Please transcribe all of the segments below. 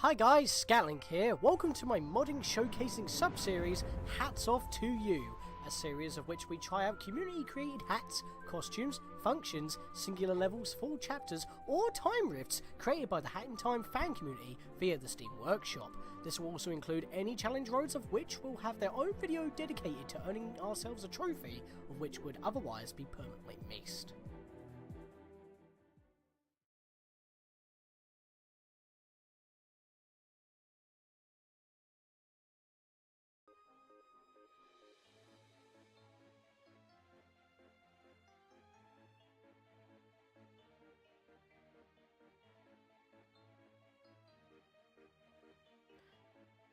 Hi guys, Scatlink here. Welcome to my modding showcasing sub-series, Hats Off to You, a series of which we try out community-created hats, costumes, functions, singular levels, full chapters, or time rifts created by the Hat in Time fan community via the Steam Workshop. This will also include any challenge roads of which will have their own video dedicated to earning ourselves a trophy, of which would otherwise be permanently missed.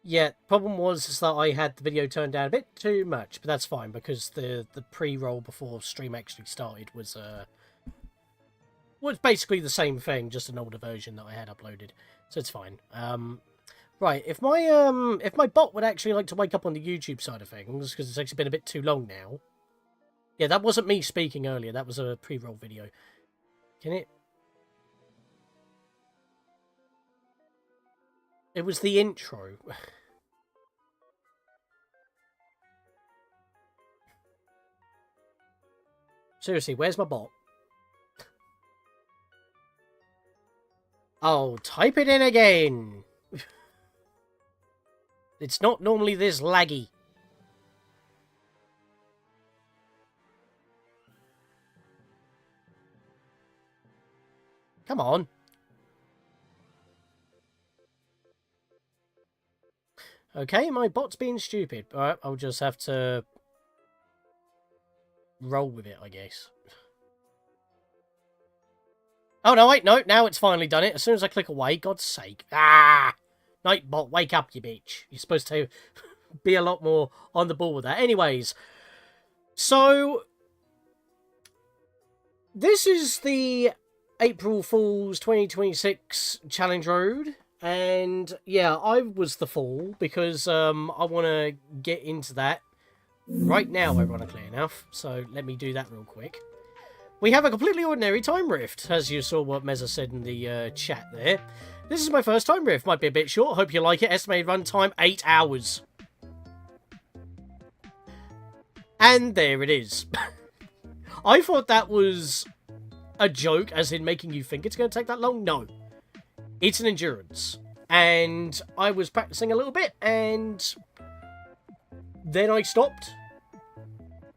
Yeah, problem was is that I had the video turned down a bit too much, but that's fine because the pre-roll before stream actually started was basically the same thing, just an older version that I had uploaded, so it's fine. Right, if my bot would actually like to wake up on the YouTube side of things, because it's actually been a bit too long now. Yeah, that wasn't me speaking earlier. That was a pre-roll video. Can it? It was the intro. Seriously, where's my bot? Oh, type it in again! It's not normally this laggy. Come on. Okay, my bot's being stupid. Alright, I'll just have to roll with it, I guess. Oh, no, wait, no, now it's finally done it. As soon as I click away, God's sake. Ah! Nightbot, wake up, you bitch. You're supposed to be a lot more on the ball with that. Anyways, so this is the April Fool's 2026 Challenge Road. And yeah, I was the fool because I want to get into that right now, ironically enough. So let me do that real quick. We have a completely ordinary time rift, as you saw what Meza said in the chat there. This is my first time rift. Might be a bit short. Hope you like it. Estimated run time, 8 hours. And there it is. I thought that was a joke, as in making you think it's going to take that long. No. It's an endurance. And I was practicing a little bit, and then I stopped.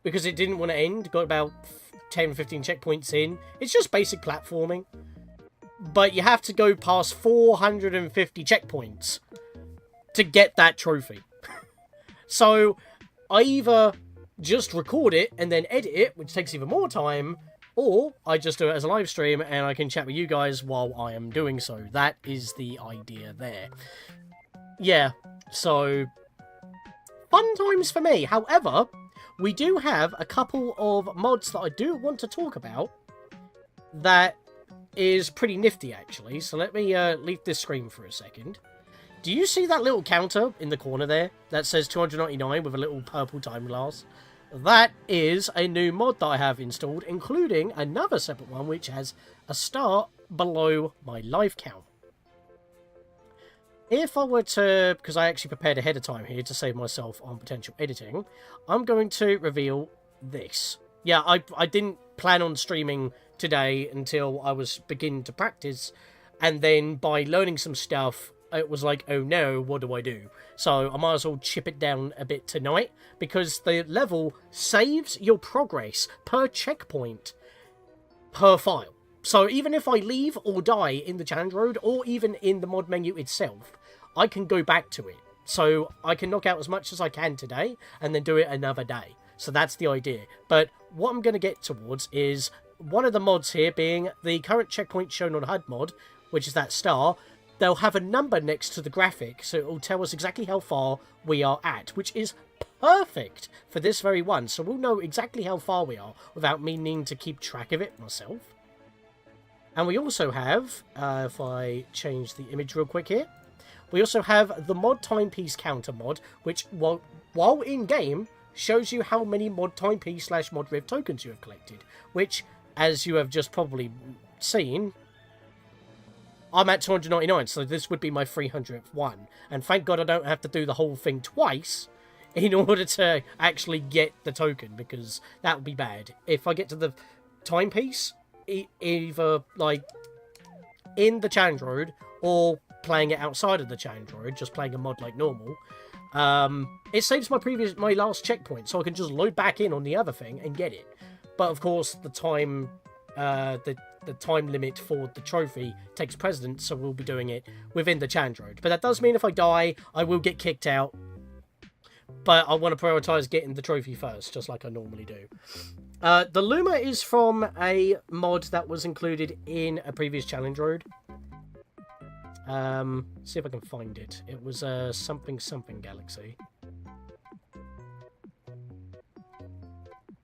Because it didn't want to end. Got about 10-15 checkpoints in. It's just basic platforming. But you have to go past 450 checkpoints to get that trophy. So, I either just record it and then edit it, which takes even more time, or I just do it as a live stream and I can chat with you guys while I am doing so. That is the idea there. Yeah, so fun times for me. However, we do have a couple of mods that I do want to talk about that is pretty nifty, actually. So let me leave this screen for a second. Do you see that little counter in the corner there that says 299 with a little purple time glass? That is a new mod that I have installed, including another separate one which has a star below my life count. If I were to, because I actually prepared ahead of time here to save myself on potential editing, I'm going to reveal this. Yeah, I didn't plan on streaming today until I was beginning to practice, and then by learning some stuff, it was like, oh no, what do I do? So I might as well chip it down a bit tonight, because the level saves your progress per checkpoint per file. So even if I leave or die in the challenge road, or even in the mod menu itself, I can go back to it. So I can knock out as much as I can today, and then do it another day. So that's the idea. But what I'm going to get towards is one of the mods here being the current checkpoint shown on HUD mod, which is that star. They'll have a number next to the graphic, so it will tell us exactly how far we are at, which is perfect for this very one. So we'll know exactly how far we are without me needing to keep track of it myself. And we also have, if I change the image real quick here, we also have the mod timepiece counter mod, which, while in-game, shows you how many mod timepiece / mod riv tokens you have collected, which, as you have just probably seen, I'm at 299, so this would be my 300th one. And thank God I don't have to do the whole thing twice in order to actually get the token, because that would be bad. If I get to the timepiece, either, like, in the challenge road, or playing it outside of the challenge road, just playing a mod like normal, it saves my last checkpoint, so I can just load back in on the other thing and get it. But of course, the time limit for the trophy takes precedence, so we'll be doing it within the challenge road. But that does mean if I die, I will get kicked out. But I want to prioritise getting the trophy first, just like I normally do. The Luma is from a mod that was included in a previous challenge road. See if I can find it. It was a something galaxy.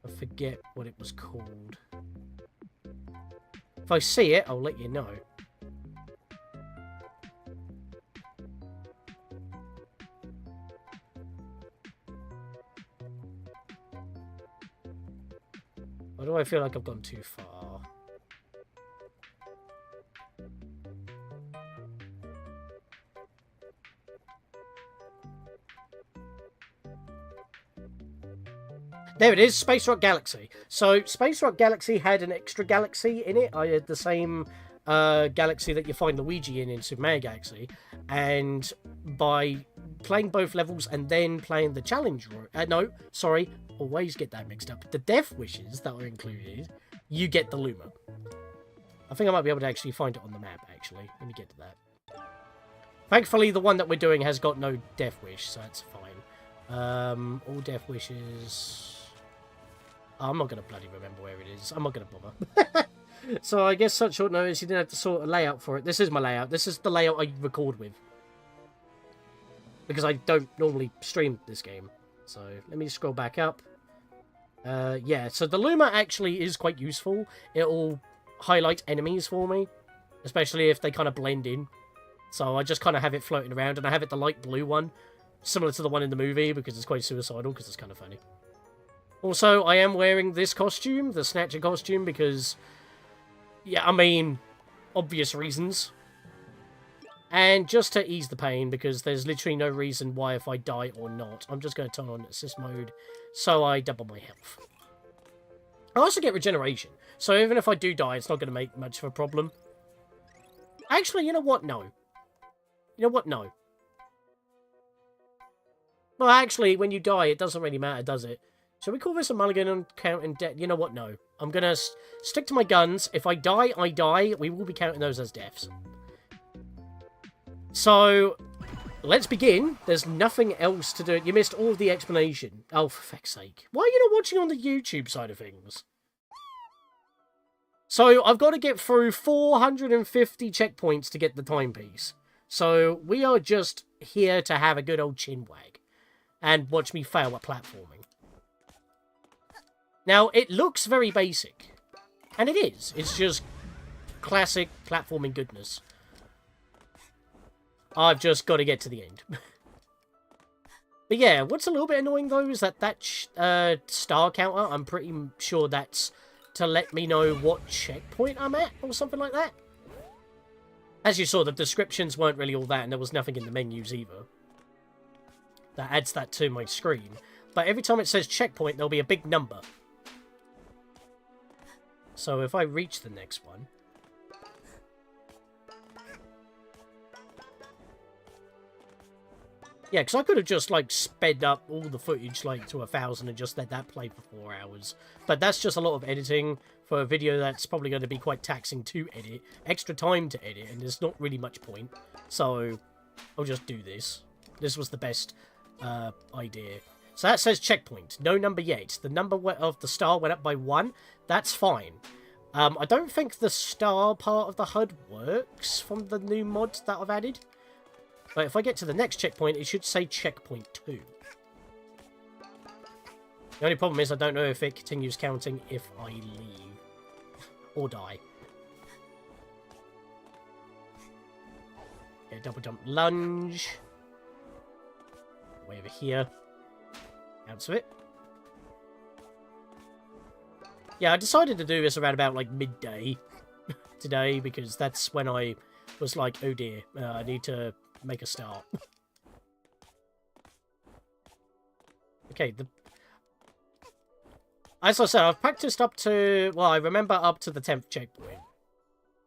I forget what it was called. If I see it, I'll let you know. Why do I feel like I've gone too far? There it is, Space Rock Galaxy. So, Space Rock Galaxy had an extra galaxy in it. I had the same galaxy that you find Luigi in Super Mario Galaxy. And by playing both levels and then playing the challenge... always get that mixed up. The Death Wishes that are included, you get the Luma. I think I might be able to actually find it on the map, actually. Let me get to that. Thankfully, the one that we're doing has got no Death Wish, so that's fine. All Death Wishes... I'm not going to bloody remember where it is. I'm not going to bother. So I guess such short notice, you didn't have to sort a layout for it. This is my layout. This is the layout I record with. Because I don't normally stream this game. So let me scroll back up. Yeah, so the Luma actually is quite useful. It'll highlight enemies for me. Especially if they kind of blend in. So I just kind of have it floating around. And I have it the light blue one. Similar to the one in the movie, because it's quite suicidal, because it's kind of funny. Also, I am wearing this costume, the Snatcher costume, because, yeah, I mean, obvious reasons. And just to ease the pain, because there's literally no reason why if I die or not. I'm just going to turn on assist mode, so I double my health. I also get regeneration, so even if I do die, it's not going to make much of a problem. Actually, you know what? No. You know what? No. Well, actually, when you die, it doesn't really matter, does it? Shall we call this a mulligan on counting death? You know what? No. I'm going to stick to my guns. If I die, I die. We will be counting those as deaths. So, let's begin. There's nothing else to do. You missed all of the explanation. Oh, for feck's sake. Why are you not watching on the YouTube side of things? So, I've got to get through 450 checkpoints to get the timepiece. So, we are just here to have a good old chinwag. And watch me fail at platforming. Now, it looks very basic. And it is. It's just classic platforming goodness. I've just got to get to the end. But yeah, what's a little bit annoying, though, is that star counter, I'm pretty sure that's to let me know what checkpoint I'm at, or something like that. As you saw, the descriptions weren't really all that, and there was nothing in the menus either. That adds that to my screen. But every time it says checkpoint, there'll be a big number. So if I reach the next one... Yeah, because I could have just, like, sped up all the footage, like, to 1,000 and just let that play for 4 hours. But that's just a lot of editing for a video that's probably going to be quite taxing to edit. Extra time to edit, and there's not really much point. So, I'll just do this. This was the best idea. So that says checkpoint. No number yet. The number of the star went up by 1. That's fine. I don't think the star part of the HUD works from the new mods that I've added. But if I get to the next checkpoint, it should say checkpoint 2. The only problem is I don't know if it continues counting if I leave. Or die. Yeah, double jump lunge. Way over here. Cancel it. Yeah, I decided to do this around about, like, midday today, because that's when I was like, oh dear, I need to make a start. Okay, as I said, I've practiced up to, well, I remember up to the 10th checkpoint.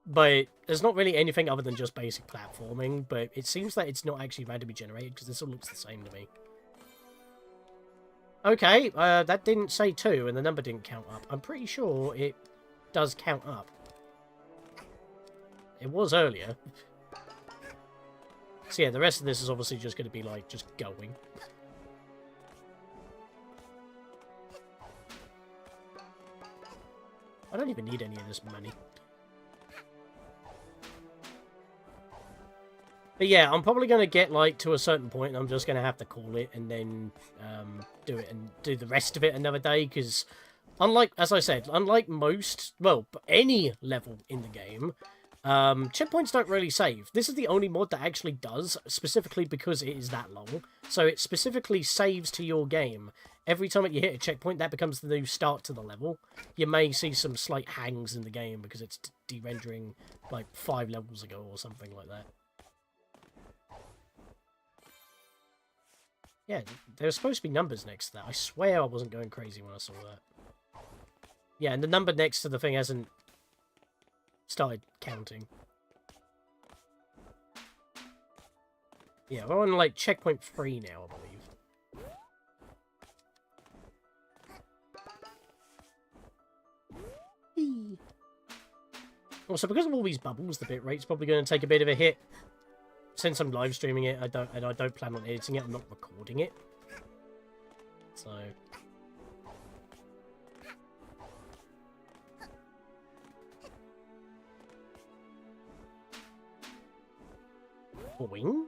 But there's not really anything other than just basic platforming, but it seems that it's not actually randomly generated, because this all looks the same to me. Okay, that didn't say 2, and the number didn't count up. I'm pretty sure it does count up. It was earlier. So yeah, the rest of this is obviously just going to be, like, just going. I don't even need any of this money. But yeah, I'm probably going to get, like, to a certain point, and I'm just going to have to call it, and then do it, and do the rest of it another day, because, unlike, as I said, unlike most, well, any level in the game, checkpoints don't really save. This is the only mod that actually does, specifically because it is that long. So it specifically saves to your game. Every time that you hit a checkpoint, that becomes the new start to the level. You may see some slight hangs in the game because it's de-rendering like 5 levels ago or something like that. Yeah, there's supposed to be numbers next to that. I swear I wasn't going crazy when I saw that. Yeah, and the number next to the thing hasn't started counting. Yeah, we're on like checkpoint 3 now, I believe. Also, because of all these bubbles, the bitrate's probably going to take a bit of a hit. Since I'm live streaming it, I don't plan on editing it. I'm not recording it. So boing.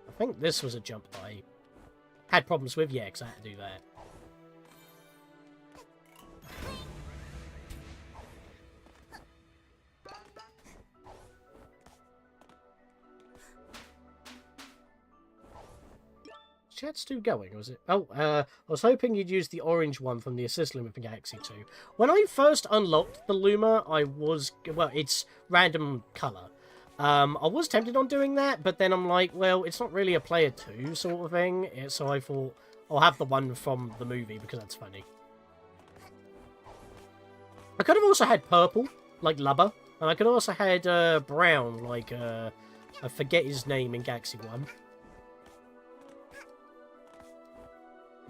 I think this was a jump that I had problems with, yeah, because I had to do that. Chat's still going, was it? Oh, I was hoping you'd use the orange one from the Assist Luma for Galaxy 2. When I first unlocked the Luma, I was... Well, it's random colour. I was tempted on doing that, but then I'm like, well, it's not really a player 2 sort of thing, so I thought I'll have the one from the movie, because that's funny. I could have also had purple, like Lubba, and I could have also had brown, like, I forget his name in Galaxy 1.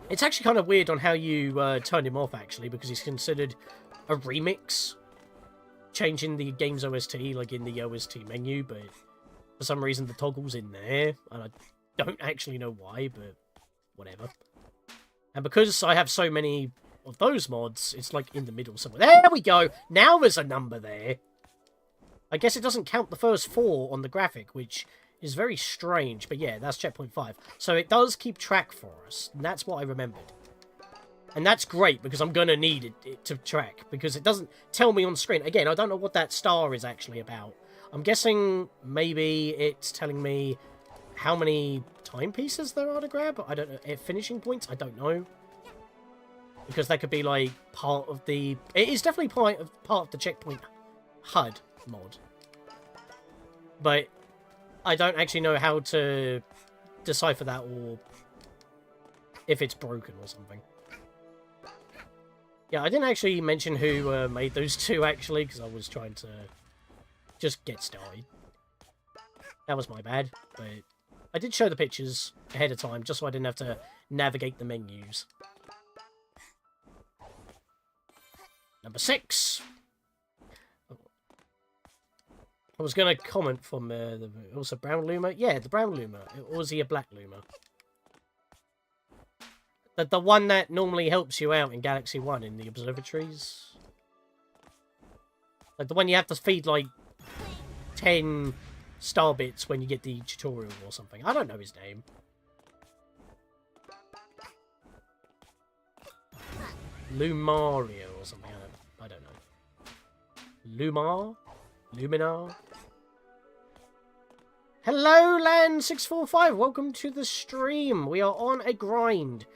It's actually kind of weird on how you turn him off, actually, because he's considered a remix. Changing the game's OST, like in the OST menu, but for some reason the toggle's in there, and I don't actually know why, but whatever. And because I have so many of those mods, it's like in the middle somewhere. There we go! Now there's a number there! I guess it doesn't count the first 4 on the graphic, which is very strange, but yeah, that's checkpoint 5. So it does keep track for us, and that's what I remembered. And that's great, because I'm going to need it to track, because it doesn't tell me on screen. Again, I don't know what that star is actually about. I'm guessing maybe it's telling me how many timepieces there are to grab. I don't know. Finishing points? I don't know. Because that could be, like, part of the... It is definitely part of the checkpoint HUD mod. But I don't actually know how to decipher that, or if it's broken or something. Yeah, I didn't actually mention who made those two, actually, because I was trying to just get started. That was my bad, but I did show the pictures ahead of time, just so I didn't have to navigate the menus. Number 6! I was going to comment from also brown Luma. Yeah, the brown Luma. Or was he a black Luma? The one that normally helps you out in Galaxy 1 in the observatories. Like the one you have to feed like 10 star bits when you get the tutorial or something. I don't know his name. Lumaria or something. I don't know. Lumar? Luminar? Hello, Land645. Welcome to the stream. We are on a grind.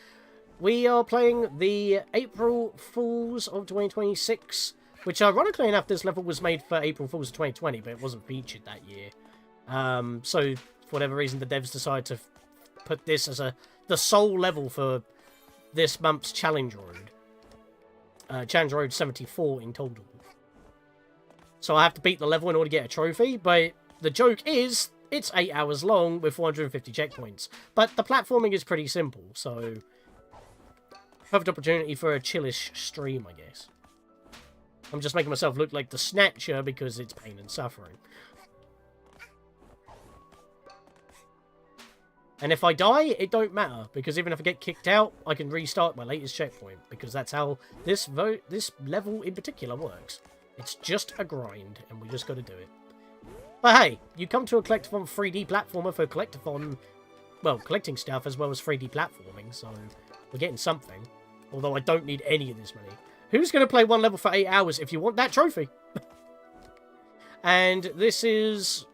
we are playing the April Fools of 2026, which ironically enough, this level was made for April Fools of 2020, but it wasn't featured that year. So, for whatever reason, the devs decided to put this as the sole level for this month's Challenge Road. Challenge Road 74 in total. So I have to beat the level in order to get a trophy, but the joke is, it's 8 hours long with 450 checkpoints. But the platforming is pretty simple, so perfect opportunity for a chillish stream, I guess. I'm just making myself look like the Snatcher because it's pain and suffering. And if I die, it don't matter, because even if I get kicked out, I can restart my latest checkpoint, because that's how this level in particular works. It's just a grind, and we just got to do it. But hey, you come to a Collectathon 3D platformer for Collectathon, well, collecting stuff as well as 3D platforming, so we're getting something. Although I don't need any of this money. Who's going to play one level for 8 hours if you want that trophy? And this is,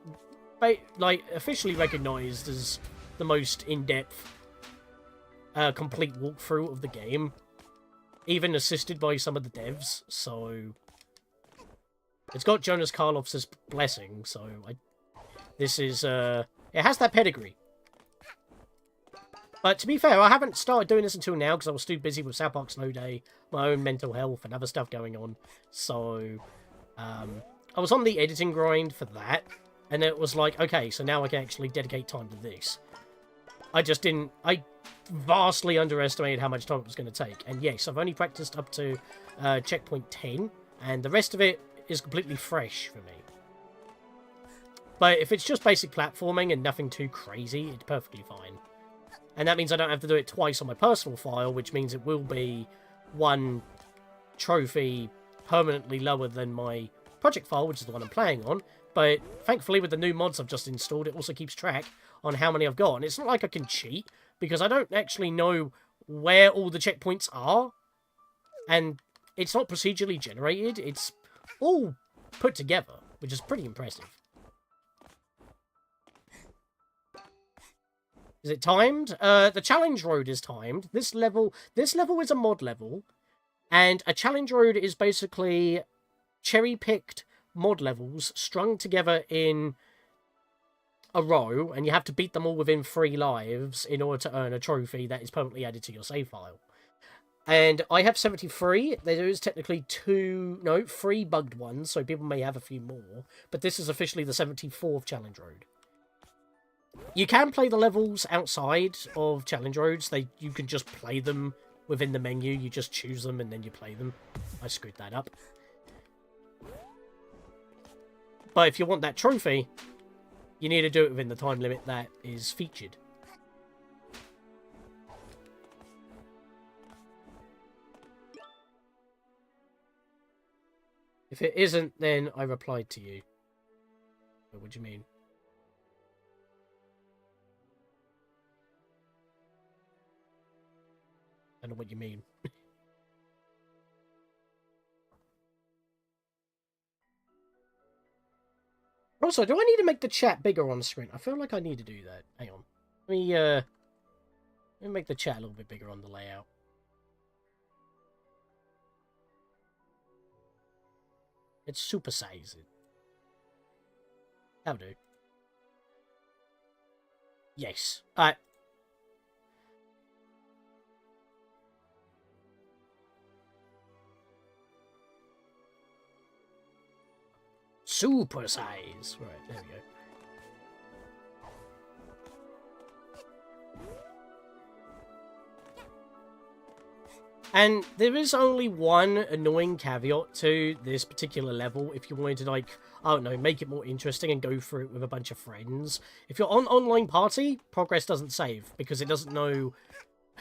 like, officially recognised as the most in-depth, complete walkthrough of the game. Even assisted by some of the devs, so it's got Jonas Karloff's blessing, so this is, it has that pedigree. But to be fair, I haven't started doing this until now, because I was too busy with South Park Snow Day, my own mental health, and other stuff going on. So, I was on the editing grind for that, and it was like, okay, so now I can actually dedicate time to this. I vastly underestimated how much time it was going to take. And yes, I've only practiced up to checkpoint 10, and the rest of it is completely fresh for me. But if it's just basic platforming and nothing too crazy, it's perfectly fine. And that means I don't have to do it twice on my personal file, which means it will be one trophy permanently lower than my project file, which is the one I'm playing on. But thankfully, with the new mods I've just installed, it also keeps track on how many I've got. And it's not like I can cheat, because I don't actually know where all the checkpoints are. And it's not procedurally generated. It's all put together, which is pretty impressive. Is it timed? The challenge road is timed. This level is a mod level. And a challenge road is basically cherry-picked mod levels strung together in a row, and you have to beat them all within 3 lives in order to earn a trophy that is permanently added to your save file. And I have 73. There is technically 3 bugged ones, so people may have a few more. But this is officially the 74th challenge road. You can play the levels outside of challenge roads. You can just play them within the menu. You just choose them and then you play them. I screwed that up. But if you want that trophy, you need to do it within the time limit that is featured. If it isn't, then I replied to you. What do you mean? I don't know what you mean. Also, do I need to make the chat bigger on the screen? I feel like I need to do that. Hang on. Let me make the chat a little bit bigger on the layout. Let's supersize it. That'll do. Yes. Alright. Super size. Right, there we go. And there is only one annoying caveat to this particular level if you wanted to, like, I don't know, make it more interesting and go through it with a bunch of friends. If you're on online party, progress doesn't save because it doesn't know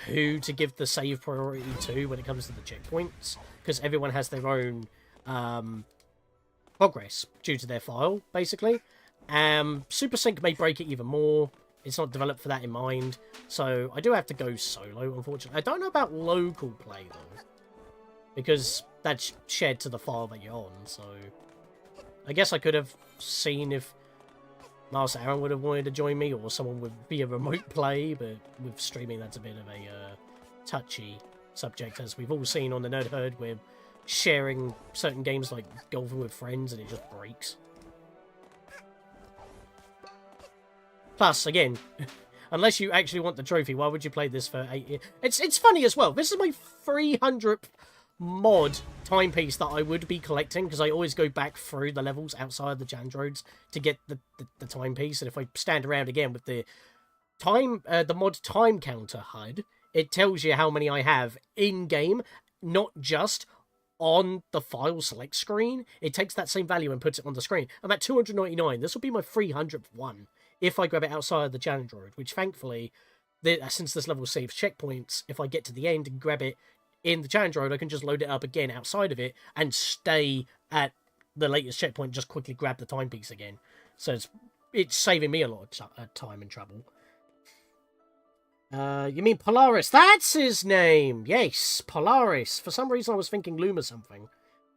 who to give the save priority to when it comes to the checkpoints, because everyone has their own progress due to their file, basically. Super Sync may break it even more. It's not developed for that in mind, so I do have to go solo, unfortunately. I don't know about local play, though, because that's shared to the file that you're on, so I guess I could have seen if Miles Aaron would have wanted to join me, or someone would be a remote play, but with streaming, that's a bit of a touchy subject, as we've all seen on the Nerd Herd, with sharing certain games like golfing with friends and it just breaks. Plus, again, unless you actually want the trophy, why would you play this for 8 years? It's funny as well. This is my 300th mod timepiece that I would be collecting, because I always go back through the levels outside the Chandroids to get the timepiece. And if I stand around again with the mod time counter HUD, it tells you how many I have in-game, not just on the file select screen. It takes that same value and puts it on the screen. I'm at 299. This will be my 300th one if I grab it outside the Chandroid, which thankfully, since this level saves checkpoints, if I get to the end and grab it in the Chandroid, I can just load it up again outside of it and stay at the latest checkpoint, just quickly grab the timepiece again. So it's saving me a lot of time and trouble. You mean Polaris? That's his name! Yes, Polaris. For some reason I was thinking Loom or something.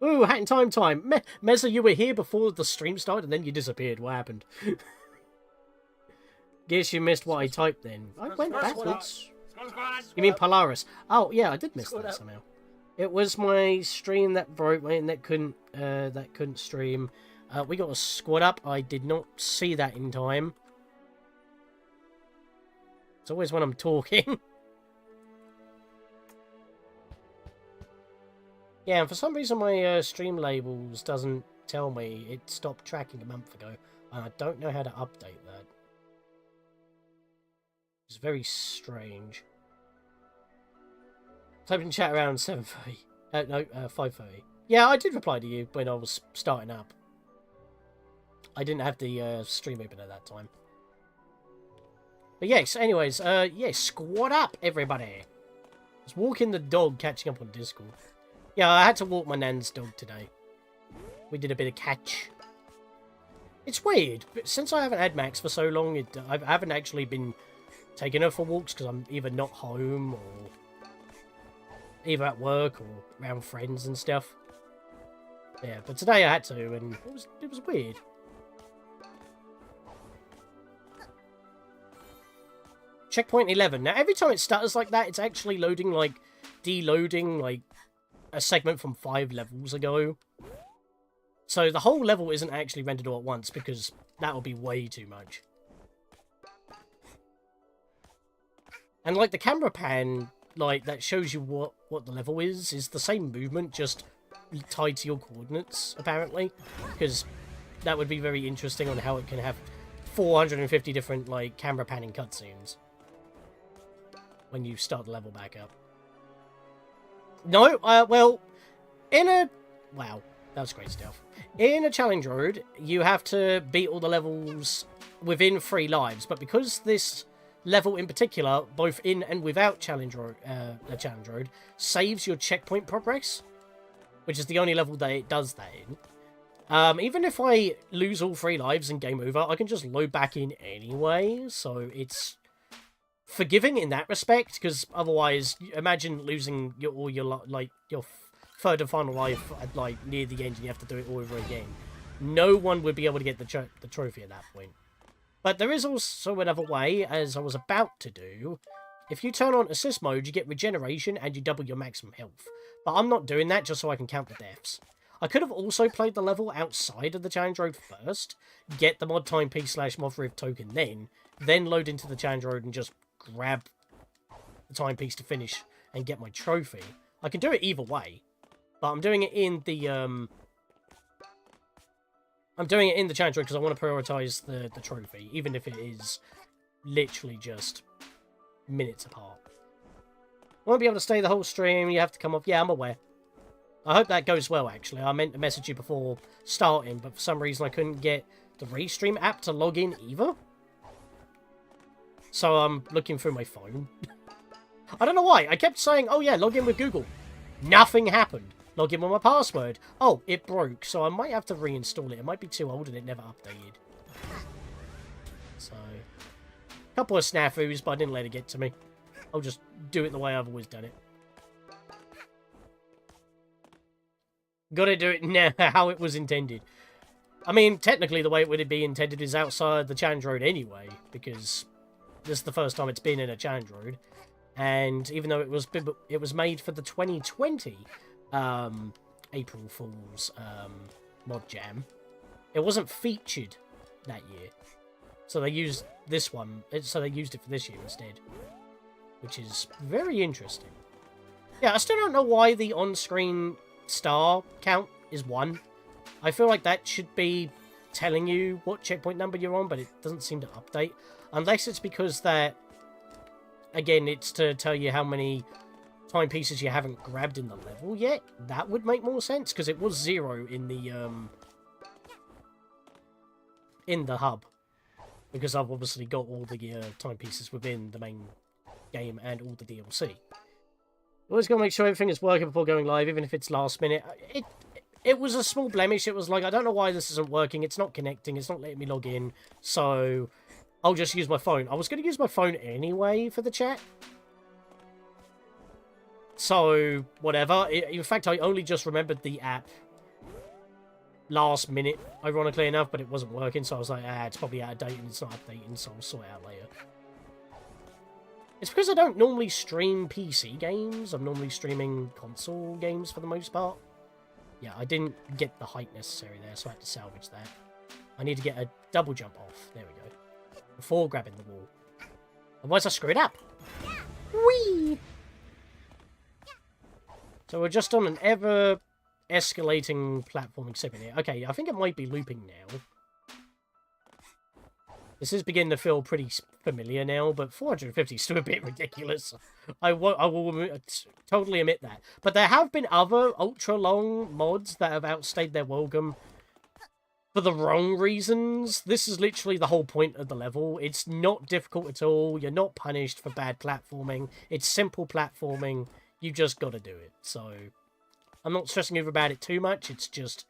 Ooh, Hat in Time. Mezza, you were here before the stream started and then you disappeared. What happened? Guess you missed what I typed then. I went backwards. You mean Polaris? Oh, yeah, I did miss that somehow. It was my stream that broke. My internet couldn't stream. We got a squad up. I did not see that in time. It's always when I'm talking. Yeah, and for some reason my stream labels doesn't tell me. It stopped tracking a month ago. And I don't know how to update that. It's very strange. Typing chat around 7:30. No, 5:30. Yeah, I did reply to you when I was starting up. I didn't have the stream open at that time. But yes, anyways, yeah, squad up, everybody. I was walking the dog, catching up on Discord. Yeah, I had to walk my nan's dog today. We did a bit of catch. It's weird, but since I haven't had Max for so long, I haven't actually been taking her for walks because I'm either not home or either at work or around friends and stuff. Yeah, but today I had to, and it was weird. Checkpoint 11. Now, every time it stutters like that, it's actually loading, like, deloading, like, a segment from 5 levels ago. So the whole level isn't actually rendered all at once, because that would be way too much. And, like, the camera pan, like, that shows you what the level is the same movement, just tied to your coordinates, apparently. Because that would be very interesting on how it can have 450 different, like, camera panning cutscenes when you start the level back up. No, well, wow, that was great stuff. In a challenge road, you have to beat all the levels within 3 lives, but because this level in particular, both in and without challenge road, saves your checkpoint progress, which is the only level that it does that in. Even if I lose all 3 lives and game over, I can just load back in anyway, so it's forgiving in that respect, because otherwise, imagine losing your third and final life at, like, near the end and you have to do it all over again. No one would be able to get the trophy at that point. But there is also another way, as I was about to do. If you turn on assist mode, you get regeneration and you double your maximum health. But I'm not doing that just so I can count the deaths. I could have also played the level outside of the challenge road first, get the mod timepiece / modriv token then load into the challenge road and just grab the timepiece to finish and get my trophy. I can do it either way, but I'm doing it in the challenge road because I want to prioritize the trophy, even if it is literally just minutes apart. I won't be able to stay the whole stream. You have to come off. Yeah, I'm aware. I hope that goes well, actually. I meant to message you before starting, but for some reason I couldn't get the Restream app to log in either. So I'm looking through my phone. I don't know why. I kept saying, oh yeah, log in with Google. Nothing happened. Log in with my password. Oh, it broke, so I might have to reinstall it. It might be too old and it never updated. So, a couple of snafus, but I didn't let it get to me. I'll just do it the way I've always done it. Gotta do it now, how it was intended. I mean, technically the way it would be intended is outside the challenge road anyway, because this is the first time it's been in a challenge road. And even though it was made for the 2020 April Fool's mod jam, it wasn't featured that year. So they used this one. So they used it for this year instead, which is very interesting. Yeah, I still don't know why the on-screen star count is 1. I feel like that should be telling you what checkpoint number you're on, but it doesn't seem to update. Unless it's because that, again, it's to tell you how many timepieces you haven't grabbed in the level yet. That would make more sense, because it was 0 in the hub. Because I've obviously got all the timepieces within the main game and all the DLC. Always got to make sure everything is working before going live, even if it's last minute. It was a small blemish. It was like, I don't know why this isn't working. It's not connecting. It's not letting me log in. So I'll just use my phone. I was going to use my phone anyway for the chat. So, whatever. In fact, I only just remembered the app last minute, ironically enough, but it wasn't working. So I was like, it's probably out of date and it's not updating, so I'll sort it out later. It's because I don't normally stream PC games. I'm normally streaming console games for the most part. Yeah, I didn't get the height necessary there, so I had to salvage that. I need to get a double jump off. There we go. Before grabbing the wall. Otherwise I screw it up. Whee! So we're just on an ever-escalating platforming segment here. Okay, I think it might be looping now. This is beginning to feel pretty familiar now, but 450 is still a bit ridiculous. I will totally admit that. But there have been other ultra-long mods that have outstayed their welcome for the wrong reasons. This is literally the whole point of the level. It's not difficult at all. You're not punished for bad platforming. It's simple platforming. You just got to do it. So I'm not stressing over about it too much. It's just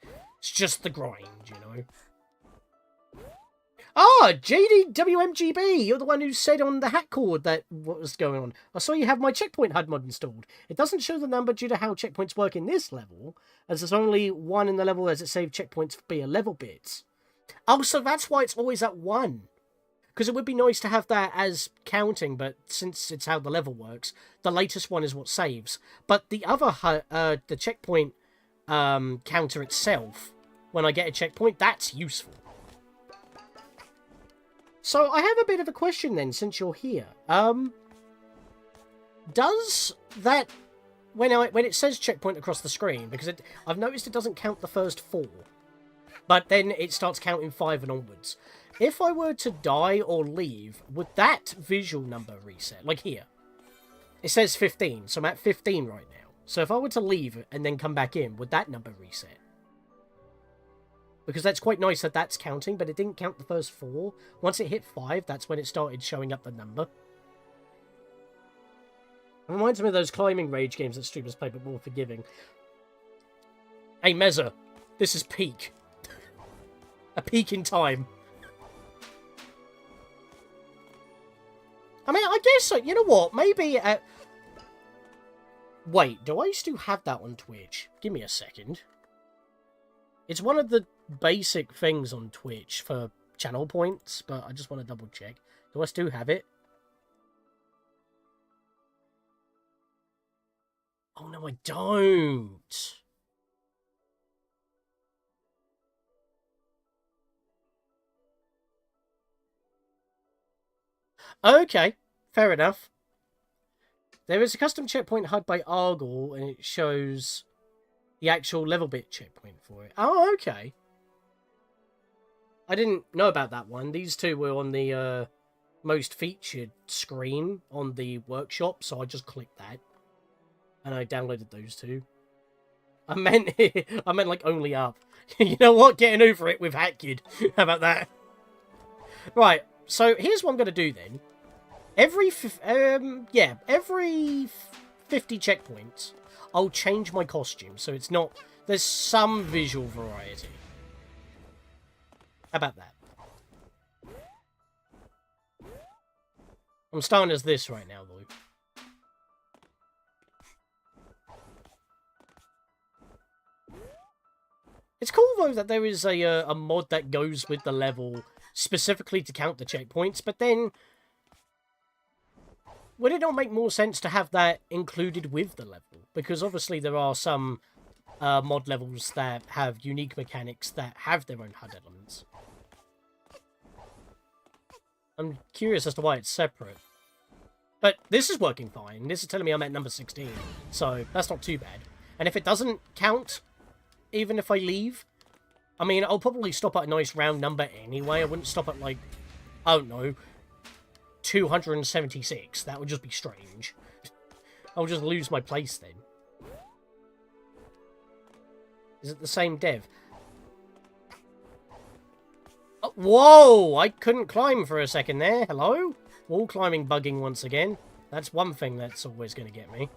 the grind, you know. Ah, JDWMGB, you're the one who said on the hack cord that what was going on. I saw you have my checkpoint HUD mod installed. It doesn't show the number due to how checkpoints work in this level, as there's only 1 in the level as it saved checkpoints via level bits. Oh, so that's why it's always at 1. Because it would be nice to have that as counting, but since it's how the level works, the latest one is what saves. But the other, the checkpoint counter itself, when I get a checkpoint, that's useful. So, I have a bit of a question then, since you're here. Does that... When it says checkpoint across the screen, because I've noticed it doesn't count the first 4. But then it starts counting 5 and onwards. If I were to die or leave, would that visual number reset? Like here. It says 15, so I'm at 15 right now. So if I were to leave and then come back in, would that number reset? Because that's quite nice that that's counting, but it didn't count the first 4. Once it hit 5, that's when it started showing up the number. It reminds me of those climbing rage games that streamers play, but more forgiving. Hey, Mezza, this is peak. A peak in time. I mean, I guess so. You know what? Maybe... Wait, do I still have that on Twitch? Give me a second. It's one of the basic things on Twitch for channel points, but I just want to double check. Do I still have it? Oh, no, I don't. Okay, fair enough. There is a custom checkpoint HUD by Argle, and it shows the actual level bit checkpoint for it. Oh, okay. I didn't know about that one. These two were on the most featured screen on the workshop, so I just clicked that. And I downloaded those two. I meant like only up. You know what? Getting over it with HackKid. How about that? Right, so here's what I'm going to do then. Every 50 checkpoints, I'll change my costume, so it's not... There's some visual variety. How about that? I'm starting as this right now, though. It's cool, though, that there is a mod that goes with the level specifically to count the checkpoints, but then... would it not make more sense to have that included with the level? Because obviously there are some mod levels that have unique mechanics that have their own HUD elements. I'm curious as to why it's separate. But this is working fine. This is telling me I'm at number 16, so that's not too bad. And if it doesn't count, even if I leave, I mean, I'll probably stop at a nice round number anyway. I wouldn't stop at, like, I don't know, 276. That would just be strange. I'll just lose my place then. Is it the same dev? Oh, whoa! I couldn't climb for a second there. Hello? Wall climbing bugging once again. That's one thing that's always going to get me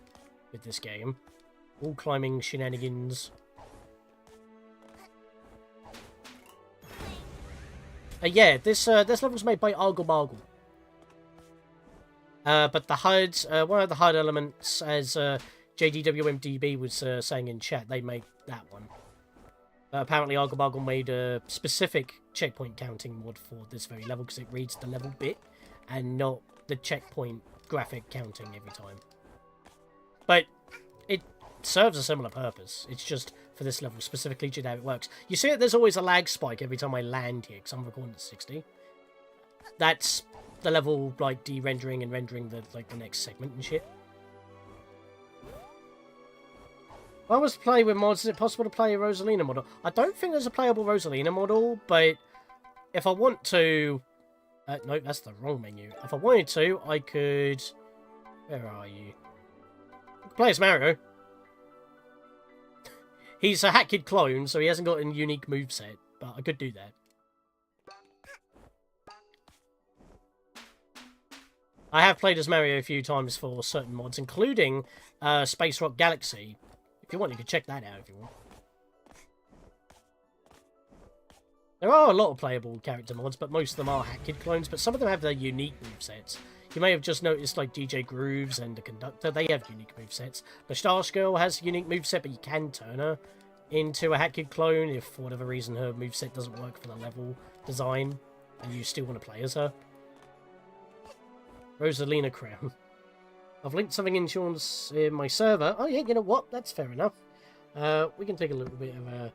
with this game. Wall climbing shenanigans. Yeah, this level's made by Argle Bargle. But the HUD, one of the HUD elements, as JDWMDB was saying in chat, they made that one. Apparently Argle Bargle made a specific checkpoint counting mod for this very level because it reads the level bit and not the checkpoint graphic counting every time. But it serves a similar purpose. It's just for this level specifically due to how it works. You see that there's always a lag spike every time I land here because I'm recording at 60. That's the level like de-rendering and rendering the next segment and shit. If I was to play with mods, is it possible to play a Rosalina model? I don't think there's a playable Rosalina model, but if I want to... no, that's the wrong menu. If I wanted to, I could... Where are you? I could play as Mario. He's a Hat Kid clone, so he hasn't got a unique moveset, but I could do that. I have played as Mario a few times for certain mods, including Space Rock Galaxy. If you want, you can check that out if you want. There are a lot of playable character mods, but most of them are Hat Kid clones, but some of them have their unique movesets. You may have just noticed, like, DJ Grooves and the Conductor, they have unique movesets. The Star Girl has a unique moveset, but you can turn her into a Hat Kid clone if, for whatever reason, her moveset doesn't work for the level design, and you still want to play as her. Rosalina Crown. I've linked something in my server. Oh yeah, you know what? That's fair enough. We can take a little bit of a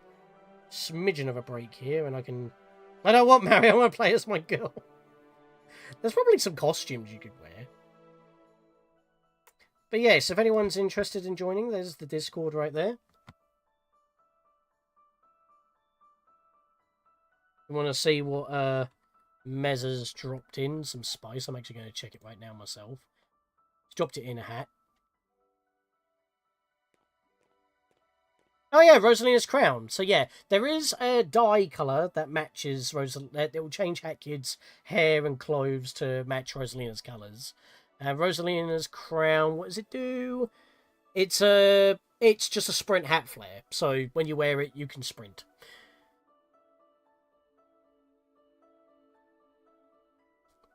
smidgen of a break here, and I don't want Mario, I want to play as my girl. There's probably some costumes you could wear. But yes, if anyone's interested in joining, there's the Discord right there. You want to see what Mezza's dropped in? Some spice. I'm actually going to check it right now myself. He's dropped it in a hat. Oh yeah, Rosalina's crown. So yeah, there is a dye colour that matches Rosalina. It will change Hat Kid's hair and clothes to match Rosalina's colours. Rosalina's crown, what does it do? It's just a sprint hat flare. So when you wear it, you can sprint.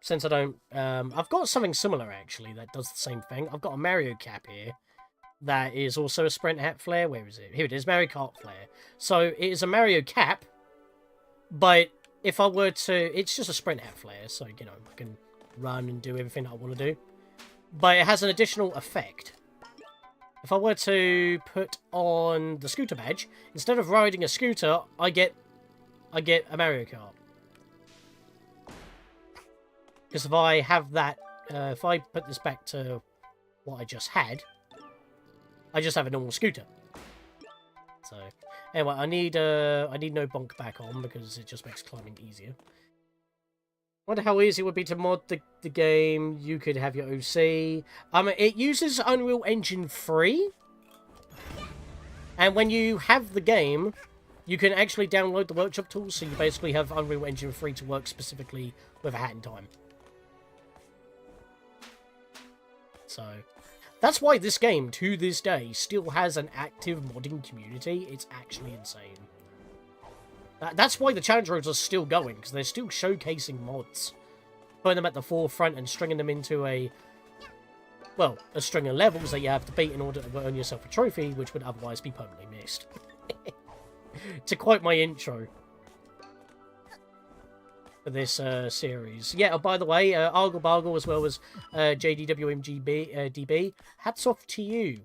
Since I don't... I've got something similar, actually, that does the same thing. I've got a Mario cap here. That is also a sprint hat flare. Where is it? Here it is, Mario Kart flare. So it is a Mario cap, but if I were to... It's just a sprint hat flare, so, you know, I can run and do everything I want to do. But it has an additional effect. If I were to put on the scooter badge, instead of riding a scooter, I get a Mario Kart. Because if I have that... if I put this back to what I just had... I just have a normal scooter. So, anyway, I need no bonk back on because it just makes climbing easier. Wonder how easy it would be to mod the game. You could have your OC. It uses Unreal Engine 3. And when you have the game, you can actually download the workshop tools, so you basically have Unreal Engine 3 to work specifically with A Hat in Time. So... That's why this game, to this day, still has an active modding community. It's actually insane. That's why the challenge roads are still going, because they're still showcasing mods. Putting them at the forefront and stringing them into a string of levels that you have to beat in order to earn yourself a trophy, which would otherwise be permanently missed. To quote my intro. for this series. Yeah, oh, by the way, Argle Bargle as well as JDWMGB DB, hats off to you.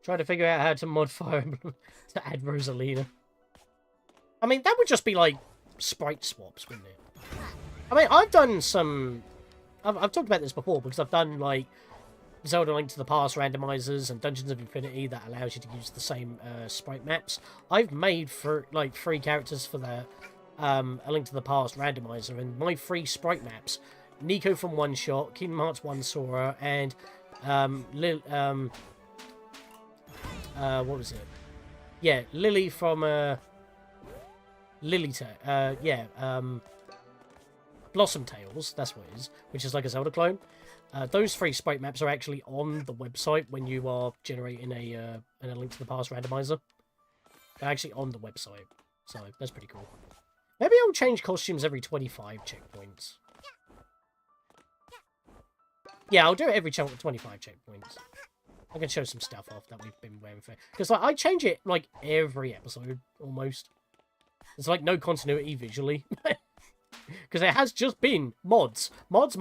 Try to figure out how to mod Fire Emblem to add Rosalina. I mean, that would just be like sprite swaps, wouldn't it? I mean, I've done some... I've talked about this before, because I've done, like, Zelda Link to the Past randomizers and Dungeons of Infinity that allows you to use the same sprite maps. I've made, for like, 3 characters for the A Link to the Past randomizer, and my 3 sprite maps, Nico from One Shot, Kingdom Hearts 1 Sora, and what was it? Yeah, Lily from Blossom Tales, that's what it is, which is like a Zelda clone. Those 3 sprite maps are actually on the website when you are generating a Link to the Past randomizer. They're actually on the website, so that's pretty cool. Maybe I'll change costumes every 25 checkpoints. Yeah, I'll do it every 25 checkpoints. I can show some stuff off that we've been wearing for... Because like, I change it, like, every episode, almost. There's, like, no continuity visually. Because it has just been mods. Mods.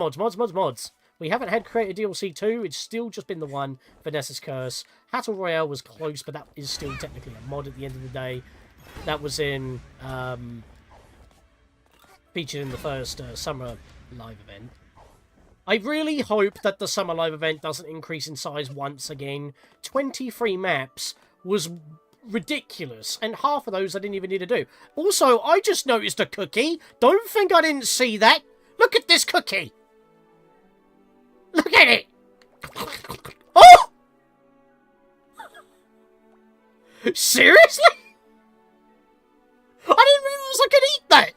We haven't had Creator DLC 2. It's still just been the one, Vanessa's Curse. Battle Royale was close, but that is still technically a mod at the end of the day. That was in... featured in the first summer live event. I really hope that the Summer Live event doesn't increase in size once again. 23 maps was ridiculous, and half of those I didn't even need to do. Also, I just noticed a cookie. Don't think I didn't see that. Look at this cookie. Look at it. Oh! Seriously? I didn't realize I could eat that.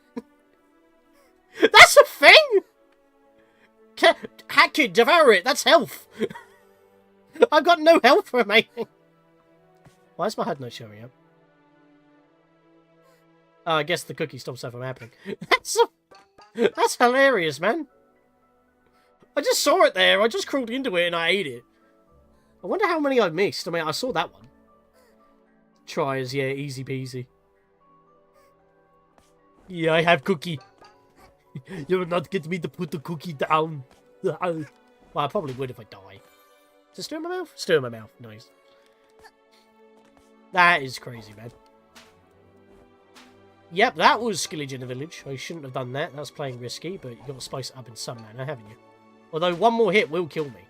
That's a thing. Hack it, devour it, that's health! I've got no health remaining! Why is my HUD not showing up? Oh, I guess the cookie stops that from happening. That's hilarious, man! I just saw it there, I just crawled into it and I ate it. I wonder how many I missed. I mean, I saw that one. Tries, yeah, easy peasy. Yeah, I have cookie. You will not get me to put the cookie down. Well, I probably would if I die. Is it still in my mouth? Still in my mouth. Nice. That is crazy, man. Yep, that was Skillage in the Village. I shouldn't have done that. That was playing risky, but you've got to spice it up in some manner, haven't you? Although one more hit will kill me.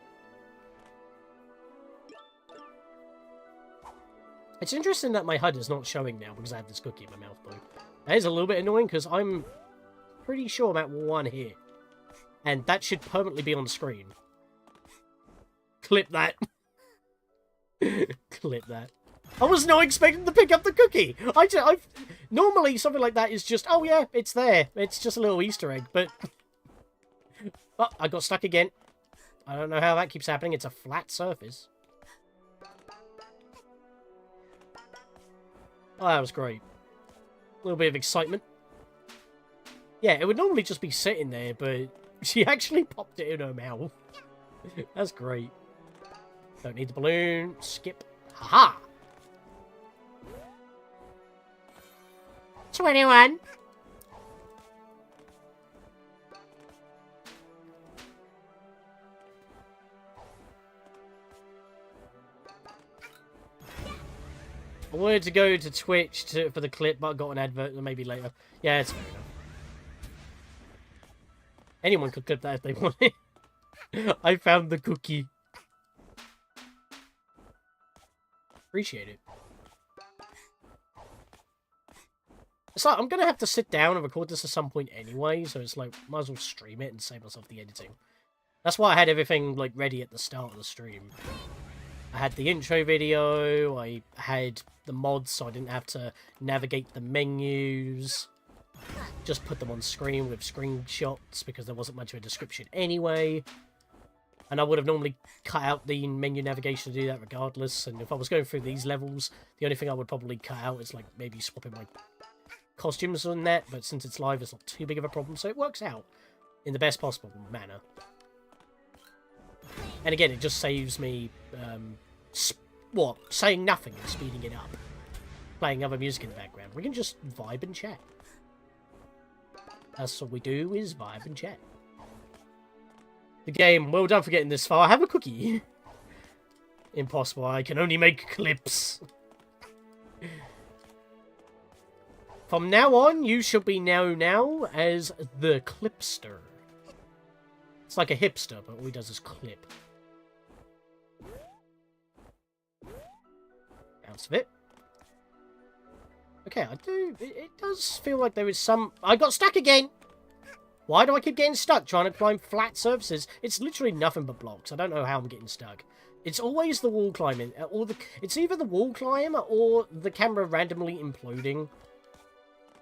It's interesting that my HUD is not showing now because I have this cookie in my mouth, though. That is a little bit annoying because I'm pretty sure I'm at 1 hit. And that should permanently be on the screen. Clip that. Clip that. I was not expecting to pick up the cookie. Normally something like that is just, oh yeah, it's there. It's just a little Easter egg, but... Oh, I got stuck again. I don't know how that keeps happening. It's a flat surface. Oh, that was great. A little bit of excitement. Yeah, it would normally just be sitting there, but she actually popped it in her mouth. That's great. Don't need the balloon. Skip. Haha! 21. I wanted to go to Twitch for the clip, but I got an advert, maybe later. Yeah, it's fair enough. Anyone could clip that if they wanted. I found the cookie. Appreciate it. It's like, I'm going to have to sit down and record this at some point anyway, so it's like, might as well stream it and save myself the editing. That's why I had everything like ready at the start of the stream. I had the intro video, I had the mods so I didn't have to navigate the menus. Just put them on screen with screenshots because there wasn't much of a description anyway. And I would have normally cut out the menu navigation to do that regardless. And if I was going through these levels, the only thing I would probably cut out is like maybe swapping my costumes on that. But since it's live, it's not too big of a problem. So it works out in the best possible manner. And again, it just saves me what, saying nothing and speeding it up. Playing other music in the background. We can just vibe and chat. That's all we do, is vibe and chat. The game, well done for getting this far. Have a cookie. Impossible, I can only make clips. From now on, you shall be known now as the Clipster. It's like a hipster, but all he does is clip. Bounce of it. Okay, it does feel like there is some... I got stuck again! Why do I keep getting stuck trying to climb flat surfaces? It's literally nothing but blocks. I don't know how I'm getting stuck. It's always the wall climbing. It's either the wall climb or the camera randomly imploding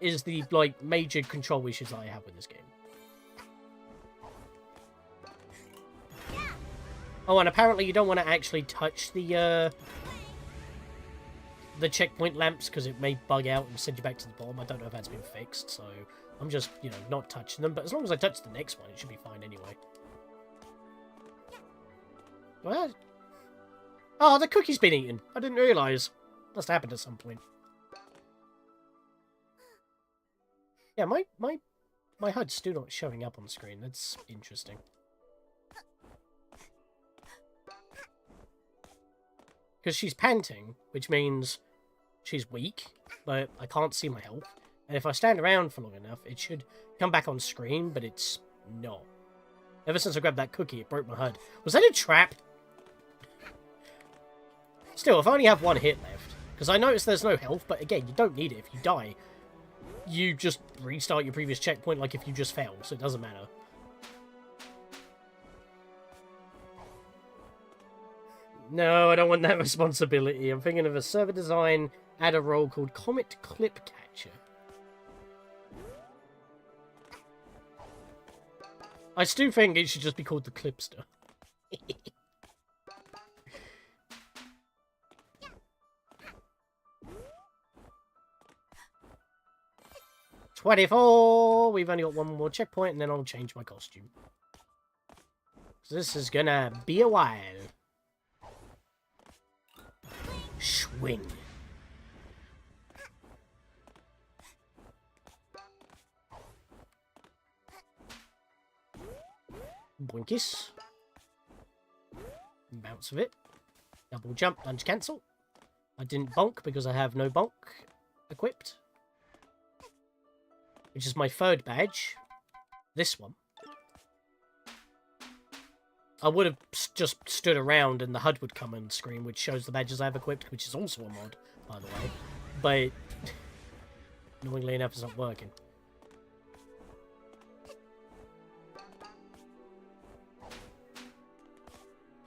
is the, like, major control issues I have with this game. Oh, and apparently you don't want to actually touch the checkpoint lamps because it may bug out and send you back to the bottom. I don't know if that's been fixed, so I'm just, you know, not touching them. But as long as I touch the next one, it should be fine anyway. What? Oh, the cookie's been eaten. I didn't realise. Must have happened at some point. Yeah, my HUD's still not showing up on screen. That's interesting. Because she's panting, which means she's weak, but I can't see my health. And if I stand around for long enough, it should come back on screen, but it's not. Ever since I grabbed that cookie, it broke my HUD. Was that a trap? Still, if I only have one hit left, because I noticed there's no health, but again, you don't need it. If you die, you just restart your previous checkpoint like if you just fell, so it doesn't matter. No, I don't want that responsibility. I'm thinking of a server design, add a role called Comet Clip Catcher. I still think it should just be called the Clipster. 24! We've only got one more checkpoint, and then I'll change my costume. So this is gonna be a while. Swing. Boinkies. Bounce of it. Double jump, lunge cancel. I didn't bonk because I have no bonk equipped. Which is my third badge. This one. I would have just stood around and the HUD would come on screen, which shows the badges I have equipped, which is also a mod, by the way. But, annoyingly enough, it's not working.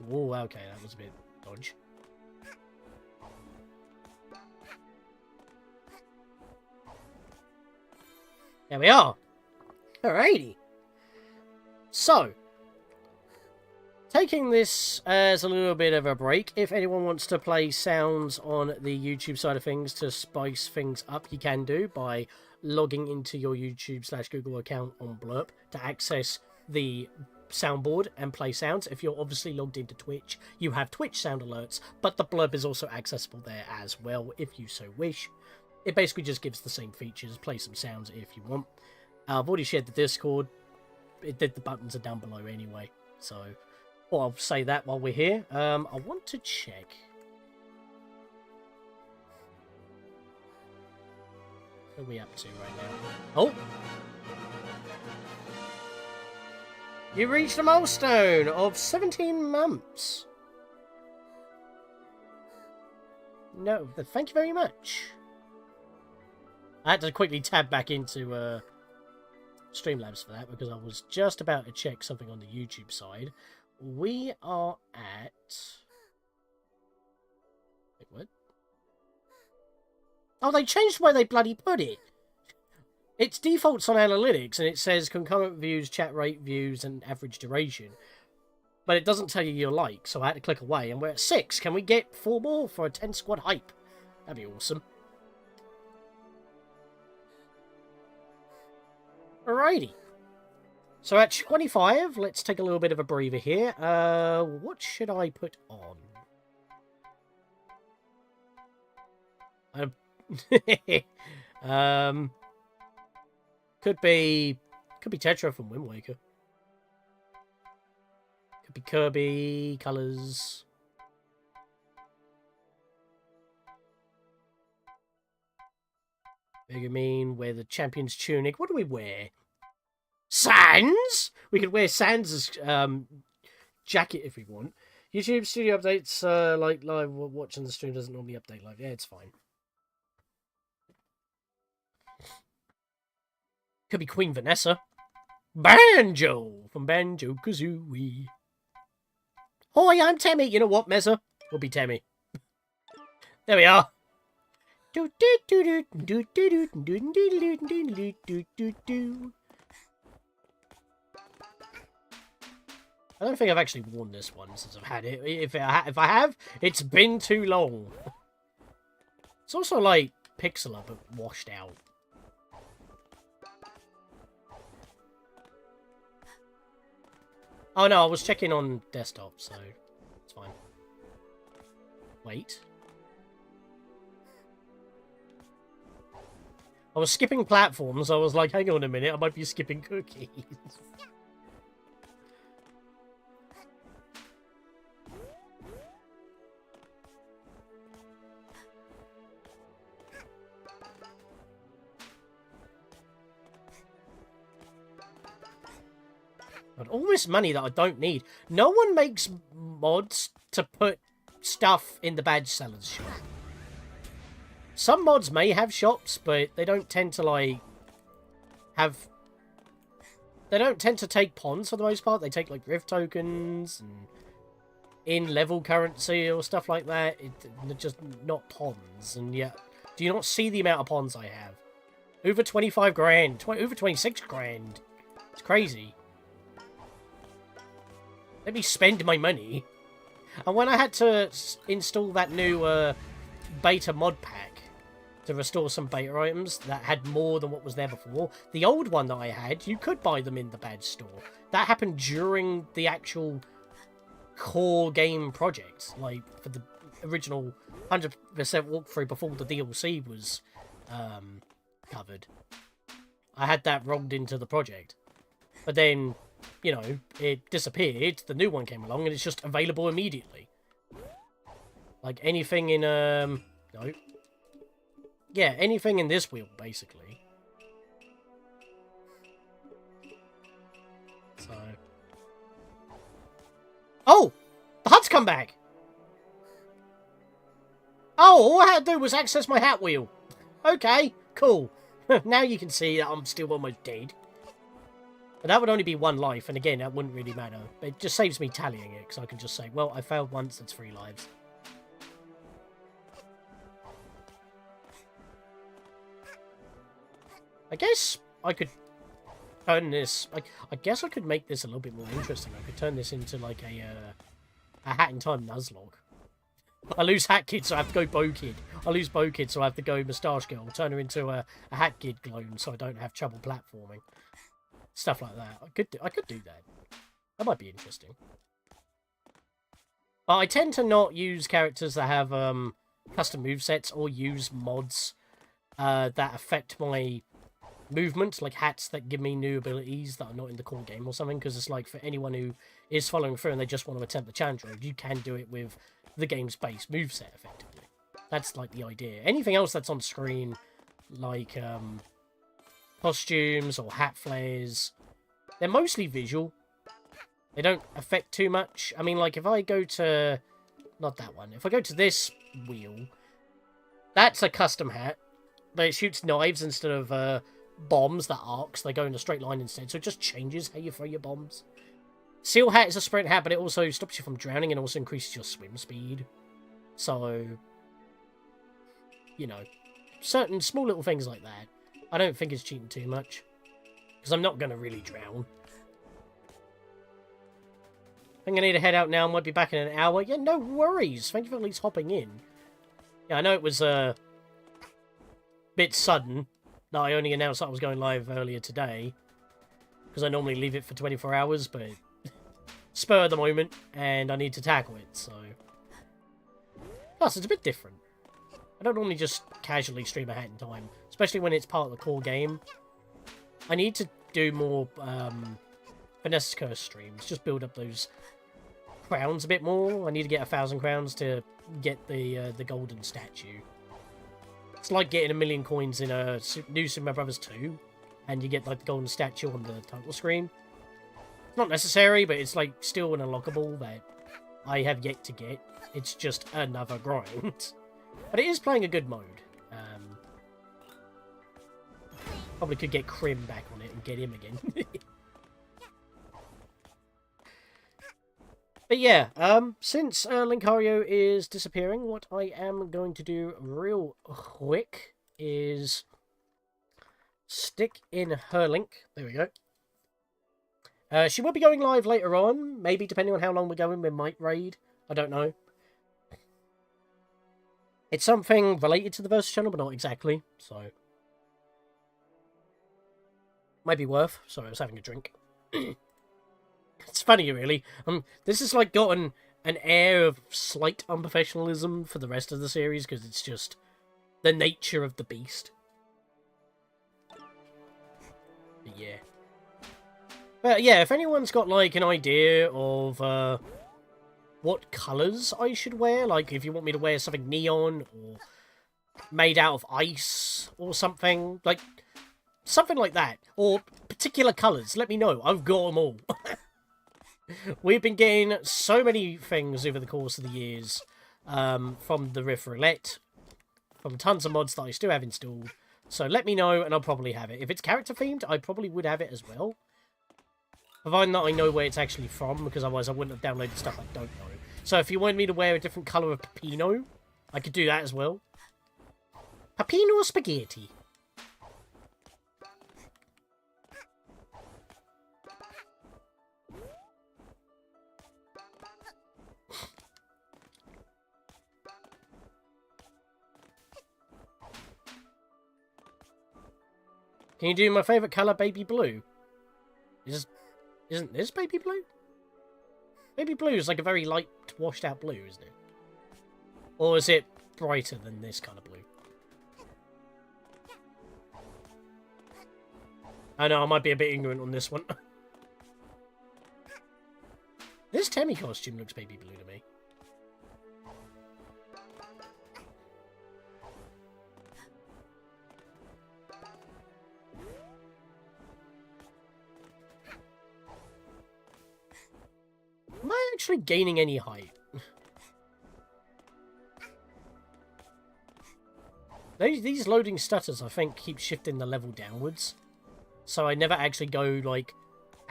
Oh, okay, that was a bit dodge. There we are. Alrighty. So, taking this as a little bit of a break, if anyone wants to play sounds on the YouTube side of things to spice things up, you can do by logging into your YouTube/Google account on Blurp to access the soundboard and play sounds. If you're obviously logged into Twitch, you have Twitch sound alerts, but the Blurb is also accessible there as well if you so wish. It basically just gives the same features. Play some sounds if you want. I've already shared the Discord. The buttons are down below anyway. So, well, I'll say that while we're here. I want to check. What are we up to right now? Oh! You reached a milestone of 17 months. No, thank you very much. I had to quickly tab back into Streamlabs for that because I was just about to check something on the YouTube side. We are at... Wait, what? Oh, they changed the way they bloody put it. It's defaults on analytics and it says concurrent views, chat rate, views, and average duration. But it doesn't tell you your like, so I had to click away. And we're at 6. Can we get 4 more for a 10 squad hype? That'd be awesome. Alrighty. So at 25, let's take a little bit of a breather here. What should I put on? Could be Tetra from Wind Waker. Could be Kirby colors. Megumin, wear the champion's tunic. What do we wear? Sans? We could wear Sans' jacket if we want. YouTube studio updates, like live watching the stream doesn't normally update live. Yeah, it's fine. Could be Queen Vanessa. Banjo from Banjo-Kazooie. Hi, I'm Tammy. You know what, Mezza? We'll be Tammy. There we are. I don't think I've actually worn this one since I've had it. If I have, it's been too long. It's also like pixel but washed out. Oh no, I was checking on desktop, so it's fine. Wait. I was skipping platforms, I was like, hang on a minute, I might be skipping cookies. But all this money that I don't need. No one makes mods to put stuff in the badge seller's shop. Some mods may have shops, but they don't tend to, like, have... They don't tend to take pawns for the most part. They take, like, Rift tokens and in-level currency or stuff like that. They're just not pawns. And yet, do you not see the amount of pawns I have? Over 25 grand. Over 26 grand. It's crazy. Let me spend my money. And when I had to install that new beta mod pack to restore some beta items that had more than what was there before, the old one that I had, you could buy them in the badge store. That happened during the actual core game project, like for the original 100% walkthrough before the DLC was covered. I had that rolled into the project. But then, you know, it disappeared, the new one came along, and it's just available immediately. Like anything in, no. Yeah, anything in this wheel, basically. So... Oh! The hut's come back! Oh, all I had to do was access my hat wheel. Okay, cool. Now you can see that I'm still almost dead. But that would only be one life, and again, that wouldn't really matter. It just saves me tallying it, because I can just say, well, I failed once, that's 3 lives. I guess I could turn this... I guess I could make this a little bit more interesting. I could turn this into, like, a Hat in Time Nuzlocke. I lose Hat Kid, so I have to go Bow Kid. I lose Bow Kid, so I have to go Moustache Girl. Turn her into a Hat Kid clone, so I don't have trouble platforming. Stuff like that. I could do that. That might be interesting. But I tend to not use characters that have custom movesets or use mods that affect my movement, like hats that give me new abilities that are not in the core game or something, because it's like for anyone who is following through and they just want to attempt the challenge road, you can do it with the game's base moveset, effectively. That's like the idea. Anything else that's on screen, like costumes or hat flares, they're mostly visual. They don't affect too much. I mean, like, if I go to... Not that one. If I go to this wheel, that's a custom hat, but it shoots knives instead of bombs that arcs. They go in a straight line instead, so it just changes how you throw your bombs. Seal hat is a sprint hat, but it also stops you from drowning and also increases your swim speed. So, you know, certain small little things like that. I don't think it's cheating too much, because I'm not going to really drown. I think I need to head out now. I might be back in an hour. Yeah, no worries. Thank you for at least hopping in. Yeah, I know it was a bit sudden that I only announced that I was going live earlier today, because I normally leave it for 24 hours, but spur of the moment, and I need to tackle it, so... Plus, it's a bit different. I don't normally just casually stream a hat in time, especially when it's part of the core game. I need to do more Finesse Curse streams, just build up those crowns a bit more. I need to get 1,000 crowns to get the golden statue. It's like getting 1,000,000 coins in a new Super Mario Bros. 2, and you get like the golden statue on the title screen. It's not necessary, but it's like still an unlockable that I have yet to get. It's just another grind. But it is playing a good mode. Probably could get Crim back on it and get him again. But yeah, since Linkario is disappearing, what I am going to do real quick is stick in her link. There we go. She will be going live later on, maybe depending on how long we're going, we might raid. I don't know. It's something related to the Versus channel, but not exactly, so might be worth. Sorry, I was having a drink. It's funny, really. This has like gotten an air of slight unprofessionalism for the rest of the series because it's just the nature of the beast. But yeah. But yeah, if anyone's got like an idea of what colours I should wear, like if you want me to wear something neon or made out of ice or something, like something like that, or particular colours, let me know. I've got them all. We've been getting so many things over the course of the years from the Rift Roulette, from tons of mods that I still have installed. So let me know and I'll probably have it. If it's character themed, I probably would have it as well. Providing that I know where it's actually from, because otherwise I wouldn't have downloaded stuff I don't know. So if you wanted me to wear a different colour of Peppino, I could do that as well. Peppino spaghetti. Can you do my favourite colour, baby blue? Isn't this baby blue? Baby blue is like a very light, washed out blue, isn't it? Or is it brighter than this kind of blue? I know, I might be a bit ignorant on this one. This Temmie costume looks baby blue to me. Am I actually gaining any height? These loading stutters, I think, keep shifting the level downwards. So I never actually go, like,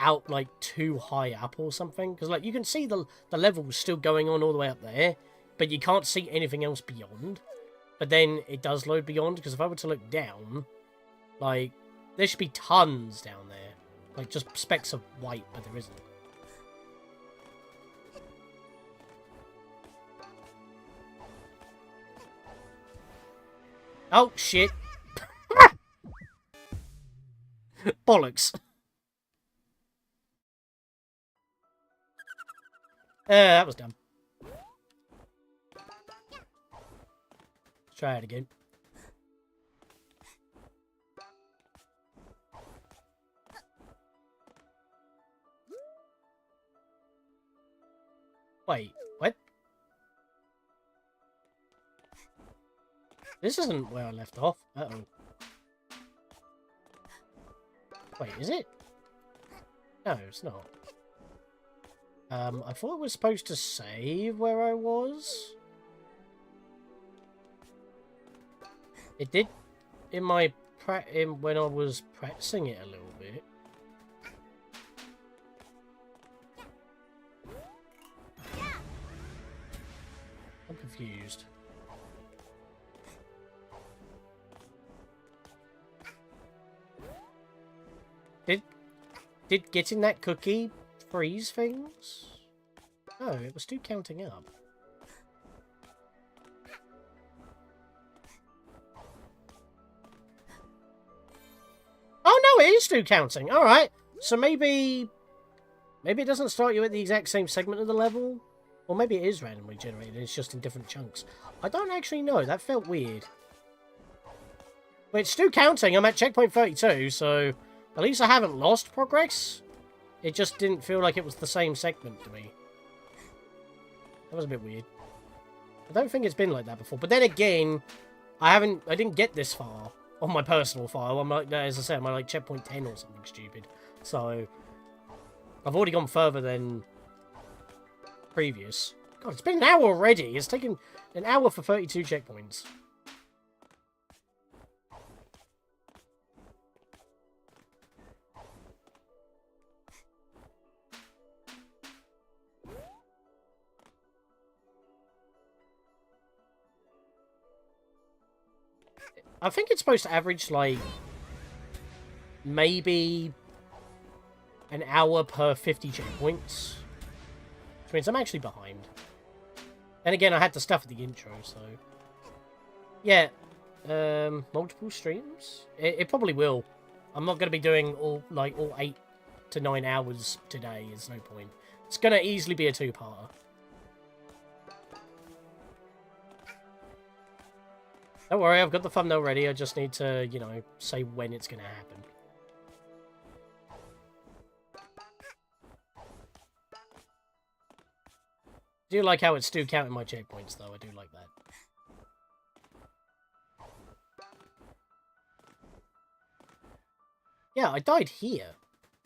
out, like, too high up or something. Because, like, you can see the level still going on all the way up there. But you can't see anything else beyond. But then it does load beyond. Because if I were to look down, like, there should be tons down there. Like, just specks of white, but there isn't. Oh, shit. Bollocks. That was dumb. Let's try it again. Wait, what? This isn't where I left off. Uh-oh. Wait, is it? No, it's not. I thought it was supposed to save where I was. It did in my when I was practicing it a little bit. I'm confused. Did getting that cookie freeze things? No, it was still counting up. Oh no, it is still counting. Alright. So maybe it doesn't start you at the exact same segment of the level. Or maybe it is randomly generated, it's just in different chunks. I don't actually know, that felt weird. But it's still counting, I'm at checkpoint 32, so at least I haven't lost progress. It just didn't feel like it was the same segment to me. That was a bit weird. I don't think it's been like that before. But then again, I didn't get this far on my personal file. I'm like, as I said, I'm like checkpoint 10 or something stupid. So, I've already gone further than previous. God, it's been an hour already. It's taken an hour for 32 checkpoints. I think it's supposed to average, like, maybe an hour per 50 checkpoints. Which means I'm actually behind. And again, I had the stuff at the intro, so... Yeah. Multiple streams? It probably will. I'm not going to be doing all 8 to 9 hours today, there's no point. It's going to easily be a two-parter. Don't worry, I've got the thumbnail ready. I just need to, you know, say when it's going to happen. I do like how it's still counting my checkpoints, though. I do like that. Yeah, I died here.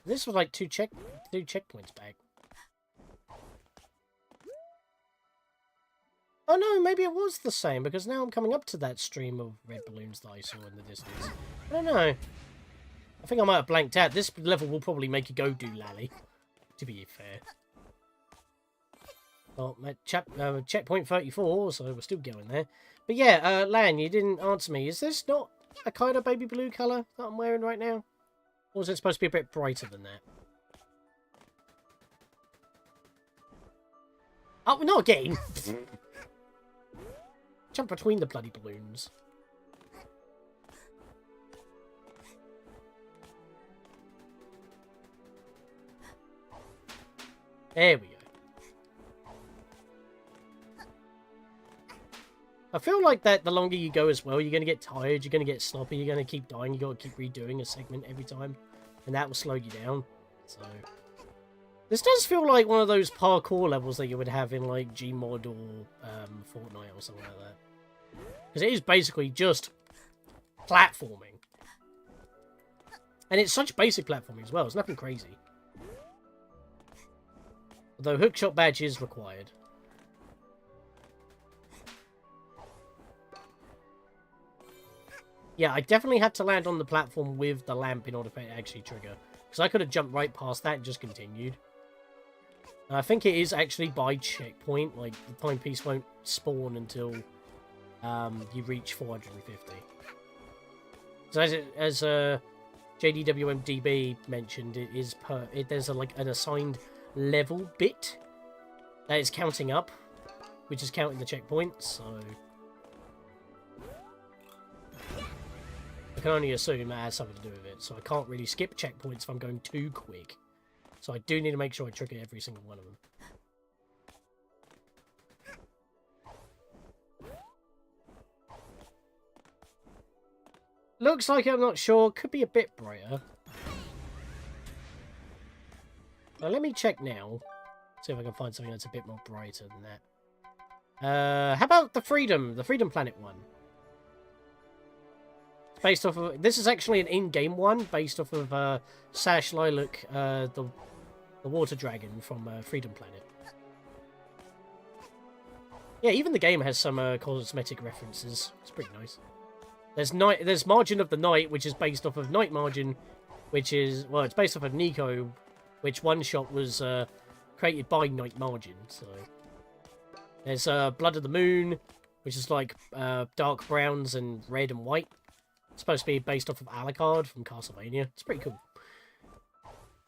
This was like two checkpoints back. Oh no, maybe it was the same, because now I'm coming up to that stream of red balloons that I saw in the distance. I don't know. I think I might have blanked out. This level will probably make you go do lally, to be fair. Well, checkpoint 34, so we're still going there. But yeah, Lan, you didn't answer me. Is this not a kind of baby blue colour that I'm wearing right now? Or is it supposed to be a bit brighter than that? Oh, not again! Jump between the bloody balloons. There we go. I feel like that the longer you go as well, you're going to get tired, you're going to get sloppy, you're going to keep dying, you got to keep redoing a segment every time. And that will slow you down. So, this does feel like one of those parkour levels that you would have in like Gmod or Fortnite or something like that. Because it is basically just platforming. And it's such basic platforming as well, it's nothing crazy. Although hookshot badge is required. Yeah, I definitely had to land on the platform with the lamp in order for it to actually trigger. Because I could have jumped right past that and just continued. And I think it is actually by checkpoint. Like, the timepiece won't spawn until you reach 450. So as JDWMDB mentioned, it is there's like an assigned level bit that is counting up, which is counting the checkpoints, so... I can only assume that has something to do with it, so I can't really skip checkpoints if I'm going too quick. So I do need to make sure I trigger every single one of them. Looks like I'm not sure. Could be a bit brighter. Now let me check now. See if I can find something that's a bit more brighter than that. How about the Freedom Planet one? Based off of, this is actually an in-game one, based off of Sash Lilac, the water dragon from Freedom Planet. Yeah, even the game has some cosmetic references. It's pretty nice. There's Margin of the Night, which is based off of Night Margin, which is, well, it's based off of Nico, which one shot was created by Night Margin. So there's Blood of the Moon, which is like dark browns and red and white. It's supposed to be based off of Alucard from Castlevania. It's pretty cool.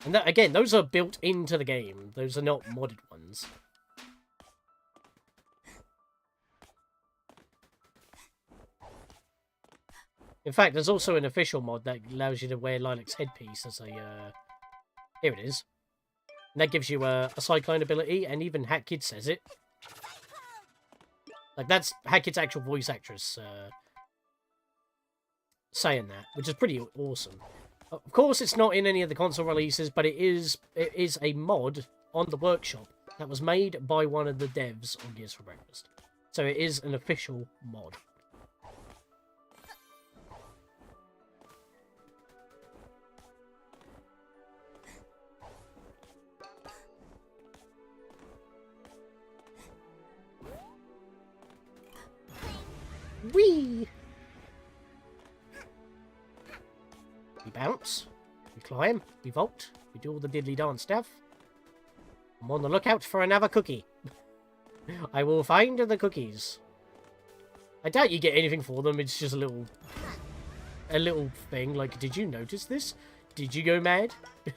And that, again, those are built into the game. Those are not modded ones. In fact, there's also an official mod that allows you to wear Lilac's headpiece as a... Here it is. And that gives you a Cyclone ability, and even HackKid says it. Like, that's Hackett's actual voice actress saying that, which is pretty awesome. Of course, it's not in any of the console releases, but it is a mod on the workshop that was made by one of the devs on Gears for Breakfast. So it is an official mod. Whee! We bounce, we climb, we vault, we do all the diddly dance stuff. I'm on the lookout for another cookie. I will find the cookies. I doubt you get anything for them, it's just a little thing, like, did you notice this? Did you go mad? I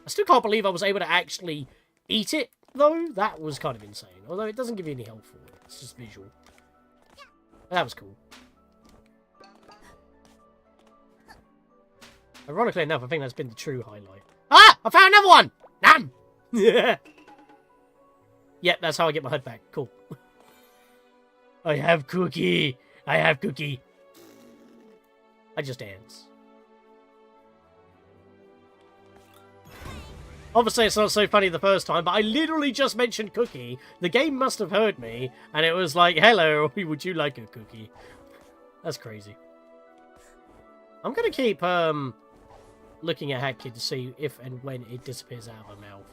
still can't believe I was able to actually eat it, though. That was kind of insane. Although it doesn't give you any help for it, it's just visual. That was cool. Ironically enough, I think that's been the true highlight. Ah! I found another one! Nam! Yeah. Yep, that's how I get my HUD back. Cool. I have cookie! I have cookie! I just dance. Obviously, it's not so funny the first time, but I literally just mentioned cookie. The game must have heard me, and it was like, hello, would you like a cookie? That's crazy. I'm gonna keep, looking at Hat Kid to see if and when it disappears out of her mouth.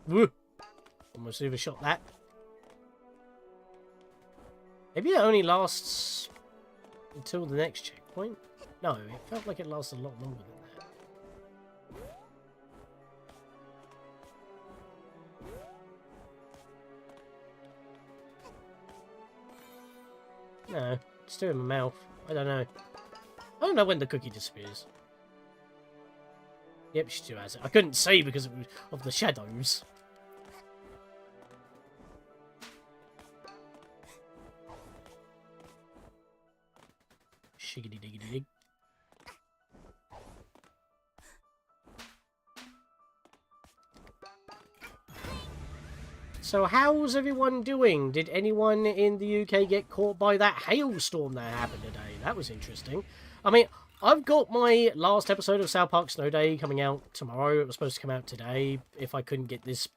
Woo! Almost overshot that. Maybe it only lasts until the next checkpoint? No, it felt like it lasted a lot longer than that. No, it's still in my mouth. I don't know. I don't know when the cookie disappears. Yep, she still has it. I couldn't see because of the shadows. Shiggity diggity dig. So how's everyone doing? Did anyone in the UK get caught by that hailstorm that happened today? That was interesting. I mean, I've got my last episode of South Park Snow Day coming out tomorrow. It was supposed to come out today if I couldn't get this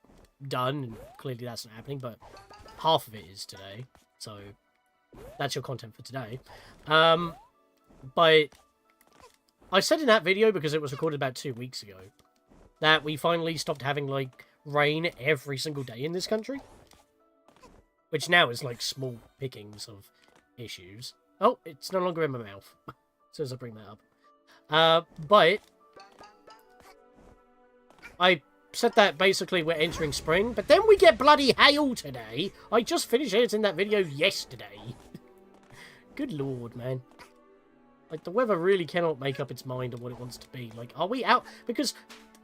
done, and clearly that's not happening, but half of it is today. So that's your content for today. But I said in that video, because it was recorded about 2 weeks ago, that we finally stopped having, like, rain every single day in this country. Which now is, like, small pickings of issues. Oh, it's no longer in my mouth. As soon as I bring that up. But I said that basically we're entering spring, but then we get bloody hail today. I just finished editing that video yesterday. Good lord, man. Like, the weather really cannot make up its mind on what it wants to be. Like, are we out? Because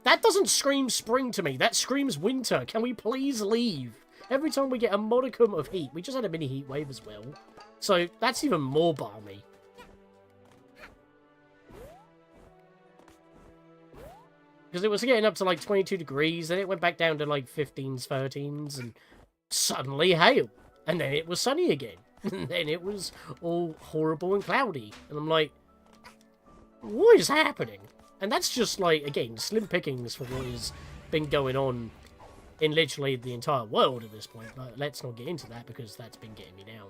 that doesn't scream spring to me. That screams winter. Can we please leave? Every time we get a modicum of heat. We just had a mini heat wave as well. So, that's even more balmy. Because it was getting up to, like, 22 degrees. Then it went back down to, like, 15s, 13s. And suddenly hail. And then it was sunny again. And then it was all horrible and cloudy. And I'm like, what is happening? And that's just, like, again, slim pickings for what has been going on in literally the entire world at this point. But let's not get into that, because that's been getting me down.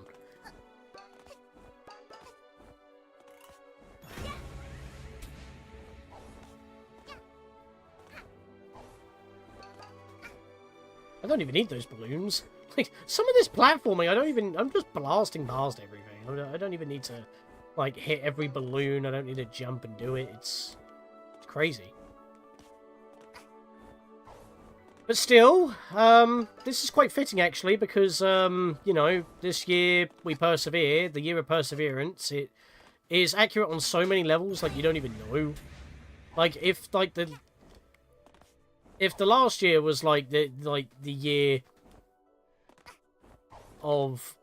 I don't even need those balloons. Like, some of this platforming, I'm just blasting past everything. I don't even need to, like, hit every balloon. I don't need to jump and do it. It's crazy. But still, this is quite fitting, actually, because, you know, this year we persevere, the year of perseverance. It is accurate on so many levels, like, you don't even know. Like, if, like, if the last year was like the year of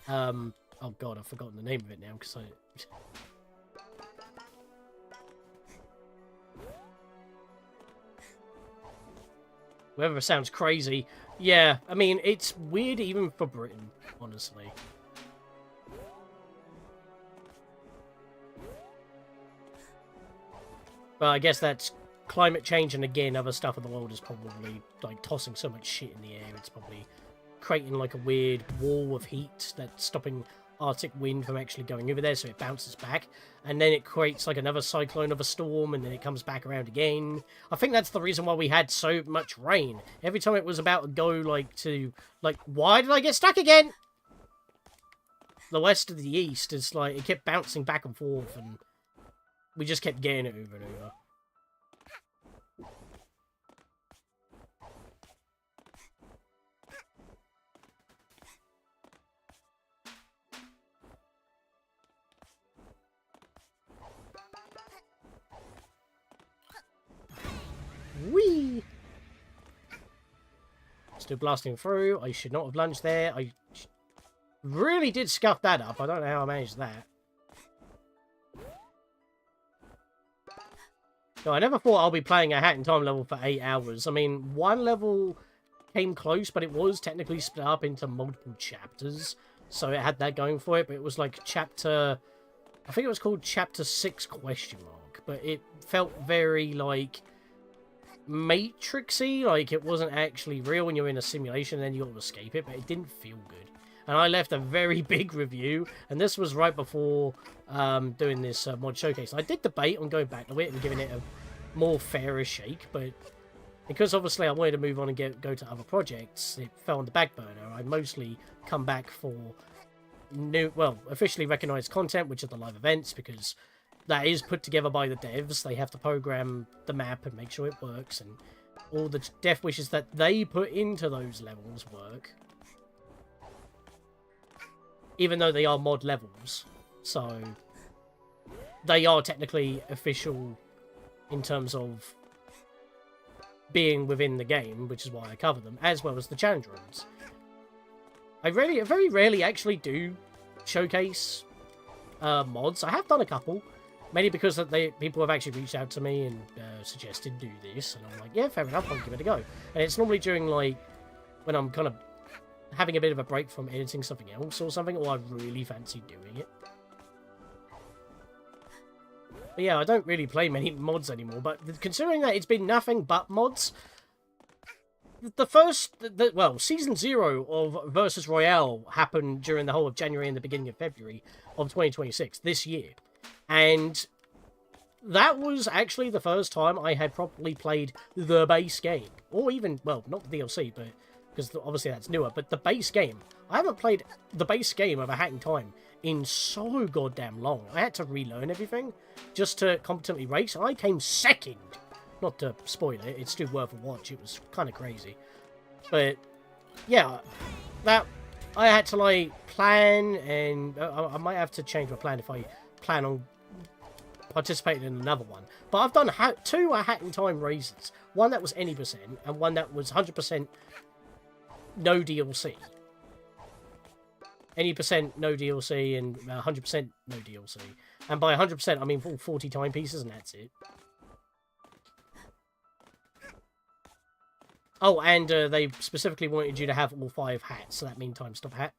oh god, I've forgotten the name of it now because I whether it sounds crazy. Yeah, I mean, it's weird even for Britain, honestly. But I guess that's climate change, and again, other stuff in the world is probably, like, tossing so much shit in the air, it's probably creating, like, a weird wall of heat that's stopping Arctic wind from actually going over there, so it bounces back, and then it creates, like, another cyclone of a storm, and then it comes back around again. I think that's the reason why we had so much rain. Every time it was about to go, like, to... Like, why did I get stuck again? The west to the east, it's like, it kept bouncing back and forth, and we just kept getting it over and over. Whee! Still blasting through. I should not have lunged there. I really did scuff that up. I don't know how I managed that. No, I never thought I'll be playing a Hat in Time level for 8 hours. I mean, one level came close, but it was technically split up into multiple chapters. So it had that going for it, but it was like chapter... I think it was called chapter 6 question mark. But it felt very, like, Matrixy. Like, it wasn't actually real when you're in a simulation and then you got to escape it, but it didn't feel good. And I left a very big review, and this was right before doing this mod showcase. I did debate on going back to it and giving it a more fairer shake, but because obviously I wanted to move on and go to other projects, it fell on the back burner. I mostly come back for new, well, officially recognised content, which are the live events, because that is put together by the devs. They have to program the map and make sure it works, and all the death wishes that they put into those levels work. Even though they are mod levels, so they are technically official in terms of being within the game, which is why I cover them, as well as the challenge runs. I very rarely actually do showcase mods. I have done a couple, mainly because people have actually reached out to me and suggested do this, and I'm like, yeah, fair enough, I'll give it a go. And it's normally during, like, when I'm kind of having a bit of a break from editing something else or something, or I really fancy doing it. But yeah, I don't really play many mods anymore, but considering that it's been nothing but mods, well, Season 0 of Versus Royale happened during the whole of January and the beginning of February of 2026, this year. And that was actually the first time I had properly played the base game. Or even, well, not the DLC, but... because obviously that's newer, but the base game. I haven't played the base game of A Hat in Time in so goddamn long. I had to relearn everything just to competently race, and I came second. Not to spoil it, it's still worth a watch. It was kind of crazy. But, yeah, that I had to, like, plan, and I might have to change my plan if I plan on participating in another one. But I've done two A Hat in Time races. One that was any percent, and one that was 100% no DLC. Any percent no DLC and 100% no DLC. And by 100% I mean all 40 timepieces and that's it. Oh, and they specifically wanted you to have all 5 hats, so that means time stop hat.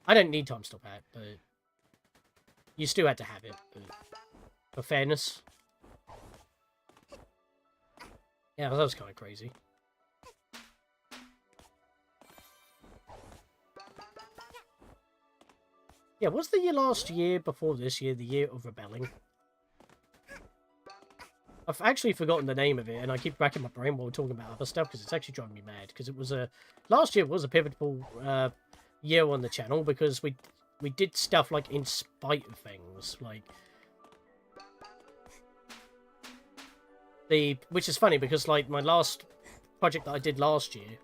I don't need time stop hat, but you still had to have it, but for fairness. Yeah, that was kind of crazy. Yeah, was the year last year before this year the year of rebelling? I've actually forgotten the name of it, and I keep racking my brain while we're talking about other stuff, because it's actually driving me mad. Because it was last year was a pivotal year on the channel, because we did stuff, like, in spite of things. Like, which is funny, because, like, my last project that I did last year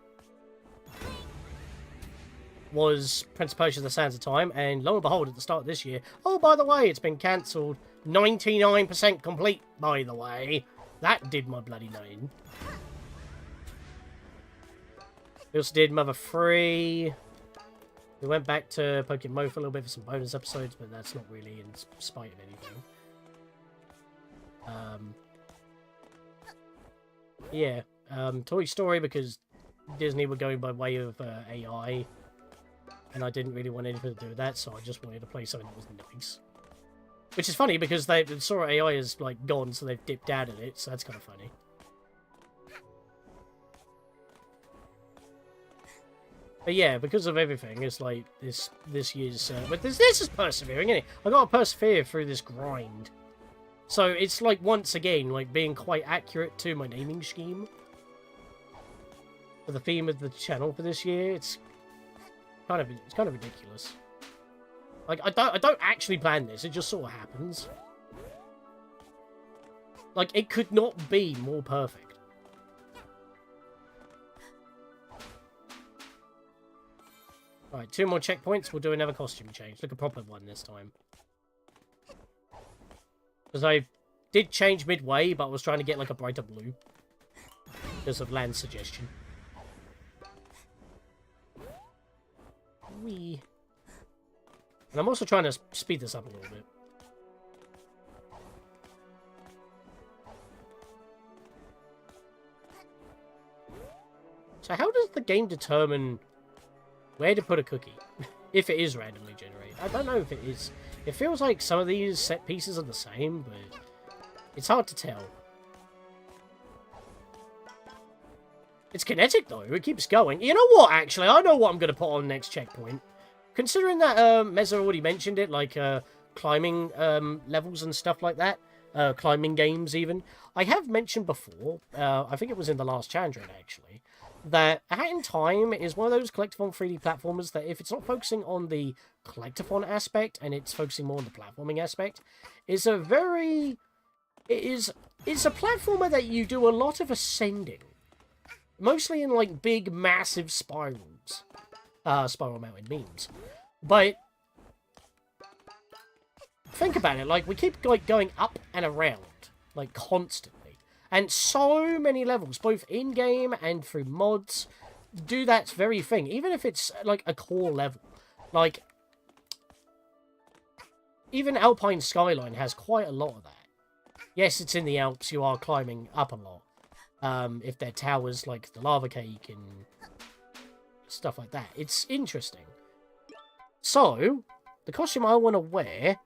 was Prince of Persia: The Sands of Time, and lo and behold, at the start of this year, oh, by the way, it's been cancelled. 99% complete, by the way. That did my bloody name. We also did Mother 3. We went back to Pokemon for a little bit for some bonus episodes, but that's not really in spite of anything. Yeah, Toy Story, because Disney were going by way of AI, and I didn't really want anything to do with that, so I just wanted to play something that was nice. Which is funny, because Sora AI is, like, gone, so they've dipped out of it, so that's kind of funny. But yeah, because of everything, it's like, this year's... but this is persevering, isn't it? I gotta persevere through this grind. So it's like, once again, like being quite accurate to my naming scheme for the theme of the channel for this year. It's kind of ridiculous. Like, I don't actually plan this. It just sort of happens. Like, it could not be more perfect. Alright, 2 more checkpoints. We'll do another costume change. Look, a proper one this time. Because I did change midway, but I was trying to get like a brighter blue. Because of Land's suggestion. Whee. And I'm also trying to speed this up a little bit. So how does the game determine where to put a cookie? If it is randomly generated. I don't know if it is. It feels like some of these set pieces are the same, but it's hard to tell. It's kinetic, though. It keeps going. You know what, actually? I know what I'm going to put on next checkpoint. Considering that Meza already mentioned it, like climbing levels and stuff like that. Climbing games, even. I have mentioned before, I think it was in the last challenge, actually, that Hat in Time is one of those collectathon 3D platformers that if it's not focusing on the collectathon aspect and it's focusing more on the platforming aspect, it's a platformer that you do a lot of ascending. Mostly in, like, big, massive spirals. Spiral Mountain memes. But think about it, like, we keep, like, going up and around, like, constantly. And so many levels, both in-game and through mods, do that very thing. Even if it's, like, a core level. Like, even Alpine Skyline has quite a lot of that. Yes, it's in the Alps, you are climbing up a lot. If they're towers like the Lava Cake and stuff like that. It's interesting. So, the costume I want to wear...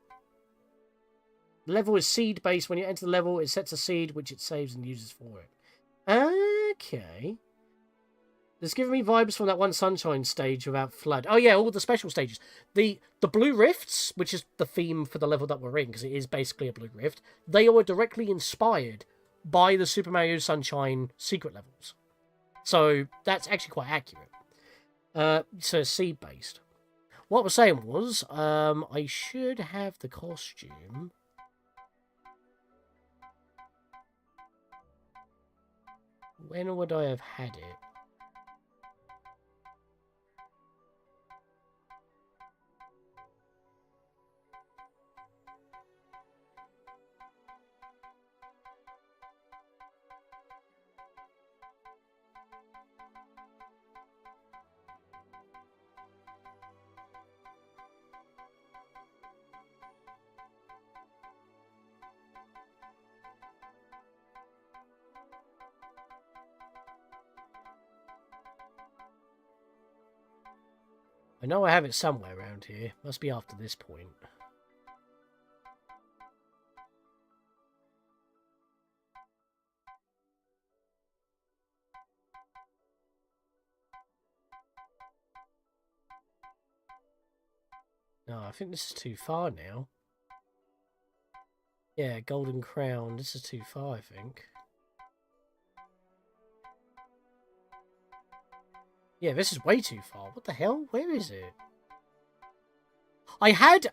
The level is seed-based. When you enter the level, it sets a seed, which it saves and uses for it. Okay. It's giving me vibes from that one Sunshine stage without Flood. Oh, yeah, all the special stages. The Blue Rifts, which is the theme for the level that we're in, because it is basically a Blue Rift, they are directly inspired by the Super Mario Sunshine secret levels. So, that's actually quite accurate. So, seed-based. What I was saying was, I should have the costume... When would I have had it? I know I have it somewhere around here. Must be after this point. No, I think this is too far now. Yeah, Golden Crown. This is too far, I think. Yeah, this is way too far. What the hell? Where is it? I had...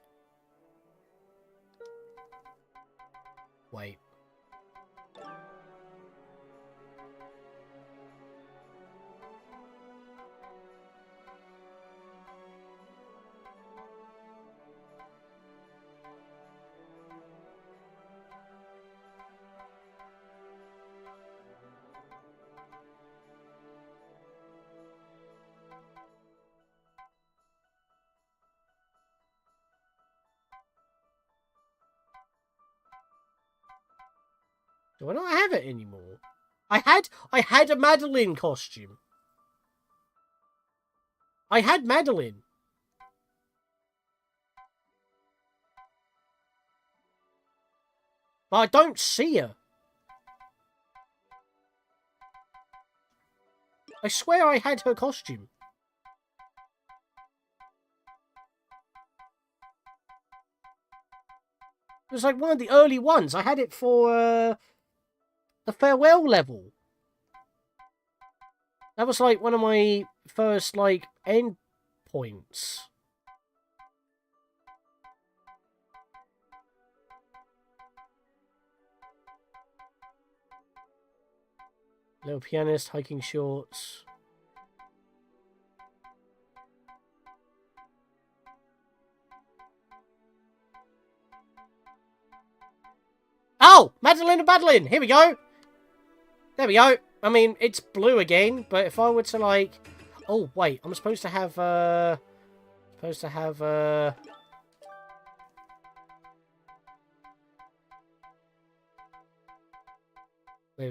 Wait. Do I not have it anymore? I had a Madeline costume. I had Madeline. But I don't see her. I swear I had her costume. It was like one of the early ones. I had it for the farewell level. That was like one of my first like end points. Little pianist, hiking shorts. Oh! Madeline and Madeline! Here we go! There we go. I mean, it's blue again, but if I were to, like... Oh, wait. I'm supposed to have, Where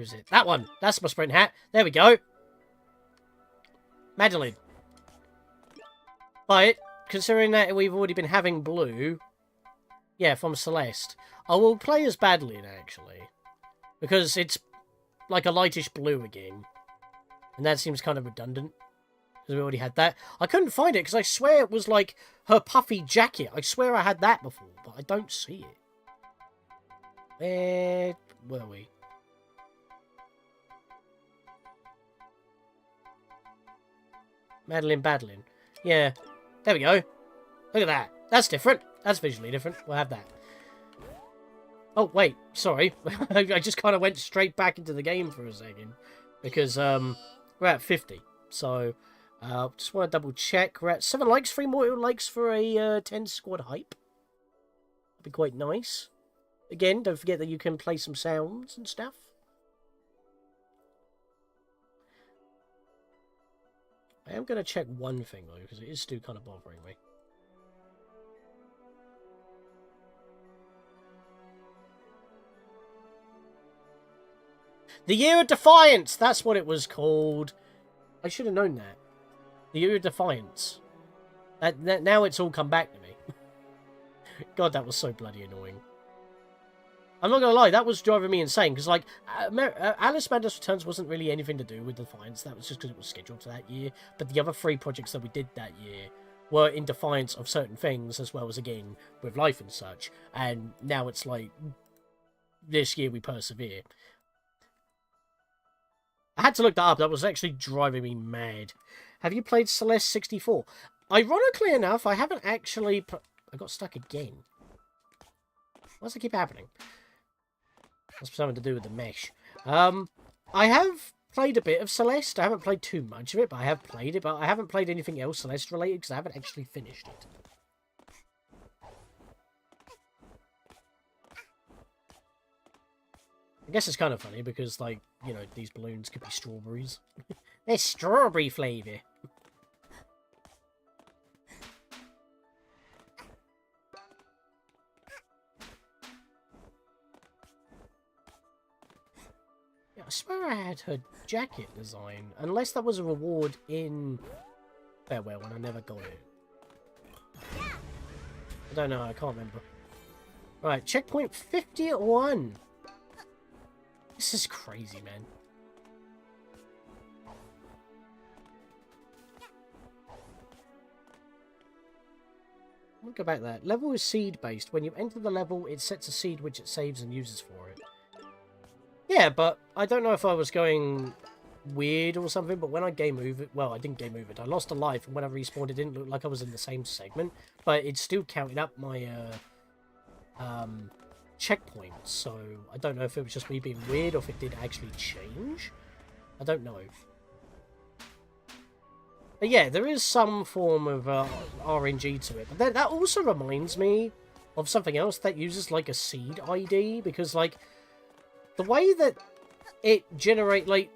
is it? That one! That's my sprint hat. There we go. Madeline. But, considering that we've already been having blue... Yeah, from Celeste. I will play as Madeline, actually. Because it's like a lightish blue again. And that seems kind of redundant. Because we already had that. I couldn't find it because I swear it was like her puffy jacket. I swear I had that before, but I don't see it. Where were we? Madeline Badlin. Yeah. There we go. Look at that. That's different. That's visually different. We'll have that. Oh, wait. Sorry. I just kind of went straight back into the game for a second. Because, we're at 50. So, just want to double check. We're at 7 likes, 3 more likes for a 10 squad hype. That'd be quite nice. Again, don't forget that you can play some sounds and stuff. I am going to check one thing, though, because it is still kind of bothering me. The Year of Defiance! That's what it was called. I should have known that. The Year of Defiance. Now it's all come back to me. God, that was so bloody annoying. I'm not going to lie, that was driving me insane, because, like, Alice Madness Returns wasn't really anything to do with Defiance. That was just because it was scheduled for that year. But the other 3 projects that we did that year were in defiance of certain things, as well as, again, with life and such. And now it's like, this year we persevere. I had to look that up. That was actually driving me mad. Have you played Celeste 64? Ironically enough, I haven't actually... I got stuck again. Why does it keep happening? That's something to do with the mesh. I have played a bit of Celeste. I haven't played too much of it, but I have played it. But I haven't played anything else Celeste related because I haven't actually finished it. I guess it's kind of funny because, like, you know, these balloons could be strawberries. They're strawberry flavour. Yeah, I swear I had her jacket design. Unless that was a reward in Farewell and I never got it. I don't know, I can't remember. Right, checkpoint 51. This is crazy, man. I'll go back there. Level is seed-based. When you enter the level, it sets a seed which it saves and uses for it. Yeah, but I don't know if I was going weird or something, but when I game over it... Well, I didn't game over it. I lost a life, and when I respawned, it didn't look like I was in the same segment. But it still counted up my... checkpoints, so I don't know if it was just me being weird or if it did actually change. I don't know. But yeah, there is some form of RNG to it. But that also reminds me of something else that uses like a seed ID, because like the way that it generate, like,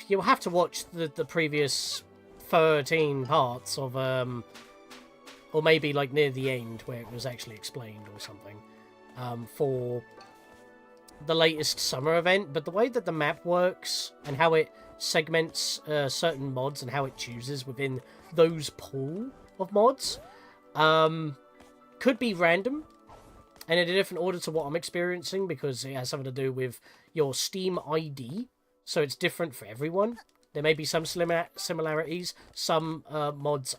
you'll have to watch the previous 13 parts of or maybe like near the end where it was actually explained or something. For the latest summer event, but the way that the map works and how it segments certain mods and how it chooses within those pool of mods could be random and in a different order to what I'm experiencing, because it has something to do with your Steam ID, so it's different for everyone. There may be some similarities. Some mods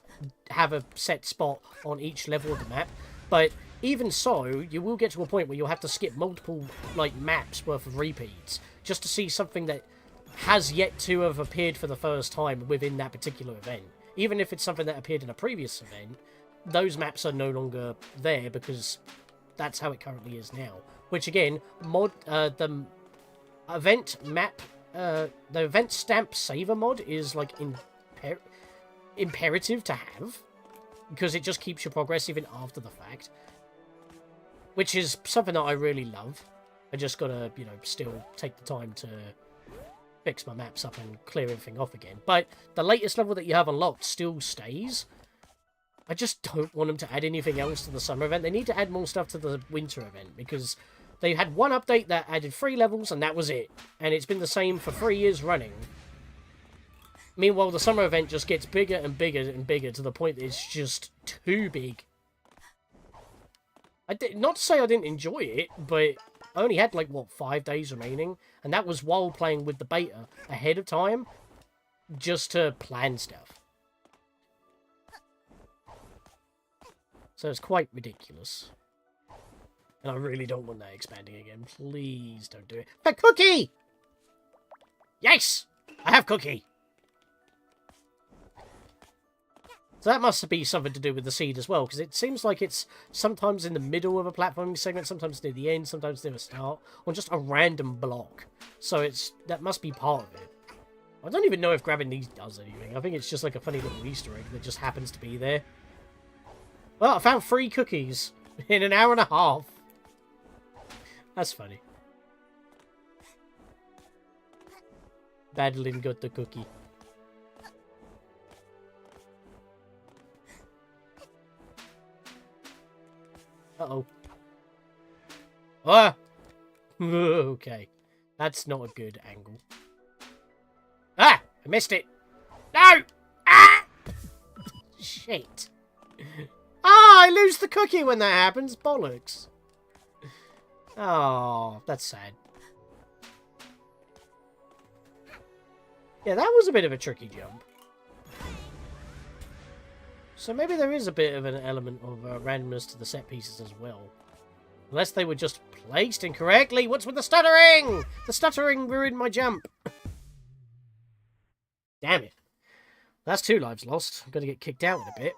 have a set spot on each level of the map, but even so, you will get to a point where you'll have to skip multiple like maps worth of repeats just to see something that has yet to have appeared for the first time within that particular event. Even if it's something that appeared in a previous event, those maps are no longer there because that's how it currently is now. Which again, the event map, the event stamp saver mod is like imperative to have, because it just keeps your progress even after the fact, which is something that I really love. I just gotta, you know, still take the time to fix my maps up and clear everything off again. But the latest level that you have unlocked still stays. I just don't want them to add anything else to the summer event. They need to add more stuff to the winter event, because they had one update that added 3 levels and that was it. And it's been the same for 3 years running. Meanwhile, the summer event just gets bigger and bigger and bigger to the point that it's just too big. Not to say I didn't enjoy it, but I only had, like, what, 5 days remaining? And that was while playing with the beta ahead of time, just to plan stuff. So it's quite ridiculous. And I really don't want that expanding again. Please don't do it. But Cookie! Yes! I have Cookie! So that must be something to do with the seed as well, because it seems like it's sometimes in the middle of a platforming segment, sometimes near the end, sometimes near the start, or just a random block. So that must be part of it. I don't even know if grabbing these does anything. I think it's just like a funny little Easter egg that just happens to be there. Well, I found 3 cookies in an hour and a half. That's funny. Madeline got the cookie. Uh-oh. Ah! Okay. That's not a good angle. Ah! I missed it! No! Ah! Shit. Ah! I lose the cookie when that happens. Bollocks. Oh, that's sad. Yeah, that was a bit of a tricky jump. So maybe there is a bit of an element of randomness to the set pieces as well. Unless they were just placed incorrectly. What's with the stuttering? The stuttering ruined my jump. Damn it. That's 2 lives lost. I'm going to get kicked out in a bit.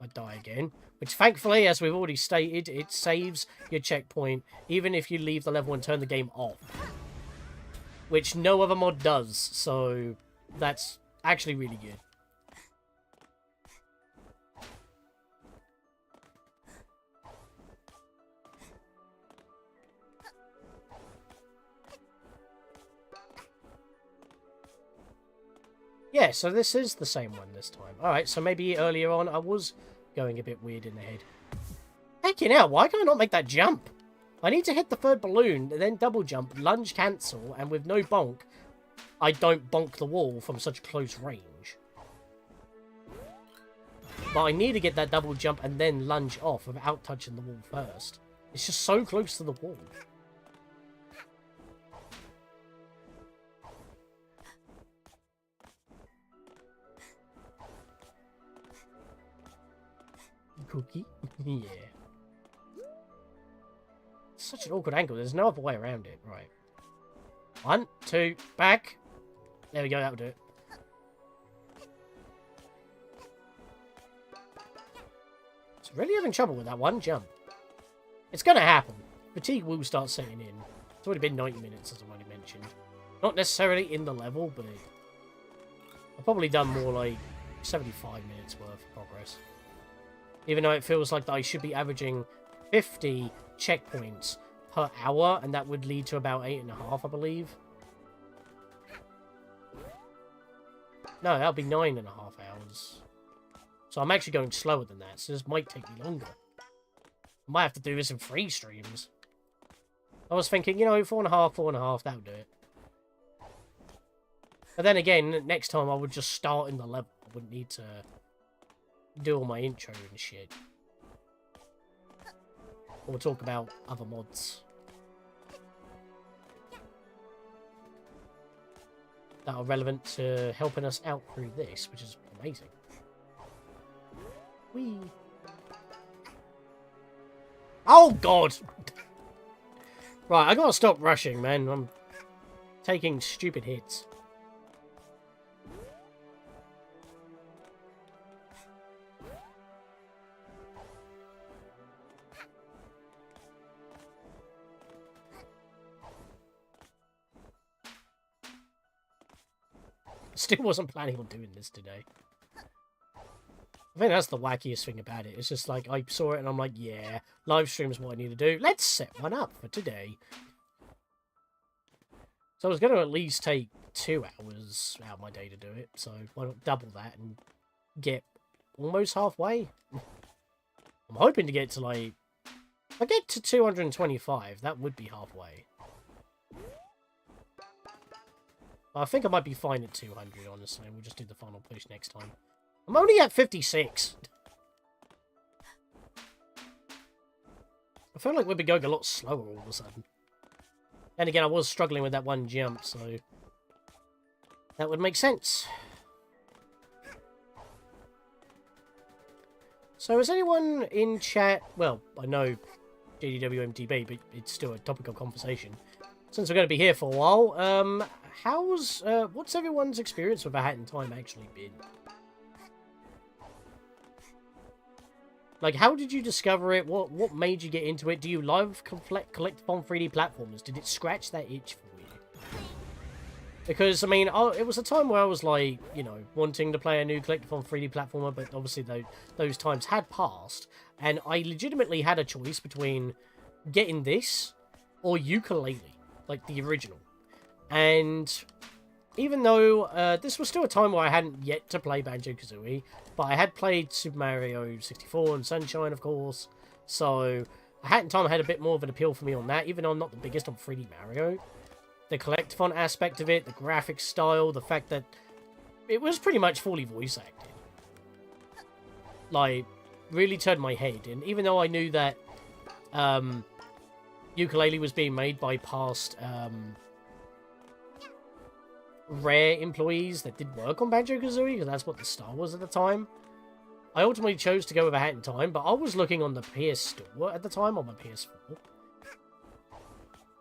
I die again. Which, thankfully, as we've already stated, it saves your checkpoint, even if you leave the level and turn the game off. Which no other mod does, so that's actually really good. Yeah, so this is the same one this time. Alright, so maybe earlier on I was going a bit weird in the head. Heck, you know, why can I not make that jump? I need to hit the 3rd balloon, then double jump, lunge cancel, and with no bonk, I don't bonk the wall from such close range. But I need to get that double jump and then lunge off without touching the wall first. It's just so close to the wall. Cookie? Yeah. Such an awkward angle. There's no other way around it. Right. 1, 2, back. There we go. That'll do it. It's really having trouble with that one jump. It's going to happen. Fatigue will start setting in. It's already been 90 minutes, as I've already mentioned. Not necessarily in the level, but I've probably done more like 75 minutes worth of progress. Even though it feels like that I should be averaging 50 checkpoints per hour, and that would lead to about 8.5, I believe. No, that would be 9.5 hours. So I'm actually going slower than that, so this might take me longer. I might have to do this in 3 streams. I was thinking, you know, 4.5, that'll do it. But then again, next time I would just start in the level. I wouldn't need to do all my intro and shit. Or talk about other mods that are relevant to helping us out through this, which is amazing. Whee! Oh, God! Right, I gotta stop rushing, man. I'm taking stupid hits. Still wasn't planning on doing this today. I think that's the wackiest thing about it. It's just like, I saw it and I'm like, yeah, live stream is what I need to do. Let's set one up for today. So I was going to at least take 2 hours out of my day to do it. So why not double that and get almost halfway? I'm hoping to get to like... If I get to 225, that would be halfway. I think I might be fine at 200, honestly. We'll just do the final push next time. I'm only at 56. I feel like we've been going a lot slower all of a sudden. And again, I was struggling with that one jump, so... that would make sense. So is anyone in chat... Well, I know JDWMTB, but it's still a topic of conversation. Since we're going to be here for a while, what's everyone's experience with A Hat in Time actually been? Like, how did you discover it? What made you get into it? Do you love collectathon 3D platformers? Did it scratch that itch for you? Because, I mean, it was a time where I was like, you know, wanting to play a new collectathon 3D platformer, but obviously those times had passed, and I legitimately had a choice between getting this or Yooka-Laylee, like the original. And even though this was still a time where I hadn't yet to play Banjo-Kazooie, but I had played Super Mario 64 and Sunshine, of course, so A Hat in Time had a bit more of an appeal for me on that, even though I'm not the biggest on 3D Mario. The collectathon aspect of it, the graphic style, the fact that it was pretty much fully voice acted. Like, really turned my head, and even though I knew that Yooka-Laylee was being made by past Rare employees that did work on Banjo-Kazooie, because that's what the style was at the time. I ultimately chose to go with A Hat in Time, but I was looking on the PS Store at the time, on my PS4.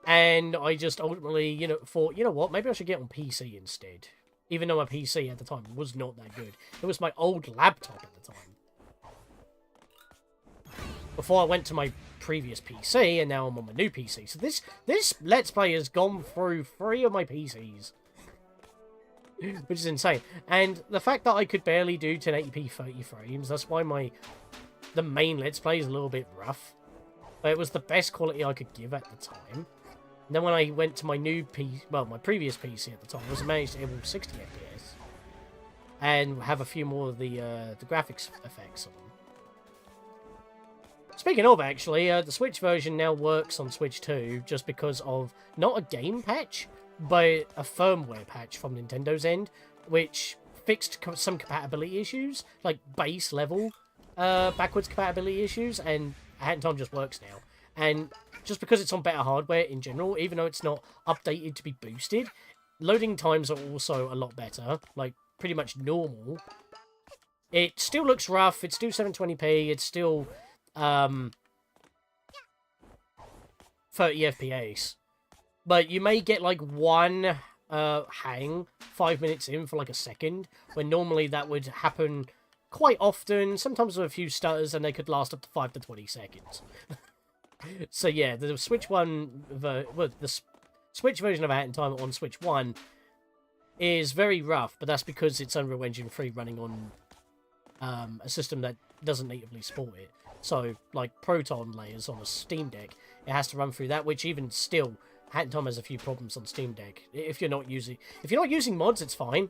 And I just ultimately, you know, thought, you know what, maybe I should get on PC instead. Even though my PC at the time was not that good. It was my old laptop at the time. Before I went to my previous PC, and now I'm on my new PC. So this Let's Play has gone through 3 of my PCs. Which is insane. And the fact that I could barely do 1080p 30 frames, that's why the main Let's Play is a little bit rough. But it was the best quality I could give at the time. And then when I went to my new my previous PC at the time, I managed to enable 60 FPS. And have a few more of the graphics effects on them. Speaking of, actually, the Switch version now works on Switch 2 just because of not a game patch, but a firmware patch from Nintendo's end, which fixed some compatibility issues, like base level backwards compatibility issues, and A Hat in Time just works now. And just because it's on better hardware in general, even though it's not updated to be boosted, loading times are also a lot better, like pretty much normal. It still looks rough, it's still 720p, it's still 30 FPS. But you may get, like, one hang 5 minutes in for, like, a second, when normally that would happen quite often, sometimes with a few stutters, and they could last up to 5 to 20 seconds. So, yeah, the Switch the Switch version of A Hat in Time on Switch 1 is very rough, but that's because it's Unreal Engine 3 running on a system that doesn't natively support it. So, like, Proton layers on a Steam Deck, it has to run through that, which even still... Hat in Time has a few problems on Steam Deck. If you're not using mods, it's fine.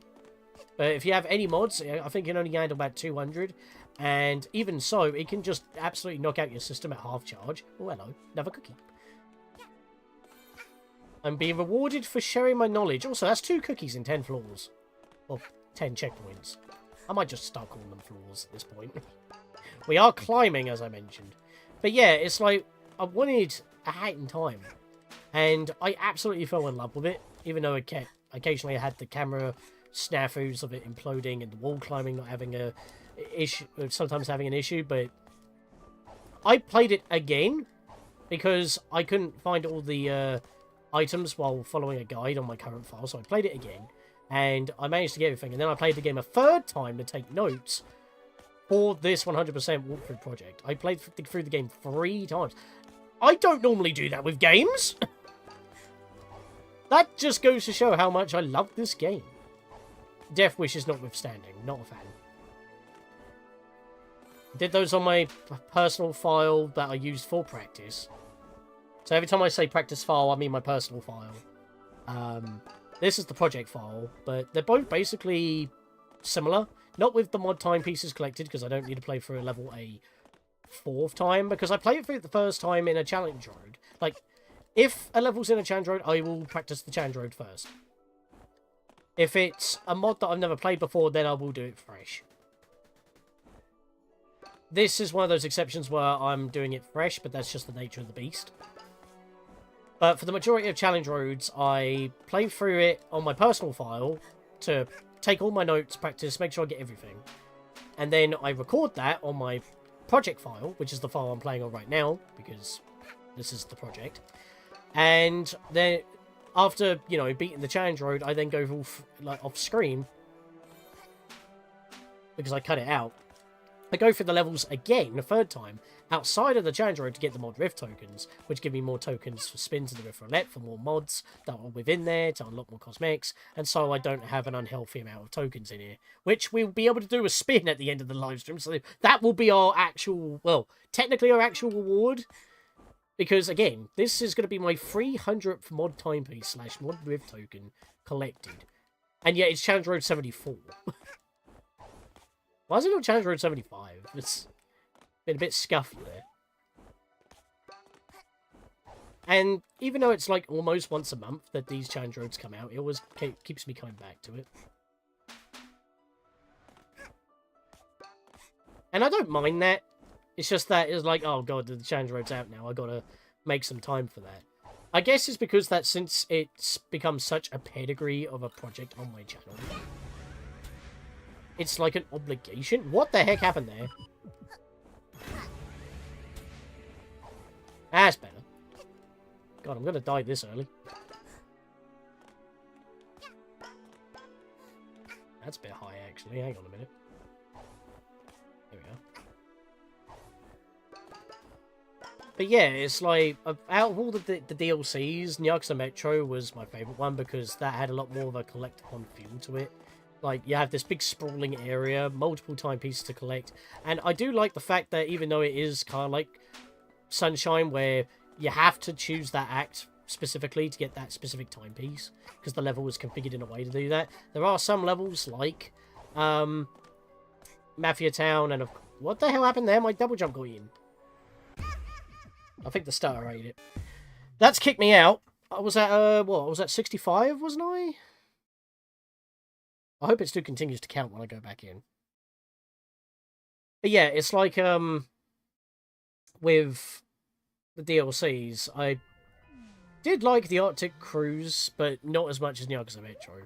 But if you have any mods, I think you can only handle about 200. And even so, it can just absolutely knock out your system at half charge. Oh, hello. Another cookie. I'm being rewarded for sharing my knowledge. Also, that's 2 cookies in 10 floors. Or 10 checkpoints. I might just start calling them floors at this point. We are climbing, as I mentioned. But yeah, it's like, I wanted a hat in time. And I absolutely fell in love with it. Even though occasionally I had the camera snafus of it imploding and the wall climbing not having a issue, sometimes having an issue. But I played it again because I couldn't find all the items while following a guide on my current file. So I played it again. And I managed to get everything. And then I played the game a 3rd time to take notes for this 100% walkthrough project. I played through the game 3 times. I don't normally do that with games. That just goes to show how much I love this game. Death Wishes notwithstanding. Not a fan. Did those on my personal file that I used for practice. So every time I say practice file, I mean my personal file. This is the project file, but they're both basically similar. Not with the mod timepieces collected, because I don't need to play through a level a 4th time, because I played it through it the first time in a challenge road. Like, if a level's in a challenge road, I will practice the challenge road first. If it's a mod that I've never played before, then I will do it fresh. This is one of those exceptions where I'm doing it fresh, but that's just the nature of the beast. But for the majority of challenge roads, I play through it on my personal file to take all my notes, practice, make sure I get everything. And then I record that on my project file, which is the file I'm playing on right now, because this is the project. And then, after, you know, beating the challenge road, I then go off screen, because I cut it out. I go through the levels again, a 3rd time, outside of the challenge road to get the mod rift tokens, which give me more tokens for spins in the rift roulette, for more mods that are within there, to unlock more cosmetics, and so I don't have an unhealthy amount of tokens in here, which we'll be able to do a spin at the end of the live stream, so that will be our actual, well, technically our actual reward, because, again, this is going to be my 300th mod timepiece / mod rift token collected, and yet it's challenge road 74. Why is it not challenge road 75? It's been a bit scuffed there. And even though it's like almost once a month that these challenge roads come out, it always keeps me coming back to it. And I don't mind that. It's just that it's like, oh god, the challenge road's out now. I gotta make some time for that. I guess it's because that since it's become such a pedigree of a project on my channel, it's like an obligation. What the heck happened there? That's better. God, I'm gonna die this early. That's a bit high, actually. Hang on a minute. There we go. But yeah, it's like, out of all the DLCs, Yakuza Metro was my favourite one because that had a lot more of a collectathon feel to it. Like, you have this big sprawling area, multiple timepieces to collect, and I do like the fact that even though it is kind of like Sunshine, where you have to choose that act specifically to get that specific timepiece, because the level was configured in a way to do that, there are some levels like Mafia Town, and what the hell happened there? My double jump got in. I think the starter ate it. That's kicked me out. I was at, what, I was at 65, wasn't I? I hope it still continues to count when I go back in. But yeah, it's like, with the DLCs, I did like the Arctic Cruise, but not as much as Yakuza Metro.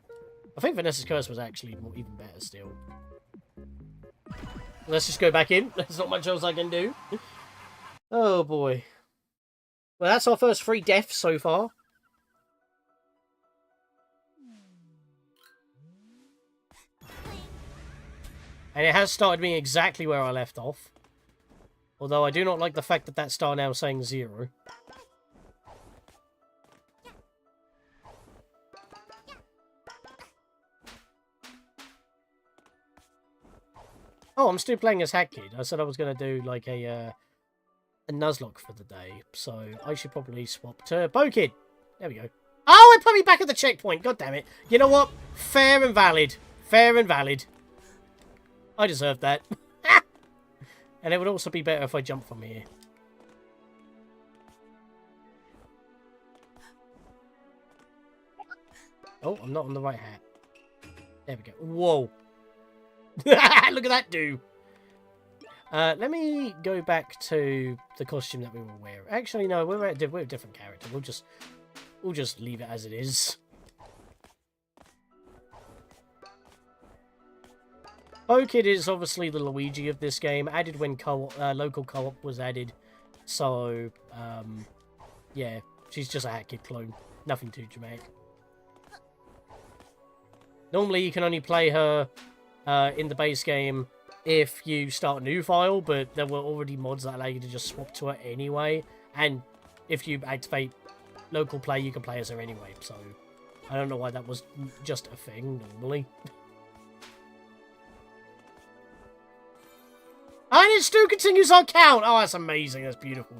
I think Vanessa's Curse was actually even better still. Let's just go back in. There's not much else I can do. Oh boy. Well, that's our first 3 deaths so far. And it has started me exactly where I left off. Although I do not like the fact that that star now is saying 0. Oh, I'm still playing as Hat Kid. I said I was going to do like a Nuzlocke for the day. So I should probably swap to Bo Kid. There we go. Oh, it put me back at the checkpoint. God damn it. You know what? Fair and valid. Fair and valid. I deserve that. And it would also be better if I jump from here. Oh, I'm not on the right hat. There we go. Whoa. Look at that do. Let me go back to the costume that we were wearing. Actually, no, we're a different character. We'll just leave it as it is. O-Kid is obviously the Luigi of this game, added when local co-op was added. So, yeah, she's just a Hat Kid clone. Nothing too dramatic. Normally, you can only play her in the base game if you start a new file, but there were already mods that allow you to just swap to her anyway. And if you activate local play, you can play as her anyway. So, I don't know why that was just a thing normally. And it still continues on count! Oh, that's amazing. That's beautiful.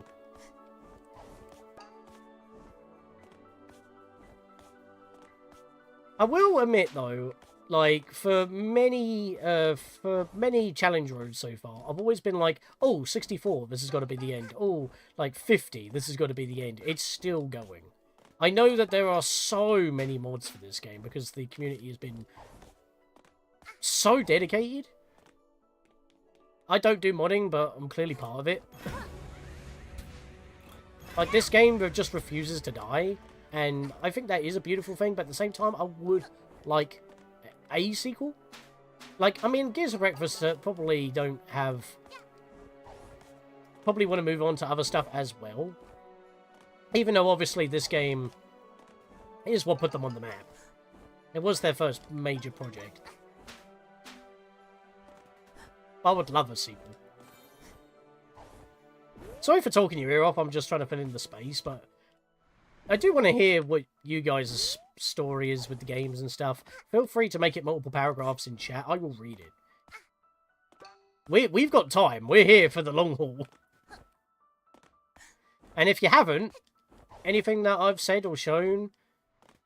I will admit, though, like, for many challenge roads so far, I've always been like, oh, 64, this has got to be the end. Oh, like, 50, this has got to be the end. It's still going. I know that there are so many mods for this game because the community has been so dedicated. I don't do modding, but I'm clearly part of it. Like, this game just refuses to die, and I think that is a beautiful thing, but at the same time, I would like a sequel. Like, I mean, Gears of Breakfast probably don't have... Probably want to move on to other stuff as well. Even though, obviously, this game is what put them on the map. It was their first major project. I would love a sequel. Sorry for talking your ear off, I'm just trying to fill in the space, but I do want to hear what you guys' story is with the games and stuff. Feel free to make it multiple paragraphs in chat, I will read it. We've got time, we're here for the long haul. And if you haven't, anything that I've said or shown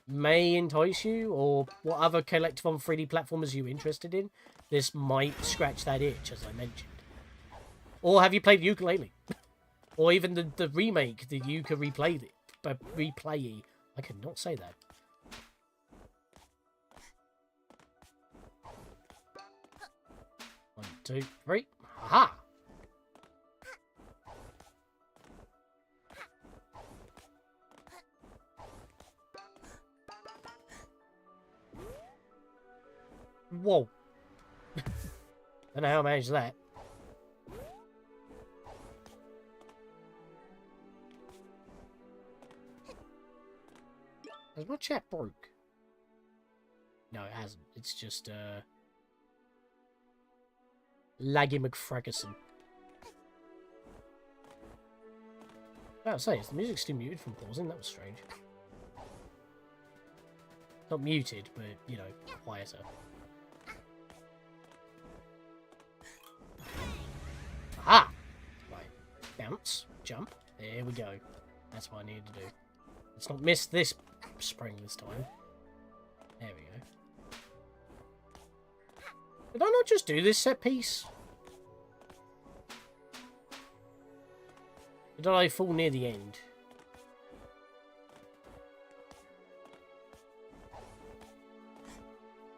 may entice you, or what other collectathon 3D platformers you're interested in, this might scratch that itch, as I mentioned. Or have you played Ukulele? Or even the remake, the Yuka Replay. I cannot say that. One, two, three. Aha! Whoa. Don't know how I managed that. Has my chat broke? No, it hasn't. It's just, Laggy McFrackerson. I was saying, the music's still muted from pausing. That was strange. Not muted, but, you know, quieter. Aha! Right. Bounce. Jump. There we go. That's what I needed to do. Let's not miss this spring this time. There we go. Did I not just do this set piece? Or did I fall near the end?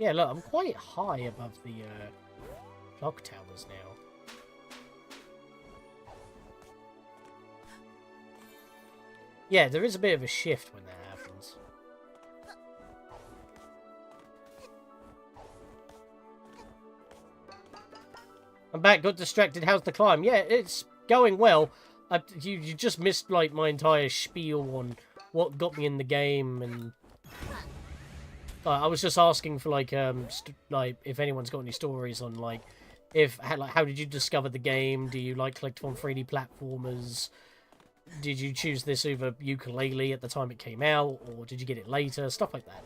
Yeah, look, I'm quite high above the clock towers now. Yeah, there is a bit of a shift when that happens. I'm back, got distracted. How's the climb? Yeah, it's going well. You just missed, like, my entire spiel on what got me in the game, and... I was just asking for, like, if anyone's got any stories on, like, how did you discover the game? Do you like collectathon 3D platformers? Did you choose this over Ukulele at the time it came out, or did you get it later? Stuff like that.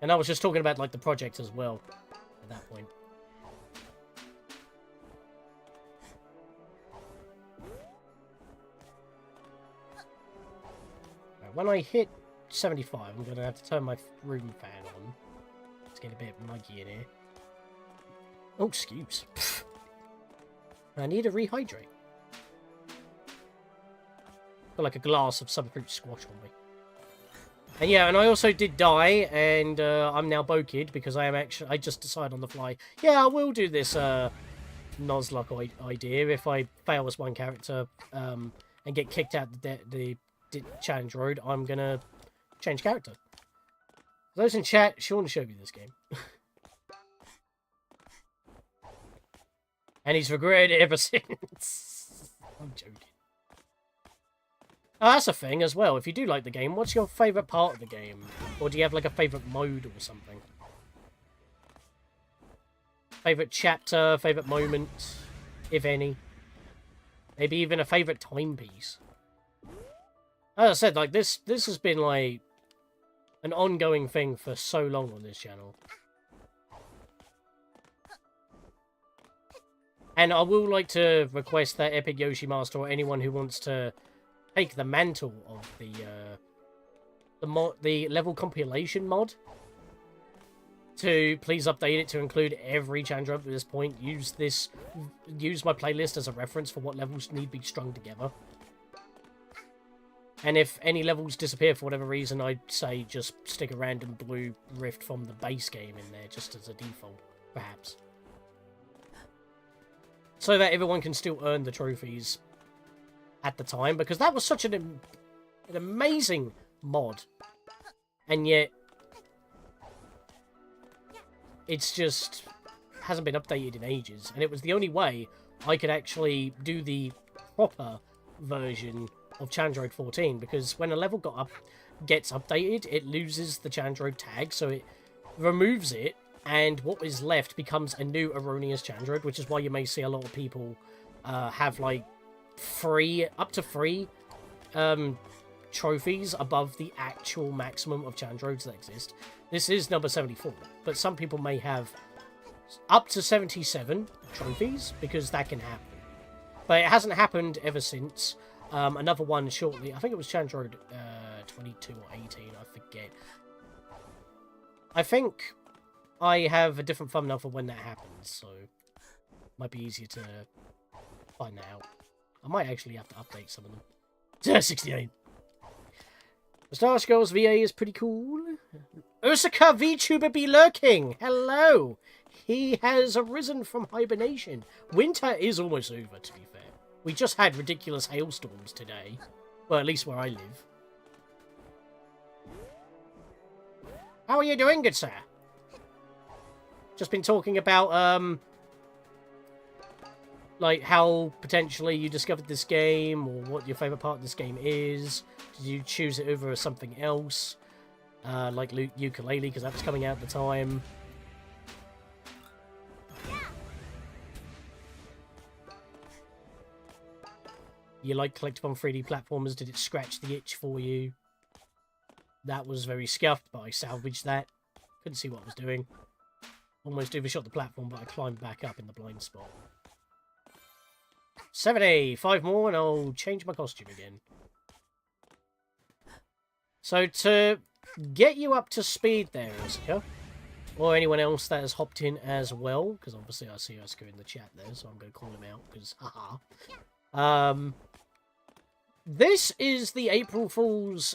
And I was just talking about, like, the project as well at that point. Right, when I hit 75, I'm going to have to turn my room fan on. It's getting a bit muggy in here. Oh, excuse. I need to rehydrate. Got like a glass of some fruit squash on me. And yeah, and I also did die, and I'm now bokeh because I just decided on the fly, yeah, I will do this Nuzlocke idea if I fail as one character and get kicked out the challenge road. I'm gonna change character. For those in chat, Sean showed me this game. And he's regretted it ever since. I'm joking. Oh, that's a thing as well. If you do like the game, what's your favourite part of the game? Or do you have like a favourite mode or something? Favourite chapter, favourite moment, if any. Maybe even a favourite timepiece. As I said, like this has been like an ongoing thing for so long on this channel. And I will like to request that Epic Yoshi Master or anyone who wants to take the mantle of the level compilation mod to please update it to include every challenge up to this point. Use my playlist as a reference for what levels need to be strung together. And if any levels disappear for whatever reason, I'd say just stick a random blue rift from the base game in there just as a default, perhaps. So that everyone can still earn the trophies at the time, because that was such an amazing mod. And yet, it's just hasn't been updated in ages. And it was the only way I could actually do the proper version of Challenge Road 14, because when a level gets updated, it loses the Challenge Road tag, so it removes it, and what is left becomes a new erroneous Challenge Road, which is why you may see a lot of people have like up to three trophies above the actual maximum of Challenge Roads that exist. This is number 74, but some people may have up to 77 trophies, because that can happen. But it hasn't happened ever since. Another one shortly, I think it was Challenge Road 22 or 18, I forget. I think I have a different thumbnail for when that happens, so it might be easier to find that out. I might actually have to update some of them. 68. The Star Scrolls VA is pretty cool. Ursika VTuber be lurking. Hello. He has arisen from hibernation. Winter is almost over, to be fair. We just had ridiculous hailstorms today. Well, at least where I live. How are you doing, good sir? Just been talking about, like, how potentially you discovered this game, or what your favourite part of this game is. Did you choose it over something else? Like Ukulele, because that was coming out at the time. You like collectible 3D platformers? Did it scratch the itch for you? That was very scuffed, but I salvaged that. Couldn't see what I was doing. Almost overshot the platform, but I climbed back up in the blind spot. 70! 5 more and I'll change my costume again. So to get you up to speed there, Ursika, or anyone else that has hopped in as well, because obviously I see Ursika in the chat there, so I'm going to call him out, because haha. This is the April Fool's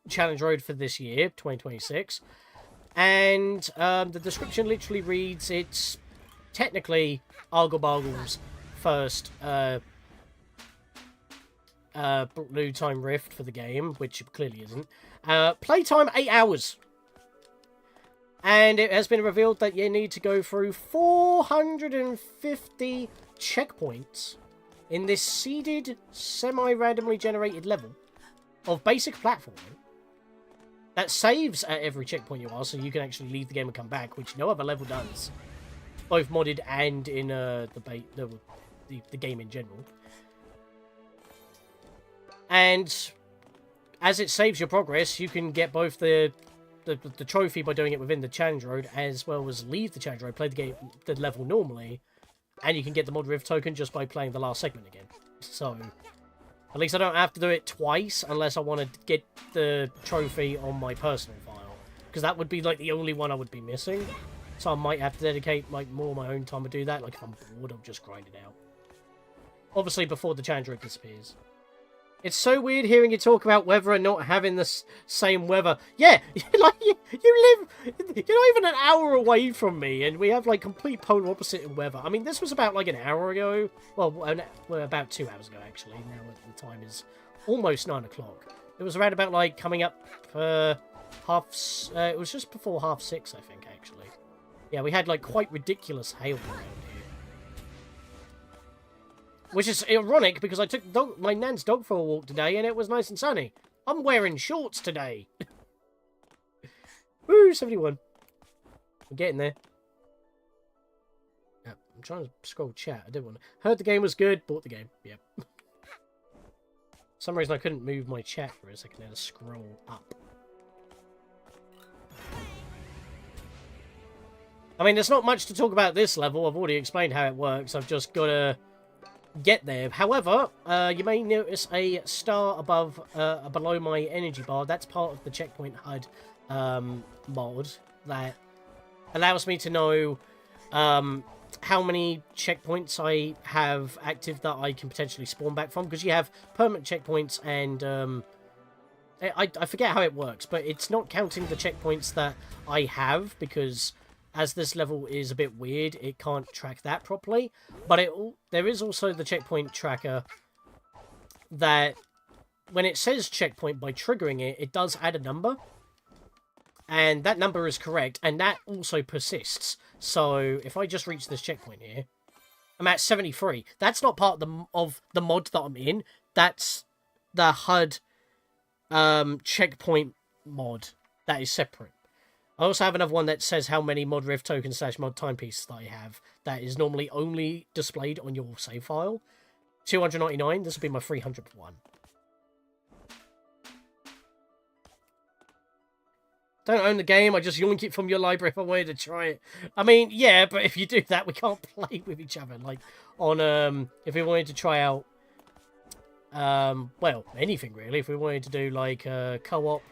Challenge Road for this year, 2026. And the description literally reads, it's technically Argle Bargle's first blue time rift for the game, which it clearly isn't. Playtime 8 hours. And it has been revealed that you need to go through 450 checkpoints in this seeded, semi-randomly generated level of basic platforming that saves at every checkpoint you are, so you can actually leave the game and come back, which no other level does, both modded and in the game in general. And as it saves your progress, you can get both the trophy by doing it within the challenge road, as well as leave the challenge road, play the level normally, and you can get the mod rift token just by playing the last segment again. So at least I don't have to do it twice unless I want to get the trophy on my personal file, because that would be like the only one I would be missing. So I might have to dedicate like more of my own time to do that. Like if I'm bored, I'll just grind it out. Obviously before the Chandra disappears. It's so weird hearing you talk about weather and not having the same weather. Yeah, like you live, you're not even an hour away from me, and we have like complete polar opposite in weather. I mean, this was about like an hour ago. Well, about 2 hours ago actually. Now the time is almost 9 o'clock. It was around about like coming up it was just before 6:30, I think actually. Yeah, we had like quite ridiculous hail around here. Which is ironic, because I took my nan's dog for a walk today, and it was nice and sunny. I'm wearing shorts today. Woo, 71. I'm getting there. Yeah, I'm trying to scroll chat. I didn't want to. Heard the game was good, bought the game. Yep. For some reason I couldn't move my chat for a second. I had to scroll up. I mean, there's not much to talk about this level. I've already explained how it works. I've just got to get there. However, you may notice a star above, below my energy bar. That's part of the checkpoint HUD mod that allows me to know how many checkpoints I have active that I can potentially spawn back from, because you have permanent checkpoints and I forget how it works, but it's not counting the checkpoints that I have, because as this level is a bit weird, it can't track that properly. But there is also the checkpoint tracker that, when it says checkpoint, by triggering it, it does add a number. And that number is correct, and that also persists. So, if I just reach this checkpoint here, I'm at 73. That's not part of the mod that I'm in. That's the HUD checkpoint mod. That is separate. I also have another one that says how many mod rift tokens / mod timepieces that I have. That is normally only displayed on your save file. 299. This will be my 300th one. Don't own the game. I just yoink it from your library if I wanted to try it. I mean, yeah, but if you do that, we can't play with each other. Like on if we wanted to try out well, anything really. If we wanted to do like co-op,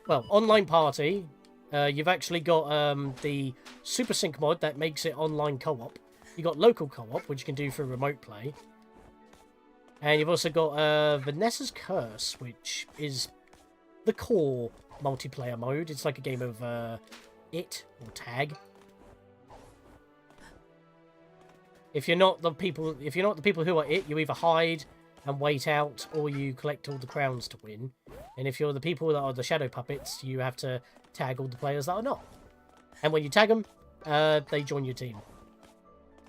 well, online party. You've actually got the Super Sync mod that makes it online co-op. You've got local co-op, which you can do through remote play. And you've also got Vanessa's Curse, which is the core multiplayer mode. It's like a game of it or tag. If you're not the people who are it, you either hide and wait out, or you collect all the crowns to win. And if you're the people that are the shadow puppets, you have to tag all the players that are not. And when you tag them, they join your team.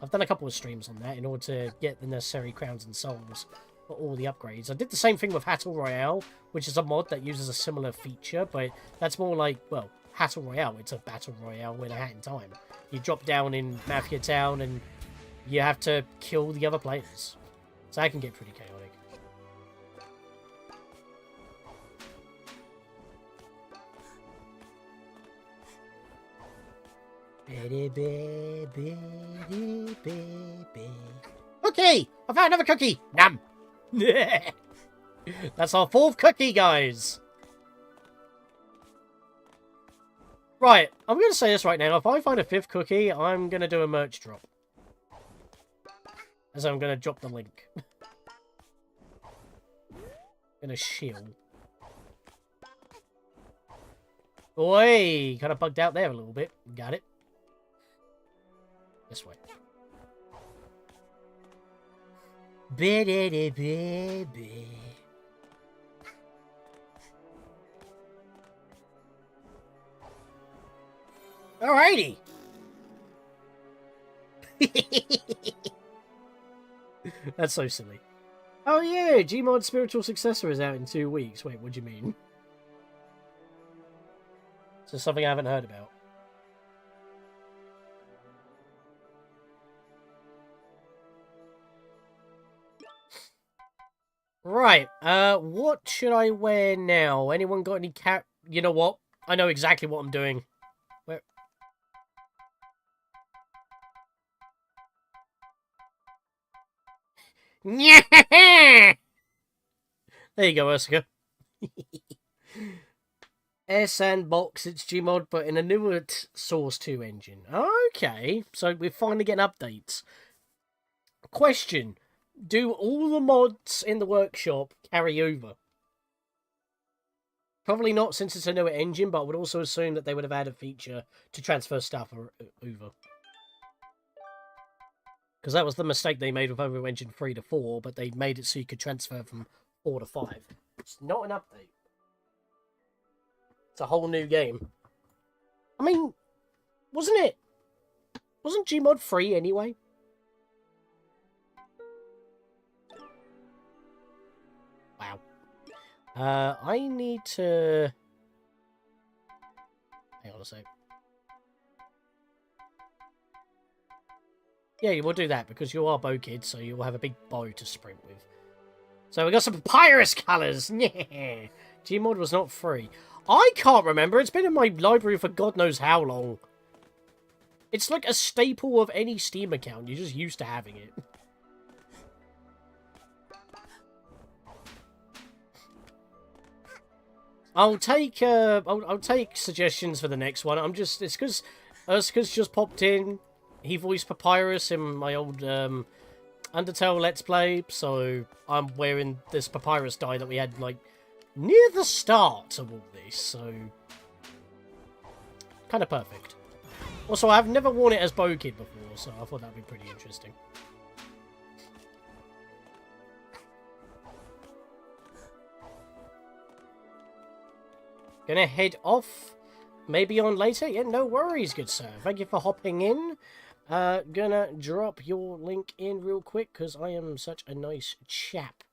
I've done a couple of streams on that in order to get the necessary crowns and souls for all the upgrades. I did the same thing with Battle Royale, which is a mod that uses a similar feature, but that's more like, well, Battle Royale. It's a Battle Royale with a hat in time. You drop down in Mafia Town and you have to kill the other players. So that can get pretty chaotic. Okay, I found another cookie. Nom. That's our 4th cookie, guys. Right, I'm going to say this right now. If I find a 5th cookie, I'm going to do a merch drop. As I'm going to drop the link. Gonna shield. Oi! Kind of bugged out there a little bit. Got it. This way. Alrighty. That's so silly. Oh yeah, Gmod's spiritual successor is out in 2 weeks. Wait, what do you mean? So something I haven't heard about. Right, what should I wear now? Anyone got any cap? You know what? I know exactly what I'm doing. Where? There you go, Ursula. Air Sandbox, it's Gmod, but in a newer Source 2 engine. Okay, so we're finally getting updates. Question. do all the mods in the workshop carry over? Probably not, since it's a newer engine, but I would also assume that they would have had a feature to transfer stuff over. Because that was the mistake they made with Unreal Engine 3 to 4, but they made it so you could transfer from 4 to 5. It's not an update. It's a whole new game. I mean, wasn't it? Wasn't Gmod free anyway? Wow. I need to... Hang on a sec. Yeah, you will do that, because you are bow kids, so you will have a big bow to sprint with. So we got some papyrus colours! Yeah! Gmod was not free. I can't remember, it's been in my library for God knows how long. It's like a staple of any Steam account, you're just used to having it. I'll take suggestions for the next one. It's because Urska's just popped in. He voiced Papyrus in my old Undertale Let's Play, so I'm wearing this Papyrus dye that we had like near the start of all this, so kind of perfect. Also, I've never worn it as Bow Kid before, so I thought that'd be pretty interesting. Gonna head off. Maybe on later? Yeah, no worries, good sir. Thank you for hopping in. Gonna drop your link in real quick, because I am such a nice chap.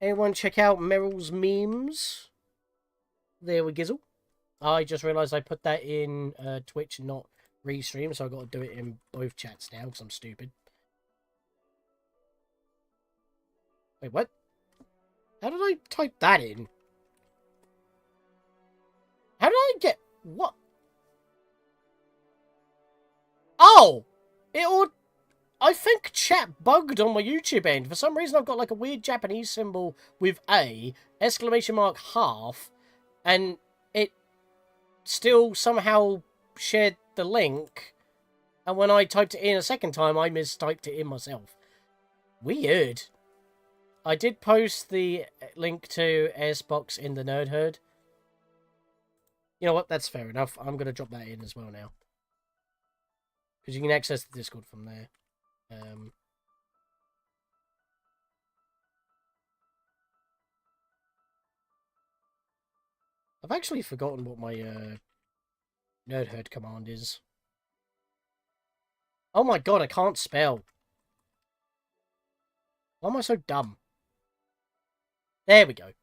Anyone check out Meryl's memes? There we gizzle. I just realised I put that in Twitch, not Restream, so I've got to do it in both chats now, because I'm stupid. Wait, what? How did I type that in? How did I get... What? Oh! I think chat bugged on my YouTube end. For some reason, I've got like a weird Japanese symbol with a, exclamation mark, half, and it still somehow shared the link, and when I typed it in a second time, I mistyped it in myself. Weird. I did post the link to Xbox in the Nerd Herd. You know what? That's fair enough. I'm going to drop that in as well now. Because you can access the Discord from there. I've actually forgotten what my Nerd Herd command is. Oh my god, I can't spell. Why am I so dumb? There we go.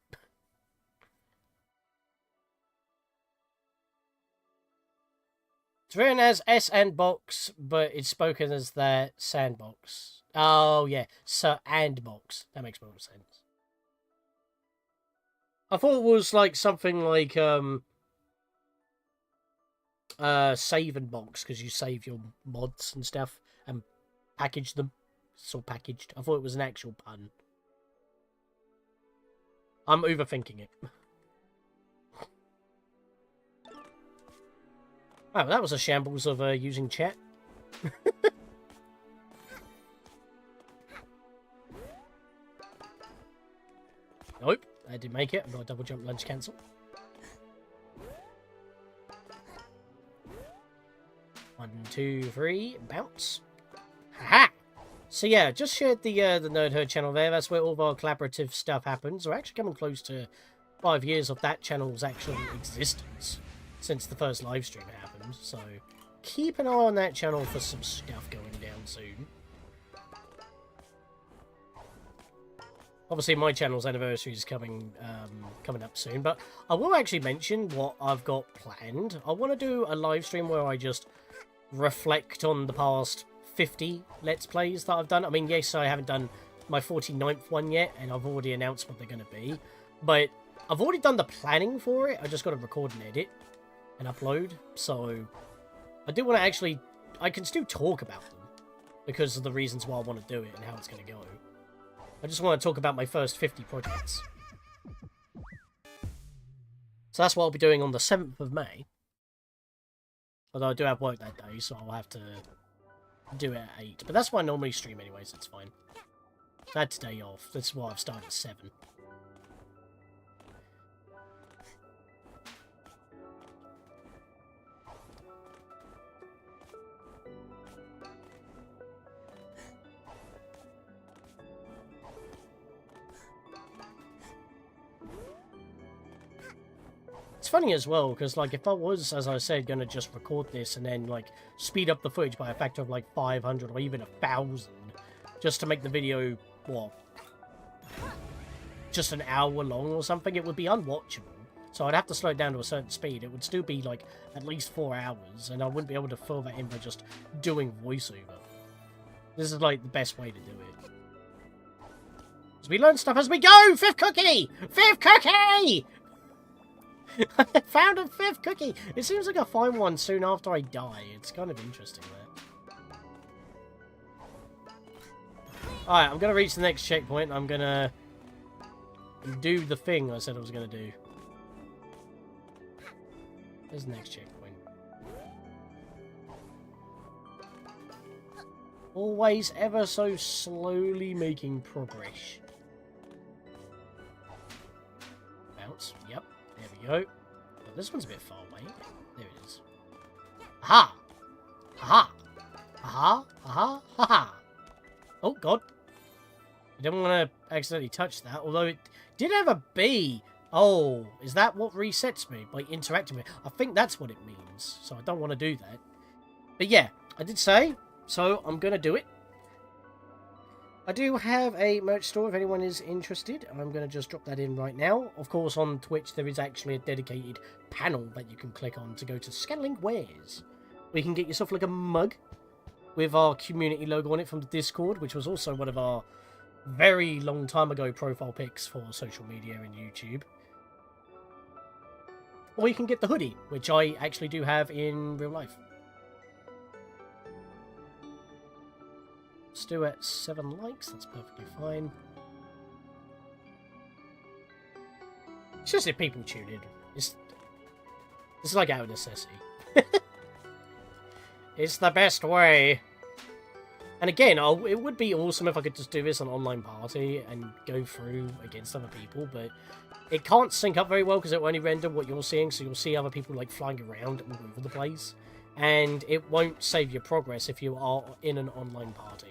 It's written as S and box, but it's spoken as that sandbox. Oh, yeah. So, and box. That makes more sense. I thought it was like something like save and box, because you save your mods and stuff and package them. It's all packaged. I thought it was an actual pun. I'm overthinking it. Wow, that was a shambles of using chat. Nope, I didn't make it. I've got a double jump lunge cancel. One, two, three, bounce. Haha! So yeah, just shared the Nerd Herd channel there. That's where all of our collaborative stuff happens. We're actually coming close to 5 years of that channel's actual existence since the first live stream happened. So keep an eye on that channel for some stuff going down soon. Obviously, my channel's anniversary is coming up soon, but I will actually mention what I've got planned. I want to do a live stream where I just reflect on the past 50 Let's Plays that I've done. I mean, yes, I haven't done my 49th one yet, and I've already announced what they're going to be, but I've already done the planning for it. I just got to record and edit and upload, so I do want to actually... I can still talk about them because of the reasons why I want to do it and how it's going to go. I just want to talk about my first 50 projects. So that's what I'll be doing on the 7th of May. Although I do have work that day, so I'll have to do it at 8. But that's why I normally stream anyway, so it's fine. So I had today off. That's why I've started at 7. It's funny as well, because, like, if I was, as I said, going to just record this and then, like, speed up the footage by a factor of, like, 500 or even 1,000, just to make the video, what, just an hour long or something, it would be unwatchable. So I'd have to slow it down to a certain speed. It would still be, like, at least 4 hours, and I wouldn't be able to fill that in by just doing voiceover. This is, like, the best way to do it. As we learn stuff as we go! 5th cookie! 5th cookie! I found a 5th cookie! It seems like I'll find one soon after I die. It's kind of interesting, that. Alright, I'm going to reach the next checkpoint. I'm going to do the thing I said I was going to do. There's the next checkpoint. Always ever so slowly making progress. Bounce. Yep. There we go. Oh, this one's a bit far away. There it is. Aha! Aha! Aha! Aha! Aha! Oh, God. I didn't want to accidentally touch that, although it did have a B. Oh, is that what resets me by interacting with it? I think that's what it means, so I don't want to do that. But yeah, I did say, so I'm going to do it. I do have a merch store if anyone is interested. I'm going to just drop that in right now. Of course, on Twitch, there is actually a dedicated panel that you can click on to go to Scatlink Wares. Where you can get yourself like a mug with our community logo on it from the Discord, which was also one of our very long time ago profile pics for social media and YouTube. Or you can get the hoodie, which I actually do have in real life. Still at 7 likes, that's perfectly fine. It's just if people tune in. It's like out of necessity. It's the best way. And again, it would be awesome if I could just do this on online party and go through against other people, but it can't sync up very well because it will only render what you're seeing, so you'll see other people like flying around all over the place. And it won't save your progress if you are in an online party.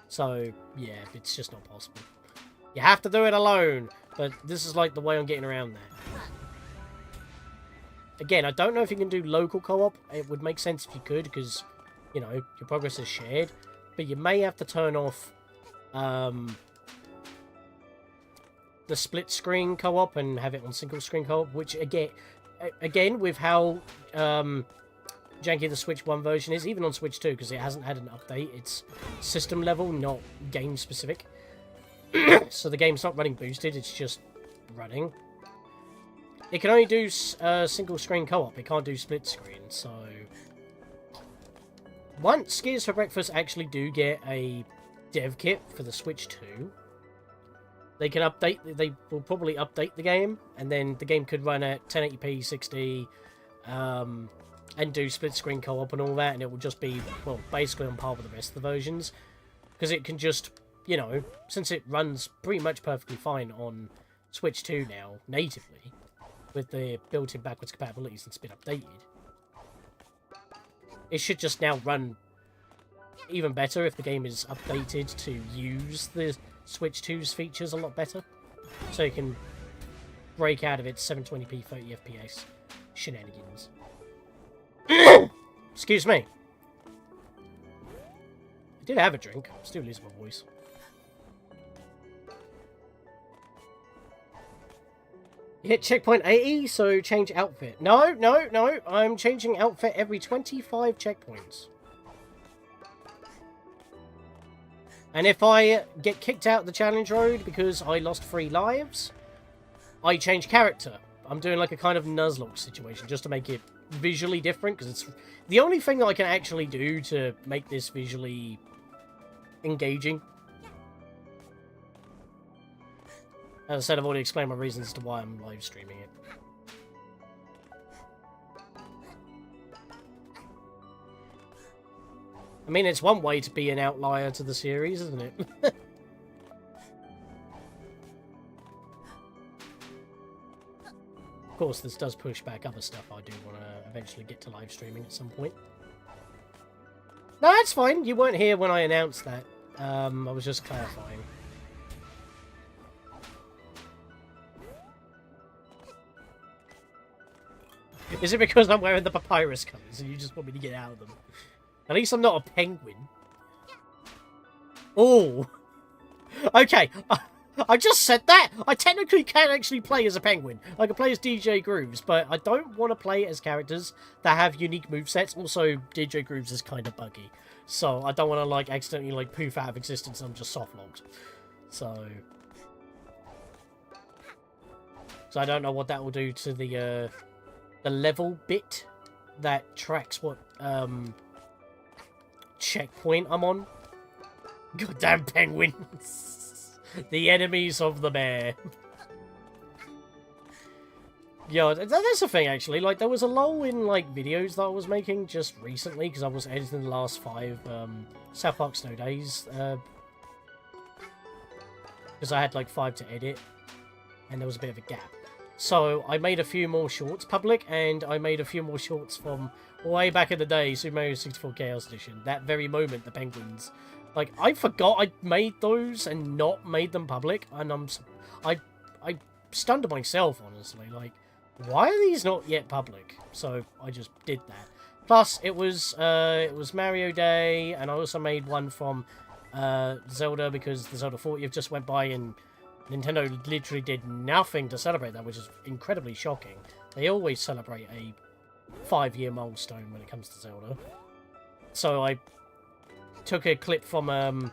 So, yeah, it's just not possible. You have to do it alone, but this is like the way I'm getting around that. Again, I don't know if you can do local co-op. It would make sense if you could, because, you know, your progress is shared. But you may have to turn off the split screen co-op and have it on single screen co-op, which, again, with how janky the Switch 1 version is, even on Switch 2, because it hasn't had an update. It's system level, not game specific. So the game's not running boosted, it's just running. It can only do single screen co-op, it can't do split screen, so... Once Gears for Breakfast actually do get a dev kit for the Switch 2, they can update, they will probably update the game, and then the game could run at 1080p, 60, and do split screen co-op and all that, and it will just be, well, basically on par with the rest of the versions. Because it can just, you know, since it runs pretty much perfectly fine on Switch 2 now, natively, with the built-in backwards compatibility since it's been updated, it should just now run even better if the game is updated to use the Switch 2's features a lot better. So you can break out of its 720p 30 FPS shenanigans. Excuse me. I did have a drink. I'm still losing my voice. You hit checkpoint 80, so change outfit. No. I'm changing outfit every 25 checkpoints. And if I get kicked out the challenge road because I lost 3 lives, I change character. I'm doing like a kind of Nuzlocke situation just to make it visually different, because it's the only thing that I can actually do to make this visually engaging. As I said, I've already explained my reasons as to why I'm live streaming it. I mean, it's one way to be an outlier to the series, isn't it? Of course, this does push back other stuff I do want to eventually get to live streaming at some point. No, that's fine. You weren't here when I announced that. I was just clarifying. Is it because I'm wearing the papyrus colours and you just want me to get out of them? At least I'm not a penguin. Oh! Okay, I just said that! I technically can actually play as a penguin. I can play as DJ Grooves, but I don't want to play as characters that have unique movesets. Also, DJ Grooves is kind of buggy. So, I don't want to, like, accidentally, like, poof out of existence and I'm just soft-locked. So I don't know what that will do to the level bit that tracks what, checkpoint I'm on. Goddamn penguins. The enemies of the bear. Yeah, that's the thing, actually. Like, there was a lull in, like, videos that I was making just recently, because I was editing the last 5, South Park Snow Days, because I had, like, 5 to edit, and there was a bit of a gap. So, I made a few more shorts public, and I made a few more shorts from way back in the day, Super Mario 64 Chaos Edition. That very moment, the penguins. Like, I forgot I made those and not made them public, and I stunned myself, honestly. Like, why are these not yet public? So, I just did that. Plus, it was Mario Day, and I also made one from Zelda, because the Zelda 40th just went by, and Nintendo literally did nothing to celebrate that, which is incredibly shocking. They always celebrate a 5-year milestone when it comes to Zelda. So I took a clip from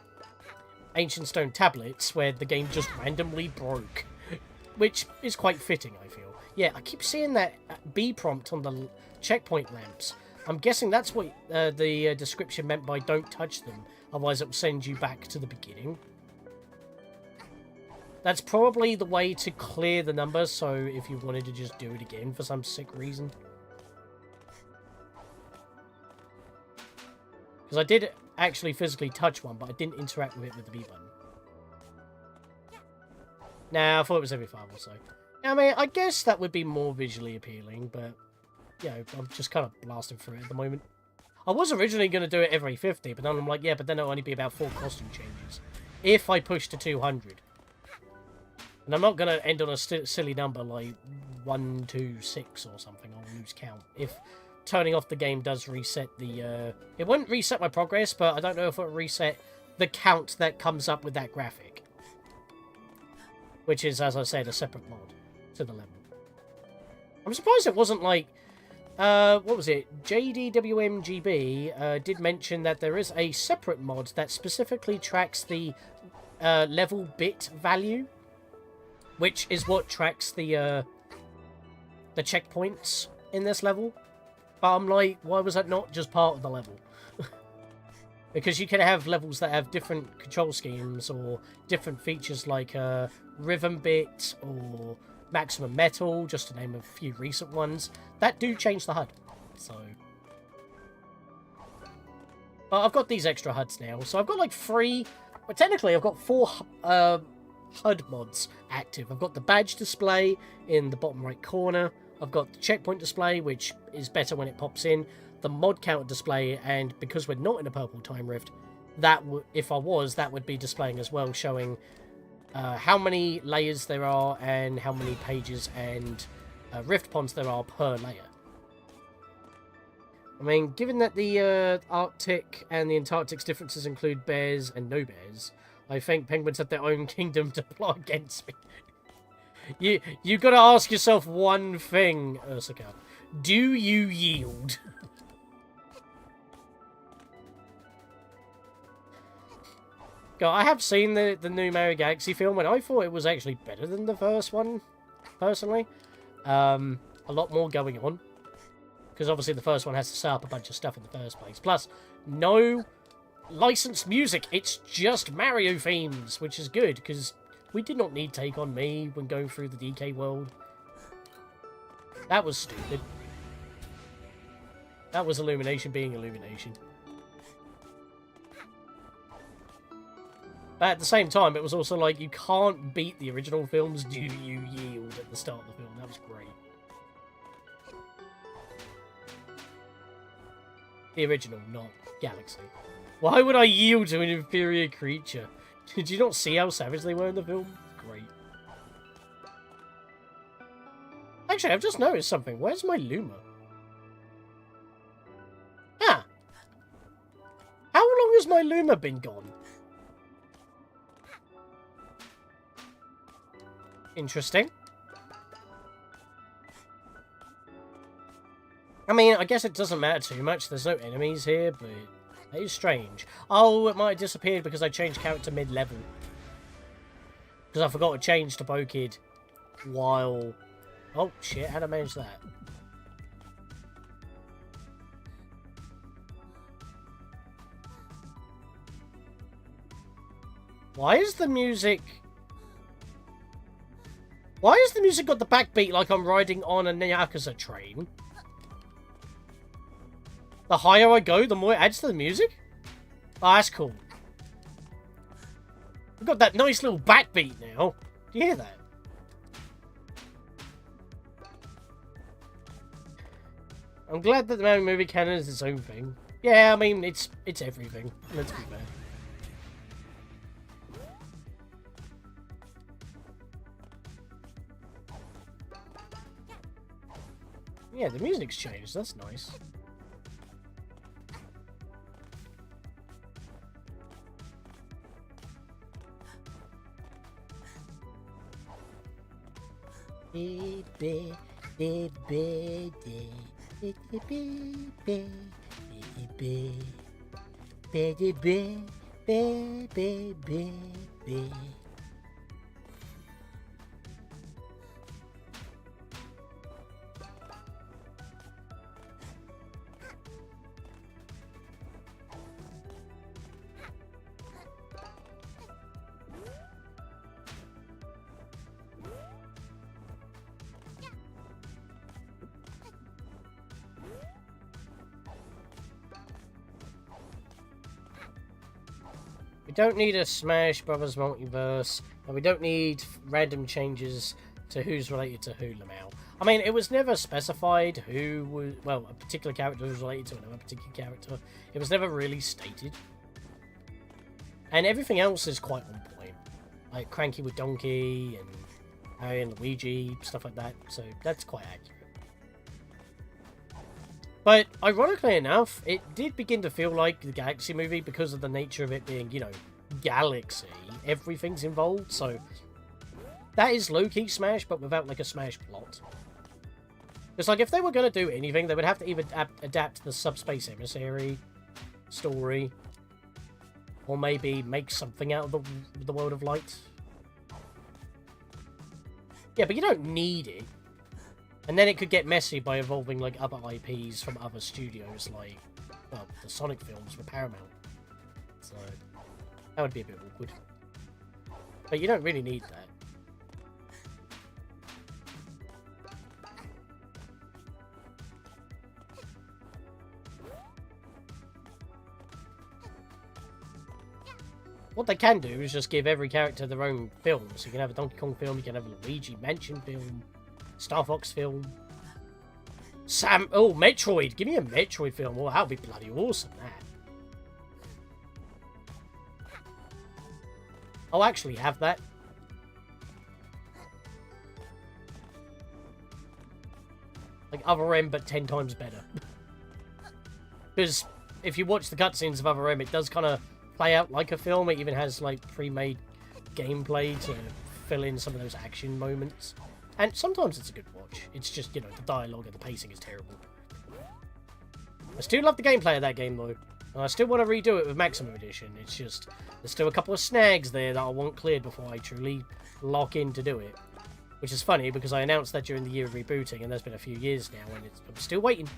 Ancient Stone Tablets, where the game just randomly broke, which is quite fitting, I feel. Yeah, I keep seeing that B prompt on the checkpoint lamps. I'm guessing that's what the description meant by don't touch them, otherwise it will send you back to the beginning. That's probably the way to clear the number, so if you wanted to just do it again for some sick reason. Because I did actually physically touch one, but I didn't interact with it with the B button. Nah, I thought it was every 5 or so. I mean, I guess that would be more visually appealing, but, you know, I'm just kind of blasting through it at the moment. I was originally going to do it every 50, but then I'm like, yeah, but then it'll only be about 4 costume changes. If I push to 200. And I'm not going to end on a silly number like 126 or something. I'll lose count. If turning off the game does reset the... It wouldn't reset my progress, but I don't know if it'll reset the count that comes up with that graphic. Which is, as I said, a separate mod to the level. I'm surprised it wasn't like... what was it? JDWMGB did mention that there is a separate mod that specifically tracks the level bit value, which is what tracks the checkpoints in this level. But I'm like, why was that not just part of the level? Because you can have levels that have different control schemes or different features like rhythm bit or maximum metal, just to name a few recent ones, that do change the HUD. So, but I've got these extra HUDs now, so I've got like 3, well, technically I've got 4 HUD mods active. I've got the badge display in the bottom right corner, I've got the checkpoint display, which is better when it pops in, the mod count display, and because we're not in a purple time rift, that if I was, that would be displaying as well, showing how many layers there are and how many pages and rift ponds there are per layer. I mean, given that the Arctic and the Antarctic's differences include bears and no bears, I think penguins have their own kingdom to plot against me. You got to ask yourself one thing, Ursica. Do you yield? God, I have seen the new Mario Galaxy film, and I thought it was actually better than the first one, personally. A lot more going on. Because obviously the first one has to set up a bunch of stuff in the first place. Plus, no licensed music. It's just Mario themes, which is good, because we did not need Take On Me when going through the DK world. That was stupid. That was Illumination being Illumination. But at the same time, it was also like, you can't beat the original films, do you yield at the start of the film. That was great. The original, not Galaxy. Why would I yield to an inferior creature? Did you not see how savage they were in the film? Great. Actually, I've just noticed something. Where's my Luma? Ah! How long has my Luma been gone? Interesting. I mean, I guess it doesn't matter too much. There's no enemies here, but that is strange. Oh, it might have disappeared because I changed character mid-level. Because I forgot to change to Bokid while... Oh, shit. How'd I manage that? Why is the music... Why has the music got the backbeat like I'm riding on a Yakuza train? The higher I go, the more it adds to the music? Oh, that's cool. We've got that nice little backbeat now. Do you hear that? I'm glad that the movie canon is its own thing. Yeah, I mean, it's everything. Let's be fair. Yeah, the music's changed. That's nice. We don't need a Smash Brothers multiverse, and we don't need random changes to who's related to who, Lamau. I mean, it was never specified who was... Well, a particular character was related to another particular character. It was never really stated. And everything else is quite on point. Like Cranky with Donkey, and Harry and Luigi, stuff like that. So that's quite accurate. But, ironically enough, it did begin to feel like the Galaxy movie because of the nature of it being, you know, Galaxy. Everything's involved, so... That is low-key Smash, but without, like, a Smash plot. It's like, if they were going to do anything, they would have to either adapt the Subspace Emissary story, or maybe make something out of the World of Light. Yeah, but you don't need it. And then it could get messy by involving, like, other IPs from other studios, like, well, the Sonic films were Paramount. So, that would be a bit awkward. But you don't really need that. What they can do is just give every character their own film. So you can have a Donkey Kong film, you can have a Luigi Mansion film, Star Fox film. Oh, Metroid! Give me a Metroid film. Oh, that would be bloody awesome, that. I'll actually have that. Like Other M, but 10 times better. Because if you watch the cutscenes of Other M, it does kind of play out like a film. It even has, like, pre-made gameplay to fill in some of those action moments. And sometimes it's a good watch. It's just, you know, the dialogue and the pacing is terrible. I still love the gameplay of that game, though. And I still want to redo it with Maximum Edition. It's just, there's still a couple of snags there that I want cleared before I truly lock in to do it. Which is funny, because I announced that during the year of rebooting, and there's been a few years now, and I'm still waiting.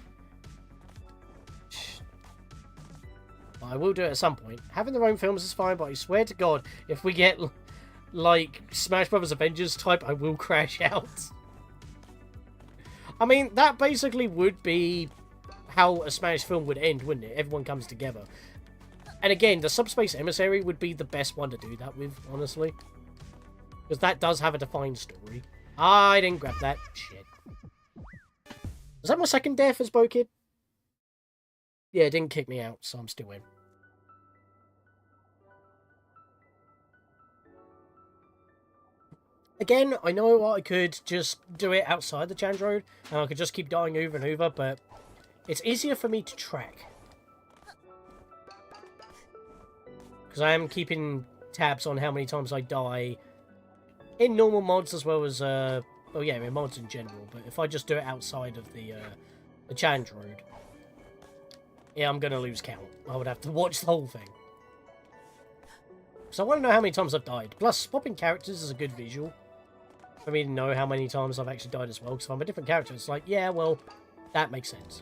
But I will do it at some point. Having their own films is fine, but I swear to God, if we get... like, Smash Brothers Avengers type, I will crash out. I mean, that basically would be how a Smash film would end, wouldn't it? Everyone comes together. And again, the Subspace Emissary would be the best one to do that with, honestly. Because that does have a defined story. I didn't grab that. Shit. Was that my second death as Bo-Kid? Yeah, it didn't kick me out, so I'm still in. Again, I know I could just do it outside the challenge road, and I could just keep dying over and over, but it's easier for me to track. Because I am keeping tabs on how many times I die in normal mods as well as, well, yeah, in mods in general. But if I just do it outside of the challenge road, yeah, I'm going to lose count. I would have to watch the whole thing. So I want to know how many times I've died. Plus, swapping characters is a good visual for me to know how many times I've actually died as well. Because if I'm a different character, it's like, yeah, well, that makes sense.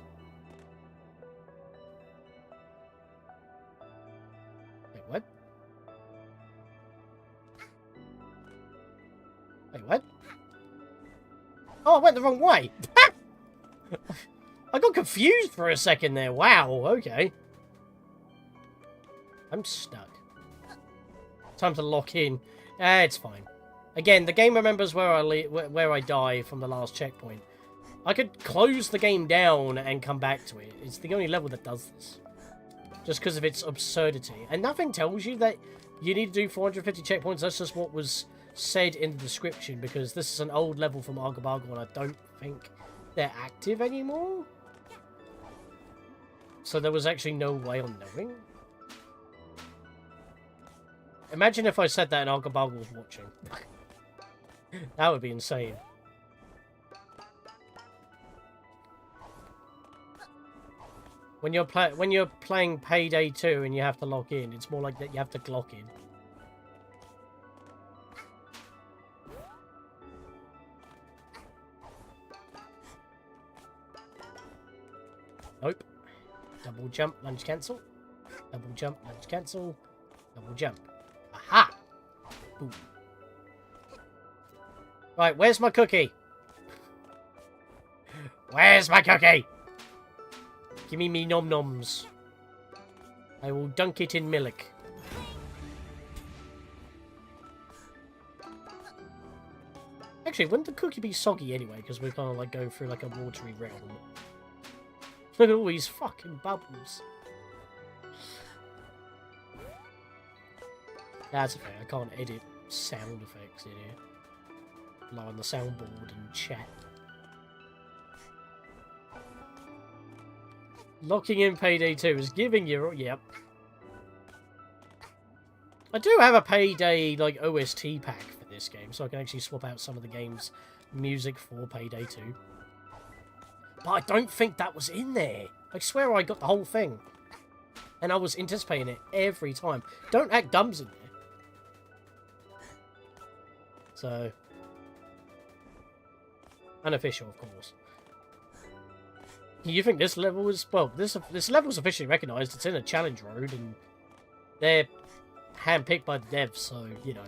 Wait, what? Wait, what? Oh, I went the wrong way! I got confused for a second there. Wow, okay. I'm stuck. Time to lock in. It's fine. Again, the game remembers where I die from the last checkpoint. I could close the game down and come back to it. It's the only level that does this. Just because of its absurdity. And nothing tells you that you need to do 450 checkpoints. That's just what was said in the description. Because this is an old level from Argabargo and I don't think they're active anymore. So there was actually no way on knowing. Imagine if I said that and Argabargo was watching. That would be insane. When you're playing Payday 2 and you have to log in, it's more like that you have to Glock in. Nope. Double jump, lunge cancel. Double jump, lunge cancel. Double jump. Aha! Ooh. Right, where's my cookie? Where's my cookie? Give me nom-noms. I will dunk it in milk. Actually, wouldn't the cookie be soggy anyway? Because we're kind of like going through like a watery realm. Look at all these fucking bubbles. That's okay, I can't edit sound effects in here. Lie on the soundboard and chat. Locking in Payday 2 is giving you... Yep. I do have a Payday, like, OST pack for this game, so I can actually swap out some of the game's music for Payday 2. But I don't think that was in there. I swear I got the whole thing. And I was anticipating it every time. Don't Act Dumb's in there. So... unofficial, of course. You think this level is... well, this level is officially recognised. It's in a challenge road, and they're handpicked by the devs, so, you know.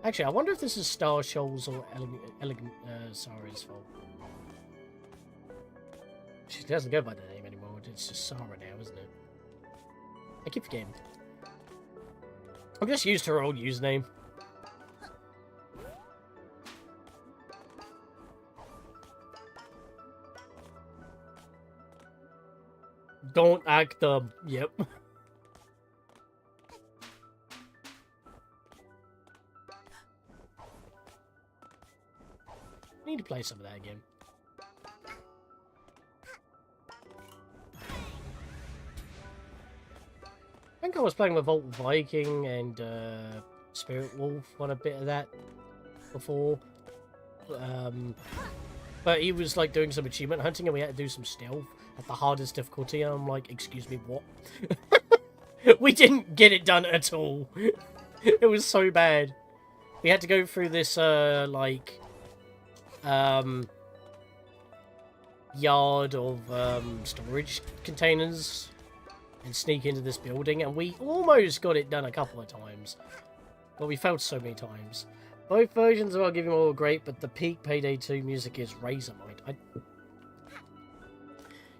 Actually, I wonder if this is Star Shoals or Elegant Sarah's fault. She doesn't go by the name anymore. It's just Sarah now, isn't it? I keep forgetting. I'm just used to her old username. Don't act dumb. Yep. I need to play some of that again. I think I was playing with Volt Viking and Spirit Wolf on a bit of that before. But he was like doing some achievement hunting and we had to do some stealth at the hardest difficulty. And I'm like, excuse me, what? We didn't get it done at all. It was so bad. We had to go through this, like, yard of storage containers and sneak into this building, and we almost got it done a couple of times, but we failed so many times. Both versions of I'll Give You All great, but the peak Payday 2 music is Razorlight.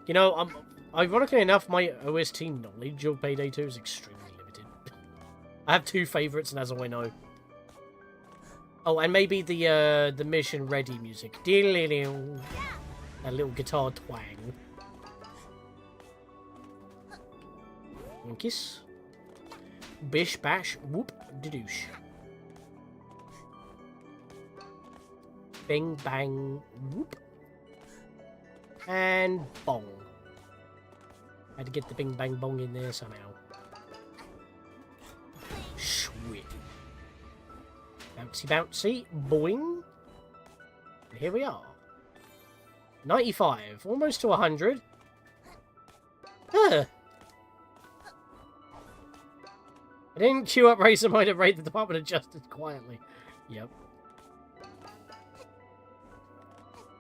You know, Ironically enough, my OST knowledge of Payday 2 is extremely limited. I have two favourites, and that's all I know. Oh, and maybe the Mission Ready music. That little guitar twang. Kiss. Bish, bash, whoop, doosh. Bing, bang, whoop. And bong. Had to get the bing, bang, bong in there somehow. Sweet. Bouncy, bouncy, boing. And here we are. 95, almost to 100. Huh. I didn't queue up Razor Mind and raid the Department of Justice quietly. Yep.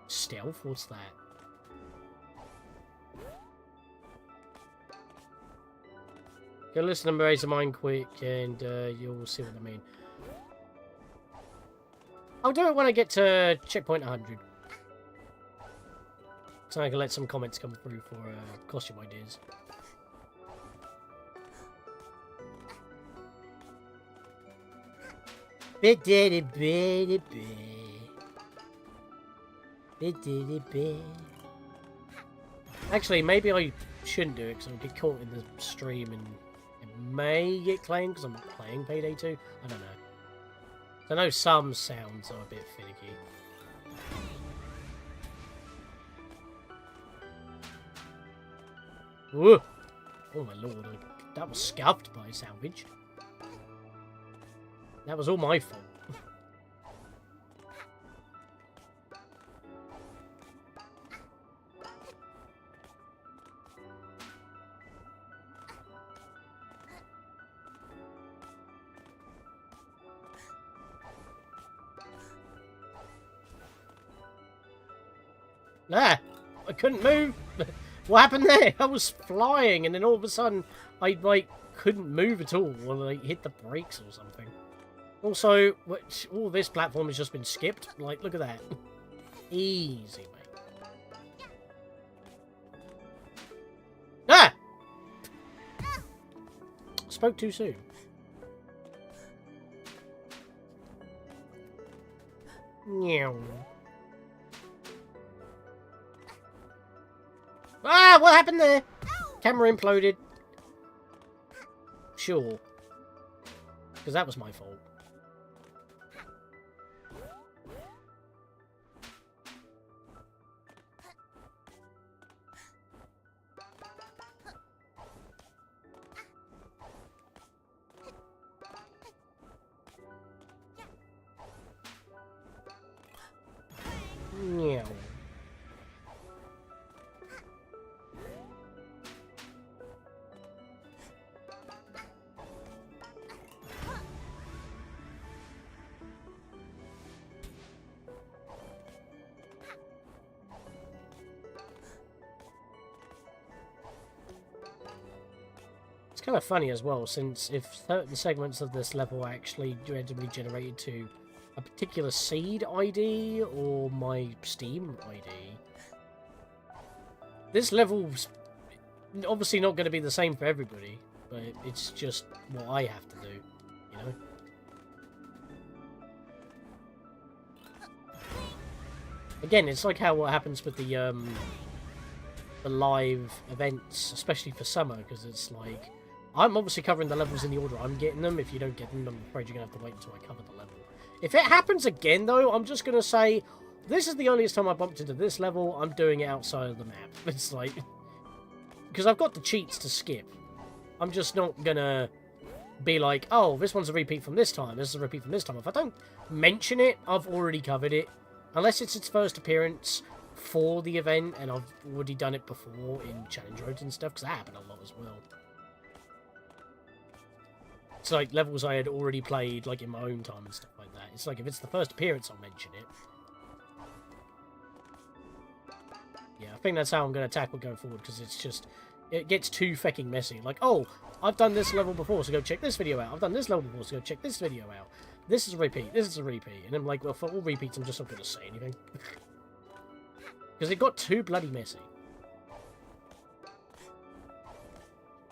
Stealth? What's that? Go listen to Razor Mind quick and you'll see what I mean. I'll do it when I get to checkpoint 100. So I can let some comments come through for costume ideas. Actually, maybe I shouldn't do it because I'll get caught in the stream and it may get claimed because I'm not playing Payday 2. I don't know. I know some sounds are a bit finicky. Whoa! Oh my lord, that was scuffed by salvage. That was all my fault. Ah! I couldn't move! What happened there? I was flying and then all of a sudden I, like, couldn't move at all when I hit the brakes or something. Also, all this platform has just been skipped. Like, look at that. Easy, mate. Ah! Spoke too soon. Meow. Ah, what happened there? Camera imploded. Sure. Because that was my fault. Meow. It's kind of funny as well, since if certain segments of this level are actually randomly generated to a particular seed ID or my Steam ID, this level's obviously not going to be the same for everybody, but it's just what I have to do, you know? Again, it's like how what happens with the live events, especially for summer, because it's like, I'm obviously covering the levels in the order I'm getting them. If you don't get them, I'm afraid you're going to have to wait until I cover the level. If it happens again, though, I'm just going to say, this is the earliest time I bumped into this level, I'm doing it outside of the map. It's like, because I've got the cheats to skip. I'm just not going to be like, oh, this one's a repeat from this time, this is a repeat from this time. If I don't mention it, I've already covered it. Unless it's its first appearance for the event, and I've already done it before in challenge roads and stuff, because that happened a lot as well. It's like levels I had already played, like in my own time and stuff like that. It's like if it's the first appearance, I'll mention it. Yeah, I think that's how I'm going to tackle going forward, because it's just, it gets too fecking messy. Like, oh, I've done this level before, so go check this video out. I've done this level before, so go check this video out. This is a repeat, this is a repeat. And I'm like, well, for all repeats, I'm just not going to say anything. Because it got too bloody messy.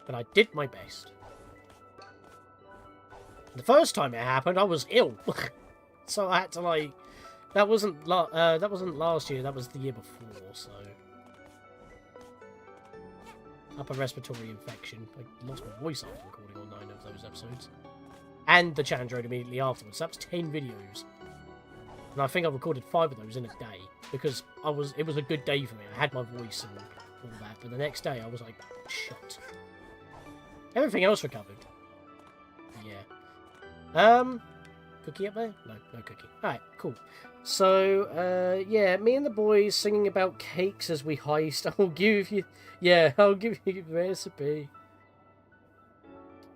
But I did my best. The first time it happened, I was ill. So I had to, like... That wasn't last year, that was the year before, so... Upper respiratory infection. I lost my voice after recording all 9 of those episodes. And the challenge road immediately afterwards. That was 10 videos. And I think I recorded 5 of those in a day. Because it was a good day for me. I had my voice and all that. But the next day, I was like, shot. Everything else recovered. Yeah. Cookie up there? No, no cookie. Alright, cool. So, yeah, me and the boys singing about cakes as we heist. I'll give you the recipe.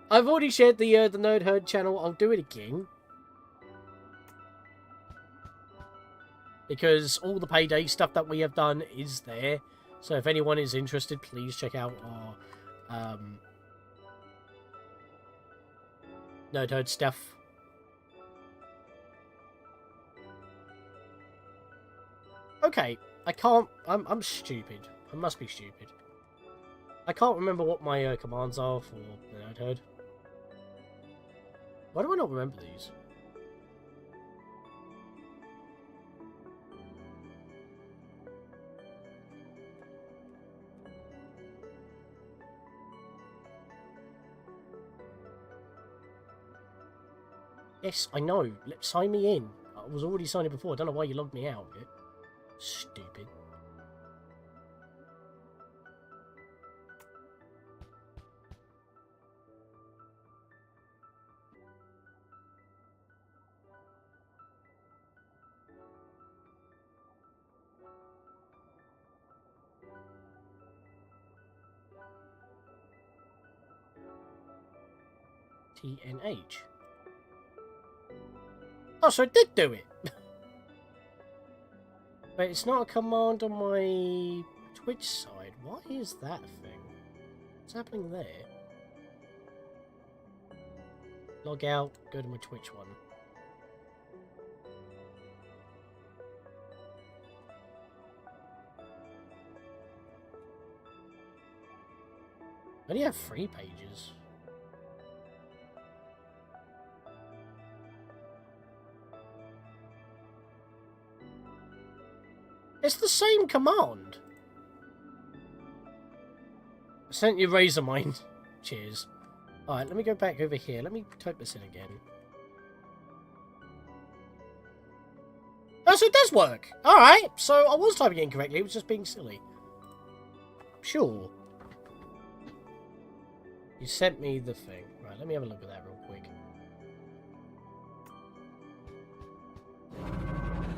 I've already shared the Nerd Herd channel. I'll do it again. Because all the Payday stuff that we have done is there. So if anyone is interested, please check out our Nerd Herd stuff. Okay, I can't... I'm stupid. I must be stupid. I can't remember what my commands are for the Nerd Herd. Why do I not remember these? Yes, I know. Sign me in. I was already signed in before. I don't know why you logged me out. Stupid. TNH. Oh, so I did do it! But it's not a command on my Twitch side. Why is that a thing? What's happening there? Log out, go to my Twitch one. I only have 3 pages. It's the same command. I sent you Razor Mind. Cheers. Alright, let me go back over here. Let me type this in again. Oh, so it does work. Alright, so I was typing it incorrectly. It was just being silly. Sure. You sent me the thing. Right, let me have a look at that real quick.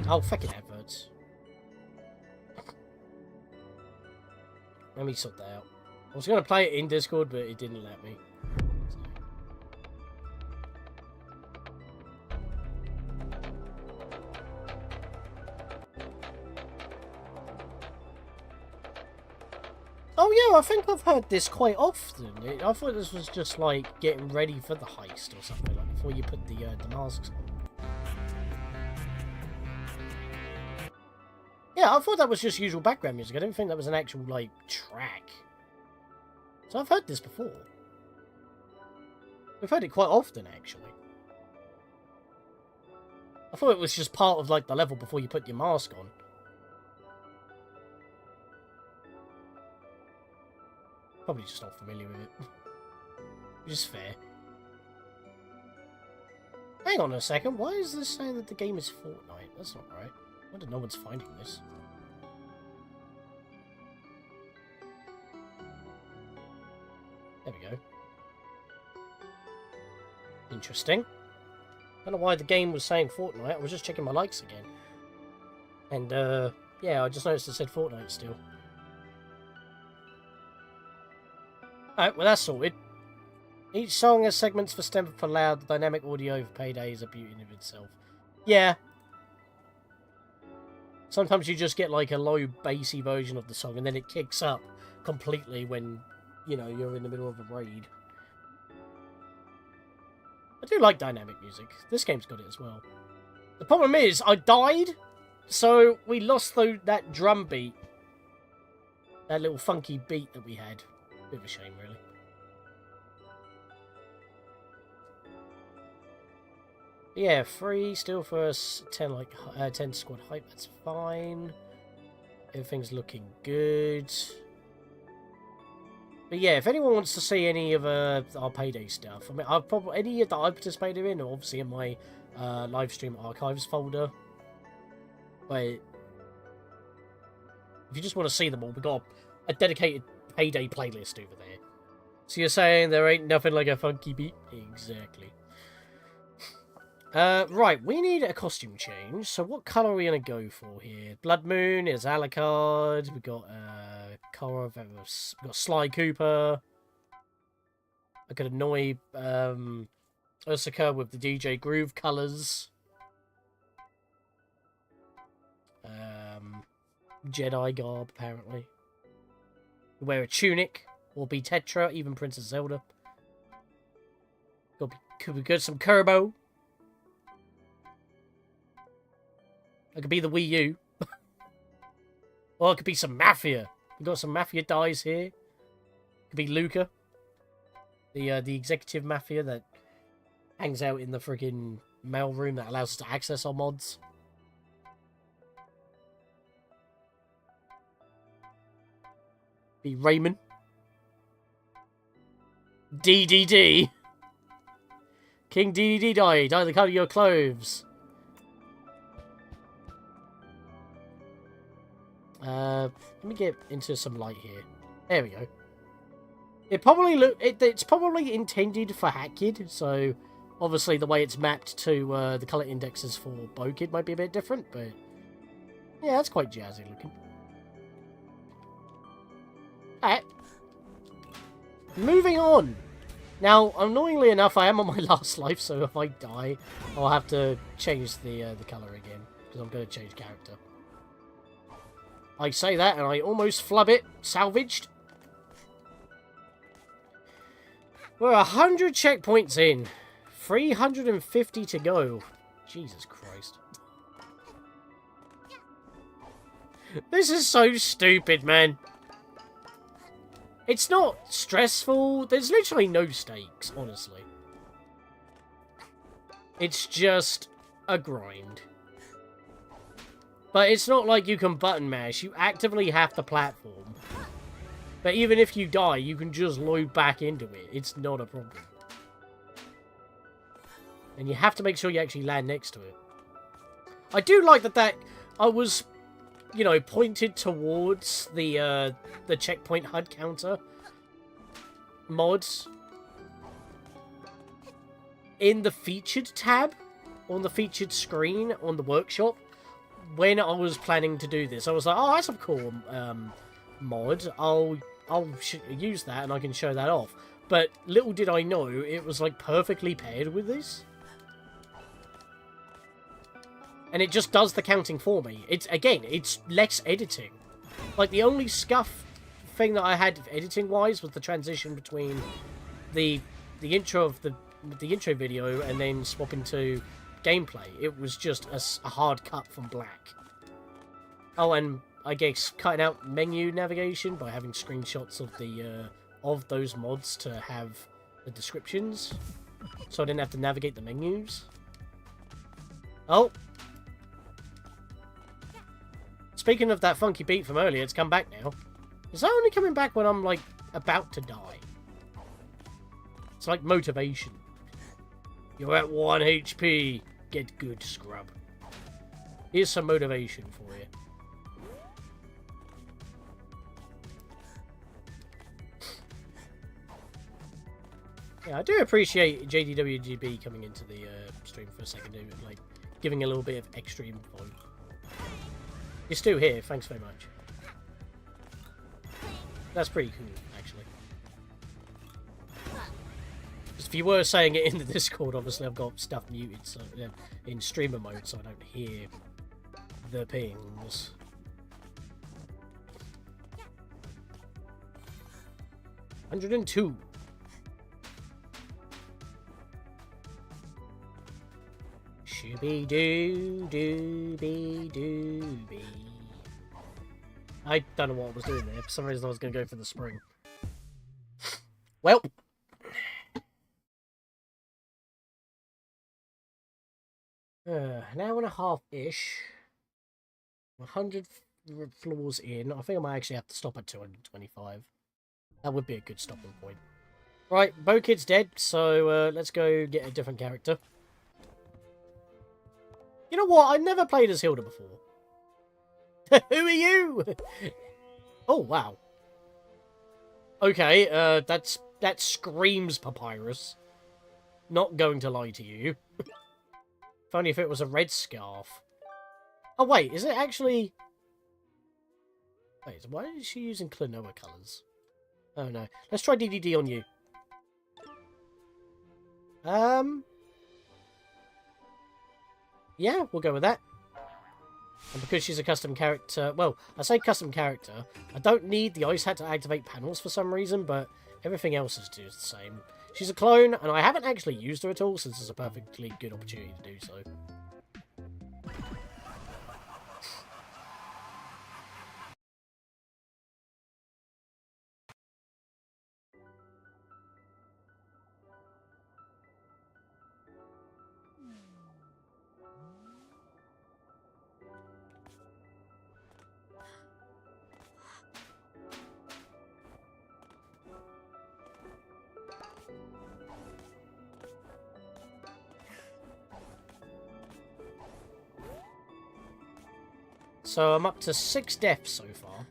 Oh, fucking adverts. Let me sort that out. I was going to play it in Discord, but it didn't let me. Oh yeah, I think I've heard this quite often. I thought this was just like getting ready for the heist or something, like before you put the masks on. Yeah, I thought that was just usual background music. I didn't think that was an actual, like, track. So I've heard this before. We've heard it quite often, actually. I thought it was just part of, like, the level before you put your mask on. Probably just not familiar with it. Which is fair. Hang on a second, why is this saying that the game is Fortnite? That's not right. I wonder no one's finding this. There we go. Interesting. I don't know why the game was saying Fortnite. I was just checking my likes again. And, yeah, I just noticed it said Fortnite still. Alright, well that's sorted. Each song has segments for stem for loud. The dynamic audio for Payday is a beauty in of itself. Yeah. Sometimes you just get like a low bassy version of the song and then it kicks up completely when, you know, you're in the middle of a raid. I do like dynamic music. This game's got it as well. The problem is, I died, so we lost that drum beat. That little funky beat that we had. Bit of a shame, really. Yeah, 3 still for 10 10 squad hype. That's fine. Everything's looking good. But yeah, if anyone wants to see any of our payday stuff, I mean, I've probably any that I participated in, are obviously in my live stream archives folder. But if you just want to see them all, we've got a dedicated payday playlist over there. So you're saying there ain't nothing like a funky beat? Exactly. Right, we need a costume change. So what colour are we going to go for here? Blood Moon is Alucard. We've got we've got Sly Cooper. I could annoy Ursika with the DJ Groove colours. Jedi garb, apparently. Wear a tunic, or be Tetra, even Princess Zelda. Could be good, some Kerbo. I could be the Wii U. Or it could be some Mafia. We've got some Mafia dies here. Could be Luca. The executive Mafia that hangs out in the friggin' mail room that allows us to access our mods. Be Raymond. DDD. King DDD died. Dye the colour of your clothes. Let me get into some light here. There we go. It's probably intended for Hatkid, so obviously the way it's mapped to the colour indexes for Bokid might be a bit different, but yeah, that's quite jazzy looking. Alright. Moving on. Now, annoyingly enough, I am on my last life, so if I die, I'll have to change the colour again, because I'm going to change character. I say that, and I almost flub it. Salvaged. We're 100 checkpoints in. 350 to go. Jesus Christ. This is so stupid, man. It's not stressful. There's literally no stakes, honestly. It's just a grind. But it's not like you can button mash. You actively have to platform. But even if you die, you can just load back into it. It's not a problem. And you have to make sure you actually land next to it. I do like that I was, you know, pointed towards the checkpoint HUD counter mods in the featured tab on the featured screen on the workshop. When I was planning to do this, I was like, oh, that's a cool mod. I'll use that and I can show that off. But little did I know, it was like perfectly paired with this. And it just does the counting for me. It's less editing. Like, the only scuff thing that I had editing-wise was the transition between the intro of the intro video and then swapping to gameplay. It was just a hard cut from black. Oh, and I guess cutting out menu navigation by having screenshots of those mods to have the descriptions, so I didn't have to navigate the menus. Oh, speaking of that funky beat from earlier, it's come back now. Is that only coming back when I'm like about to die? It's like motivation. You're at 1 HP. Get good, scrub. Here's some motivation for you. Yeah, I do appreciate JDWGB coming into the stream for a second, like giving a little bit of extra info. You're still here, thanks very much. That's pretty cool, actually. If you were saying it in the Discord, obviously I've got stuff muted so in streamer mode, so I don't hear the pings. $102. Shooby doo dooby dooby. I don't know what I was doing there. For some reason I was going to go for the spring. Well. An hour and a half-ish. 100 floors in. I think I might actually have to stop at 225. That would be a good stopping point. Right, Bo-Kid's dead, so let's go get a different character. You know what? I've never played as Hilda before. Who are you? Oh, wow. Okay, that screams papyrus. Not going to lie to you. If only if it was a red scarf. Oh, wait, is it actually... Wait, why is she using Klonoa colours? Oh, no. Let's try DDD on you. Yeah, we'll go with that. And because she's a custom character... Well, I say custom character. I don't need the ice hat to activate panels for some reason, but everything else is the same. She's a clone, and I haven't actually used her at all, since it's a perfectly good opportunity to do so. So I'm up to 6 deaths so far.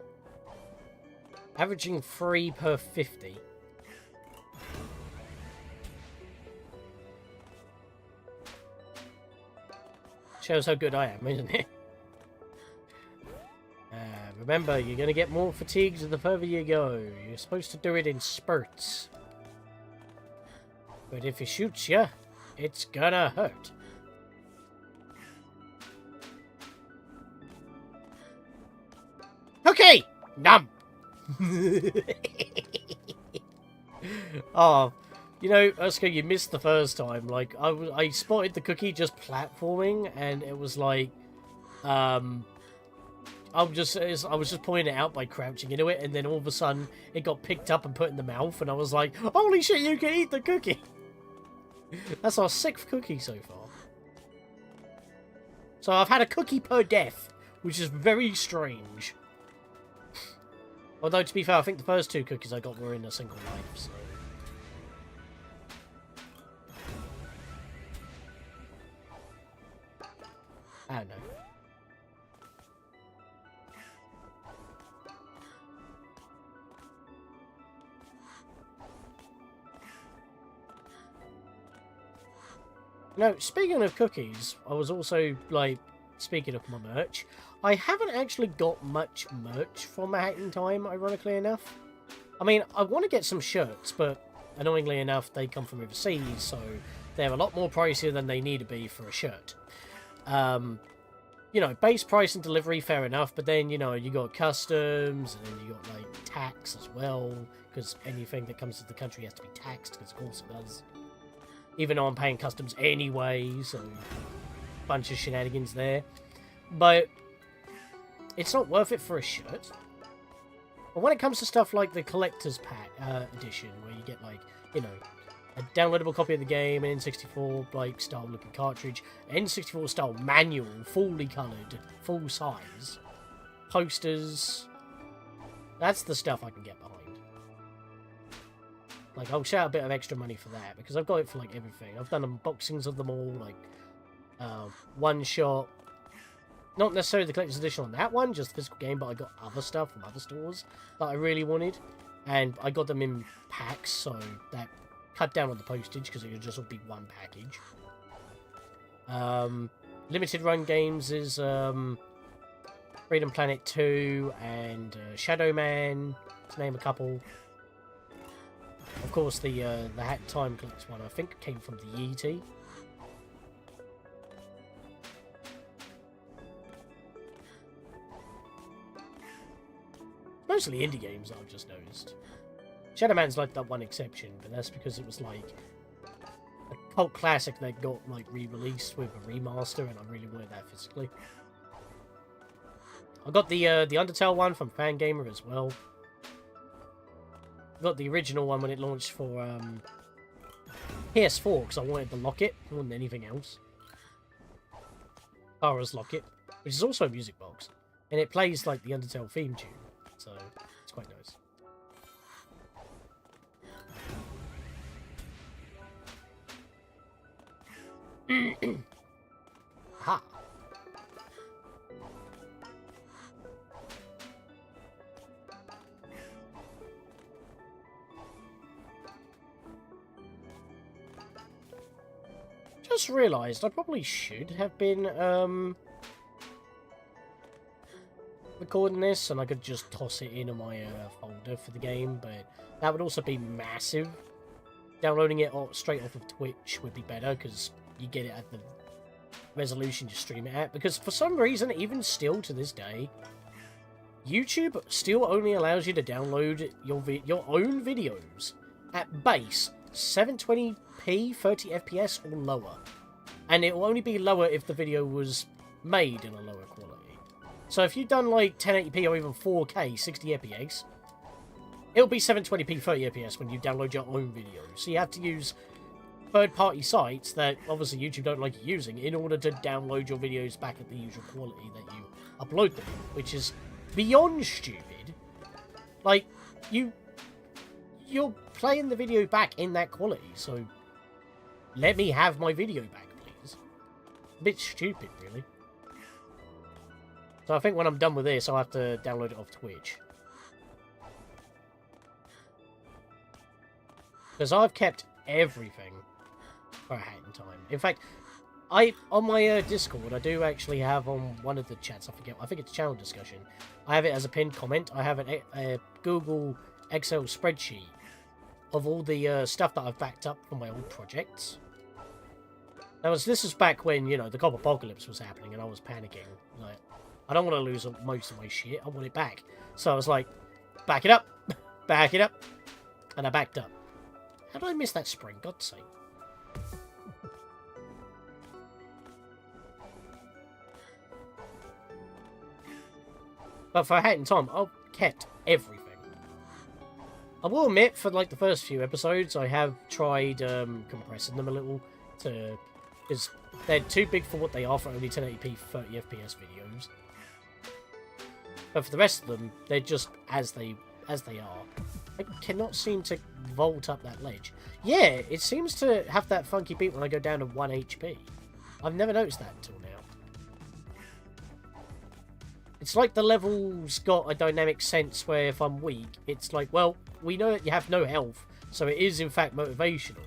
Averaging 3 per 50. Shows how good I am, isn't it? Remember, you're going to get more fatigued the further you go. You're supposed to do it in spurts. But if he shoots you, it's gonna hurt. Okay! Numb! Oh, you know, Oscar, you missed the first time. Like, I spotted the cookie just platforming, and it was like, I was just pointing it out by crouching into it, and then all of a sudden, it got picked up and put in the mouth, and I was like, holy shit, you can eat the cookie! That's our 6th cookie so far. So I've had a cookie per death, which is very strange. Although, to be fair, I think the first 2 cookies I got were in a single life, so... I don't know. Now, speaking of cookies, I was also, like, speaking of my merch, I haven't actually got much merch from a Hat in Time, ironically enough. I mean, I want to get some shirts, but annoyingly enough, they come from overseas, so they're a lot more pricier than they need to be for a shirt. You know, base price and delivery, fair enough, but then, you know, you got customs, and then you got, like, tax as well, because anything that comes to the country has to be taxed, because of course it does. Even though I'm paying customs anyway, so bunch of shenanigans there. But it's not worth it for a shirt. But when it comes to stuff like the collector's pack edition, where you get, like, you know, a downloadable copy of the game, an N64 like style looking cartridge, an N64 style manual, fully coloured, full size, posters, that's the stuff I can get behind. Like, I'll shout a bit of extra money for that, because I've got it for, like, everything. I've done unboxings of them all, like, one shot. Not necessarily the collector's edition on that one, just the physical game, but I got other stuff from other stores that I really wanted. And I got them in packs, so that cut down on the postage, because it would just all be one package. Limited run games is Freedom Planet 2 and Shadow Man, to name a couple. Of course, the Hat Time Collects one, I think, came from the ET. Mostly indie games, I've just noticed. Shadow Man's like that one exception, but that's because it was like a cult classic that got like re-released with a remaster, and I really wanted that physically. I got the Undertale one from Fangamer as well. Got the original one when it launched for PS4 because I wanted the locket more than anything else. Tara's Locket, which is also a music box, and it plays like the Undertale theme tune, so it's quite nice. Ha! Just realised I probably should have been recording this, and I could just toss it in my folder for the game, but that would also be massive. Downloading it straight off of Twitch would be better, because you get it at the resolution you stream it at, because for some reason, even still to this day, YouTube still only allows you to download your own videos at base 720p 30 FPS or lower, and it will only be lower if the video was made in a lower quality. So if you've done like 1080p or even 4K 60 FPS, it'll be 720p 30 FPS when you download your own videos. So you have to use third-party sites that obviously YouTube don't like you using in order to download your videos back at the usual quality that you upload them in, which is beyond stupid. Like, you're playing the video back in that quality, so let me have my video back, please. A bit stupid, really. So I think when I'm done with this, I'll have to download it off Twitch. Because I've kept everything for a hat in time. In fact, on my Discord, I do actually have on one of the chats, I think it's channel discussion, I have it as a pinned comment. I have a Google Excel spreadsheet of all the stuff that I've backed up from my old projects. This was back when, you know, the COP apocalypse was happening and I was panicking. Like, I don't want to lose most of my shit, I want it back. So I was like, back it up, back it up, and I backed up. How did I miss that spring, God's sake? But for a hat in time, I've kept everything. I will admit, for like the first few episodes, I have tried compressing them a little because they're too big for what they are for only 1080p 30 FPS videos. But for the rest of them, they're just as they are. I cannot seem to vault up that ledge. Yeah, it seems to have that funky beat when I go down to 1 HP. I've never noticed that until now. It's like the level's got a dynamic sense where if I'm weak, it's like, well, we know that you have no health, so it is in fact motivational.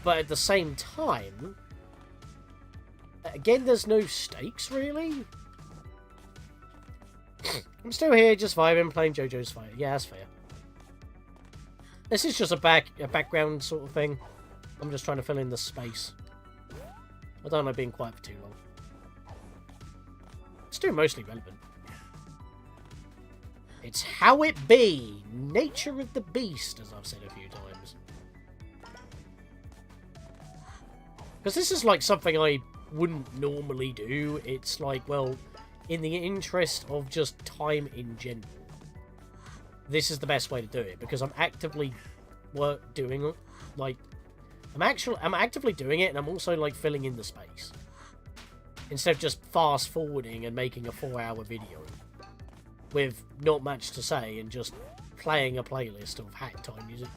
But at the same time, again, there's no stakes, really. I'm still here, just vibing, playing JoJo's Fire. Yeah, that's fair. This is just a background sort of thing. I'm just trying to fill in the space. I don't like being quiet for too long. It's still mostly relevant. It's how it be. Nature of the beast, as I've said a few times. Because this is like something I wouldn't normally do. It's like, well, in the interest of just time in general, this is the best way to do it, because I'm actively doing it. Like, I'm actively doing it, and I'm also like filling in the space instead of just fast forwarding and making a 4-hour video with not much to say and just playing a playlist of hack time music.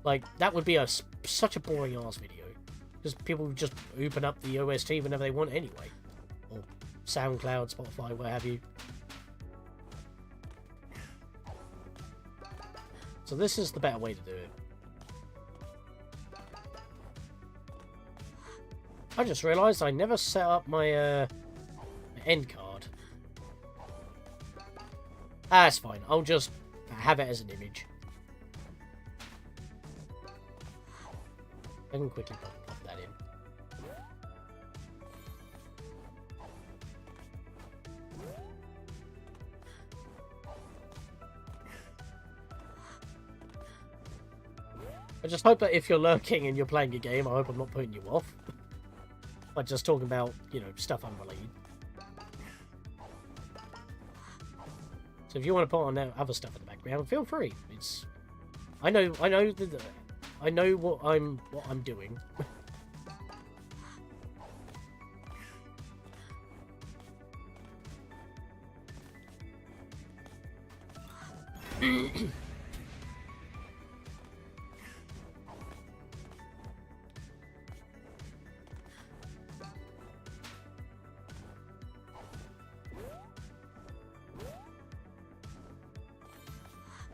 Like, that would be such a boring ass video, because people would just open up the OST whenever they want anyway, or SoundCloud, Spotify, what have you. So this is the better way to do it. I just realised I never set up my end card. That's fine. I'll just have it as an image. I can quickly pop that in. I just hope that if you're lurking and you're playing a game, I hope I'm not putting you off. By just talking about, you know, stuff unrelated. So if you want to put on other stuff in the background, feel free. I know what I'm doing. I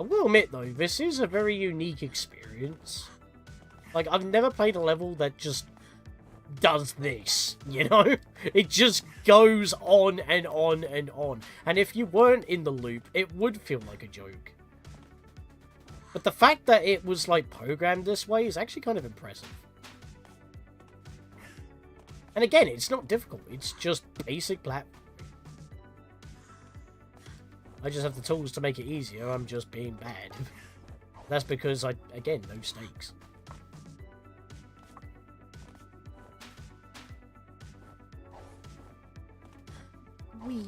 will admit, though, this is a very unique experience. Like, I've never played a level that just does this, you know? It just goes on and on and on. And if you weren't in the loop, it would feel like a joke. But the fact that it was, like, programmed this way is actually kind of impressive. And again, it's not difficult. It's just basic platforming. I just have the tools to make it easier. I'm just being bad. That's because again, no stakes. Whee!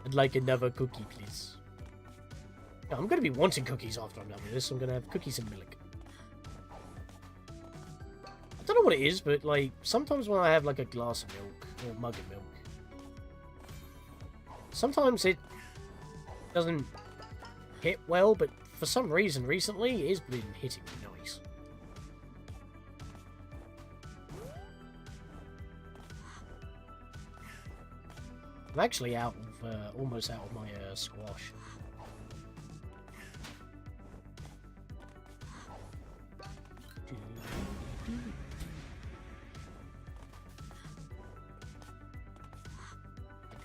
I'd like another cookie, please. No, I'm going to be wanting cookies after I'm done with this. I'm going to have cookies and milk. I don't know what it is, but like sometimes when I have like a glass of milk or a mug of milk, sometimes it doesn't hit well, but for some reason recently it's been hitting me nice. I'm actually out of, almost out of my squash.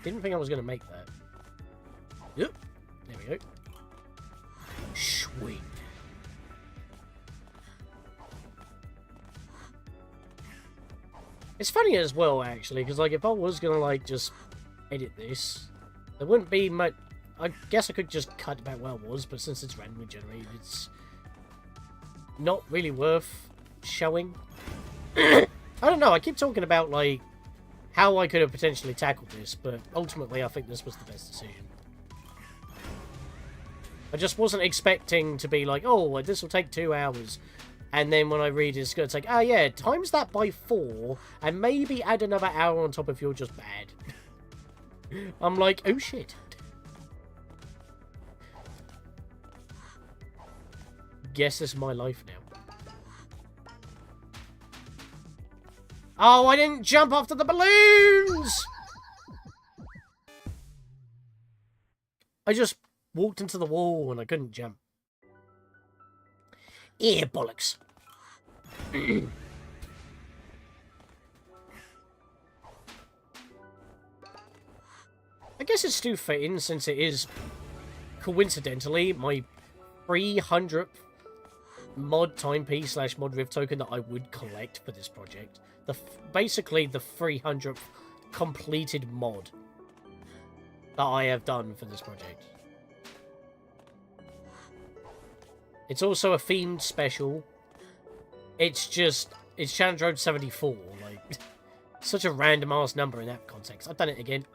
Didn't think I was going to make that. Yep. There we go. Sweet. It's funny as well, actually, because like if I was going to like just edit this, there wouldn't be much. I guess I could just cut back where it was, but since it's randomly generated, it's not really worth showing. I don't know. I keep talking about like how I could have potentially tackled this, but ultimately I think this was the best decision. I just wasn't expecting to be like, oh, this will take 2 hours, and then when I read it, it's going to take, oh yeah, times that by 4, and maybe add another hour on top if you're just bad. I'm like, oh shit. Guess this is my life now. Oh, I didn't jump after the balloons! I just walked into the wall and I couldn't jump. Yeah, bollocks. I guess it's too fitting since it is, coincidentally, my 300th mod timepiece / mod riv token that I would collect for this project. Basically the 300th completed mod that I have done for this project. It's also a themed special. It's Challenge Road 74, like, such a random ass number in that context. I've done it again.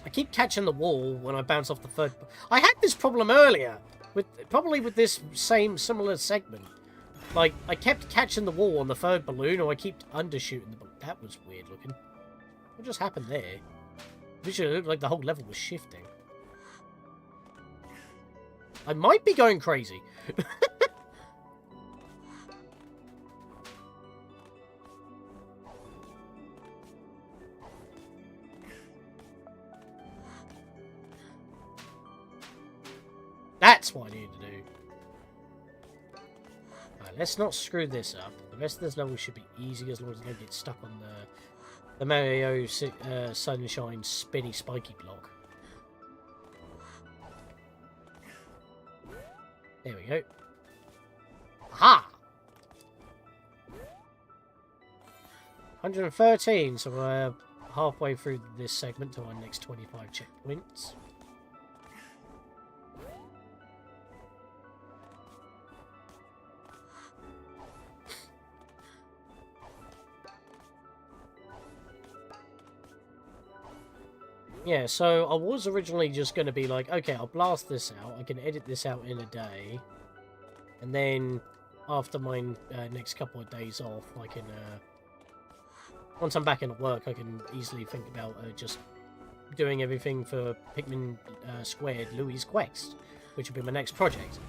I keep catching the wall when I bounce off the third. I had this problem earlier, probably with this similar segment. Like, I kept catching the wall on the third balloon, or I kept undershooting the balloon. That was weird looking. What just happened there? Visually, it looked like the whole level was shifting. I might be going crazy. That's what I need to do. Alright, let's not screw this up. The rest of this level should be easy as long as I don't get stuck on the Mario Sunshine spinny spiky block. There we go. Aha! 113, so we're halfway through this segment to our next 25 checkpoints. Yeah, so I was originally just going to be like, okay, I'll blast this out. I can edit this out in a day. And then, after my next couple of days off, I can once I'm back in work, I can easily think about just doing everything for Pikmin Squared Louis' Quest, which will be my next project.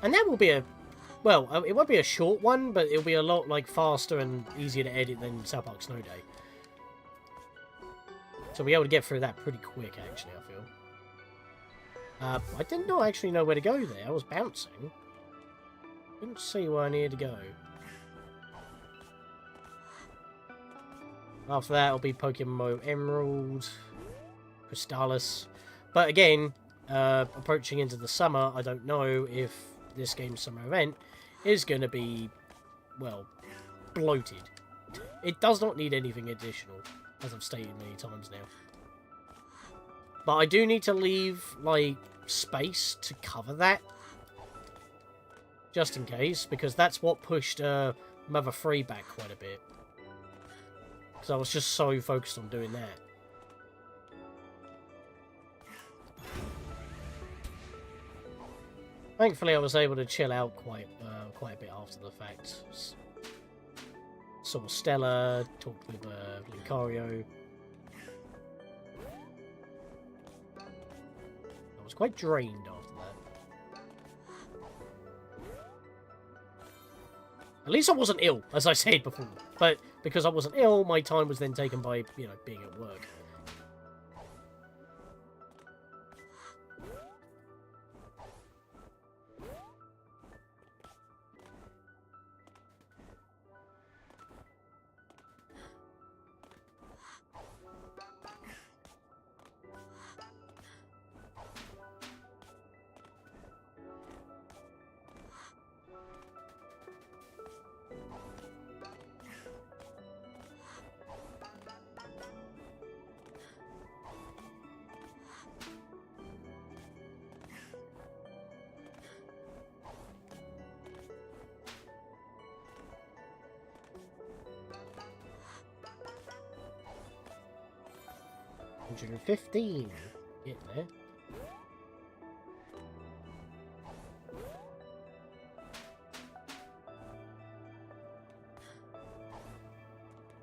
And that will be a, well, it won't be a short one, but it'll be a lot like faster and easier to edit than South Park Snow Day. So we'll be able to get through that pretty quick, actually, I feel. I did not actually know where to go there. I was bouncing. Didn't see where I needed to go. After that, it'll be Pokemon Emerald, Crystallis. But again, approaching into the summer, I don't know if this game's summer event is going to be, well, bloated. It does not need anything additional, as I've stated many times now. But I do need to leave, like, space to cover that. Just in case, because that's what pushed Mother 3 back quite a bit. Because I was just so focused on doing that. Thankfully, I was able to chill out quite a bit after the fact. Saw Stella, talked with Lucario. I was quite drained after that. At least I wasn't ill, as I said before. But because I wasn't ill, my time was then taken by, you know, being at work. $115. Get there.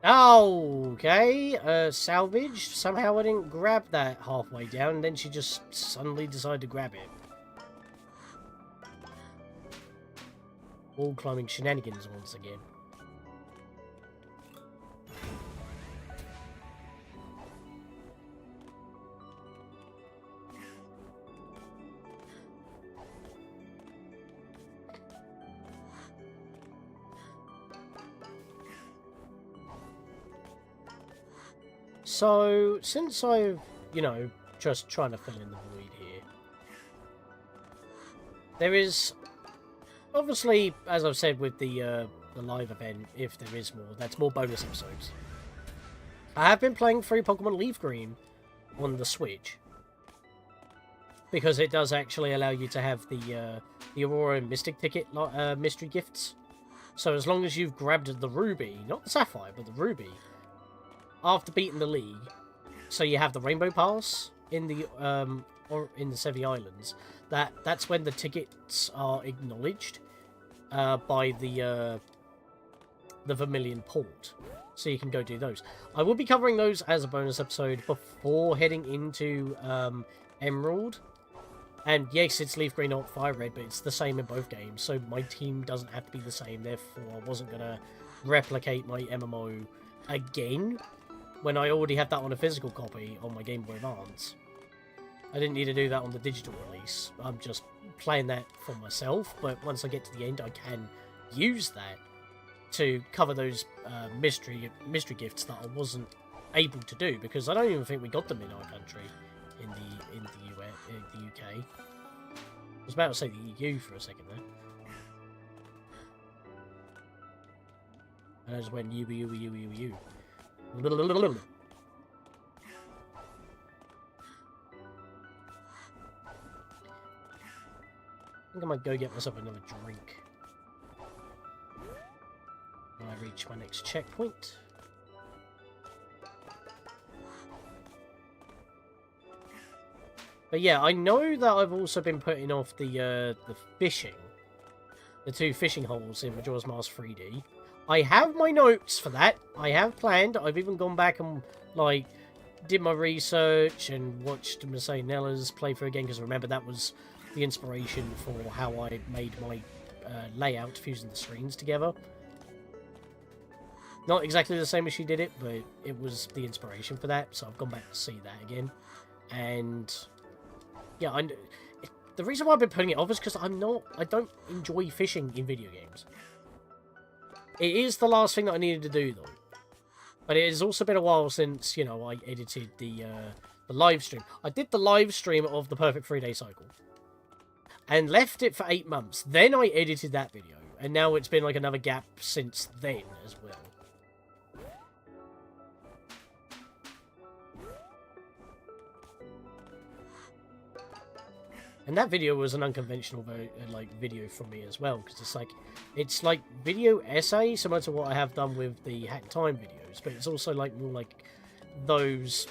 Okay, salvaged. Somehow I didn't grab that halfway down, and then she just suddenly decided to grab it. Wall climbing shenanigans once again. So, since I've, you know, just trying to fill in the void here, there is, obviously, as I've said with the live event, if there is more, that's more bonus episodes. I have been playing through Pokemon Leaf Green on the Switch, because it does actually allow you to have the Aurora and Mystic ticket mystery gifts. So as long as you've grabbed the Ruby, not the Sapphire, but the Ruby, after beating the league, so you have the Rainbow Pass in the or in the Sevi Islands. That's when the tickets are acknowledged by the Vermilion Port, so you can go do those. I will be covering those as a bonus episode before heading into Emerald. And yes, it's Leaf Green, not Fire Red, but it's the same in both games, so my team doesn't have to be the same. Therefore, I wasn't gonna replicate my MMO again when I already had that on a physical copy on my Game Boy Advance. I didn't need to do that on the digital release. I'm just playing that for myself, but once I get to the end, I can use that to cover those mystery gifts that I wasn't able to do, because I don't even think we got them in our country, in the UK. I was about to say the EU for a second there. And I just went you. I think I might go get myself another drink when I reach my next checkpoint. But yeah, I know that I've also been putting off the fishing. The 2 fishing holes in Majora's Mask 3D. I have my notes for that. I have planned. I've even gone back and, like, did my research and watched Nella's playthrough again, because remember, that was the inspiration for how I made my layout, fusing the screens together. Not exactly the same as she did it, but it was the inspiration for that, so I've gone back to see that again. And yeah, the reason why I've been putting it off is because I don't enjoy fishing in video games. It is the last thing that I needed to do, though. But it has also been a while since, you know, I edited the live stream. I did the live stream of the Perfect 3-Day Cycle. And left it for 8 months. Then I edited that video. And now it's been like another gap since then as well. And that video was an unconventional video for me as well, because it's like video essay, similar to what I have done with the Hat in Time videos, but it's also like more like those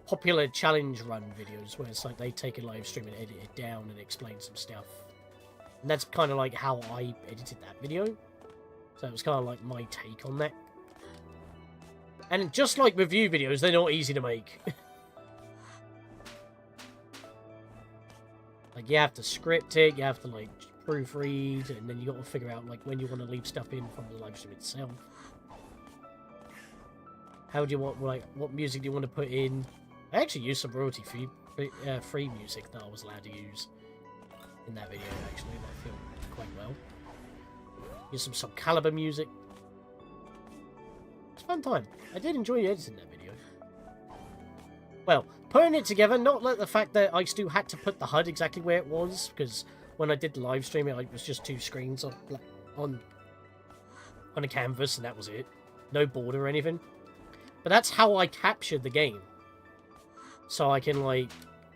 popular challenge run videos where it's like they take a live stream and edit it down and explain some stuff. And that's kind of like how I edited that video. So it was kind of like my take on that. And just like review videos, they're not easy to make. Like, you have to script it, you have to, like, proofread, and then you got to figure out, like, when you want to leave stuff in from the live stream itself. How do you want, like, what music do you want to put in? I actually used some royalty-free music that I was allowed to use in that video, actually, that I feel quite well. Use some Soul Calibur music. It's a fun time. I did enjoy editing that video. Well, putting it together, not like the fact that I still had to put the HUD exactly where it was, because when I did the live stream, it was just 2 screens on a canvas, and that was it. No border or anything. But that's how I captured the game. So I can, like,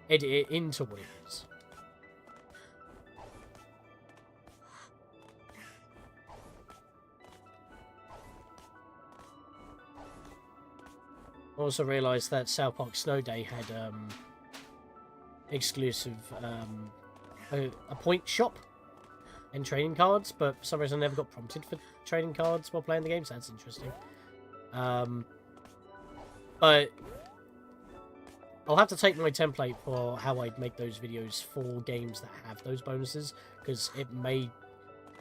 edit it into what it is. I also realised that South Park Snow Day had exclusive a point shop and trading cards, but for some reason I never got prompted for trading cards while playing the game, so that's interesting. But I'll have to take my template for how I make those videos for games that have those bonuses, because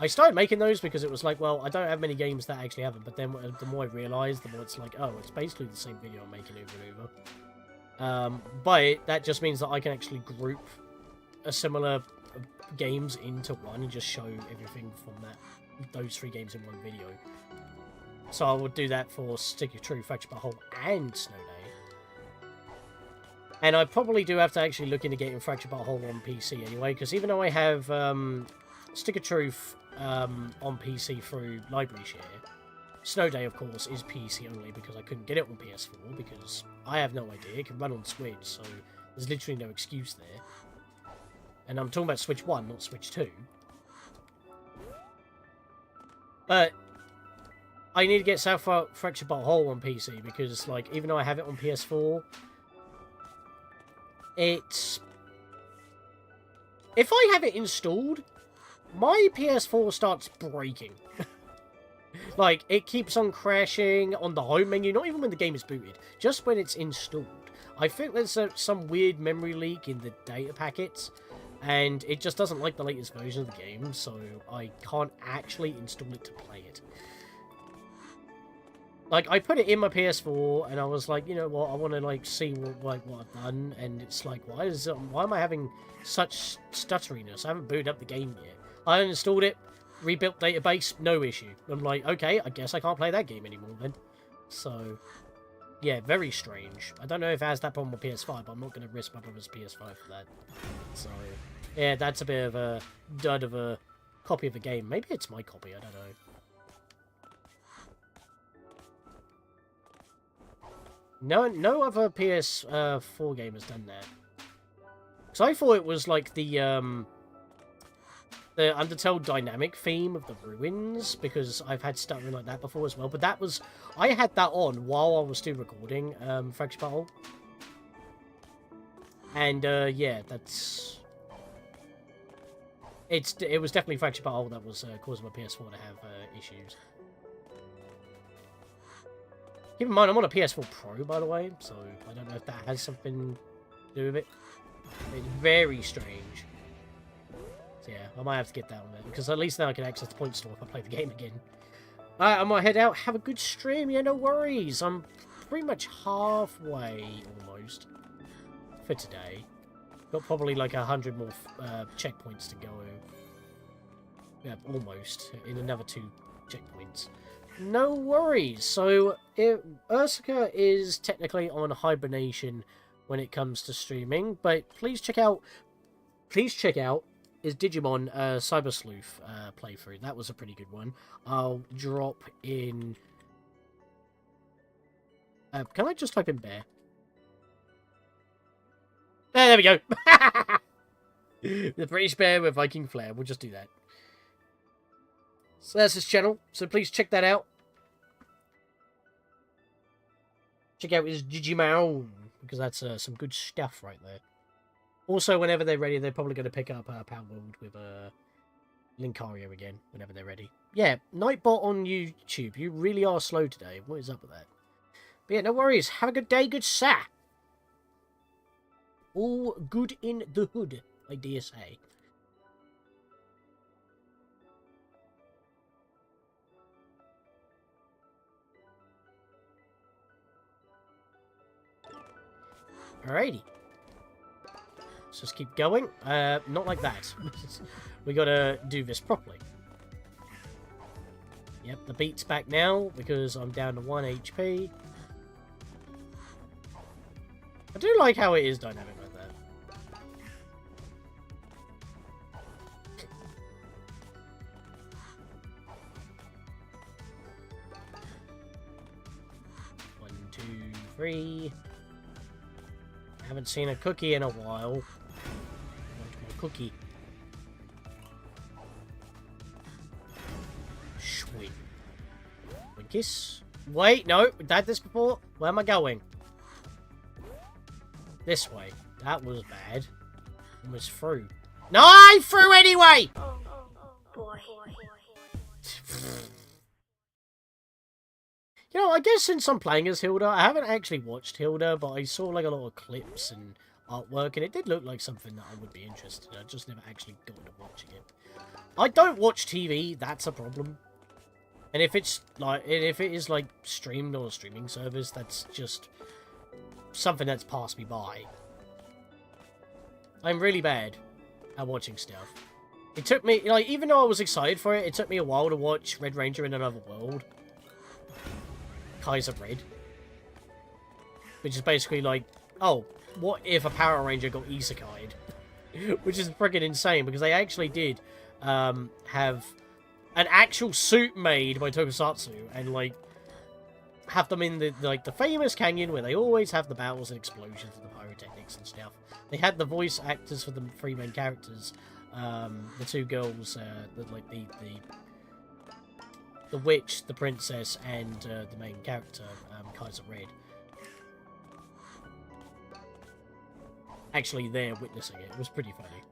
I started making those because it was like, well, I don't have many games that actually have them, but then the more I realised, the more it's like, oh, it's basically the same video I'm making over and over. But that just means that I can actually group a similar games into one and just show everything from those 3 games in one video. So I would do that for Stick Your True, Fractured But Whole, and Snow Day. And I probably do have to actually look into getting Fractured But Whole on PC anyway, because even though I have Stick of Truth on PC through Library Share, Snow Day, of course, is PC only because I couldn't get it on PS4 because I have no idea. It can run on Switch, so there's literally no excuse there. And I'm talking about Switch 1, not Switch 2. But I need to get South Fractured But Whole on PC because, like, even though I have it on PS4, it's... If I have it installed, my PS4 starts breaking. Like, it keeps on crashing on the home menu, not even when the game is booted, just when it's installed. I think there's some weird memory leak in the data packets, and it just doesn't like the latest version of the game, so I can't actually install it to play it. Like, I put it in my PS4, and I was like, you know what, I want to, like, see what I've done, and it's like, why am I having such stutteriness? I haven't booted up the game yet. I uninstalled it, rebuilt database, no issue. I'm like, okay, I guess I can't play that game anymore then. So, yeah, very strange. I don't know if it has that problem with PS5, but I'm not going to risk my brother's PS5 for that. So, yeah, that's a bit of a dud of a copy of the game. Maybe it's my copy, I don't know. No other PS4 game has done that. So I thought it was like the Undertale dynamic theme of the ruins, because I've had stuttering like that before as well. But that was... I had that on while I was still recording Fractured But Whole. And, yeah, that's... It was definitely Fractured But Whole that was causing my PS4 to have issues. Keep in mind, I'm on a PS4 Pro, by the way, so I don't know if that has something to do with it. It's very strange. So yeah, I might have to get that on there, because at least now I can access the point store if I play the game again. Alright, I'm gonna head out. Have a good stream. Yeah, no worries. I'm pretty much halfway, almost, for today. Got probably like 100 more checkpoints to go. Yeah, almost. In another 2 checkpoints. No worries. So, Ursica is technically on hibernation when it comes to streaming, but please check out his Digimon Cyber Sleuth playthrough. That was a pretty good one. I'll drop in... can I just type in bear? There we go. The British bear with Viking flair. We'll just do that. So that's his channel. So please check that out. Check out his Digimon, because that's some good stuff right there. Also, whenever they're ready, they're probably going to pick up Power World with Linkario again, whenever they're ready. Yeah, Nightbot on YouTube. You really are slow today. What is up with that? But yeah, no worries. Have a good day, good sir. All good in the hood, I dare say. Alrighty. Let's just keep going. Not like that. We gotta do this properly. Yep, the beat's back now because I'm down to 1 HP. I do like how it is dynamic like that. One, two, three. Haven't seen a cookie in a while. Want my cookie. Sweet. Winkiss. Wait, no, we've had this before. Where am I going? This way. That was bad. Almost through. No, I threw anyway! Boy. You know, I guess since I'm playing as Hilda, I haven't actually watched Hilda, but I saw like a lot of clips and artwork, and it did look like something that I would be interested in. I just never actually got to watching it. I don't watch TV, that's a problem. And if it's like, if it is like streamed on a streaming service, that's just something that's passed me by. I'm really bad at watching stuff. It took me, like, even though I was excited for it, it took me a while to watch Red Ranger in Another World. Kaiser Red. Which is basically like, oh, what if a Power Ranger got isekai'd? Which is freaking insane, because they actually did have an actual suit made by Tokusatsu, and like have them in the famous canyon where they always have the battles and explosions and the pyrotechnics and stuff. They had the voice actors for the 3 main characters, the 2 girls, the witch, the princess, and the main character, Kaiser Red. Actually, there witnessing it. It was pretty funny.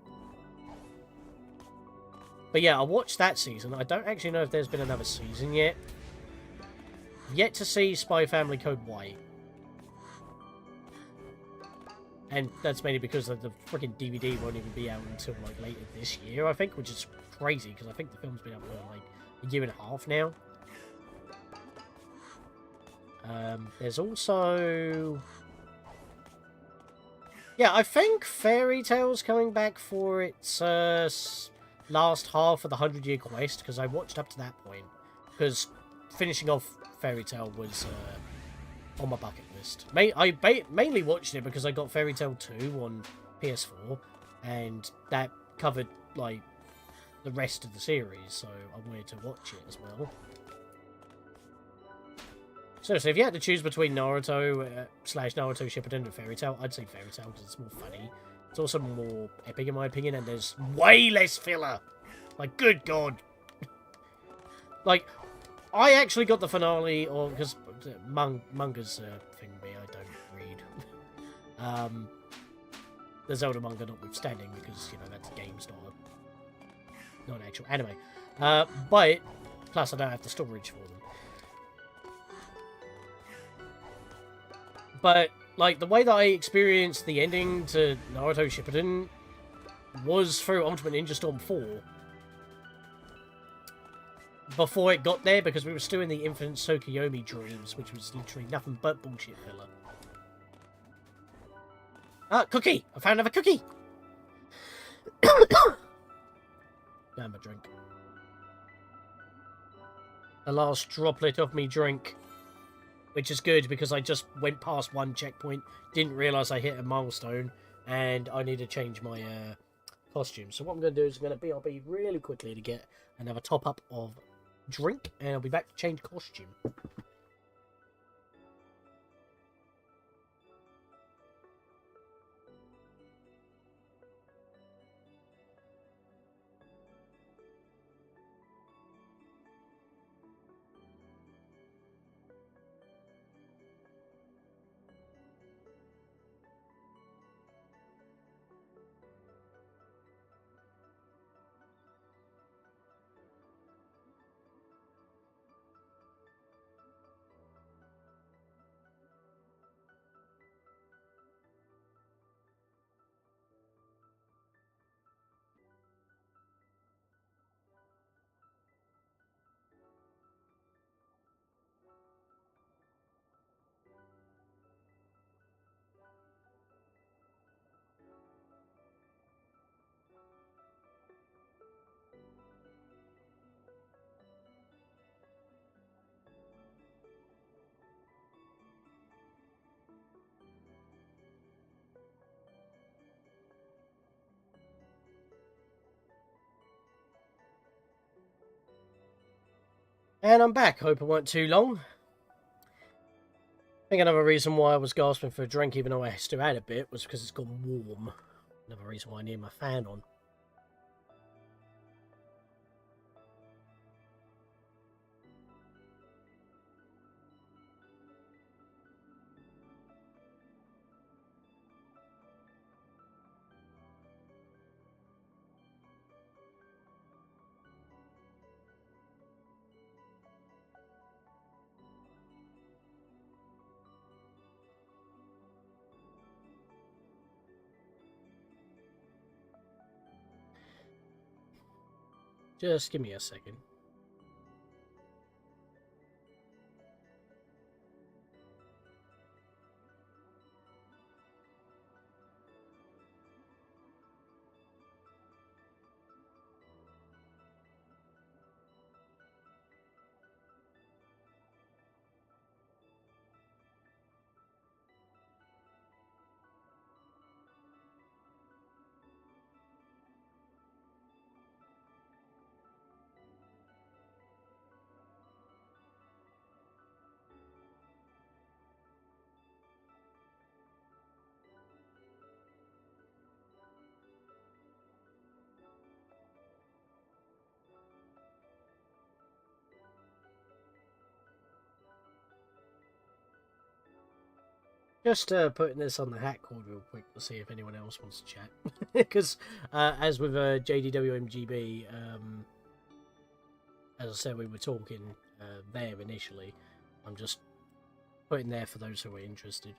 But yeah, I watched that season. I don't actually know if there's been another season yet. Yet to see Spy Family Code White. And that's mainly because the freaking DVD won't even be out until like later this year, I think, which is crazy, because I think the film's been out for like a year and a half now. There's also... yeah, I think Fairy Tail's coming back for its last half of the 100-year quest, because I watched up to that point. Because finishing off Fairy Tail was on my bucket list. I mainly watched it because I got Fairy Tail 2 on PS4, and that covered, like, the rest of the series, so I wanted to watch it as well. So if you had to choose between Naruto slash Naruto Shippuden and Fairy Tail, I'd say Fairy Tail because it's more funny. It's also more epic in my opinion, and there's way less filler. Like, good god. Like, I actually got the finale, or because manga's thing me, I don't read. The Zelda manga notwithstanding, because, you know, that's games, not an actual anime. But, plus I don't have the storage for them. But, like, the way that I experienced the ending to Naruto Shippuden was through Ultimate Ninja Storm 4. Before it got there, because we were still in the Infinite Tsukuyomi dreams, which was literally nothing but bullshit filler. Ah, cookie! I found another cookie! Damn, a drink. The last droplet of me drink. Which is good, because I just went past one checkpoint, didn't realise I hit a milestone, and I need to change my costume. So what I'm going to do is I'm going to BRB really quickly to get another top-up of drink, and I'll be back to change costume. And I'm back. Hope it weren't too long. I think another reason why I was gasping for a drink, even though I still had a bit, was because it's gone warm. Another reason why I need my fan on. Just give me a second. Just putting this on the hat cord real quick to see if anyone else wants to chat. Because, as with JDWMGB, as I said, we were talking there initially. I'm just putting there for those who are interested.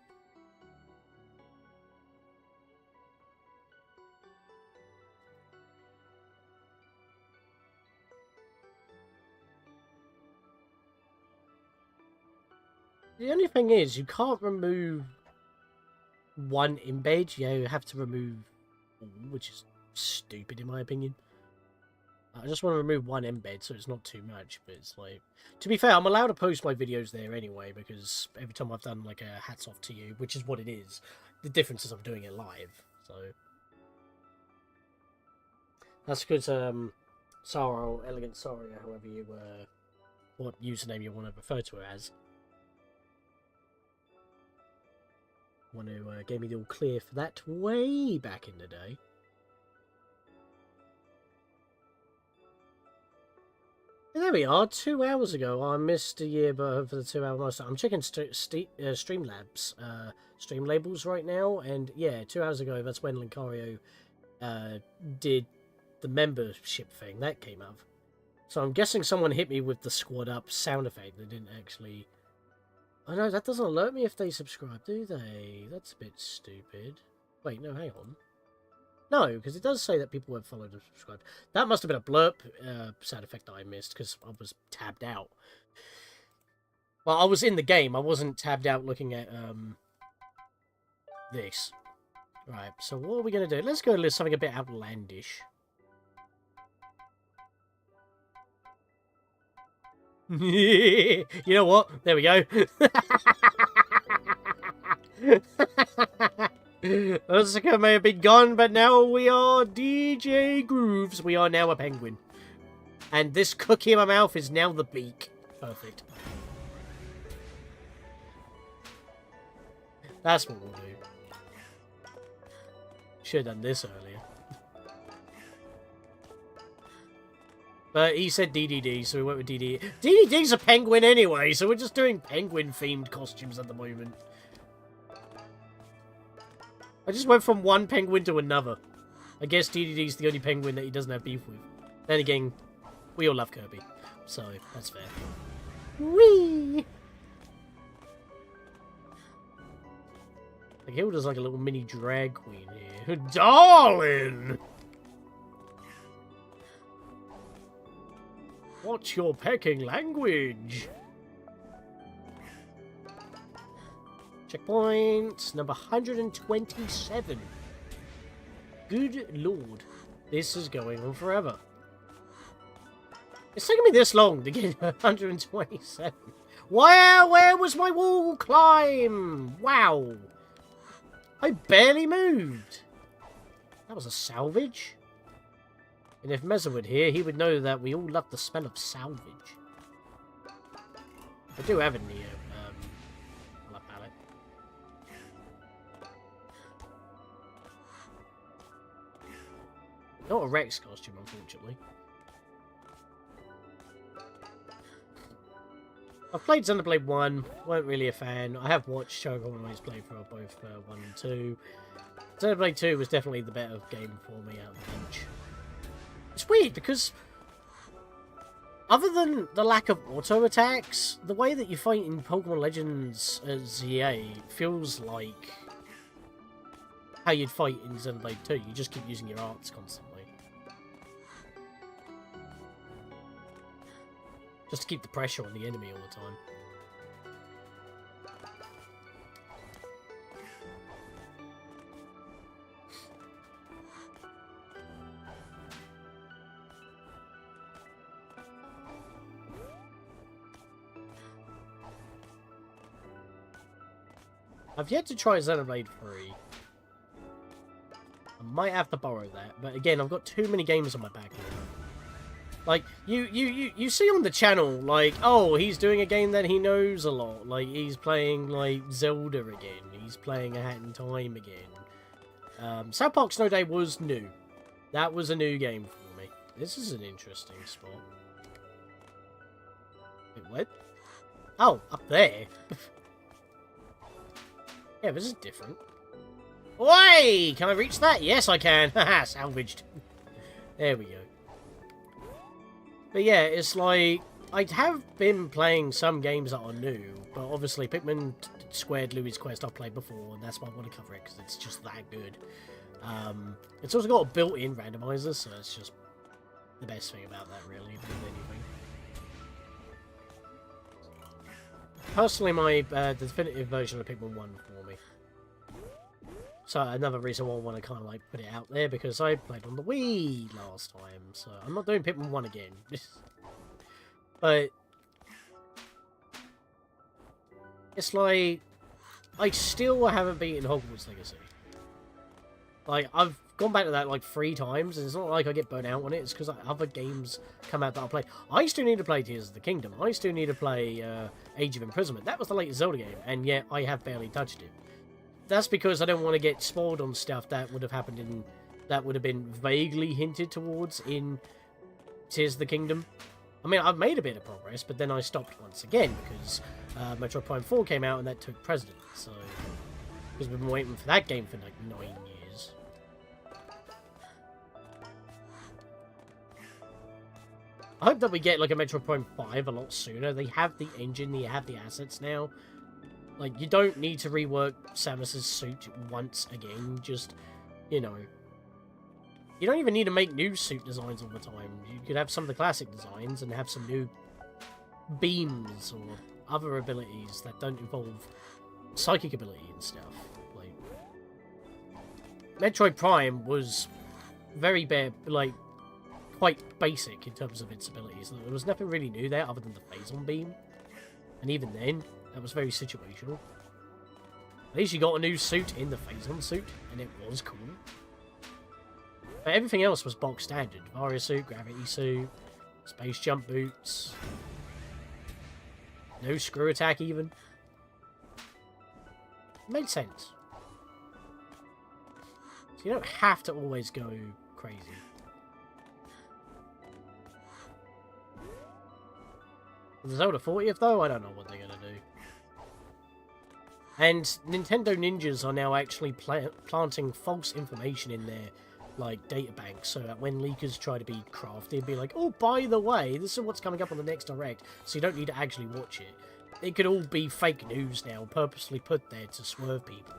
The only thing is, you can't remove one embed. You have to remove all, which is stupid in my opinion. I just want to remove one embed so it's not too much, but it's like... To be fair, I'm allowed to post my videos there anyway, because every time I've done like a hats off to you, which is what it is, the difference is I'm doing it live, so... That's because, Sarah, or Elegant Saria, however you, what username you want to refer to it as, want to gave me the all clear for that way back in the day. And there we are, 2 hours ago. I missed a year but for the 2 hour milestone. I'm checking Streamlabs stream labels right now, and yeah, 2 hours ago, that's when Lincario did the membership thing. That came up. So I'm guessing someone hit me with the squad up sound effect. They didn't actually Oh no, that doesn't alert me if they subscribe, do they? That's a bit stupid. Wait, no, hang on. No, because it does say that people have followed and subscribed. That must have been a blurb sound effect that I missed, because I was tabbed out. Well, I was in the game. I wasn't tabbed out looking at this. Right, so what are we going to do? Let's go to something a bit outlandish. You know what? There we go. Osaka may have been gone, but now we are DJ Grooves. We are now a penguin. And this cookie in my mouth is now the beak. Perfect. That's what we'll do. Should have done this earlier. But he said DDD, so we went with DDD. DDD's a penguin anyway, so we're just doing penguin-themed costumes at the moment. I just went from one penguin to another. I guess DDD's the only penguin that he doesn't have beef with. Then again, we all love Kirby, so that's fair. Whee! Like Hilda's like a little mini drag queen here. Darling! What's your pecking language? Checkpoint number 127. Good lord. This is going on forever. It's taking me this long to get 127. Wow, where was my wall climb? Wow. I barely moved. That was a salvage. And if Meza were here, he would know that we all love the smell of salvage. I do have a Neo colour palette. Not a Rex costume, unfortunately. I've played Xenoblade 1, weren't really a fan. I have watched Shogun Ways play for both 1 and 2. Xenoblade 2 was definitely the better game for me out of the bunch. It's weird because, other than the lack of auto attacks, the way that you fight in Pokemon Legends ZA feels like how you'd fight in Xenoblade 2. You just keep using your arts constantly. Just to keep the pressure on the enemy all the time. I've yet to try Xenoblade 3. I might have to borrow that, but again, I've got too many games on my backlog. Like, you see on the channel, like, oh, he's doing a game that he knows a lot. Like, he's playing, like, Zelda again. He's playing A Hat in Time again. South Park Snow Day was new. That was a new game for me. This is an interesting spot. Wait, what? Oh, up there. Yeah, this is different. Oi! Can I reach that? Yes, I can. Haha, salvaged. There we go. But yeah, it's like, I have been playing some games that are new, but obviously Pikmin Squared Louie's Quest I've played before, and that's why I want to cover it, because it's just that good. It's also got a built-in randomizer, so it's just the best thing about that, really, than anything. Personally, my the definitive version of Pikmin 1 for me. So another reason why I want to kind of like put it out there, because I played on the Wii last time, so I'm not doing Pikmin 1 again. But it's like, I still haven't beaten Hogwarts Legacy. Like, I've gone back to that like 3 times, and it's not like I get burnt out on it, it's because other games come out that I play. I still need to play Tears of the Kingdom. I still need to play Age of Imprisonment. That was the latest Zelda game, and yet I have barely touched it. That's because I don't want to get spoiled on stuff that would have happened in... that would have been vaguely hinted towards in Tears of the Kingdom. I mean, I've made a bit of progress, but then I stopped once again, because Metroid Prime 4 came out and that took precedence, so... because we've been waiting for that game for like 9 years. I hope that we get like a Metroid Prime 5 a lot sooner. They have the engine, they have the assets now. Like, you don't need to rework Samus's suit once again. Just, you know, you don't even need to make new suit designs all the time. You could have some of the classic designs and have some new beams or other abilities that don't involve psychic ability and stuff. Like, Metroid Prime was very bare, like, quite basic in terms of its abilities. There was nothing really new there other than the Phazon beam. And even then, that was very situational. At least you got a new suit in the Phazon suit, and it was cool. But everything else was box standard. Varia suit, gravity suit, space jump boots. No screw attack even. It made sense. So you don't have to always go crazy. For the Zelda 40th though, I don't know what they're going to do. And Nintendo ninjas are now actually planting false information in their, like, databanks, so that when leakers try to be crafty and be like, oh, by the way, this is what's coming up on the next Direct, so you don't need to actually watch it. It could all be fake news now, purposely put there to swerve people.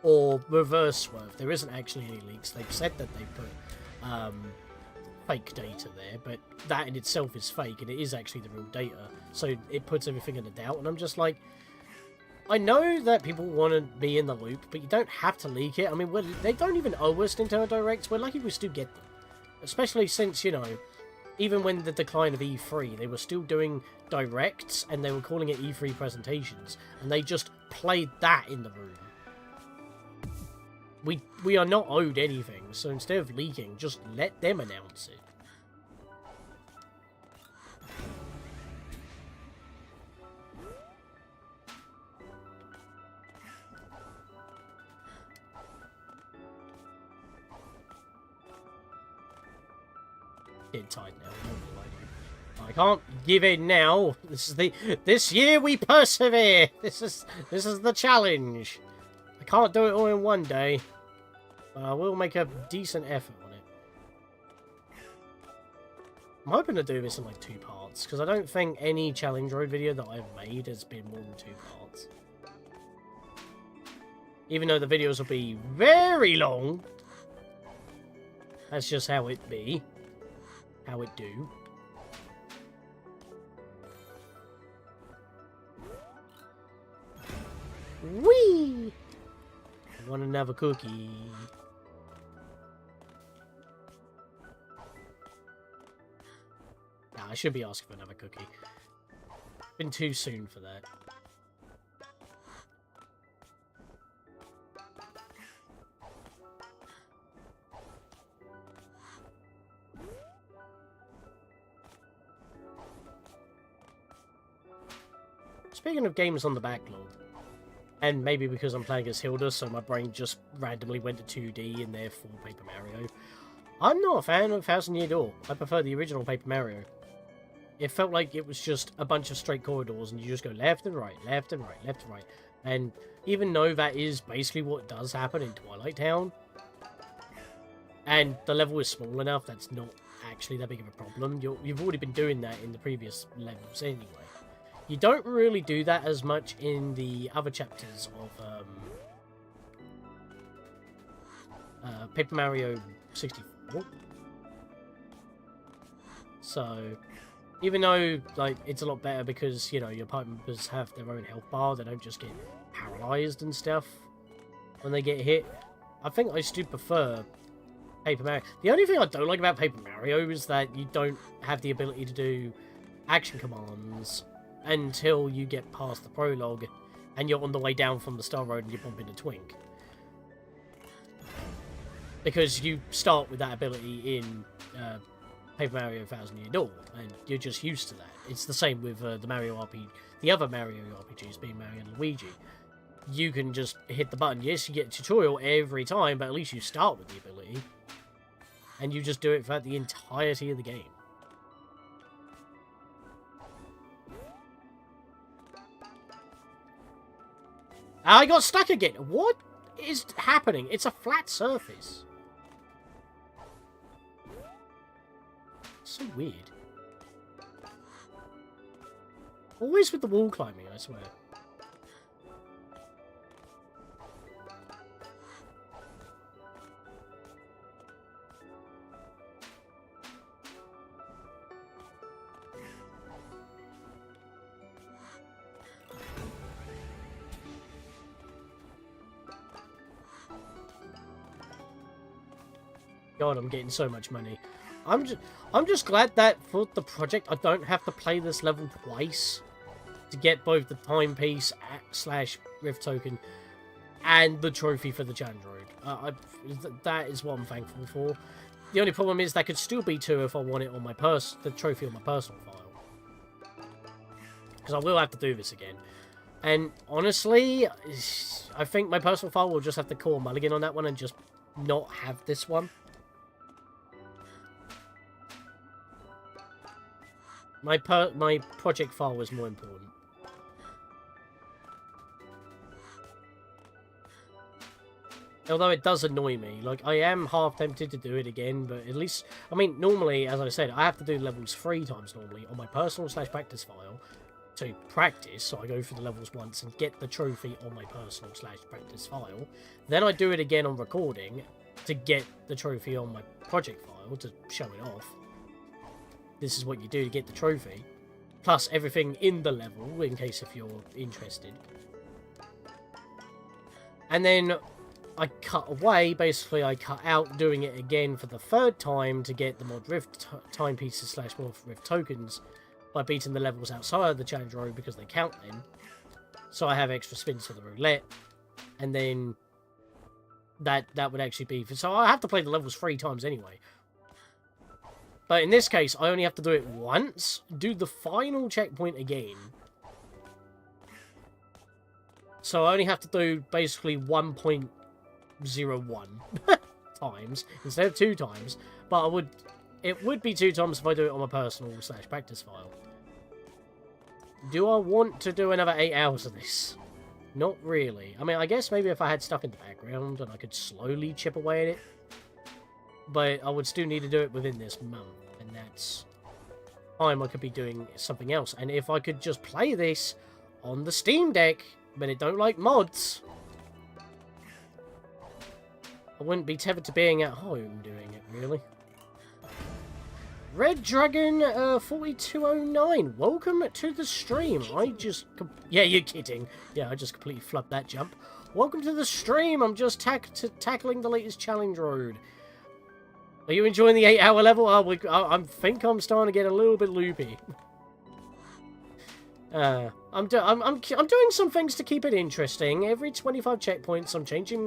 Or reverse swerve. There isn't actually any leaks. They've said that they put fake data there, but that in itself is fake, and it is actually the real data, so it puts everything in a doubt, and I'm just like, I know that people want to be in the loop, but you don't have to leak it. I mean, they don't even owe us Nintendo Directs. We're lucky we still get them. Especially since, you know, even when the decline of E3, they were still doing Directs, and they were calling it E3 presentations, and they just played that in the room. We are not owed anything, so instead of leaking, just let them announce it. Getting tired now. I can't give in now. This year we persevere. This is the challenge. I can't do it all in one day, but I will make a decent effort on it. I'm hoping to do this in like 2 parts, because I don't think any challenge road video that I've made has been more than 2 parts. Even though the videos will be very long, that's just how it be. How it do. Whee! I want another cookie. Nah, I should be asking for another cookie. Been too soon for that. Speaking of games on the backlog, and maybe because I'm playing as Hilda, so my brain just randomly went to 2D and therefore Paper Mario, I'm not a fan of Thousand Year Door. I prefer the original Paper Mario. It felt like it was just a bunch of straight corridors and you just go left and right, left and right, left and right. And even though that is basically what does happen in Twilight Town, and the level is small enough, that's not actually that big of a problem. You've already been doing that in the previous levels anyway. You don't really do that as much in the other chapters of Paper Mario 64. So, even though like it's a lot better because, you know, your party members have their own health bar, they don't just get paralyzed and stuff when they get hit, I think I still prefer Paper Mario. The only thing I don't like about Paper Mario is that you don't have the ability to do action commands until you get past the prologue and you're on the way down from the Star Road and you bump into Twink. Because you start with that ability in Paper Mario Thousand Year Door, and you're just used to that. It's the same with the Mario RPG, the other Mario RPGs, being Mario and Luigi. You can just hit the button. Yes, you get a tutorial every time, but at least you start with the ability. And you just do it throughout the entirety of the game. I got stuck again. What is happening? It's a flat surface. So weird. Always with the wall climbing, I swear. god, I'm getting so much money. I'm just glad that for the project, I don't have to play this level twice to get both the timepiece / Rift token and the trophy for the Chandroid. That is what I'm thankful for. The only problem is that could still be 2 if I want it on my the trophy on my personal file. Because I will have to do this again. And honestly, I think my personal file will just have to call Mulligan on that one and just not have this one. My project file was more important. Although it does annoy me. Like, I am half tempted to do it again, but at least... I mean, normally, as I said, I have to do levels 3 times normally on my personal / practice file to practice. So I go through the levels once and get the trophy on my personal / practice file. Then I do it again on recording to get the trophy on my project file to show it off. This is what you do to get the trophy. Plus everything in the level, in case if you're interested. And then I cut away, basically I cut out doing it again for the 3rd time to get the mod Rift timepieces / mod Rift tokens by beating the levels outside of the Challenge Road because they count then. So I have extra spins for the roulette. And then that would actually be... So I have to play the levels 3 times anyway. But in this case, I only have to do it once, do the final checkpoint again. So I only have to do basically 1.01 times instead of 2 times. But it would be 2 times if I do it on my personal / practice file. Do I want to do another 8 hours of this? Not really. I mean, I guess maybe if I had stuff in the background and I could slowly chip away at it. But I would still need to do it within this month. And that's time I could be doing something else. And if I could just play this on the Steam Deck, but it don't like mods, I wouldn't be tethered to being at home doing it, really. Red Dragon 4209, welcome to the stream. Yeah, you're kidding. Yeah, I just completely flubbed that jump. Welcome to the stream. I'm just tackling the latest challenge road. Are you enjoying the 8-hour level? I think I'm starting to get a little bit loopy. I'm doing some things to keep it interesting. Every 25 checkpoints, I'm changing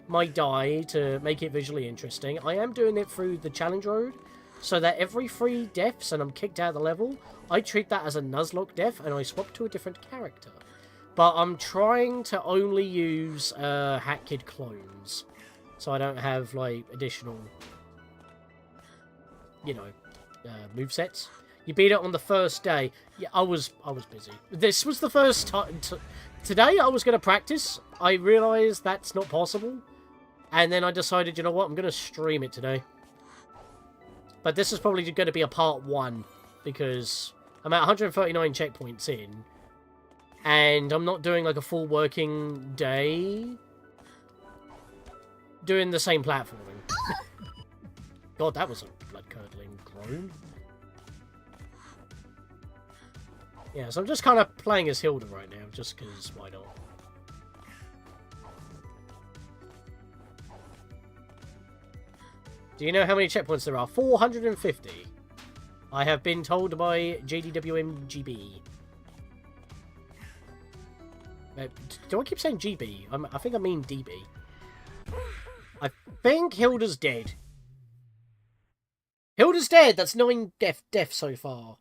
my die to make it visually interesting. I am doing it through the challenge road, so that every 3 deaths and I'm kicked out of the level, I treat that as a Nuzlocke death and I swap to a different character. But I'm trying to only use Hat Kid clones, so I don't have like additional, you know, movesets. You beat it on the first day. Yeah, I was busy. This was the first time. Today I was going to practice. I realised that's not possible. And then I decided, you know what, I'm going to stream it today. But this is probably going to be a part 1. Because I'm at 139 checkpoints in. And I'm not doing like a full working day doing the same platforming. God, that was a blood-curdling groan. Yeah, so I'm just kind of playing as Hilda right now, just because why not? Do you know how many checkpoints there are? 450. I have been told by JDWMGB. Do I keep saying GB? I think I mean DB. I think Hilda's dead. Hilda's dead! That's 9 deaths so far.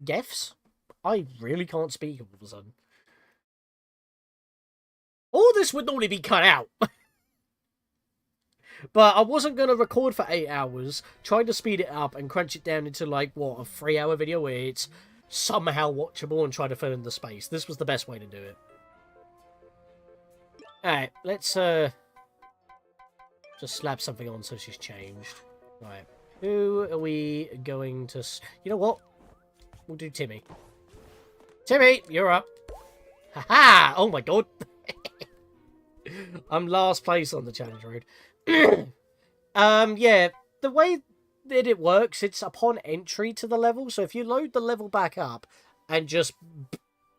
Deaths? I really can't speak all of a sudden. All this would normally be cut out. But I wasn't going to record for 8 hours, trying to speed it up and crunch it down into, like, what, a 3-hour video where it's somehow watchable and try to fill in the space. This was the best way to do it. Alright, let's, just slap something on so she's changed. Right, who are we going to... You know what? We'll do Timmy. Timmy, you're up. Haha! Oh my god. I'm last place on the challenge road. Yeah, the way that it works, it's upon entry to the level. So if you load the level back up and just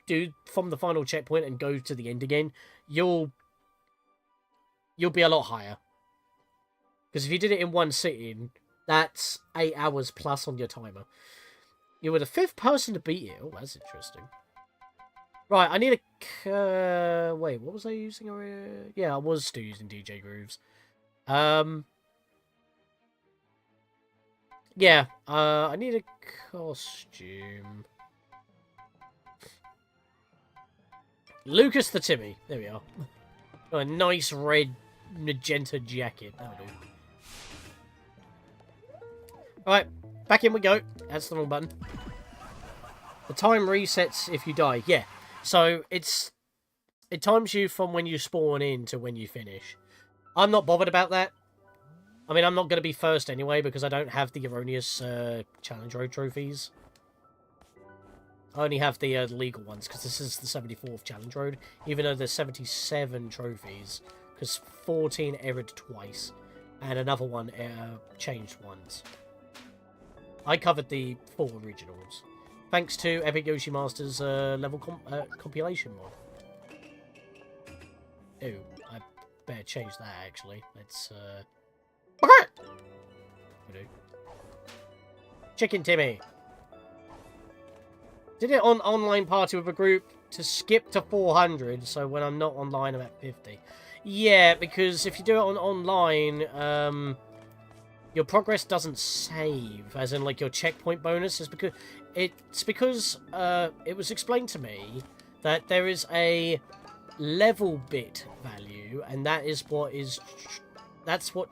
do from the final checkpoint and go to the end again, you'll be a lot higher. Because if you did it in one sitting, that's 8 hours plus on your timer. You were the 5th person to beat it. Oh, that's interesting. Right, I need a... wait, what was I using? Yeah, I was still using DJ Grooves. Yeah, I need a costume. Lucas the Timmy. There we are. Got a nice red magenta jacket. That'll do. Alright, back in we go. That's the wrong button. The time resets if you die. Yeah. So it times you from when you spawn in to when you finish. I'm not bothered about that. I mean, I'm not going to be first anyway because I don't have the erroneous Challenge Road trophies. I only have the legal ones because this is the 74th Challenge Road, even though there's 77 trophies because 14 errored twice and another one changed once. I covered the 4 originals. Thanks to Epic Yoshi Masters level compilation mod. Ooh, I better change that actually. Let's Chicken Timmy. Did it on online party with a group to skip to 400, so when I'm not online I'm at 50. Yeah, because if you do it on online, your progress doesn't save, as in like your checkpoint bonus. It's because it was explained to me that there is a level bit value, and that's what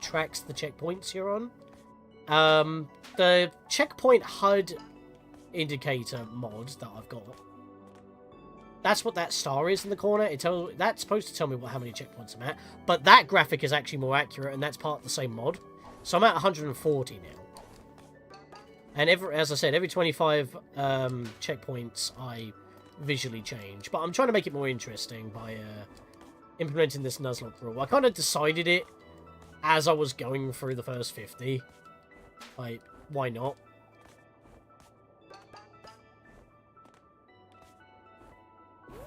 tracks the checkpoints you're on. The checkpoint HUD indicator mod that I've got, that's what that star is in the corner. That's supposed to tell me how many checkpoints I'm at, but that graphic is actually more accurate, and that's part of the same mod. So I'm at 140 now. And as I said, every 25 checkpoints I visually change. But I'm trying to make it more interesting by implementing this Nuzlocke rule. I kind of decided it as I was going through the first 50. Like, why not?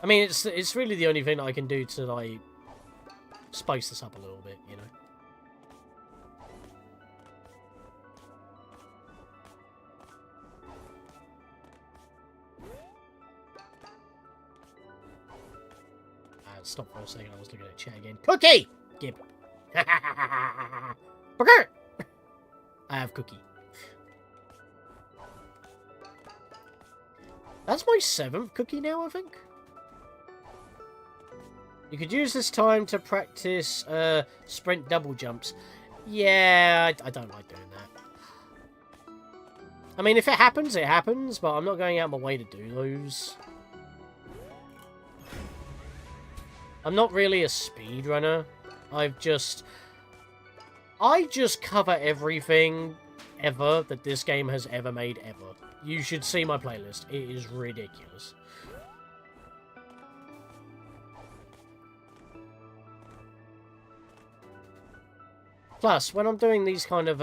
I mean, it's really the only thing that I can do to, like, spice this up a little bit, you know? Stop for a second, I was looking at chat again. Cookie! Gib. Burger! I have Cookie. That's my 7th Cookie now, I think. You could use this time to practice sprint double jumps. Yeah, I don't like doing that. I mean, if it happens, it happens, but I'm not going out my way to do those. I'm not really a speedrunner. I just cover everything ever that this game has ever made ever. You should see my playlist. It is ridiculous. Plus, when I'm doing these kind of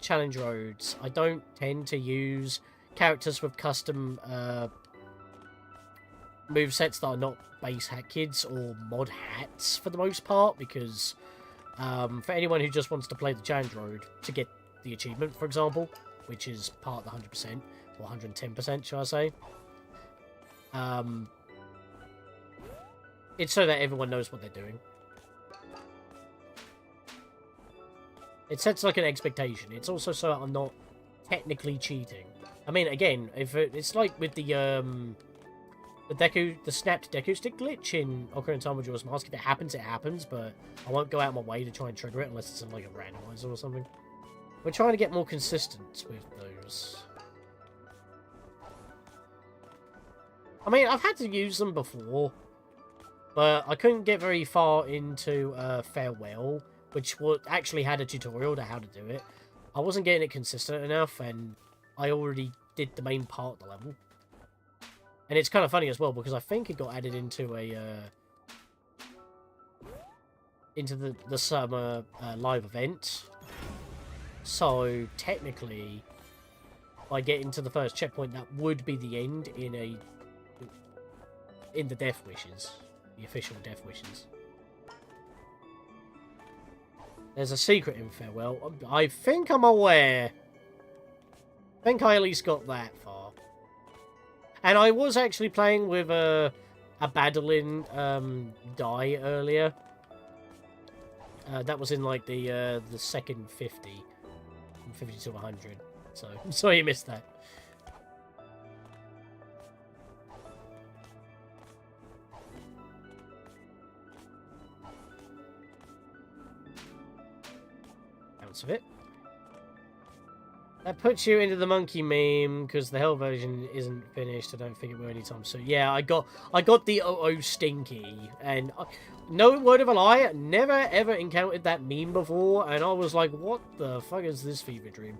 challenge roads, I don't tend to use characters with custom movesets that are not base hat kids or mod hats for the most part, because for anyone who just wants to play the challenge road to get the achievement, for example, which is part of the 100%, or 110%, shall I say, it's so that everyone knows what they're doing. It sets like an expectation. It's also so that I'm not technically cheating. I mean, again, if it's like with the snapped Deku Stick glitch in Ocarina of Time Majora's Mask. If it happens, it happens, but I won't go out of my way to try and trigger it unless it's in like a randomizer or something. We're trying to get more consistent with those. I mean, I've had to use them before, but I couldn't get very far into Farewell, which actually had a tutorial to how to do it. I wasn't getting it consistent enough, and I already did the main part of the level. And it's kind of funny as well, because I think it got added into the summer live event. So, technically, by getting to the first checkpoint, that would be the end in the Death Wishes. The official Death Wishes. There's a secret in Farewell. I think I'm aware. I think I at least got that far. And I was actually playing with a Badalin die earlier. That was in like the second 50. From 50 to 100. So I'm sorry you missed that. Ounce of it. That puts you into the monkey meme because the hell version isn't finished. I don't think it will anytime soon. Yeah, I got the oh stinky, and no word of a lie, never ever encountered that meme before, and I was like, what the fuck is this fever dream?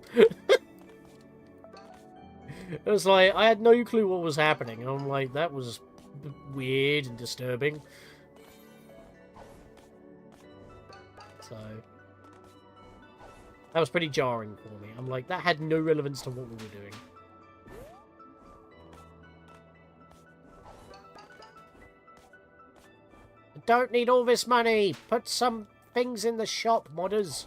It was like I had no clue what was happening, and I'm like, that was weird and disturbing. So that was pretty jarring for me. I'm like, that had no relevance to what we were doing. I don't need all this money. Put some things in the shop, modders.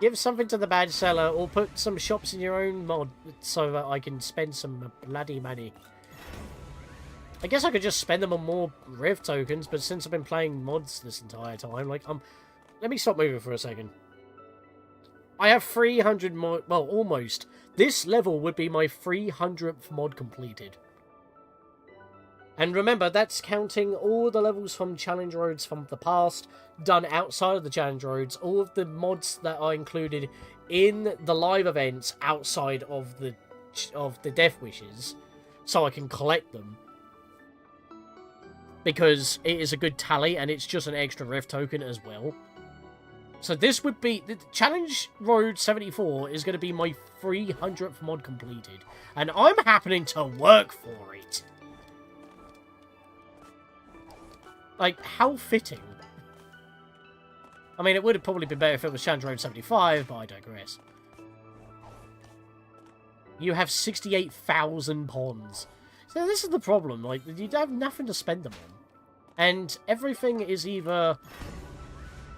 Give something to the bad seller, or put some shops in your own mod so that I can spend some bloody money. I guess I could just spend them on more Rift tokens, but since I've been playing mods this entire time, like, let me stop moving for a second. I have 300 mod... Well, almost. This level would be my 300th mod completed. And remember, that's counting all the levels from Challenge Roads from the past, done outside of the Challenge Roads, all of the mods that are included in the live events outside of the Death Wishes, so I can collect them. Because it is a good tally, and it's just an extra Rift token as well. So this would be... The Challenge Road 74 is going to be my 300th mod completed. And I'm happening to work for it. Like, how fitting. I mean, it would have probably been better if it was Challenge Road 75, but I digress. You have 68,000 ponds. So this is the problem. Like, you have nothing to spend them on. And everything is either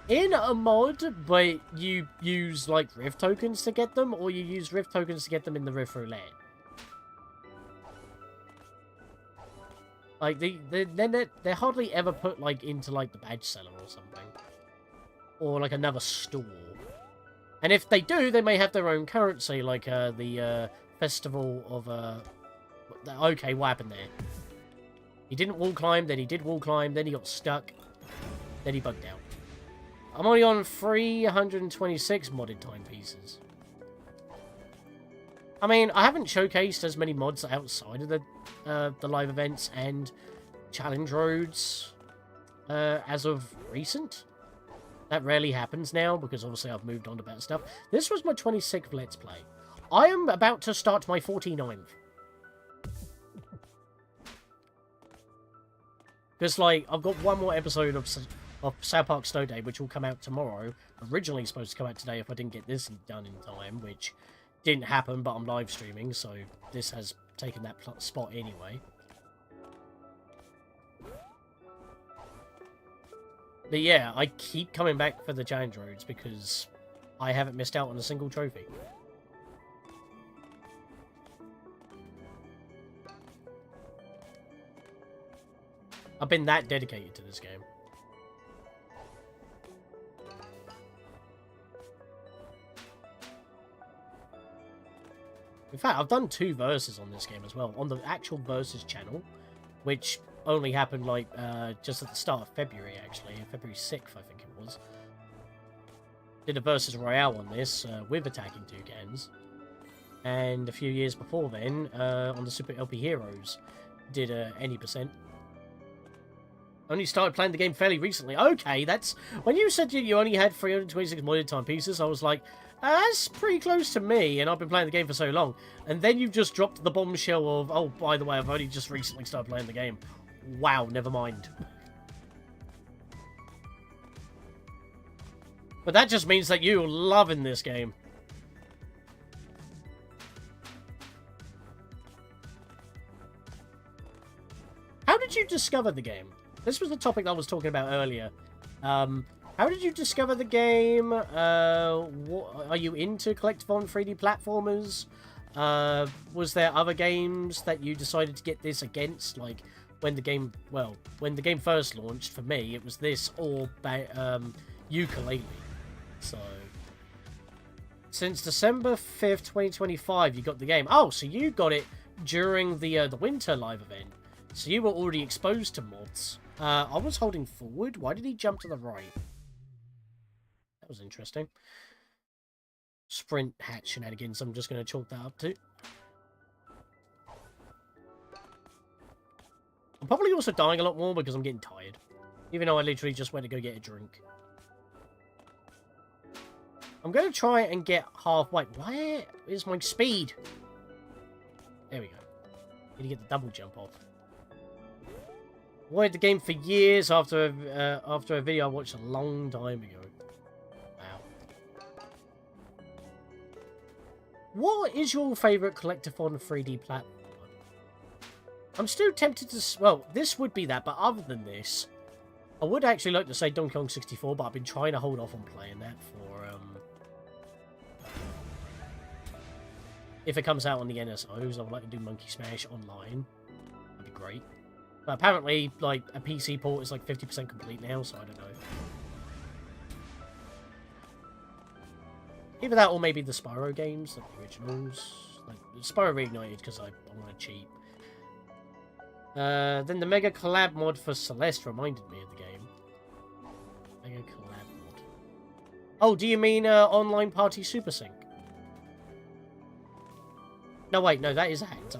in a mod, but you use, like, Rift tokens to get them, or you use Rift tokens to get them in the Rift Roulette. Like, they're hardly ever put, like, into, like, the badge seller or something. Or, like, another store. And if they do, they may have their own currency, like, the Festival of, Okay, what happened there? He didn't wall climb, then he did wall climb, then he got stuck, then he bugged out. I'm only on 326 modded timepieces. I mean, I haven't showcased as many mods outside of the live events and Challenge Roads as of recent. That rarely happens now, because obviously I've moved on to better stuff. This was my 26th Let's Play. I am about to start my 49th. Because, like, I've got one more episode of South Park Snow Day, which will come out tomorrow. Originally supposed to come out today if I didn't get this done in time, which didn't happen, but I'm live streaming, so this has taken that spot anyway. But yeah, I keep coming back for the Challenge Roads because I haven't missed out on a single trophy. I've been that dedicated to this game. In fact, I've done 2 verses on this game as well, on the actual versus channel, which only happened, like, just at the start of February, actually. February 6th, I think it was. Did a versus royale on this, with attacking toucans. And a few years before then, on the Super LP Heroes, did any percent. Only started playing the game fairly recently. Okay, that's... When you said you only had 326 modded timepieces, I was like, that's pretty close to me, and I've been playing the game for so long. And then you've just dropped the bombshell of, oh, by the way, I've only just recently started playing the game. Wow, never mind. But that just means that you're loving this game. How did you discover the game? This was the topic I was talking about earlier. How did you discover the game? What, are you into collectathon 3D platformers? Was there other games that you decided to get this against? Like, when the game... Well, when the game first launched, for me, it was this or Ukulele. So... Since December 5th, 2025, you got the game. Oh, so you got it during the winter live event. So you were already exposed to mods. I was holding forward. Why did he jump to the right? That was interesting. Sprint hat shenanigans, I'm just going to chalk that up to. I'm probably also dying a lot more because I'm getting tired. Even though I literally just went to go get a drink. I'm going to try and get halfway. Where is my speed? There we go. Need to get the double jump off. Avoided the game for years after a video I watched a long time ago. Wow. What is your favourite collectathon 3D platformer? I'm still tempted to... Well, this would be that, but other than this, I would actually like to say Donkey Kong 64, but I've been trying to hold off on playing that for... If it comes out on the NSOs, I would like to do Monkey Smash online. That'd be great. But apparently, like, a PC port is like 50% complete now, so I don't know. Either that or maybe the Spyro games, like the originals. Like, Spyro Reignited, because I want to cheat. Then the Mega Collab mod for Celeste reminded me of the game. Mega Collab mod. Oh, do you mean Online Party Super Sync? No, wait, no, that is hacked.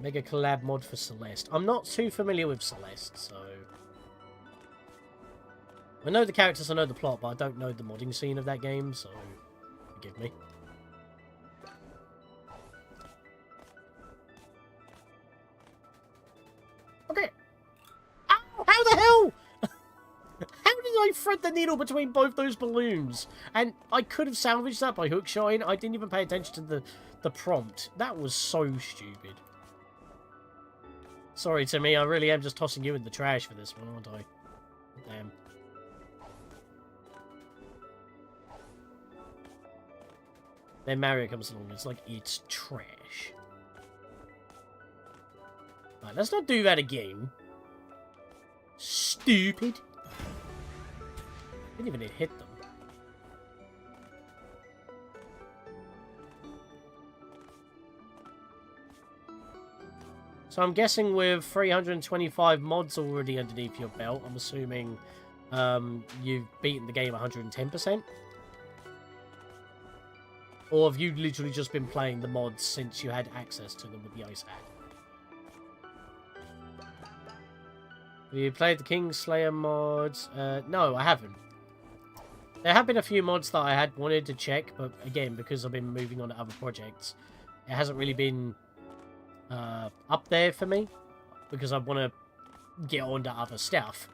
Mega Collab mod for Celeste. I'm not too familiar with Celeste, so... I know the characters, I know the plot, but I don't know the modding scene of that game, so... Forgive me. Okay. Ow! How the hell? How did I thread the needle between both those balloons? And I could have salvaged that by hookshine. I didn't even pay attention to the prompt. That was so stupid. Sorry, Timmy. I really am just tossing you in the trash for this one, aren't I? Damn. Then Mario comes along and it's like, it's trash. Right, let's not do that again. Stupid. Didn't even hit them. So I'm guessing with 325 mods already underneath your belt, I'm assuming you've beaten the game 110%? Or have you literally just been playing the mods since you had access to them with the ice hat? Have you played the Kingslayer mods? No, I haven't. There have been a few mods that I had wanted to check, but again, because I've been moving on to other projects, it hasn't really been up there for me, because I want to get on to other stuff.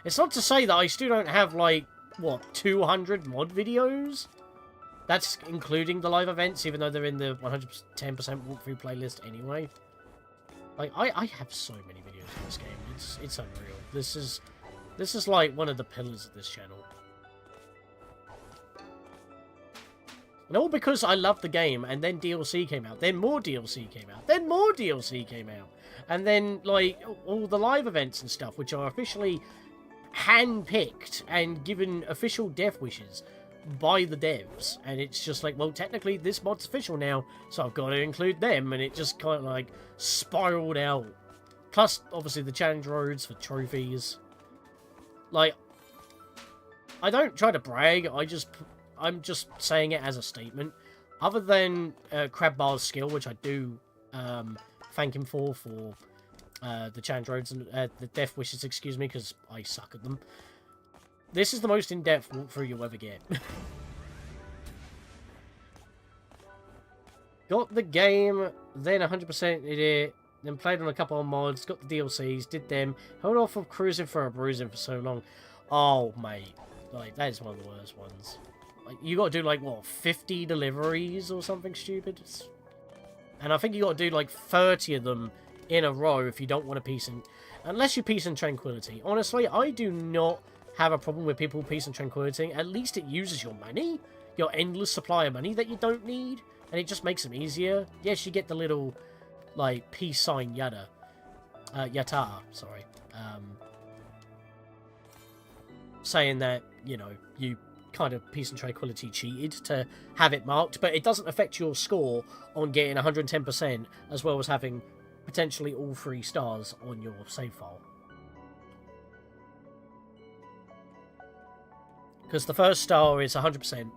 It's not to say that I still don't have, like, what, 200 mod videos? That's including the live events, even though they're in the 110% walkthrough playlist anyway. Like, I have so many videos in this game. It's unreal. This is like one of the pillars of this channel. And all because I loved the game, and then DLC came out, then more DLC came out, then more DLC came out. And then, like, all the live events and stuff, which are officially hand-picked and given official death wishes by the devs. And it's just like, well, technically this mod's official now, so I've got to include them. And it just kind of, like, spiraled out. Plus, obviously, the challenge roads for trophies. Like, I don't try to brag, I'm just saying it as a statement. Other than Crabbar's skill, which I do thank him for the challenge roads and the death wishes, excuse me, because I suck at them. This is the most in-depth walkthrough you'll ever get. Got the game, then 100%ed it, then played on a couple of mods, got the DLCs, did them, held off of cruising for a bruising for so long. Oh, mate. Like, that is one of the worst ones. Like, you gotta do, like, what, 50 deliveries or something stupid? And I think you gotta do, like, 30 of them in a row if you don't want a piece in... Unless you peace and tranquility. Honestly, I do not have a problem with people peace and tranquility. At least it uses your money. Your endless supply of money that you don't need. And it just makes them easier. Yes, you get the little, like, peace sign yada. Yata, sorry. Saying that, you know, you kind of peace and tranquility cheated to have it marked, but it doesn't affect your score on getting 110%, as well as having potentially all 3 stars on your save file. Because the first star is 100%.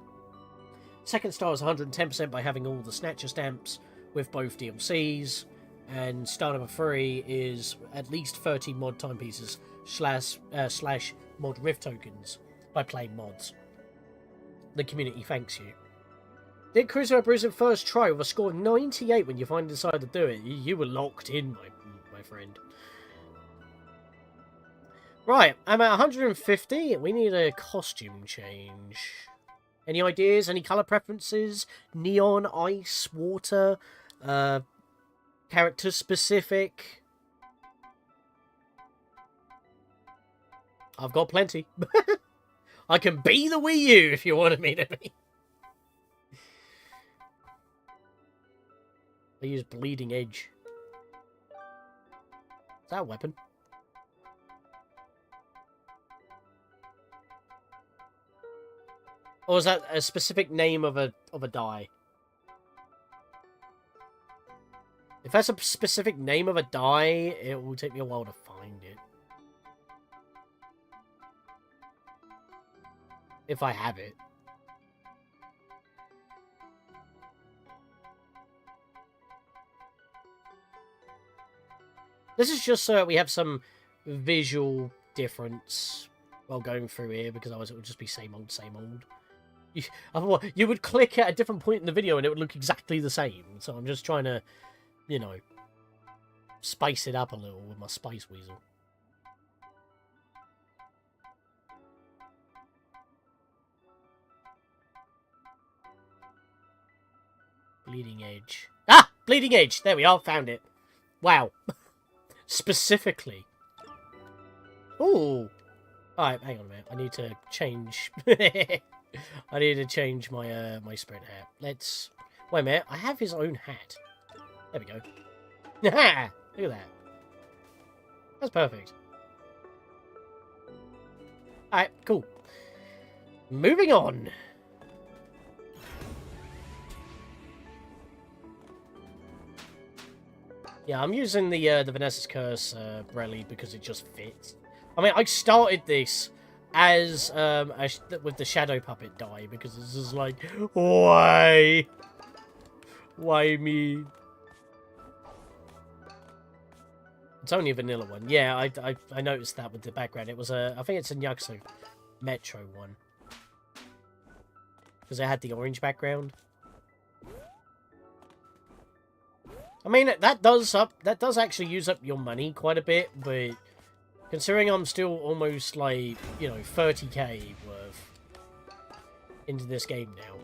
Second star is 110% by having all the Snatcher stamps with both DLCs. And star number 3 is at least 30 mod timepieces slash mod rift tokens by playing mods. The community thanks you. Did Cruiser Bruiser first try with a score of 98 when you finally decided to do it? You were locked in, my friend. Right, I'm at 150. We need a costume change. Any ideas? Any colour preferences? Neon, ice, water, character specific? I've got plenty. I can be the Wii U if you wanted me to be. I use Bleeding Edge. Is that a weapon? Or is that a specific name of a die? If that's a specific name of a die, it will take me a while to find it. If I have it. This is just so that we have some visual difference while going through here, because otherwise it would just be same old, same old. You would click at a different point in the video and it would look exactly the same. So I'm just trying to, you know, spice it up a little with my Spice Weasel. Bleeding Edge. Ah! Bleeding Edge! There we are, found it. Wow. Specifically. Ooh. Alright, hang on a minute. I need to change. I need to change my my sprint hat. Let's... Wait a minute. I have his own hat. There we go. Look at that. That's perfect. Alright, cool. Moving on. Yeah, I'm using the Vanessa's Curse rally because it just fits. I mean, I started this as with the Shadow Puppet die because it's just like, why? Why me? It's only a vanilla one. Yeah, I noticed that with the background. It was I think it's a Nyakusa Metro one because it had the orange background. I mean, that does actually use up your money quite a bit, but considering I'm still almost like, you know, 30k worth into this game now,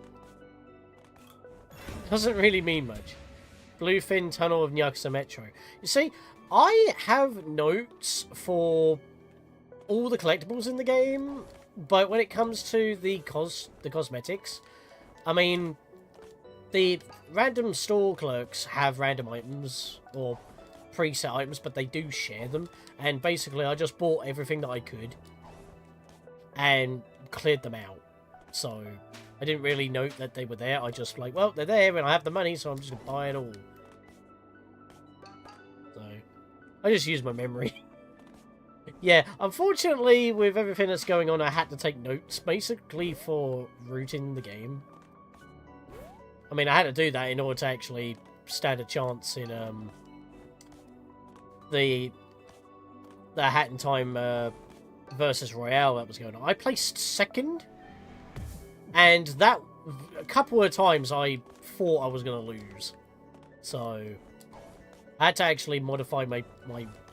doesn't really mean much. Bluefin Tunnel of Nyakusa Metro. You see, I have notes for all the collectibles in the game, but when it comes to the cosmetics, I mean, the random store clerks have random items, or preset items, but they do share them. And basically, I just bought everything that I could and cleared them out. So, I didn't really note that they were there. I just like, well, they're there and I have the money, so I'm just going to buy it all. So, I just used my memory. Yeah, unfortunately, with everything that's going on, I had to take notes, basically, for routing the game. I mean, I had to do that in order to actually stand a chance in the Hat in Time versus Royale that was going on. I placed second, and that a couple of times I thought I was going to lose. So I had to actually modify my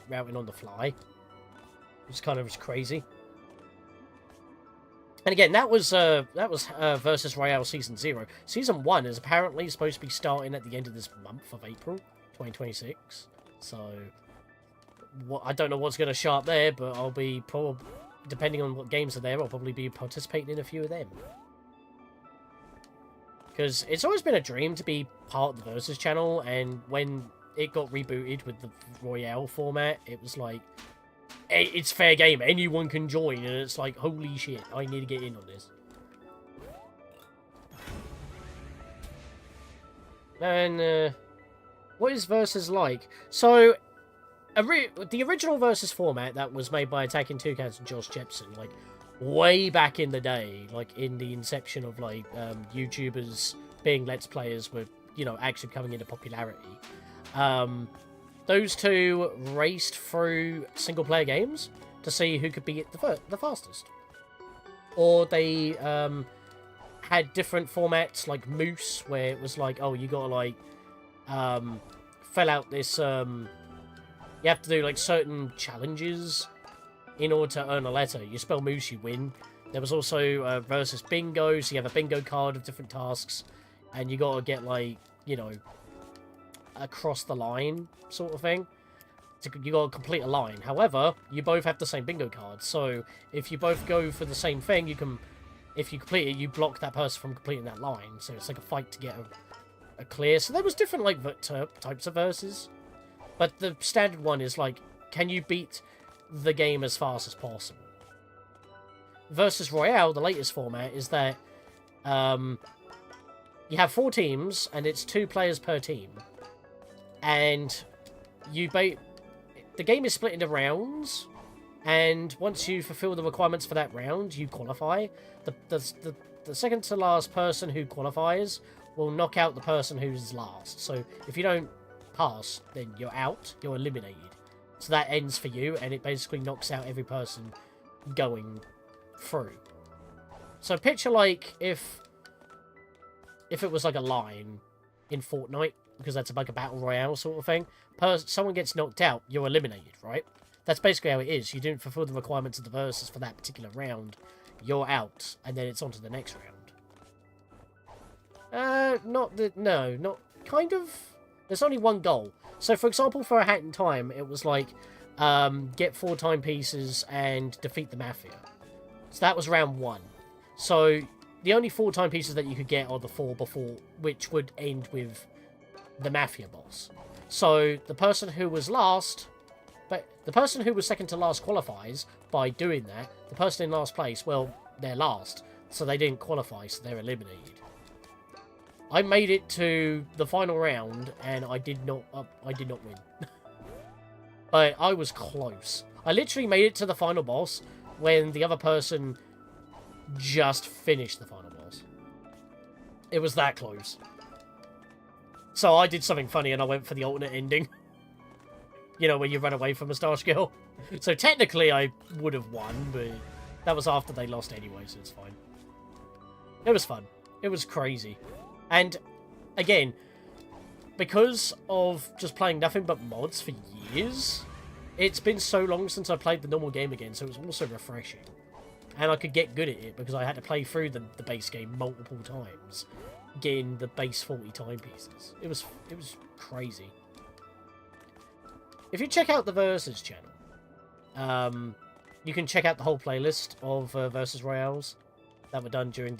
routing on the fly, which kind of was crazy. And again, that was versus Royale Season 0. Season 1 is apparently supposed to be starting at the end of this month of April, 2026. So, I don't know what's going to show up there, but I'll be probably, depending on what games are there, I'll probably be participating in a few of them. Because it's always been a dream to be part of the Versus channel, and when it got rebooted with the Royale format, it was like, it's fair game, anyone can join, and it's like, holy shit, I need to get in on this. And, what is Versus like? So, the original Versus format that was made by Attacking Toucans and Josh Jepson, like, way back in the day, like, in the inception of, like, YouTubers being Let's Players were, you know, actually coming into popularity. Those two raced through single-player games to see who could beat it the fastest. Or they, had different formats, like Moose, where it was like, oh, you gotta, like, fill out this, you have to do, like, certain challenges in order to earn a letter. You spell Moose, you win. There was also Versus Bingo, so you have a bingo card of different tasks, and you gotta get, like, you know, across the line, sort of thing. You gotta complete a line. However, you both have the same bingo card, so if you both go for the same thing, you can... If you complete it, you block that person from completing that line. So it's like a fight to get a clear. So there was different, like, types of verses. But the standard one is, like, can you beat the game as fast as possible? Versus Royale, the latest format, is that you have 4 teams, and it's 2 players per team. And the game is split into rounds. And once you fulfill the requirements for that round, you qualify. The second to last person who qualifies will knock out the person who's last. So if you don't pass, then you're out. You're eliminated. So that ends for you, and it basically knocks out every person going through. So picture, like, if it was like a line in Fortnite, because that's like a battle royale sort of thing. Someone gets knocked out, you're eliminated, right? That's basically how it is. You didn't fulfill the requirements of the versus for that particular round. You're out, and then it's on to the next round. Not kind of. There's only one goal. So, for example, for A Hat in Time, it was like, get 4 timepieces and defeat the Mafia. So that was round 1. So, the only 4 timepieces that you could get are the 4 before, which would end with the Mafia boss. So, the person who was last... But the person who was second to last qualifies by doing that. The person in last place, well, they're last. So they didn't qualify, so they're eliminated. I made it to the final round, and I did not win. But I was close. I literally made it to the final boss when the other person just finished the final boss. It was that close. So I did something funny, and I went for the alternate ending. You know, where you run away from Moustache Girl. So technically I would have won, but that was after they lost anyway, so it's fine. It was fun. It was crazy. And, again, because of just playing nothing but mods for years, it's been so long since I played the normal game again, so it was also refreshing. And I could get good at it, because I had to play through the base game multiple times, getting the base 40 timepieces. It was crazy. If you check out the Versus channel, you can check out the whole playlist of Versus Royales that were done during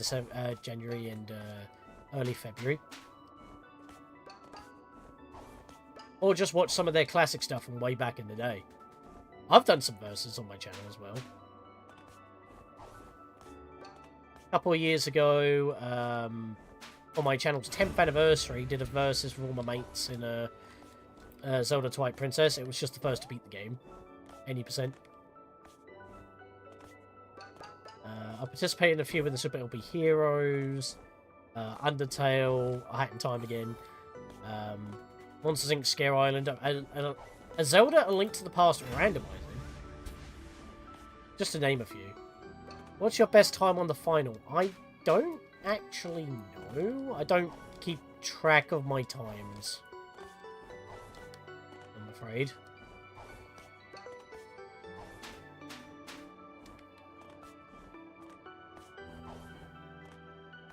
January and early February. Or just watch some of their classic stuff from way back in the day. I've done some Versus on my channel as well. A couple of years ago, on my channel's 10th anniversary, did a Versus with all my mates in a... Zelda Twilight Princess. It was just the first to beat the game. Any percent. I participated in a few with the Super LP Heroes, Undertale, A Hat in Time again, Monsters Inc. Scare Island, a Zelda, A Link to the Past randomizing. Just to name a few. What's your best time on the final? I don't actually know. I don't keep track of my times. Afraid.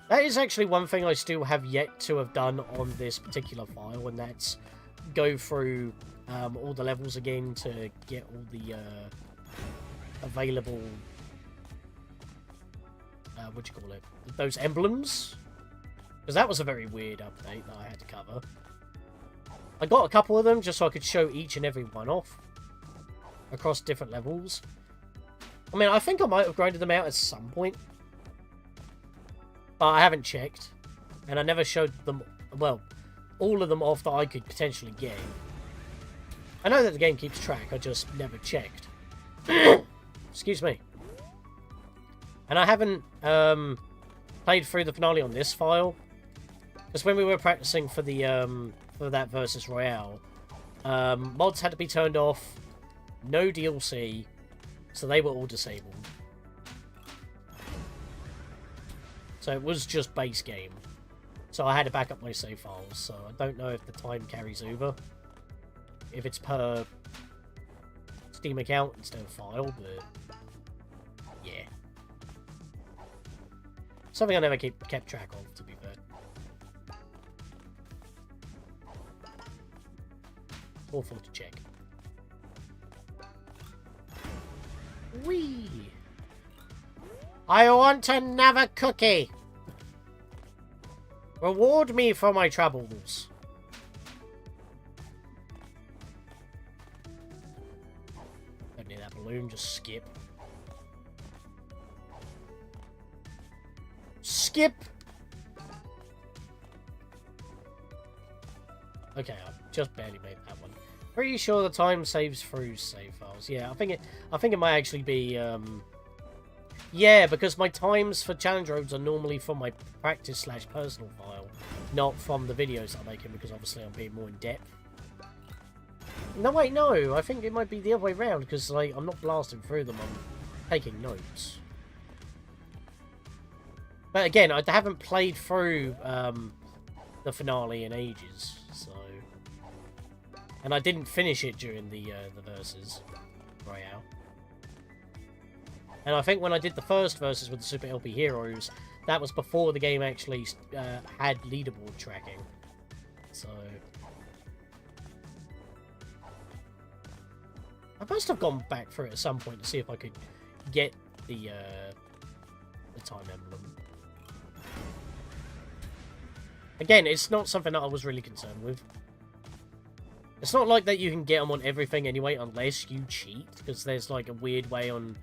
That is actually one thing I still have yet to have done on this particular file, and that's go through all the levels again to get all the available what do you call it? Those emblems, because that was a very weird update that I had to cover. I got a couple of them just so I could show each and every one off across different levels. I mean, I think I might have grinded them out at some point, but I haven't checked, and I never showed them, well, all of them off that I could potentially get. I know that the game keeps track, I just never checked. Excuse me. And I haven't played through the finale on this file, because when we were practicing for the for that Versus Royale, mods had to be turned off, no DLC, so they were all disabled. So it was just base game. So I had to back up my save files, so I don't know if the time carries over. If it's per Steam account instead of file, but yeah. Something I never kept track of, to be fair. Awful to check. Whee! I want another cookie! Reward me for my troubles. Don't need that balloon, just skip. Skip! Okay, I've just barely made that one. Pretty sure the time saves through save files. Yeah, I think it might actually be yeah, because my times for challenge roads are normally from my practice/personal file, not from the videos I'm making, because obviously I'm being more in depth. No, wait, no, I think it might be the other way around, because like I'm not blasting through them, I'm taking notes. But again, I haven't played through the finale in ages, so, and I didn't finish it during the Versus Royale. And I think when I did the first Versus with the Super LP Heroes, that was before the game actually had leaderboard tracking. So I must have gone back through it at some point to see if I could get the time emblem. Again, it's not something that I was really concerned with. It's not like that you can get them on everything anyway, unless you cheat, because there's like a weird way on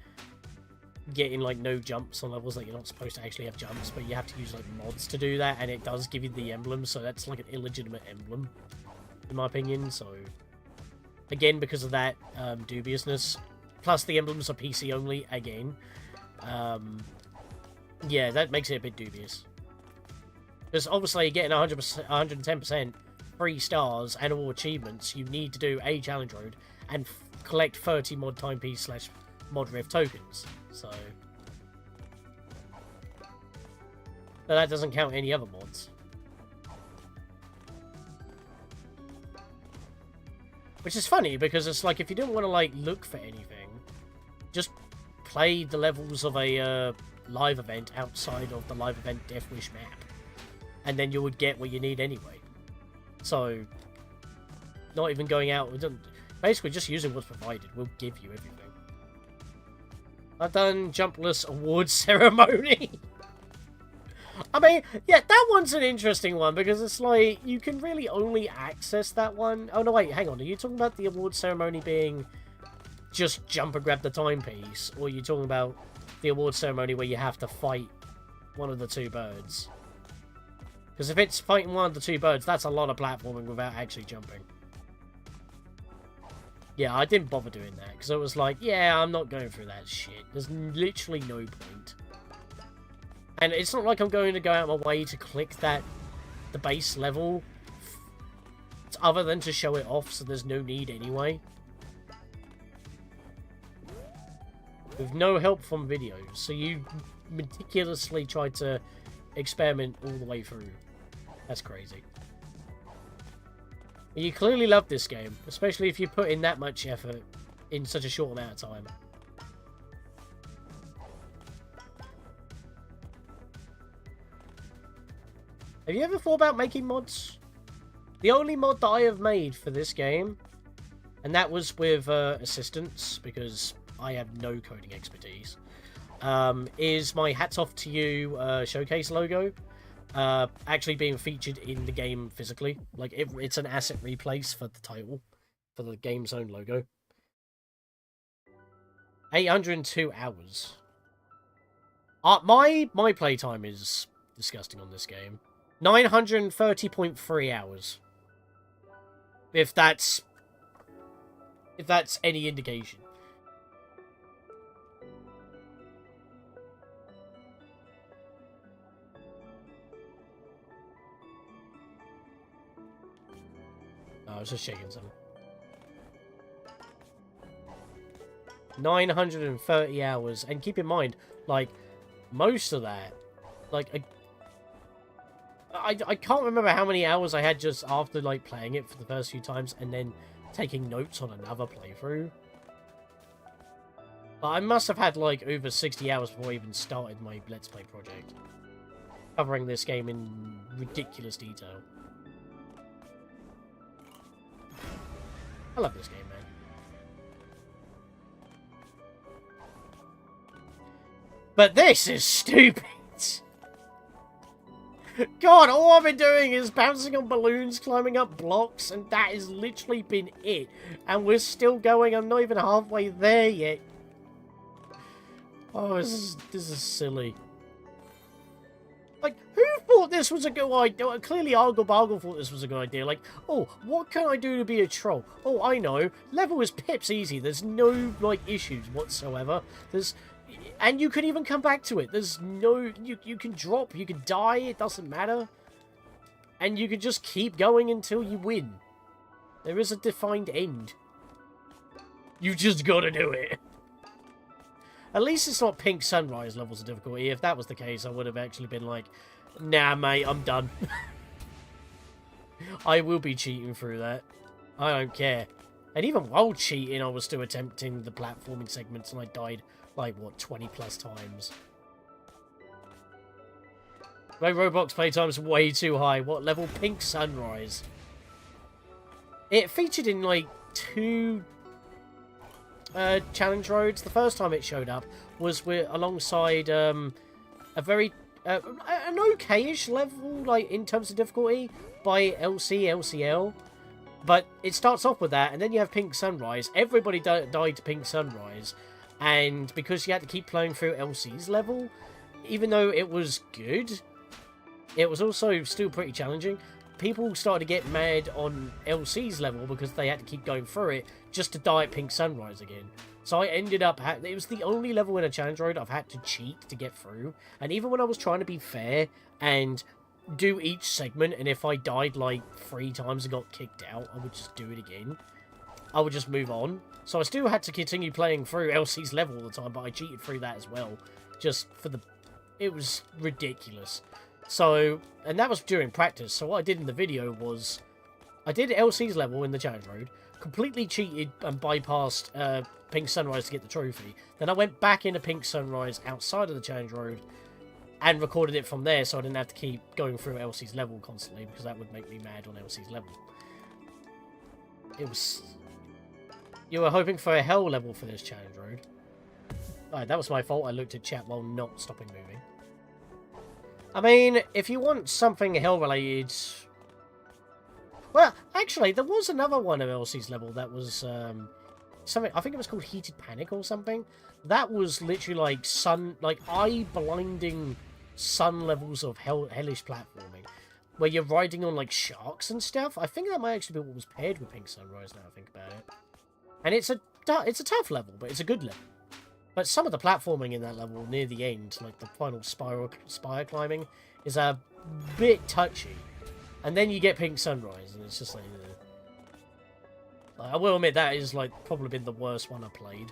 getting like no jumps on levels that you're not supposed to actually have jumps, but you have to use like mods to do that, and it does give you the emblem, so that's like an illegitimate emblem in my opinion. So again, because of that dubiousness, plus the emblems are PC only again, yeah, that makes it a bit dubious, because obviously getting 100%, 110% 3 stars and all achievements, you need to do a challenge road and collect 30 mod timepiece/mod rev tokens. So but that doesn't count any other mods. Which is funny, because it's like, if you didn't want to like look for anything, just play the levels of a live event outside of the live event Death Wish map, and then you would get what you need anyway. So not even going out, basically just using what's provided will give you everything. I've done Jumpless Awards Ceremony. I mean, yeah, that one's an interesting one, because it's like, you can really only access that one. Oh, no, wait, hang on. Are you talking about the Awards Ceremony being just jump and grab the timepiece? Or are you talking about the Awards Ceremony where you have to fight one of the 2 birds? Because if it's fighting one of the 2 birds, that's a lot of platforming without actually jumping. Yeah, I didn't bother doing that, because it was like, yeah, I'm not going through that shit. There's literally no point. And it's not like I'm going to go out of my way to click the base level, other than to show it off, so there's no need anyway. With no help from videos, so you meticulously tried to experiment all the way through. That's crazy. You clearly love this game, especially if you put in that much effort in such a short amount of time. Have you ever thought about making mods? The only mod that I have made for this game, and that was with assistance, because I have no coding expertise, is my Hats Off to You showcase logo. Actually being featured in the game physically. Like, it's an asset replace for the title, for the game's own logo. 802 hours. My playtime is disgusting on this game. 930.3 hours. If that's any indication. I was just checking something. 930 hours, and keep in mind, like, most of that, like, I can't remember how many hours I had just after, like, playing it for the first few times, and then taking notes on another playthrough. But I must have had, like, over 60 hours before I even started my Let's Play project, covering this game in ridiculous detail. I love this game, man. But this is stupid! God, all I've been doing is bouncing on balloons, climbing up blocks, and that has literally been it. And we're still going, I'm not even halfway there yet. Oh, this is silly. Like, who thought this was a good idea? Clearly, Argle Bargle thought this was a good idea. Like, oh, what can I do to be a troll? Oh, I know. Level is pips easy. There's no, like, issues whatsoever. And you can even come back to it. There's no... You can drop, you can die, it doesn't matter. And you can just keep going until you win. There is a defined end. You just gotta do it. At least it's not Pink Sunrise levels of difficulty. If that was the case, I would have actually been like, nah, mate, I'm done. I will be cheating through that. I don't care. And even while cheating, I was still attempting the platforming segments, and I died, like, what, 20 plus times. My Roblox playtime's way too high. What level? Pink Sunrise. It featured in, like, 2... challenge roads. The first time it showed up was alongside a very an okay-ish level, like, in terms of difficulty, by LCL. But it starts off with that, and then you have Pink Sunrise. Everybody died to Pink Sunrise, and because you had to keep playing through LC's level, even though it was good, it was also still pretty challenging. People started to get mad on LC's level because they had to keep going through it just to die at Pink Sunrise again. So I ended up... It was the only level in a challenge road I've had to cheat to get through. And even when I was trying to be fair and do each segment, and if I died like 3 times and got kicked out, I would just do it again. I would just move on. So I still had to continue playing through LC's level all the time, but I cheated through that as well. Just for the... It was ridiculous. So, and that was during practice, so what I did in the video was, I did LC's level in the challenge road, completely cheated and bypassed Pink Sunrise to get the trophy. Then I went back into Pink Sunrise outside of the challenge road, and recorded it from there, so I didn't have to keep going through LC's level constantly, because that would make me mad on LC's level. It was... You were hoping for a hell level for this challenge road. Alright, that was my fault, I looked at chat while not stopping moving. I mean, if you want something hell-related... Well, actually, there was another one of LC's level that was, something... I think it was called Heated Panic or something. That was literally like eye-blinding sun levels of hellish platforming. Where you're riding on, like, sharks and stuff. I think that might actually be what was paired with Pink Sunrise, now I think about it. And it's a tough level, but it's a good level. But some of the platforming in that level near the end, like the final spire climbing, is a bit touchy. And then you get Pink Sunrise, and it's just like... I will admit that is, like, probably been the worst one I've played.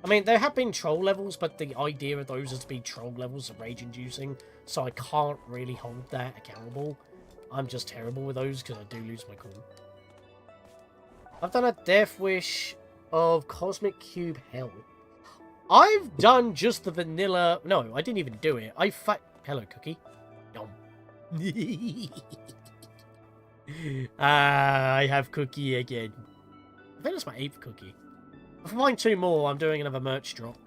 I mean, there have been troll levels, but the idea of those is to be troll levels are rage-inducing, so I can't really hold that accountable. I'm just terrible with those, because I do lose my cool. I've done a Death Wish of Cosmic Cube Hell. I've done just the vanilla... No, I didn't even do it. Hello, Cookie. Yum. I have cookie again. I think that's my 8th cookie. If I find 2 more, I'm doing another merch drop.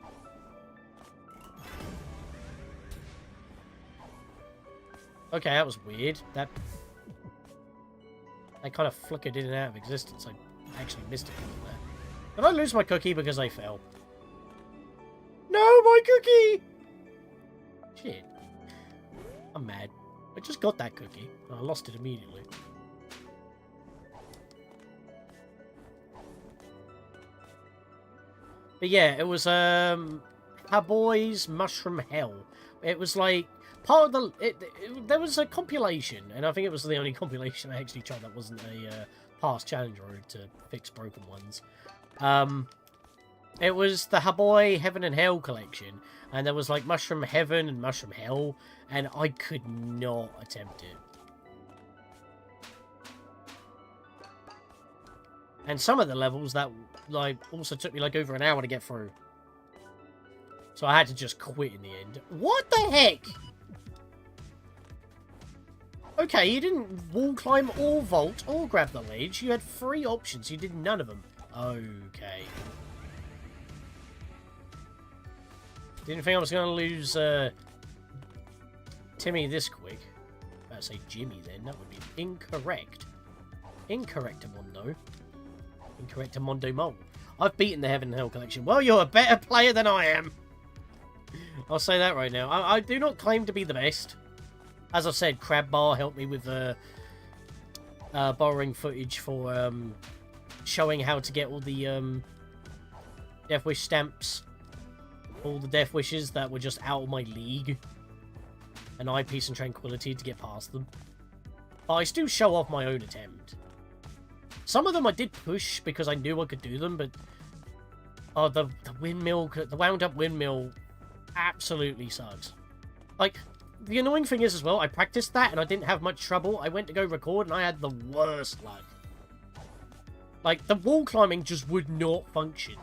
Okay, that was weird. That kind of flickered in and out of existence. I actually missed it from there. Did I lose my cookie because I fell? No, my cookie! Shit. I'm mad. I just got that cookie, and I lost it immediately. But yeah, it was, Boy's Mushroom Hell. It was like, part of the... there was a compilation, and I think it was the only compilation I actually tried that wasn't a past challenge road to fix broken ones. It was the Boy Heaven and Hell collection, and there was like Mushroom Heaven and Mushroom Hell, and I could not attempt it. And some of the levels that like also took me like over an hour to get through. So I had to just quit in the end. What the heck? Okay, you didn't wall climb or vault or grab the ledge. You had 3 options. You did none of them. Okay. Didn't think I was going to lose Timmy this quick. I'd say Jimmy then. That would be incorrect. Incorrectamundo. Incorrectamundo Mole. I've beaten the Heaven and Hell collection. Well, you're a better player than I am. I'll say that right now. I do not claim to be the best. As I've said, Crabbar helped me with borrowing footage for showing how to get all the Death Wish stamps. All the Death Wishes that were just out of my league. And I Peace and Tranquility to get past them. But I still show off my own attempt. Some of them I did push because I knew I could do them, but... Oh, the windmill, the wound-up windmill absolutely sucks. Like, the annoying thing is as well, I practiced that and I didn't have much trouble. I went to go record and I had the worst luck. Like, the wall climbing just would not function.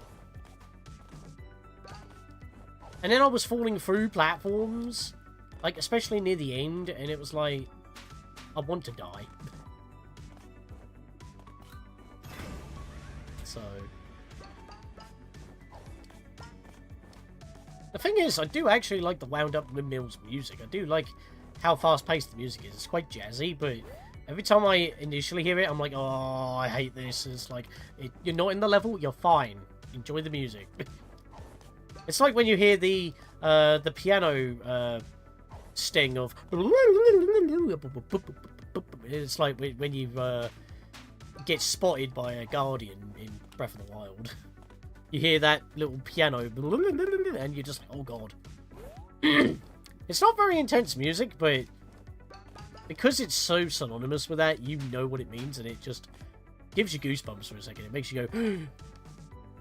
And then I was falling through platforms, like, especially near the end, and it was like, I want to die. So... The thing is, I do actually like the wound-up windmills music. I do like how fast-paced the music is. It's quite jazzy, but every time I initially hear it, I'm like, oh, I hate this. It's like, you're not in the level, you're fine. Enjoy the music. It's like when you hear the piano sting of... It's like when you get spotted by a guardian in Breath of the Wild. You hear that little piano, and you're just like, oh god. It's not very intense music, but because it's so synonymous with that, you know what it means, and it just gives you goosebumps for a second. It makes you go,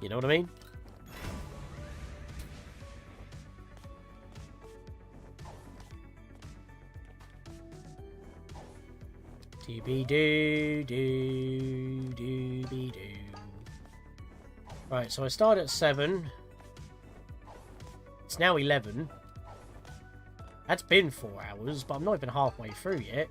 you know what I mean? Doo-be-doo. Right, so I started at 7. It's now 11. That's been 4 hours, but I'm not even halfway through yet.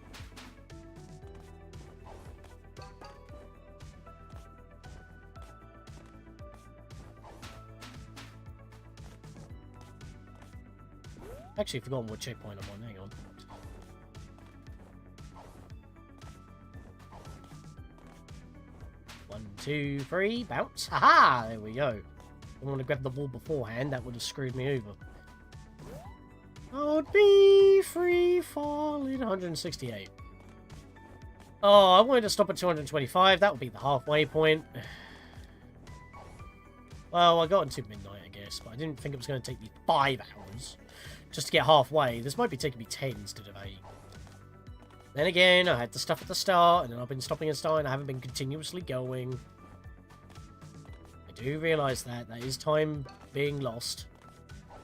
Actually, forgotten what checkpoint I'm on. Hang on. One, 2, 3, bounce. Haha! There we go. I want to grab the wall beforehand. That would have screwed me over. I'd be free falling 168. Oh, I wanted to stop at 225. That would be the halfway point. Well, I got into midnight, I guess, but I didn't think it was going to take me 5 hours just to get halfway. This might be taking me 10 instead of 8. Then again, I had the stuff at the start, and then I've been stopping and starting. I haven't been continuously going. I do realise that. That is time being lost.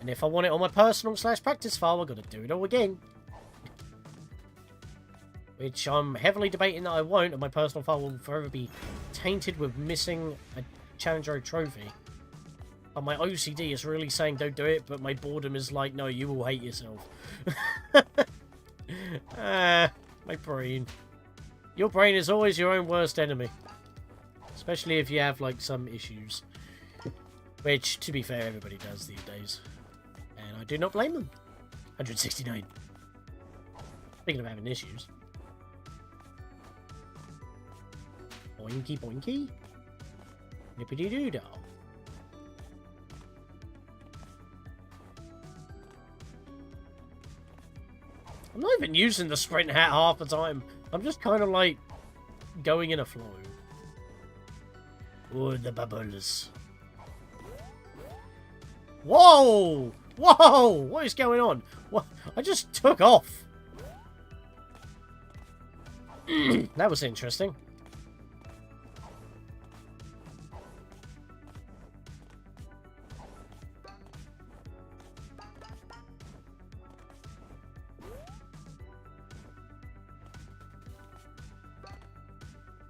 And if I want it on my personal / practice file, I've got to do it all again. Which I'm heavily debating that I won't, and my personal file will forever be tainted with missing a Challenger trophy. But my OCD is really saying don't do it, but my boredom is like, no, you will hate yourself. My brain. Your brain is always your own worst enemy. Especially if you have, like, some issues. Which, to be fair, everybody does these days. And I do not blame them. 169. Speaking of having issues. Boinky boinky. Nippity doo dah. I'm not even using the sprint hat half the time. I'm just kind of like going in a flow. Oh, the bubbles. Whoa! Whoa! What is going on? What? I just took off. That was interesting.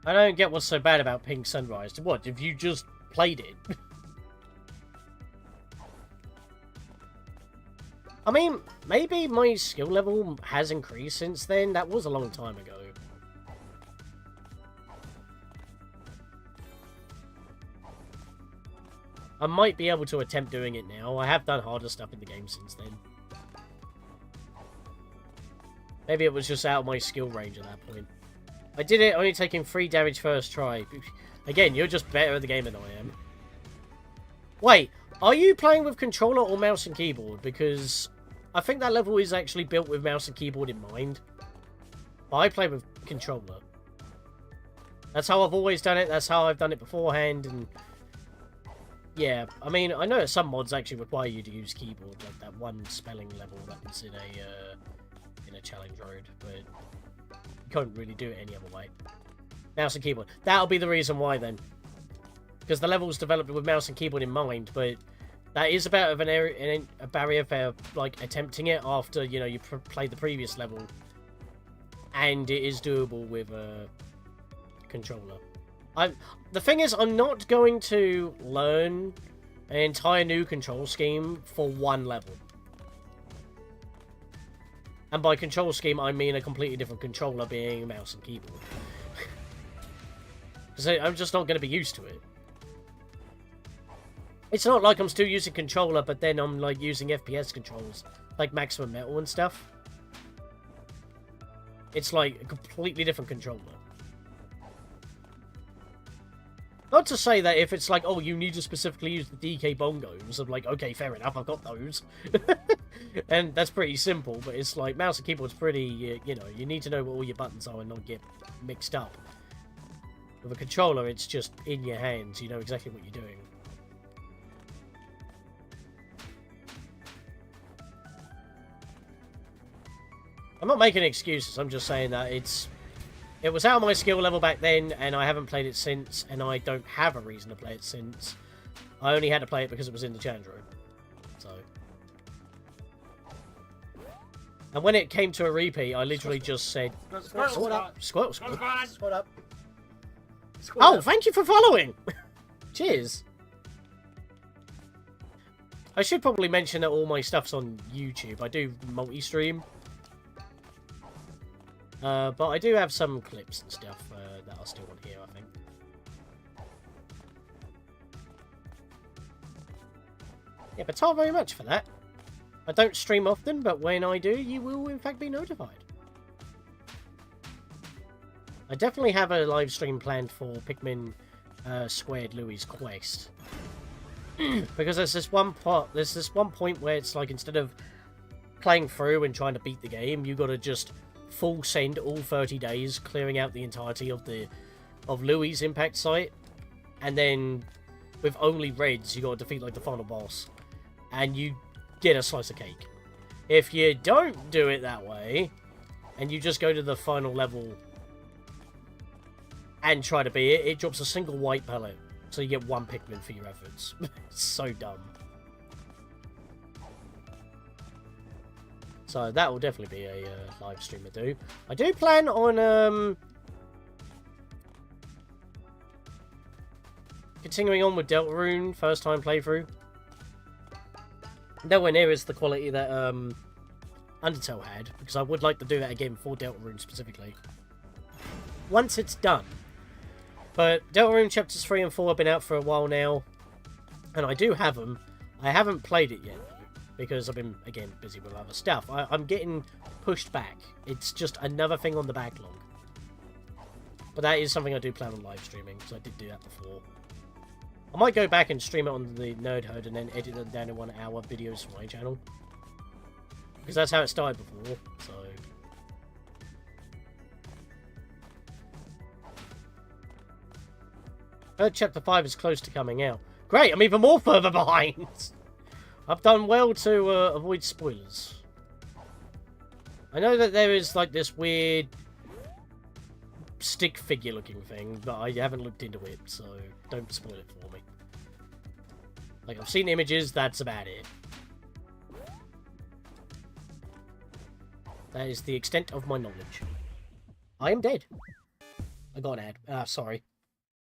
I don't get what's so bad about Pink Sunrise. What, if you just played it? I mean, maybe my skill level has increased since then. That was a long time ago. I might be able to attempt doing it now. I have done harder stuff in the game since then. Maybe it was just out of my skill range at that point. I did it only taking 3 damage first try. Again, you're just better at the game than I am. Wait, are you playing with controller or mouse and keyboard? Because I think that level is actually built with mouse and keyboard in mind. But I play with controller. That's how I've always done it. That's how I've done it beforehand. And yeah, I mean, I know some mods actually require you to use keyboard, like that one spelling level that was in a challenge road, but you couldn't really do it any other way. Mouse and keyboard. That'll be the reason why then. Because the level's developed with mouse and keyboard in mind, but that is a bit of a barrier for, like, attempting it after, you know, you played the previous level. And it is doable with a controller. The thing is, I'm not going to learn an entire new control scheme for one level. And by control scheme, I mean a completely different controller being mouse and keyboard. Because I'm just not going to be used to it. It's not like I'm still using controller, but then I'm like using FPS controls, like Maximum Metal and stuff. It's like a completely different controller. Not to say that if it's like, oh, you need to specifically use the DK bongos, I'm like, okay, fair enough, I've got those. And that's pretty simple, but it's like, mouse and keyboard's pretty, you know, you need to know what all your buttons are and not get mixed up. With a controller, it's just in your hands, you know exactly what you're doing. I'm not making excuses, I'm just saying that it was out of my skill level back then, and I haven't played it since, and I don't have a reason to play it since. I only had to play it because it was in the challenge room. So. And when it came to a repeat, I literally just said, Squirtle up, Squirtle up. Oh, thank you for following! Cheers. I should probably mention that all my stuff's on YouTube. I do multi-stream. But I do have some clips and stuff that are still on here, I think. Yeah, but thank you very much for that. I don't stream often, but when I do, you will in fact be notified. I definitely have a live stream planned for Pikmin Squared Louie's Quest. Because there's this one point where it's like, instead of playing through and trying to beat the game, you gotta just full send all 30 days, clearing out the entirety of Louie's impact site, and then with only reds you gotta defeat like the final boss, and you get a slice of cake. If you don't do it that way, and you just go to the final level and try to beat it, it drops a single white pellet, so you get 1 Pikmin for your efforts. It's so dumb. So that will definitely be a live stream I do. I do plan on continuing on with Deltarune, first time playthrough. Nowhere near is the quality that Undertale had, because I would like to do that again for Deltarune specifically. Once it's done. But Deltarune Chapters 3 and 4 have been out for a while now, and I do have them. I haven't played it yet, though, because I've been, again, busy with other stuff. I'm getting pushed back. It's just another thing on the backlog. But that is something I do plan on live streaming, because I did do that before. I might go back and stream it on the Nerd Herd and then edit them down in 1 hour videos for my channel. Because that's how it started before, so... Heard Chapter 5 is close to coming out. Great, I'm even more further behind! I've done well to avoid spoilers. I know that there is, like, this weird stick figure looking thing, but I haven't looked into it, so don't spoil it for me. Like, I've seen images, that's about it. That is the extent of my knowledge. I am dead. I got an ad. Sorry.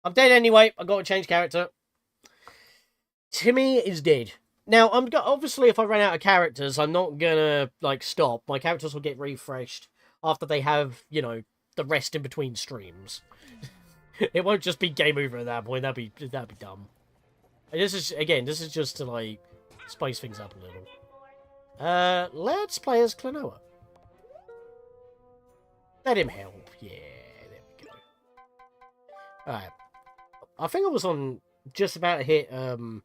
I'm dead anyway. I got to change character. Timmy is dead. Now, obviously, if I run out of characters, I'm not gonna, like, stop. My characters will get refreshed after they have, you know, the rest in between streams. It won't just be game over at that point. That'd be dumb. And this is just to, like, spice things up a little. Let's play as Klonoa. Let him help. Yeah, there we go. Alright. I think I was on just about to hit, you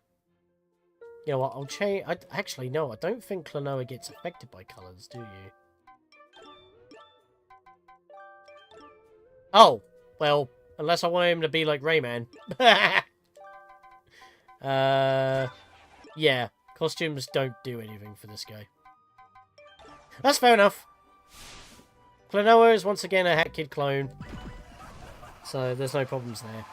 know what, I'll change... Actually, no, I don't think Klonoa gets affected by colours, do you? Oh, well, unless I want him to be like Rayman. Yeah, costumes don't do anything for this guy. That's fair enough. Klonoa is once again a Hat Kid clone, so there's no problems there.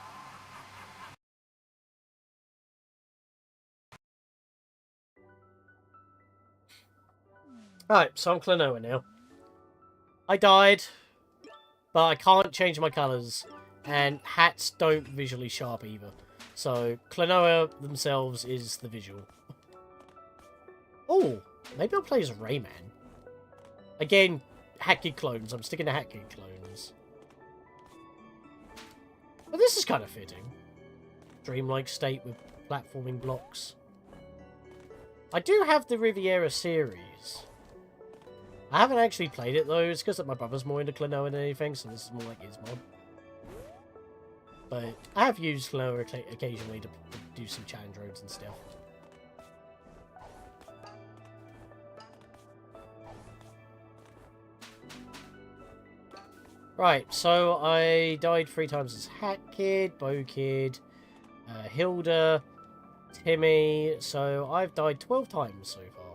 Right, so I'm Klonoa now. I died, but I can't change my colours, and hats don't visually sharp either. So, Klonoa themselves is the visual. Oh, maybe I'll play as Rayman. Again, Hat Kid clones. I'm sticking to Hat Kid clones. But this is kind of fitting. Dreamlike state with platforming blocks. I do have the Riviera series. I haven't actually played it, though. It's because my brother's more into Klonoa than anything, so this is more like his mod. But I have used Klonoa occasionally to do some challenge roads and stuff. Right, so I died 3 times as Hat Kid, Bo Kid, Hilda, Timmy, so I've died 12 times so far.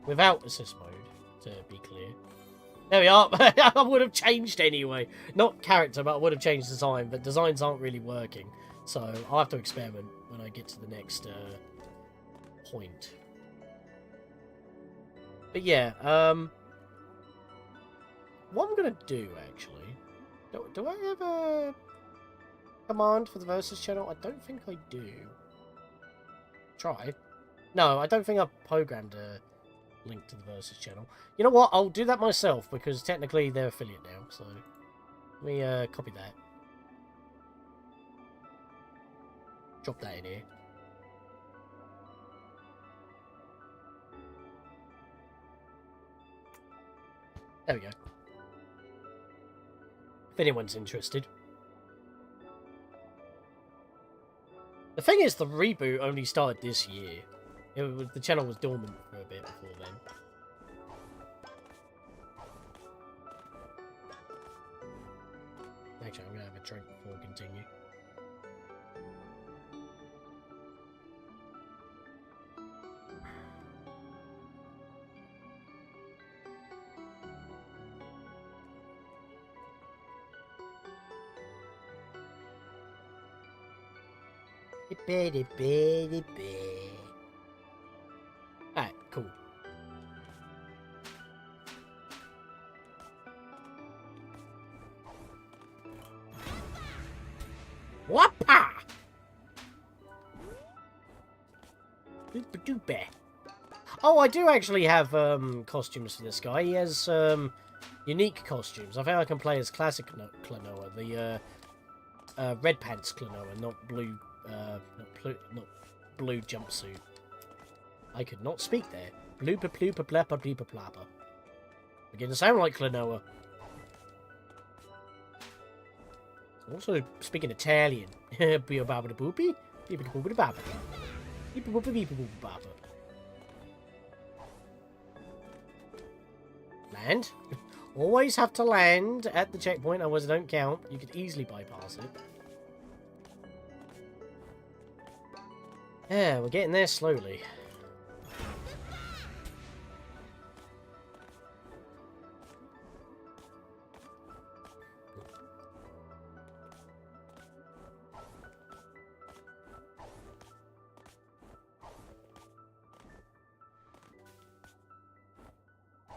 Without assist mode, to be clear. There we are. I would have changed anyway. Not character, but I would have changed design, but designs aren't really working. So I'll have to experiment when I get to the next point. But yeah, what I'm going to do, actually... Do I have a command for the Versus channel? I don't think I do. Try. No, I don't think I've programmed a link to the Versus channel. You know what? I'll do that myself, because technically they're affiliate now, so... Let me copy that. Drop that in here. There we go. If anyone's interested. The thing is, the reboot only started this year. The channel was dormant for a bit before then. Actually, I'm going to have a drink before we continue. Alright, cool. Whoppa! Doopy. Oh, I do actually have costumes for this guy. He has unique costumes. I think I can play as classic Klonoa, the red pants Klonoa, not blue, not blue jumpsuit. I could not speak there. Blooper plooper plapper bleeper plapper. Beginning to sound like Klonoa. Also speaking Italian. Beep-a-babba-da-boopy. Beep-a-da-boopy-da-babba. Beep-a-boopy-beep-a-boopy-babba. Land. Always have to land at the checkpoint, otherwise I don't count. You could easily bypass it. Yeah, we're getting there slowly.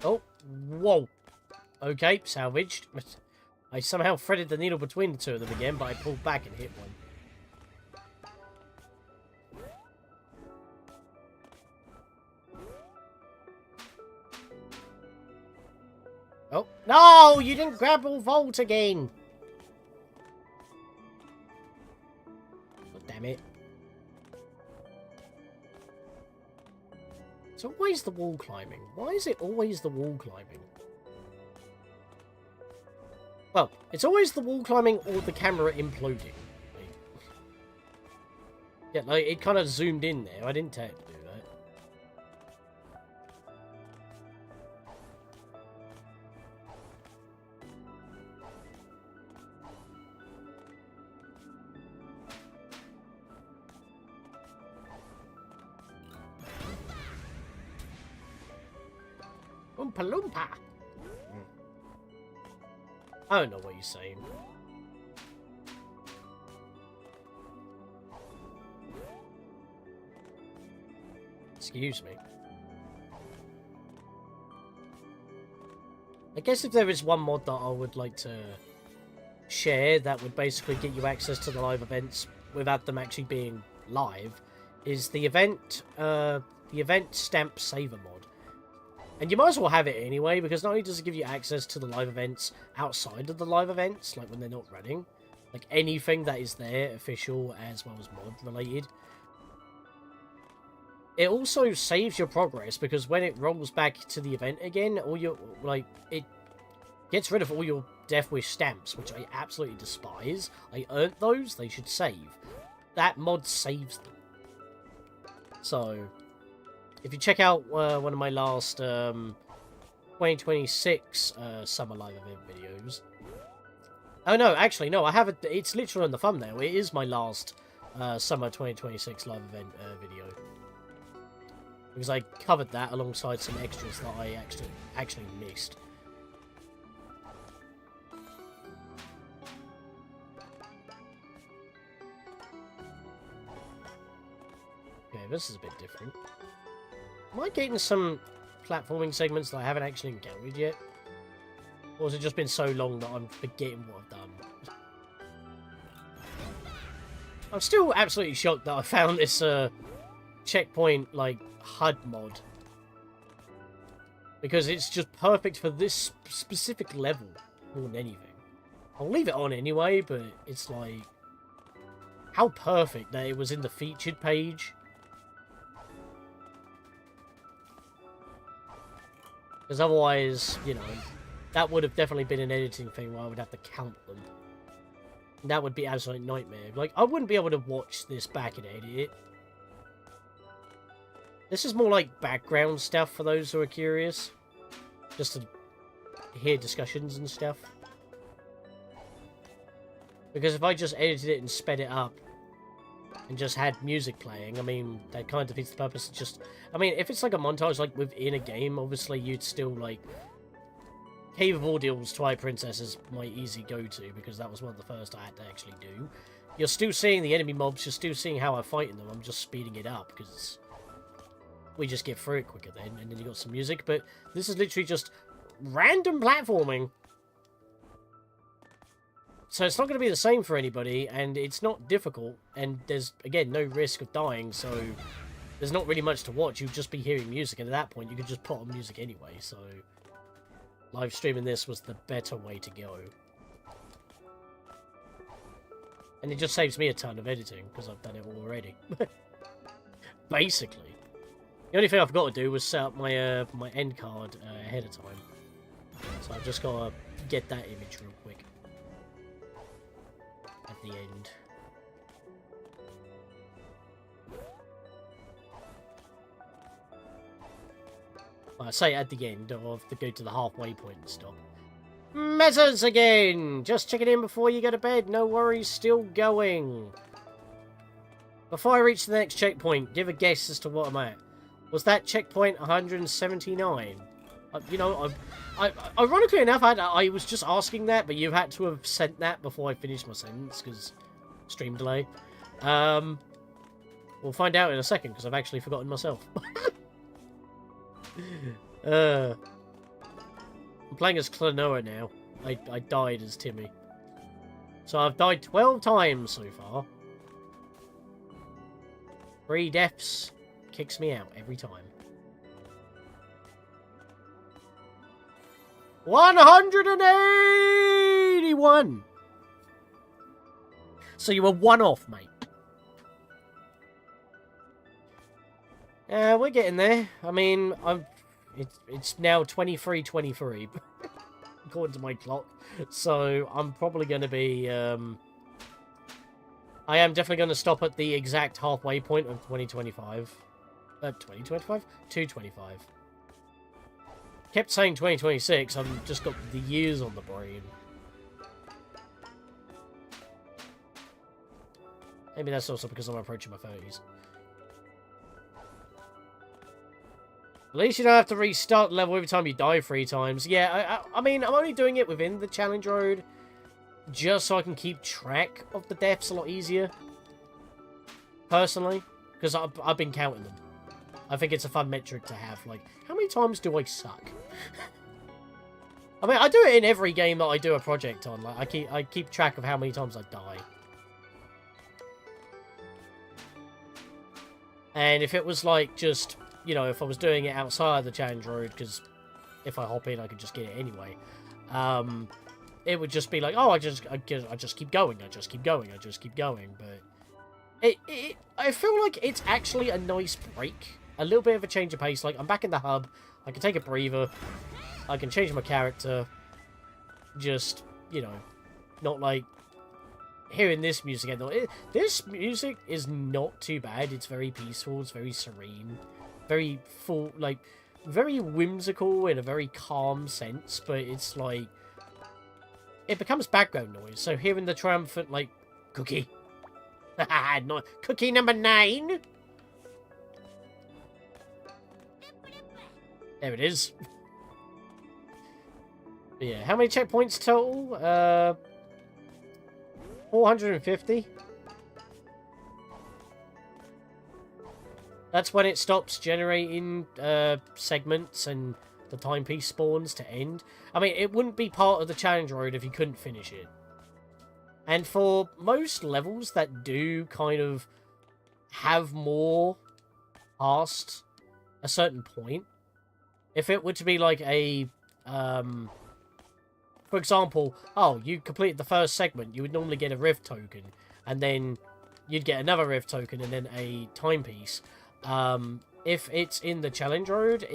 Oh, whoa. Okay, salvaged. I somehow threaded the needle between the two of them again, but I pulled back and hit one. Oh, no! You didn't grab all vault again! Oh, damn it. It's always the wall climbing. Why is it always the wall climbing? Well, it's always the wall climbing or the camera imploding. Yeah, like, it kind of zoomed in there. I didn't tell it to do that. Oompa Loompa! I don't know what you're saying. Excuse me. I guess if there is one mod that I would like to share that would basically get you access to the live events without them actually being live, is the event stamp saver mod. And you might as well have it anyway, because not only does it give you access to the live events outside of the live events, like when they're not running, like anything that is there, official as well as mod related. It also saves your progress, because when it rolls back to the event again, all your, like, it gets rid of all your Death Wish stamps, which I absolutely despise. I earned those, they should save. That mod saves them. So, if you check out one of my last 2026 summer live event videos... Oh no, actually, no, I have it. It's literally on the thumbnail. It is my last summer 2026 live event video. Because I covered that alongside some extras that I actually missed. Okay, this is a bit different. Am I getting some platforming segments that I haven't actually encountered yet? Or has it just been so long that I'm forgetting what I've done? I'm still absolutely shocked that I found this checkpoint, like, HUD mod. Because it's just perfect for this specific level more than anything. I'll leave it on anyway, but it's like... How perfect that it was in the featured page. Because otherwise, you know, that would have definitely been an editing thing where I would have to count them. And that would be an absolute nightmare. Like, I wouldn't be able to watch this back and edit it. This is more like background stuff for those who are curious. Just to hear discussions and stuff. Because if I just edited it and sped it up, and just had music playing, I mean, that kind of defeats the purpose. It's just, I mean, if it's like a montage, like within a game, obviously you'd still, like, Cave of Ordeals, Twilight Princess is my easy go-to, because that was one of the first I had to actually do. You're still seeing the enemy mobs, you're still seeing how I'm fighting them, I'm just speeding it up, because we just get through it quicker then, and then you got some music, but this is literally just random platforming. So it's not going to be the same for anybody, and it's not difficult, and there's, again, no risk of dying, so there's not really much to watch. You'd just be hearing music, and at that point, you could just put on music anyway. So, live streaming this was the better way to go. And it just saves me a ton of editing, because I've done it all already. Basically. The only thing I've got to do was set up my my end card ahead of time. So I've just got to get that image real quick. At the end. I say at the end, or have to go to the halfway point and stop. Metas again! Just checking in before you go to bed. No worries, still going. Before I reach the next checkpoint, give a guess as to what I'm at. Was that checkpoint 179? You know, ironically enough, I was just asking that, but you had to have sent that before I finished my sentence, because stream delay. We'll find out in a second, because I've actually forgotten myself. I'm playing as Klonoa now. I died as Timmy. So I've died 12 times so far. 3 deaths kicks me out every time. 181! So you were 1 off, mate. We're getting there. I mean, it's now 23:23, according to my clock. So I'm probably going to be. I am definitely going to stop at the exact halfway point of 2025. 2025? 225. Kept saying 2026. I've just got the years on the brain. Maybe that's also because I'm approaching my 30s. At least you don't have to restart the level every time you die 3 times. Yeah, I mean, I'm only doing it within the challenge road, just so I can keep track of the deaths a lot easier. Personally, because I've been counting them. I think it's a fun metric to have. Like, how many times do I suck? I mean, I do it in every game that I do a project on. Like, I keep track of how many times I die. And if it was like just, you know, if I was doing it outside the challenge road, because if I hop in, I could just get it anyway. It would just be like, oh, I just keep going, I just keep going, I just keep going. But I feel like it's actually a nice break, a little bit of a change of pace. Like, I'm back in the hub, I can take a breather, I can change my character. Just, you know, not like hearing this music again. This music is not too bad. It's very peaceful, it's very serene, very full, like, very whimsical in a very calm sense, but it's like, it becomes background noise. So hearing the triumphant, like, cookie. No, cookie number 9. There it is. But yeah, how many checkpoints total? 450. That's when it stops generating segments and the timepiece spawns to end. I mean, it wouldn't be part of the challenge road if you couldn't finish it. And for most levels that do kind of have more past a certain point, if it were to be like a, for example, oh, you completed the first segment, you would normally get a Rift token, and then you'd get another Rift token, and then a timepiece. If it's in the challenge road,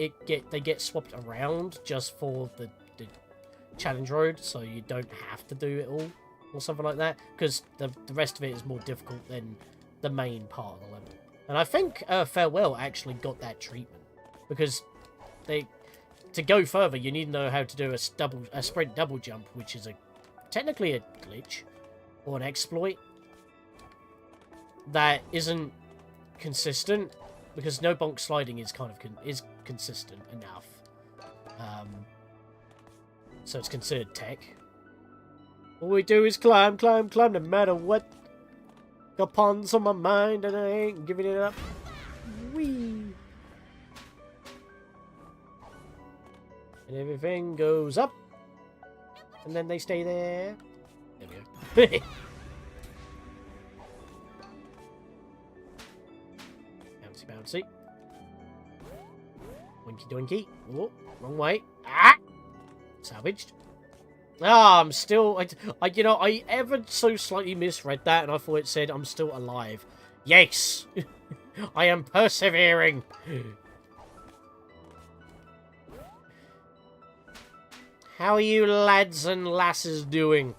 they get swapped around just for the challenge road, so you don't have to do it all, or something like that, because the rest of it is more difficult than the main part of the level. And I think Farewell actually got that treatment, because to go further, you need to know how to do a sprint double jump, which is technically a glitch or an exploit that isn't consistent, because no bonk sliding is consistent enough. So it's considered tech. All we do is climb, climb, climb, no matter what. Got ponds on my mind and I ain't giving it up. Whee! And everything goes up. And then they stay there. There we go. Bouncy, bouncy. Doinky doinky. Oh, wrong way. Ah! Salvaged. Ah, I'm still... you know, I ever so slightly misread that, and I thought it said I'm still alive. Yes! I am persevering! How are you lads and lasses doing?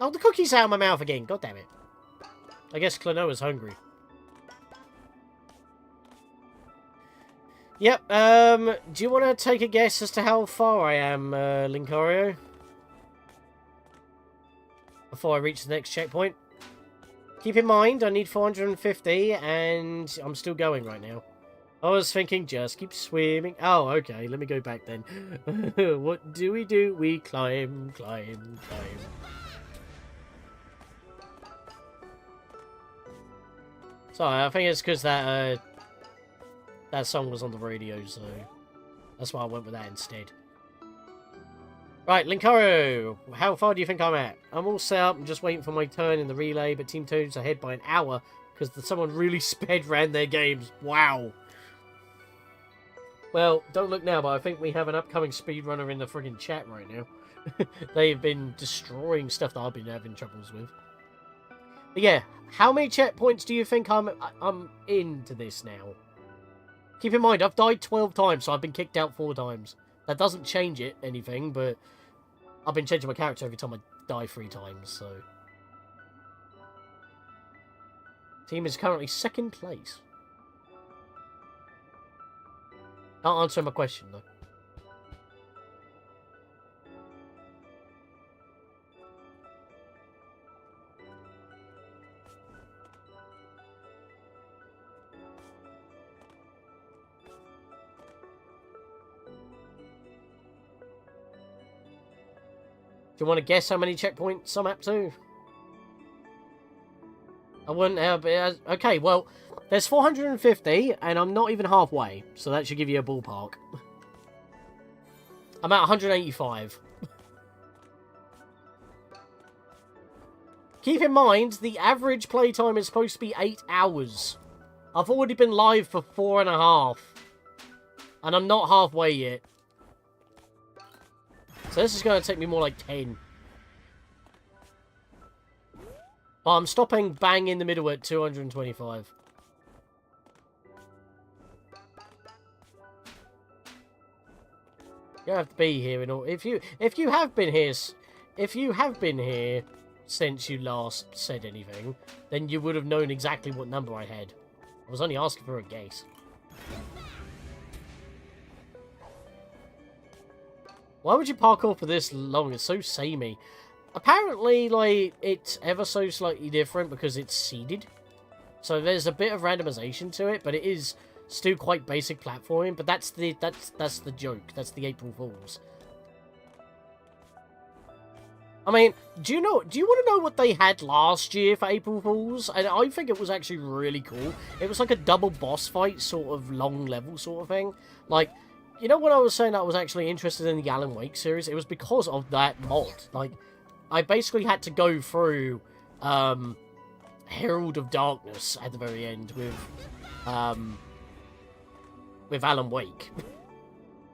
Oh, the cookie's out of my mouth again. God damn it. I guess Klonoa's hungry. Yep, do you want to take a guess as to how far I am, Linkario? Before I reach the next checkpoint? Keep in mind, I need 450, and I'm still going right now. I was thinking, just keep swimming. Oh, okay, let me go back then. What do? We climb, climb, climb. Sorry, I think it's because that song was on the radio, so that's why I went with that instead. Right, Linkaro, how far do you think I'm at? I'm all set up, I'm just waiting for my turn in the relay, but Team Toad's ahead by an hour because someone really sped ran their games. Wow. Well, don't look now, but I think we have an upcoming speedrunner in the friggin' chat right now. They've been destroying stuff that I've been having troubles with. But yeah, how many checkpoints do you think I'm into this now? Keep in mind, I've died 12 times, so I've been kicked out 4 times. That doesn't change anything, but I've been changing my character every time I die 3 times, so... Team is currently 2nd place. Not answering my question, though. Do you want to guess how many checkpoints I'm up to? I wouldn't have... Okay, well, there's 450, and I'm not even halfway, so that should give you a ballpark. I'm at 185. Keep in mind, the average playtime is supposed to be 8 hours. I've already been live for 4.5. And I'm not halfway yet. So this is going to take me more like 10. But I'm stopping bang in the middle at 225. You have to be here in all. If you have been here since you last said anything, then you would have known exactly what number I had. I was only asking for a guess. Why would you parkour for this long? It's so samey. Apparently, like, it's ever so slightly different because it's seeded. So there's a bit of randomization to it, but it is still quite basic platforming. But that's the joke. That's the April Fools. I mean, do you want to know what they had last year for April Fools? And I think it was actually really cool. It was like a double boss fight, sort of long level sort of thing. Like, you know when I was saying that I was actually interested in the Alan Wake series? It was because of that mod. Like, I basically had to go through Herald of Darkness at the very end with Alan Wake.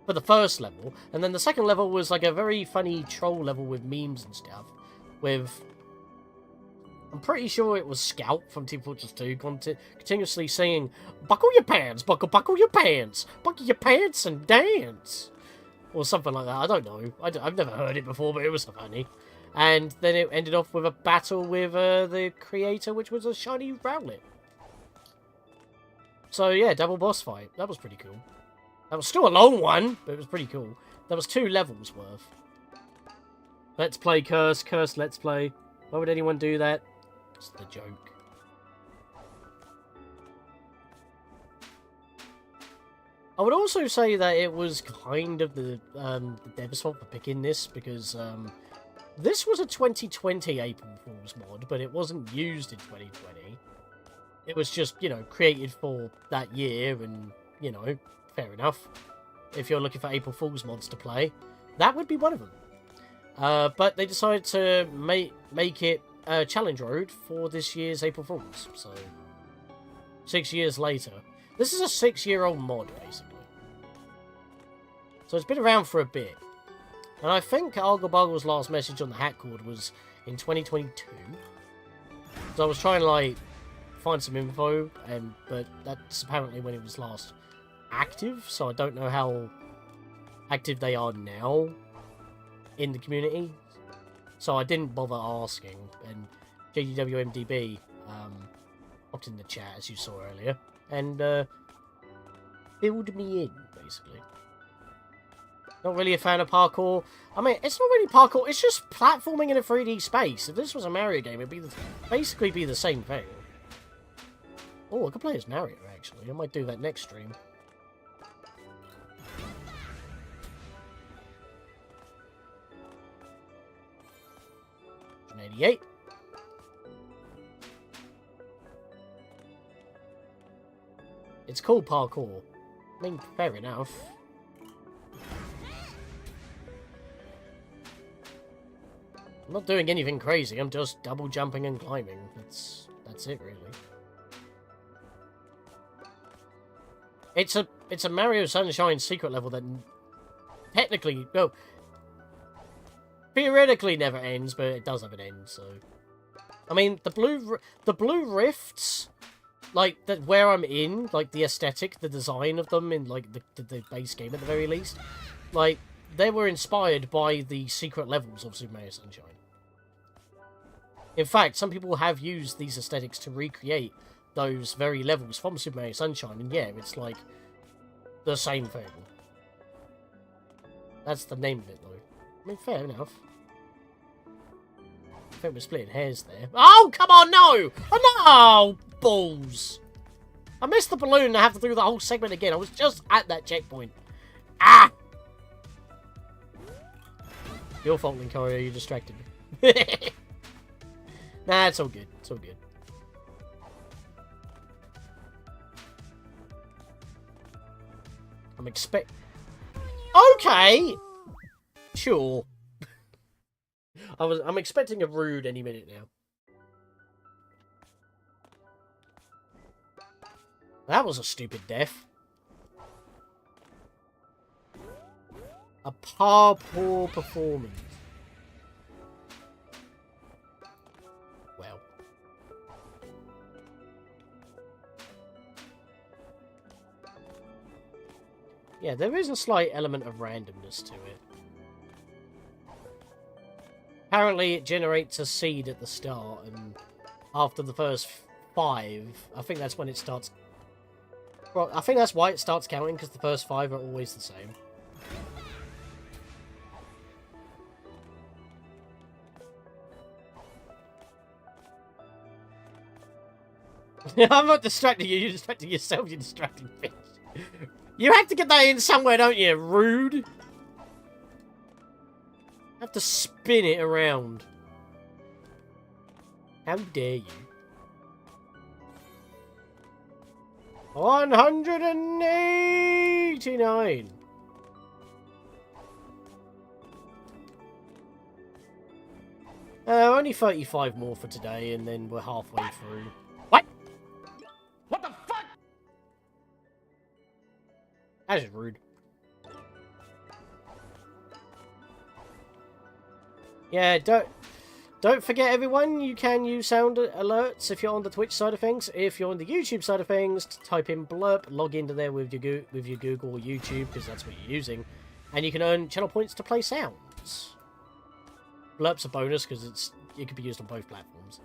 For the first level. And then the second level was like a very funny troll level with memes and stuff. With... I'm pretty sure it was Scout from Team Fortress 2 continuously saying, "Buckle your pants, buckle your pants, buckle your pants and dance." Or something like that, I don't know. I've never heard it before, but it was funny. And then it ended off with a battle with the creator, which was a shiny Rowlet. So yeah, double boss fight. That was pretty cool. That was still a long one, but it was pretty cool. That was 2 levels worth. Let's play Curse, Let's Play. Why would anyone do that? It's the joke. I would also say that it was kind of the dev's fault for picking this, because this was a 2020 April Fool's mod, but it wasn't used in 2020. It was just, you know, created for that year, and, you know, fair enough. If you're looking for April Fool's mods to play, that would be one of them. But they decided to make it challenge road for this year's April Fools. So 6 years later, This is a 6-year-old mod, basically. So it's been around for a bit. And I think Argle last message on the Hackcord was in 2022. So I was trying to, like, find some info, but that's apparently when it was last active, so I don't know how active they are now in the community. So I didn't bother asking, and JDWMDB popped in the chat, as you saw earlier, and filled me in, basically. Not really a fan of parkour. I mean, it's not really parkour, it's just platforming in a 3D space. If this was a Mario game, it'd basically be the same thing. Oh, I could play as Mario, actually. I might do that next stream. 88. It's called parkour. I mean, fair enough. I'm not doing anything crazy, I'm just double jumping and climbing. That's it, really. It's a Mario Sunshine secret level that technically, well, theoretically never ends, but it does have an end, so... I mean, the blue rifts, like, where I'm in, like, the aesthetic, the design of them in, like, the base game at the very least, like, they were inspired by the secret levels of Super Mario Sunshine. In fact, some people have used these aesthetics to recreate those very levels from Super Mario Sunshine, and yeah, it's like the same thing. That's the name of it, though. I mean, fair enough. I think we're splitting hairs there. Oh, come on, no! Oh, no! Balls! I missed the balloon and I have to do the whole segment again. I was just at that checkpoint. Ah! Your fault, Linkario, you distracted me. Nah, it's all good. It's all good. Okay! Sure. I'm expecting a rude any minute now. That was a stupid death. A poor performance. Well. Yeah, there is a slight element of randomness to it. Apparently it generates a seed at the start, and after the first 5, I think that's when it starts... Well, I think that's why it starts counting, because the first 5 are always the same. I'm not distracting you, you're distracting yourself, you're distracting me. You have to get that in somewhere, don't you? Rude. You have to spin it around. How dare you? 189. Only 35 more for today, and then we're halfway through. What? What the fuck? That is rude. Yeah, don't forget, everyone, you can use sound alerts if you're on the Twitch side of things. If you're on the YouTube side of things, type in blurp, log into there with your Google or YouTube, because that's what you're using, and you can earn channel points to play sounds. Blurp's a bonus because it can be used on both platforms.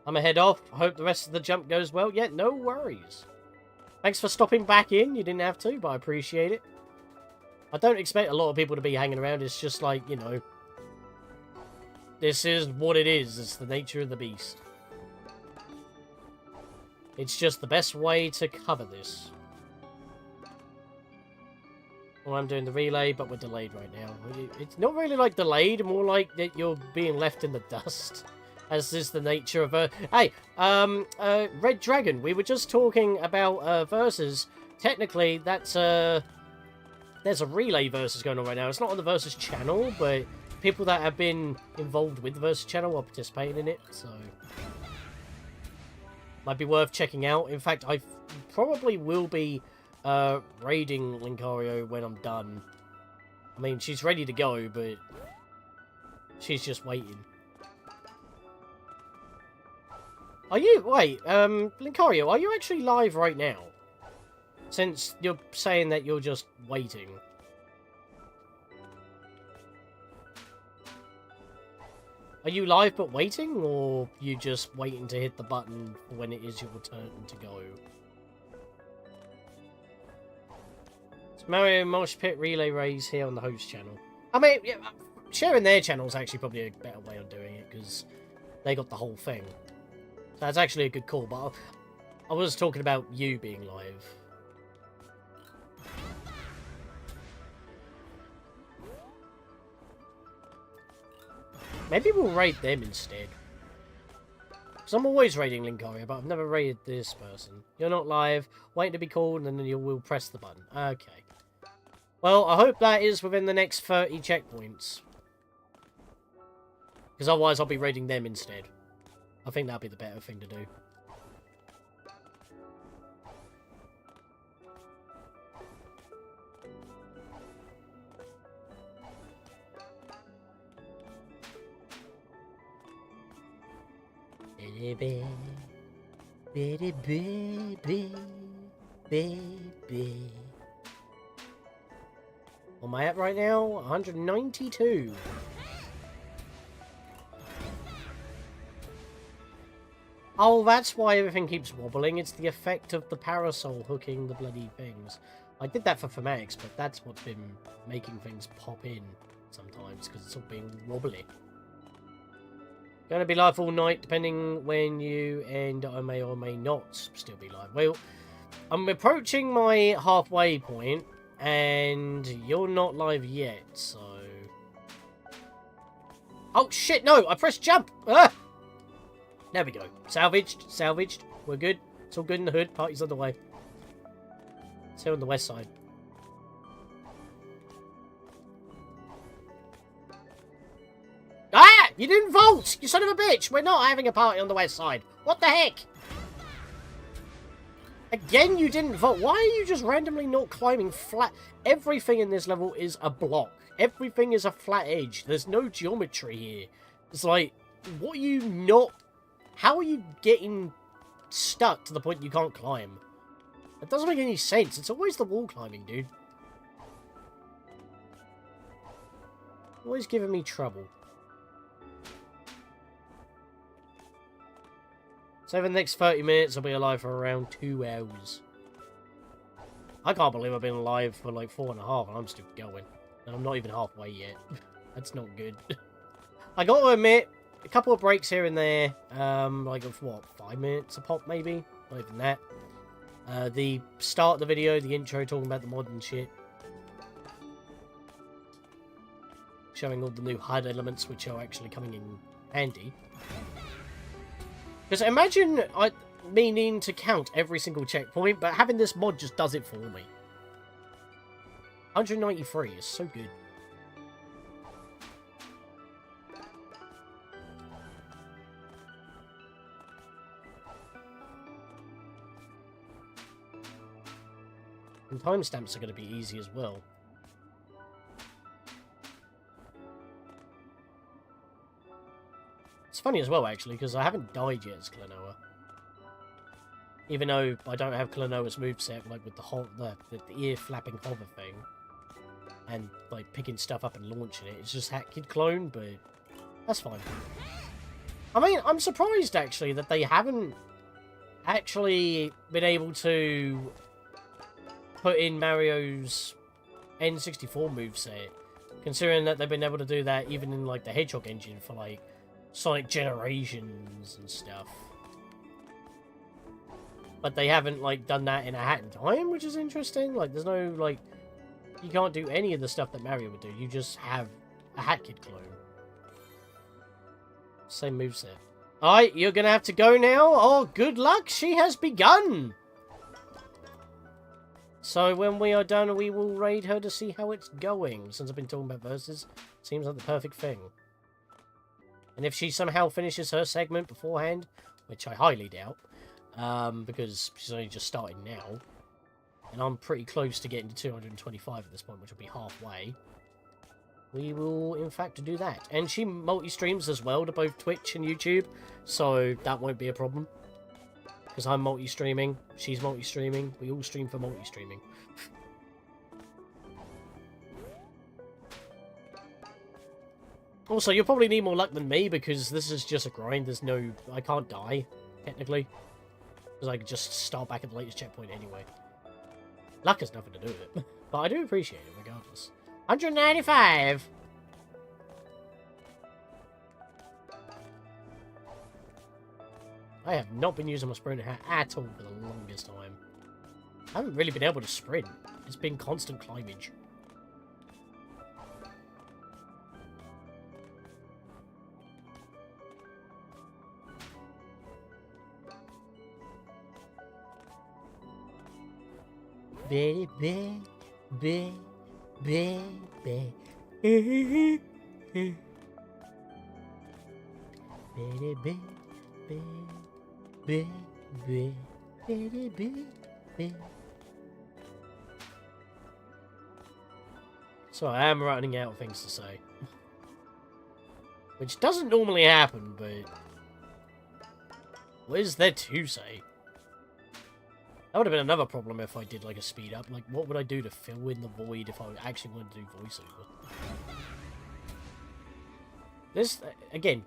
I'm gonna head off. I hope the rest of the jump goes well. Yeah, no worries. Thanks for stopping back in. You didn't have to, but I appreciate it. I don't expect a lot of people to be hanging around. It's just like, you know, this is what it is. It's the nature of the beast. It's just the best way to cover this. Well, I'm doing the relay, but we're delayed right now. It's not really like delayed, more like that you're being left in the dust. As is the nature of Hey, Red Dragon, we were just talking about versus. Technically, that's there's a relay versus going on right now. It's not on the versus channel, but people that have been involved with the versus channel are participating in it, so might be worth checking out. In fact, I probably will be raiding Linkario when I'm done. I mean, she's ready to go, but she's just waiting. Are you... Wait, Linkario, are you actually live right now? Since you're saying that you're just waiting. Are you live but waiting, or you just waiting to hit the button when it is your turn to go? It's Mario Mosh Pit Relay Race here on the host channel. I mean, yeah, sharing their channel is actually probably a better way of doing it, because they got the whole thing. So that's actually a good call, but I was talking about you being live. Maybe we'll raid them instead. Because I'm always raiding Linkario, but I've never raided this person. You're not live, waiting to be called, and then you will press the button. Okay. Well, I hope that is within the next 30 checkpoints. Because otherwise I'll be raiding them instead. I think that'd be the better thing to do. What am I at right now? 192. Oh, that's why everything keeps wobbling. It's the effect of the parasol hooking the bloody things. I did that for phonetics, but that's what's been making things pop in sometimes, because it's all being wobbly. Gonna be live all night, depending when you end. I may or may not still be live. Well, I'm approaching my halfway point, and you're not live yet, so... Oh, shit, no! I pressed jump! Ah! There we go. Salvaged, salvaged. We're good. It's all good in the hood. Party's on the way. It's here on the west side. Ah! You didn't vote! You son of a bitch! We're not having a party on the west side. What the heck? Again, you didn't vote. Why are you just randomly not climbing flat? Everything in this level is a block. Everything is a flat edge. There's no geometry here. It's like, what are you not... How are you getting stuck to the point you can't climb? That doesn't make any sense. It's always the wall climbing, dude. Always giving me trouble. So for the next 30 minutes, I'll be alive for around 2 hours. I can't believe I've been alive for like 4.5 and I'm still going. And I'm not even halfway yet. That's not good. I got to admit, a couple of breaks here and there, like of what, 5 minutes a pop maybe? Not even that. The start of the video, the intro talking about the mod and shit. Showing all the new HUD elements which are actually coming in handy. Because imagine me needing to count every single checkpoint, but having this mod just does it for me. 193 is so good. And timestamps are going to be easy as well. It's funny as well, actually, because I haven't died yet as Klonoa. Even though I don't have Klonoa's moveset, like with the ear flapping hover thing. And, like, picking stuff up and launching it. It's just Hat Kid clone, but that's fine. I mean, I'm surprised, actually, that they haven't actually been able to put in Mario's N64 moveset. Considering that they've been able to do that even in, like, the Hedgehog engine for, like, Sonic Generations and stuff. But they haven't, like, done that in A Hat in Time, which is interesting. Like, there's no, like... You can't do any of the stuff that Mario would do. You just have a Hat Kid clone. Same moveset. Alright, you're gonna have to go now. Oh, good luck. She has begun. So when we are done, we will raid her to see how it's going. Since I've been talking about verses, seems like the perfect thing. And if she somehow finishes her segment beforehand, which I highly doubt, because she's only just starting now, and I'm pretty close to getting to 225 at this point, which will be halfway, we will, in fact, do that. And she multi-streams as well to both Twitch and YouTube, so that won't be a problem. Because I'm multi-streaming, she's multi-streaming, we all stream for multi-streaming. Also, you'll probably need more luck than me, because this is just a grind. There's no... I can't die, technically. Because I could just start back at the latest checkpoint anyway. Luck has nothing to do with it. But I do appreciate it, regardless. 195! I have not been using my sprint hat at all for the longest time. I haven't really been able to sprint. It's been constant climbage. Baby, baby, baby, baby. Baby, baby, baby, baby. So I am running out of things to say. Which doesn't normally happen, but... what is there to say? That would have been another problem if I did, like, a speed up. Like, what would I do to fill in the void if I actually wanted to do voiceover? This, again,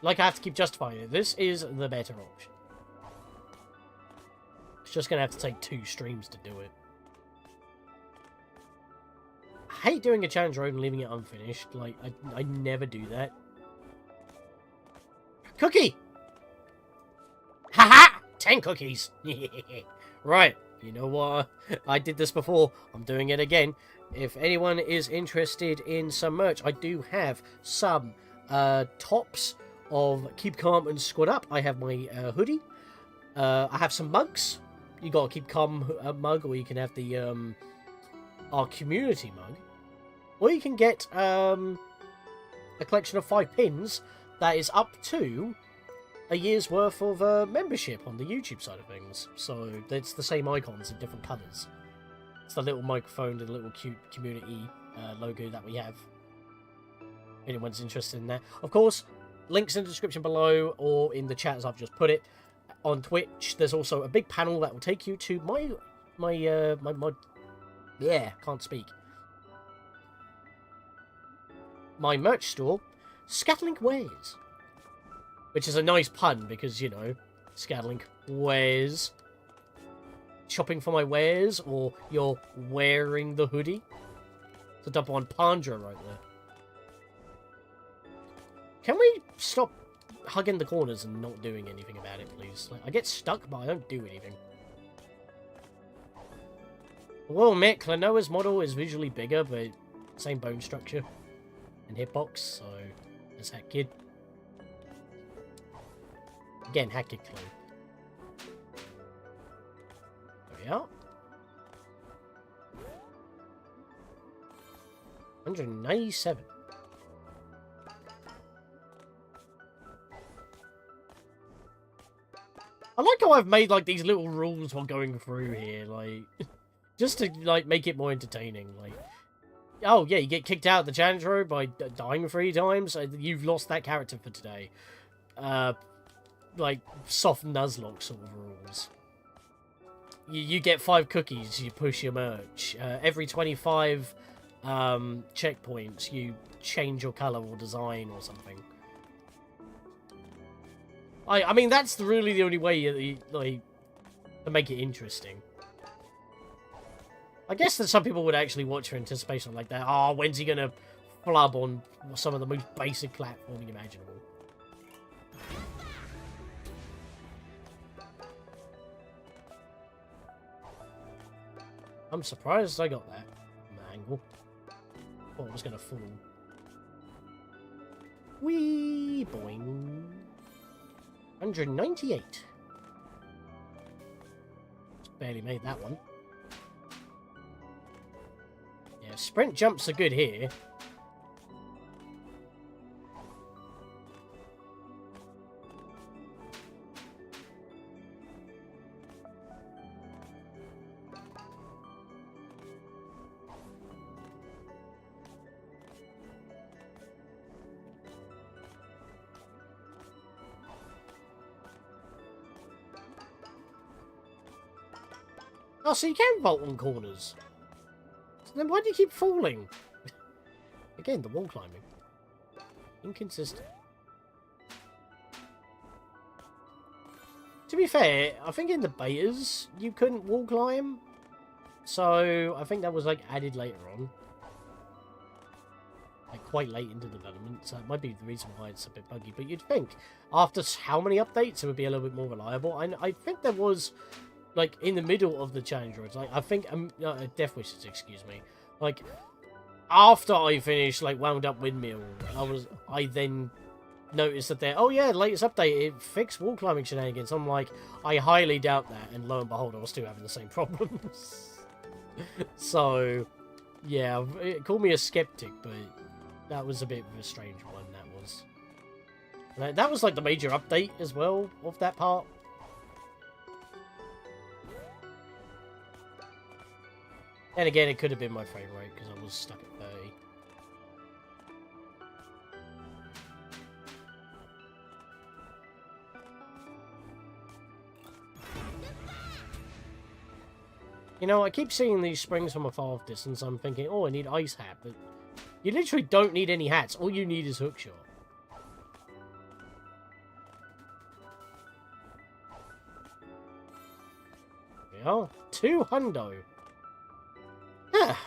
like I have to keep justifying it, this is the better option. It's just going to have to take 2 streams to do it. I hate doing a challenge road and leaving it unfinished. Like, I never do that. Cookie! Haha! 10 cookies! Right, you know what? I did this before. I'm doing it again. If anyone is interested in some merch, I do have some tops of Keep Calm and Squad Up. I have my hoodie. I have some mugs. You got a Keep Calm mug, or you can have the our community mug. Or you can get a collection of 5 pins that is up to a year's worth of membership on the YouTube side of things. So it's the same icons in different colours. It's the little microphone and the little cute community logo that we have. If anyone's interested in that. Of course, links in the description below or in the chat as I've just put it. On Twitch, there's also a big panel that will take you to my can't speak. My merch store, Scatlink Wares. Which is a nice pun because, you know, Scatlink wares. Shopping for my wares, or you're wearing the hoodie. It's a double entendre right there. Can we stop hugging the corners and not doing anything about it, please? Like, I get stuck, but I don't do anything. I will admit, Klonoa's model is visually bigger, but same bone structure and hitbox, so that's that kid. Again, hack it clone. There we are. 197. I like how I've made, like, these little rules while going through here, like, just to, like, make it more entertaining, like, oh, yeah, you get kicked out of the challenge road by dying 3 times, you've lost that character for today. Like, soft Nuzlocke sort of rules. You get 5 cookies, you push your merch. Every 25 checkpoints, you change your colour or design or something. I mean, that's really the only way like, to make it interesting. I guess that some people would actually watch for anticipation like that. Oh, when's he gonna flub on some of the most basic platforming imaginable? I'm surprised I got that from that angle. Thought it was going to fall. Wee boing. 198. Just barely made that one. Yeah, sprint jumps are good here. Oh, so you can vault on corners. So then why do you keep falling? Again, the wall climbing. Inconsistent. To be fair, I think in the betas, you couldn't wall climb. So, I think that was, like, added later on. Like, quite late into development. So, it might be the reason why it's a bit buggy. But you'd think, after how many updates, it would be a little bit more reliable. And I think there was... like, in the middle of the challenge roads, like, I think, Death Wishes, excuse me, like, after I finished, like, Wound Up Windmill, I then noticed that oh yeah, latest update, it fixed wall climbing shenanigans. I'm like, I highly doubt that, and lo and behold, I was still having the same problems. So, yeah, call me a skeptic, but that was a bit of a strange one, that was. That was, like, the major update as well of that part. And again, it could have been my frame rate because I was stuck at 30. You know, I keep seeing these springs from a far off distance. I'm thinking, oh, I need ice hat, but you literally don't need any hats. All you need is hookshot. There we are. 200.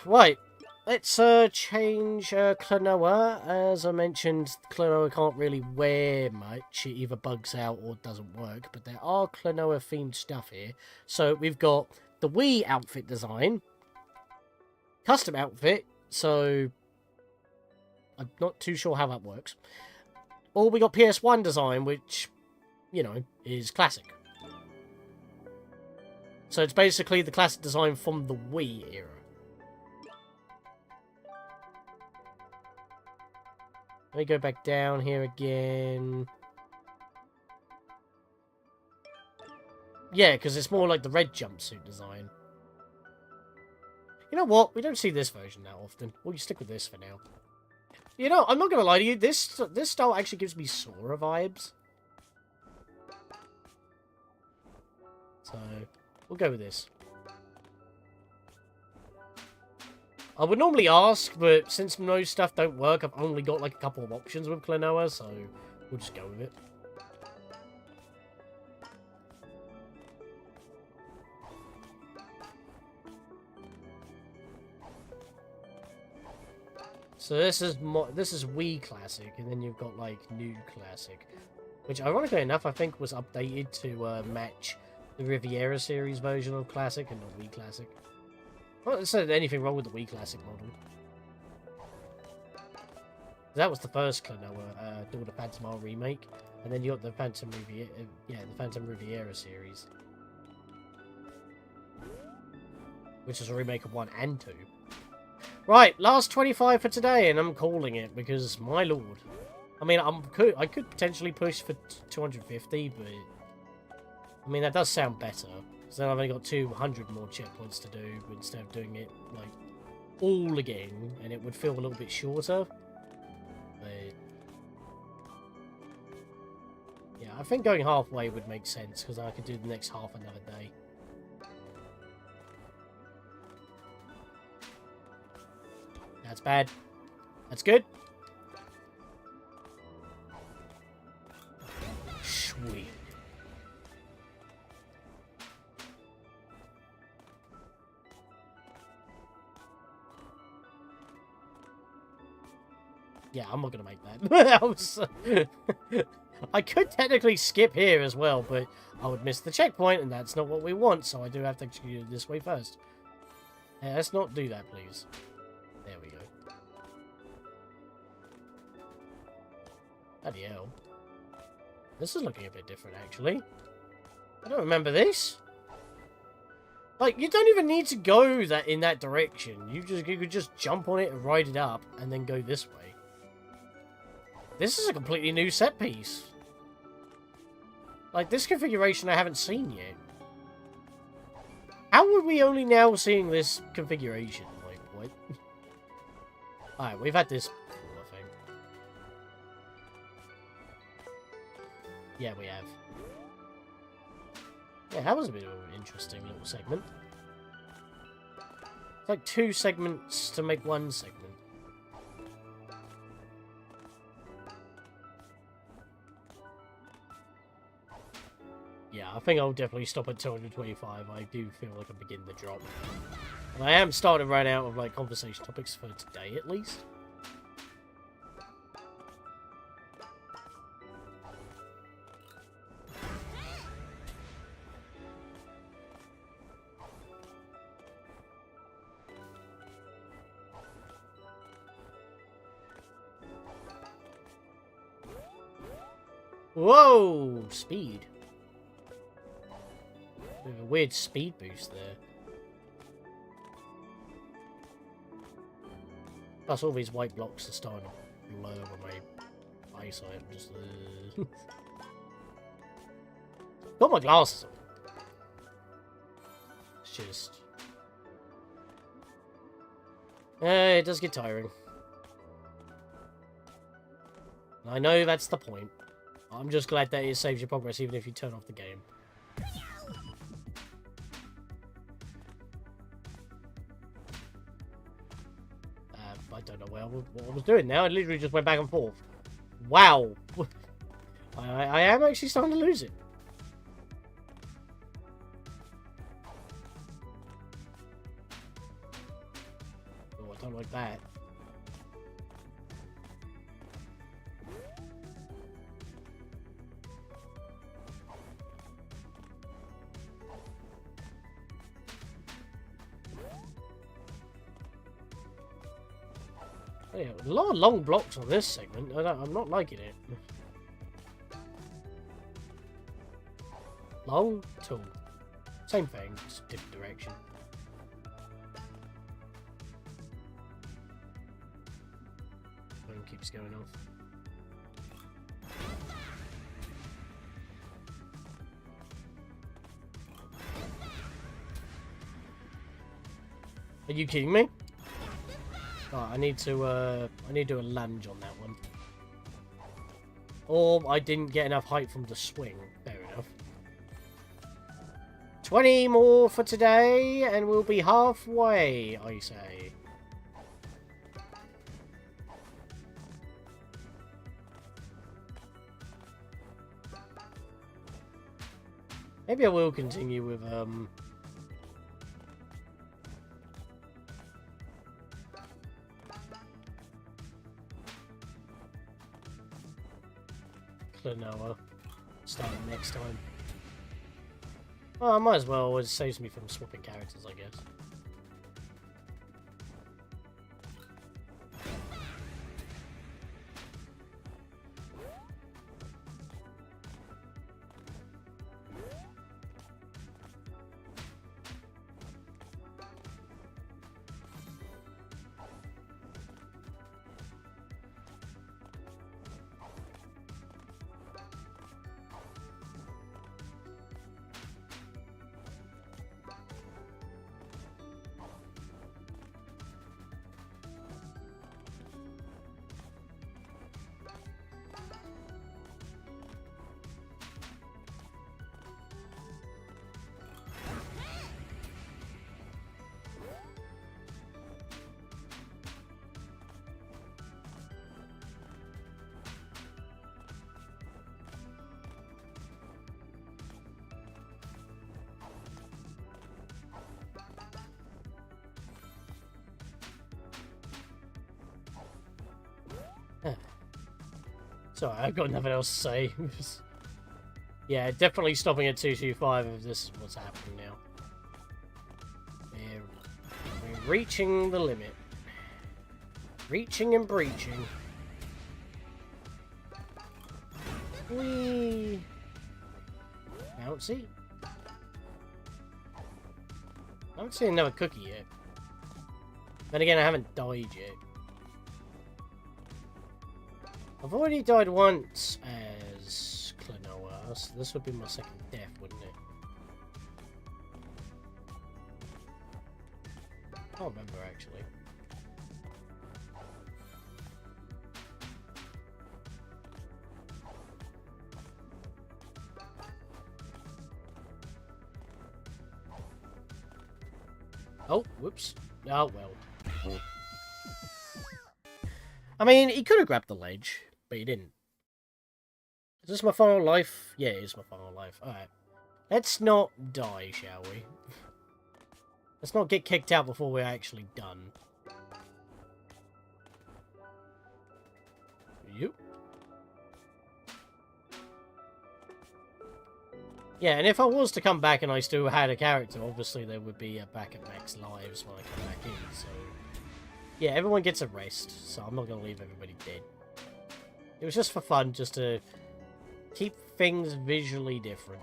Right, let's change Klonoa. As I mentioned, Klonoa can't really wear much. It either bugs out or doesn't work, but there are Klonoa themed stuff here. So we've got the Wii outfit design, custom outfit, so I'm not too sure how that works. Or we got PS1 design, which, you know, is classic. So it's basically the classic design from the Wii era. Let me go back down here again. Yeah, because it's more like the red jumpsuit design. You know what? We don't see this version that often. We'll stick with this for now. You know, I'm not going to lie to you. This style actually gives me Sora vibes. So, we'll go with this. I would normally ask, but since most stuff don't work, I've only got like a couple of options with Klonoa, so we'll just go with it. So this is Wii Classic, and then you've got like New Classic, which ironically enough I think was updated to match the Riviera series version of Classic and not Wii Classic. Well, not said anything wrong with the Wii Classic model. That was the first Klonoa, Dawn of Phantom remake, and then you got the Phantom Riviera, the Phantom Riviera series, which is a remake of 1 and 2. Right, last 25 for today, and I'm calling it because, my lord. I mean, I could potentially push for 250, but I mean that does sound better. So then I've only got 200 more checkpoints to do instead of doing it like all again, and it would feel a little bit shorter. But yeah, I think going halfway would make sense because I could do the next half another day. That's bad. That's good. Sweet. Yeah, I'm not gonna make that. I could technically skip here as well, but I would miss the checkpoint, and that's not what we want, so I do have to execute it this way first. Yeah, let's not do that, please. There we go. Bloody hell. This is looking a bit different, actually. I don't remember this. Like, you don't even need to go in that direction. You could just jump on it and ride it up, and then go this way. This is a completely new set piece. Like, this configuration I haven't seen yet. How are we only now seeing this configuration? Like, what? Alright, we've had this before, I think. Yeah, we have. Yeah, that was a bit of an interesting little segment. It's like 2 segments to make 1 segment. Yeah, I think I'll definitely stop at 225. I do feel like I'm beginning to drop. And I am starting to run out of, like, conversation topics for today, at least. Whoa! Speed. Bit of a weird speed boost there. Plus all these white blocks are starting to blur with my eyesight. I'm just... Got my glasses on. It's just... it does get tiring. I know that's the point. I'm just glad that it saves your progress even if you turn off the game. I don't know what I was doing now. I literally just went back and forth. Wow. I am actually starting to lose it. Oh, I don't like that. Yeah, a lot of long blocks on this segment. I'm not liking it. Long, tall. Same thing, just different direction. Phone keeps going off. Are you kidding me? Oh, I need to do a lunge on that one. Or I didn't get enough height from the swing. Fair enough. 20 more for today, and we'll be halfway, I say. Maybe I will continue with, Klonoa. Starting next time. Well, I might as well. It saves me from swapping characters, I guess. Sorry, I've got nothing else to say. Yeah, definitely stopping at 225 if this is what's happening now. We're reaching the limit. Reaching and breaching. Whee! Bouncy? I haven't seen another cookie yet. Then again, I haven't died yet. I've already died once as Klonoa, so this would be my second death, wouldn't it? I can't remember, actually. Oh, whoops. Oh, well. I mean, he could have grabbed the ledge, but he didn't. Is this my final life? Yeah, it is my final life. Alright. Let's not die, shall we? Let's not get kicked out before we're actually done. Yep. Yeah, and if I was to come back and I still had a character, obviously there would be a back at max lives when I come back in, so... Yeah, everyone gets a rest, so I'm not going to leave everybody dead. It was just for fun, just to keep things visually different.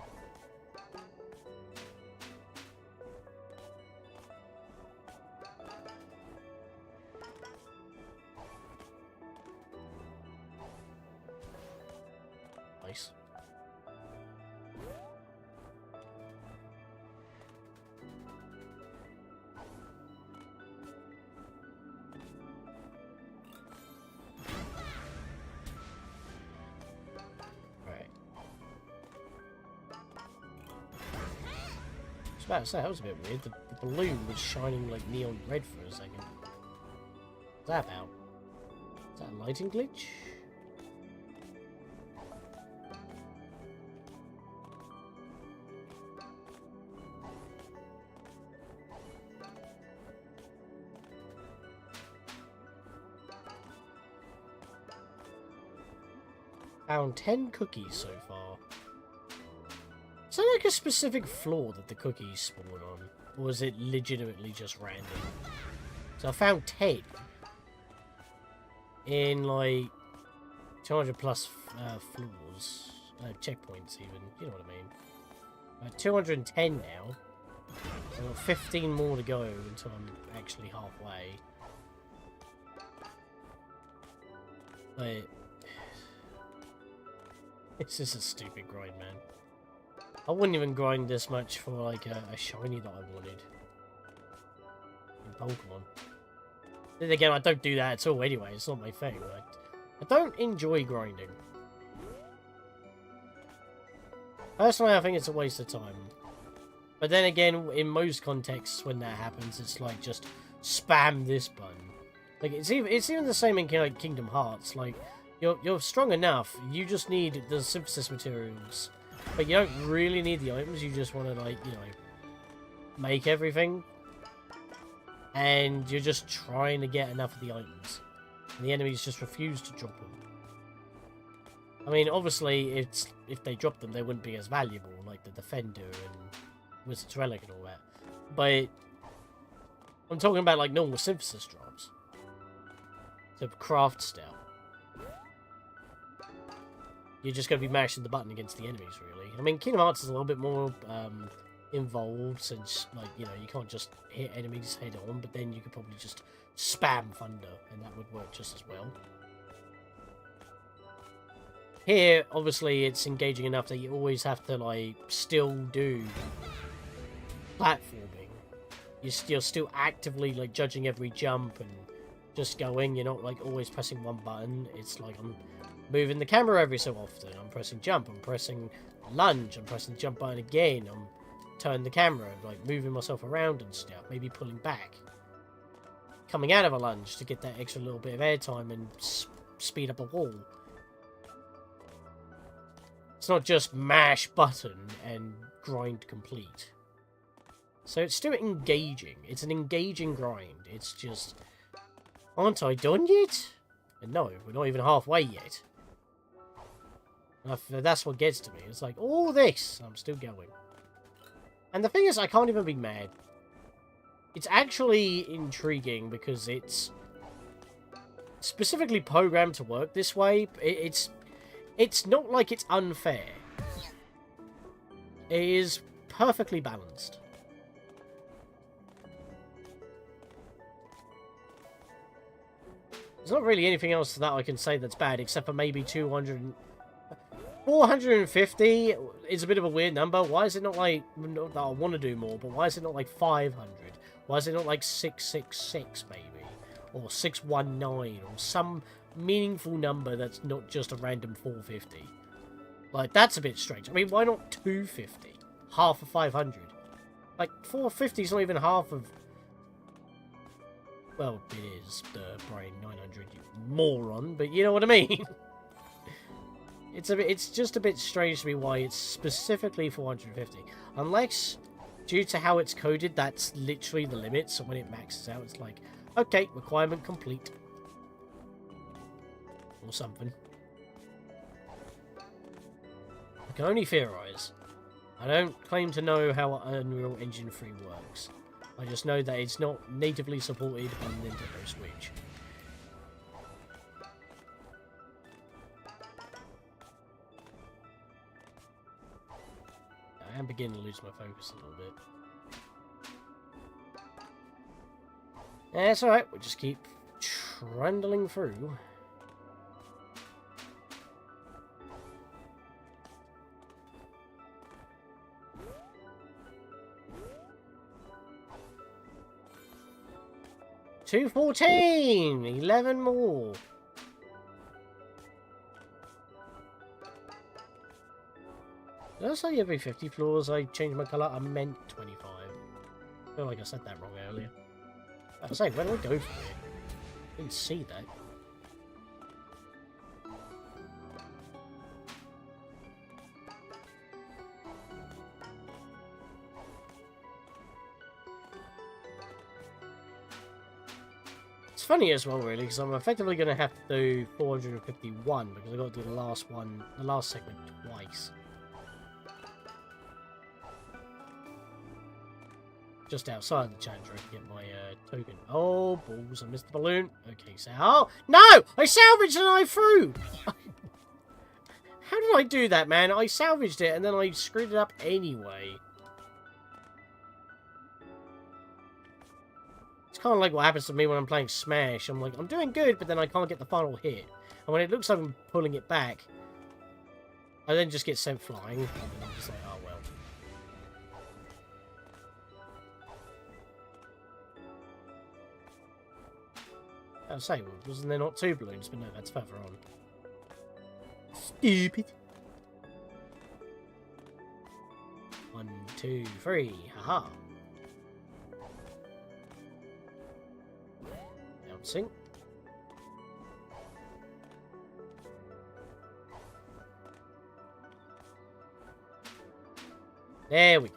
Nice. I was about to say, that was a bit weird. The balloon was shining like neon red for a second. What's that about? Is that a lighting glitch? Found 10 cookies so far. Is there like a specific floor that the cookies spawn on? Or is it legitimately just random? So I found 10. In like 200 plus floors. Checkpoints even. You know what I mean. 210 now. So I've got 15 more to go until I'm actually halfway. But... It's just a stupid grind, man. I wouldn't even grind this much for like a shiny that I wanted in Pokemon. Then again, I don't do that at all anyway. It's not my thing. I don't enjoy grinding. Personally, I think it's a waste of time. But then again, in most contexts when that happens, it's like just spam this button. Like it's even the same in like Kingdom Hearts. Like you're strong enough. You just need the synthesis materials. But you don't really need the items, you just want to, like, you know, make everything. And you're just trying to get enough of the items. And the enemies just refuse to drop them. I mean, obviously, if they dropped them, they wouldn't be as valuable, like the Defender and Wizard's Relic and all that. But I'm talking about, like, normal synthesis drops. So, craft stuff. You're just going to be mashing the button against the enemies, really. I mean, Kingdom Hearts is a little bit more involved, since, like, you know, you can't just hit enemies head on, but then you could probably just spam Thunder, and that would work just as well. Here, obviously, it's engaging enough that you always have to, like, still do platforming. You're still actively, like, judging every jump and just going. You're not, like, always pressing one button. It's like I'm moving the camera every so often. I'm pressing jump, I'm pressing lunge, I'm pressing the jump button again, I'm turning the camera, like moving myself around and stuff, maybe pulling back. Coming out of a lunge to get that extra little bit of airtime and speed up a wall. It's not just mash button and grind complete. So it's still engaging. It's an engaging grind. It's just... Aren't I done yet? And no, we're not even halfway yet. That's what gets to me. It's like, all this, I'm still going. And the thing is, I can't even be mad. It's actually intriguing because it's specifically programmed to work this way. It's not like it's unfair. It is perfectly balanced. There's not really anything else that I can say that's bad, except for maybe 200... 450 is a bit of a weird number. Why is it not like... Not that I want to do more, but why is it not like 500? Why is it not like 666, maybe? Or 619, or some meaningful number that's not just a random 450? Like, that's a bit strange. I mean, why not 250? Half of 500? Like, 450 is not even half of... Well, it is the brain 900, you moron, but you know what I mean. It's just a bit strange to me why it's specifically 450. Unless, due to how it's coded, that's literally the limit, so when it maxes out, it's like, okay, requirement complete. Or something. I can only theorize. I don't claim to know how Unreal Engine 3 works. I just know that it's not natively supported on Nintendo Switch. I am beginning to lose my focus a little bit. That's alright, we'll just keep trundling through. $214! 11 more! Did I say every 50 floors I change my colour? I meant 25. I feel like I said that wrong earlier. I was saying, where do I go from here? I didn't see that. It's funny as well, really, because I'm effectively going to have to do 451 because I've got to do the last one, the last segment twice. Just outside the challenger to get my token. Oh, balls, I missed the balloon. Okay, so... Oh, no! I salvaged and I threw! How did I do that, man? I salvaged it and then I screwed it up anyway. It's kind of like what happens to me when I'm playing Smash. I'm like, I'm doing good, but then I can't get the final hit. And when it looks like I'm pulling it back, I then just get sent flying. And I'm just like, oh, well. I was saying, wasn't there not 2 balloons? But no, that's further on. Stupid. 1, 2, 3. Haha. Bouncing. There we go.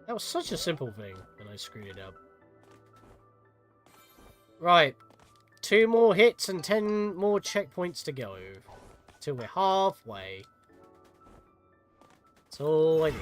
That was such a simple thing, and I screwed it up. Right. 2 more hits and 10 more checkpoints to go. Till we're halfway. That's all I need.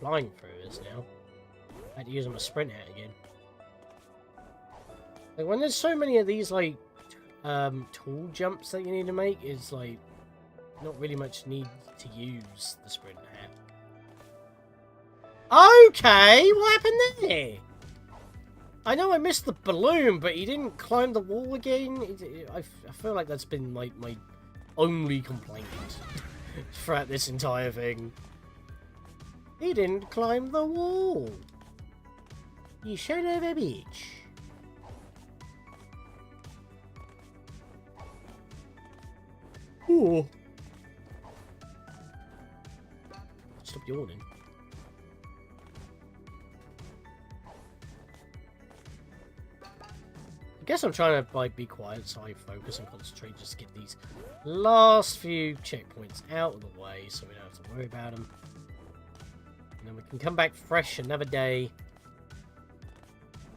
Flying through this now. I had to use my sprint hat again. Like, when there's so many of these, like, tool jumps that you need to make, it's, like, not really much need to use the sprint hat. Okay, what happened there? I know I missed the balloon, but he didn't climb the wall again. I feel like that's been, like, my only complaint throughout this entire thing. He didn't climb the wall. You son of a bitch. Ooh. Stop yawning. guess I'm trying to like be quiet so I focus and concentrate just to get these last few checkpoints out of the way so we don't have to worry about them. And then we can come back fresh another day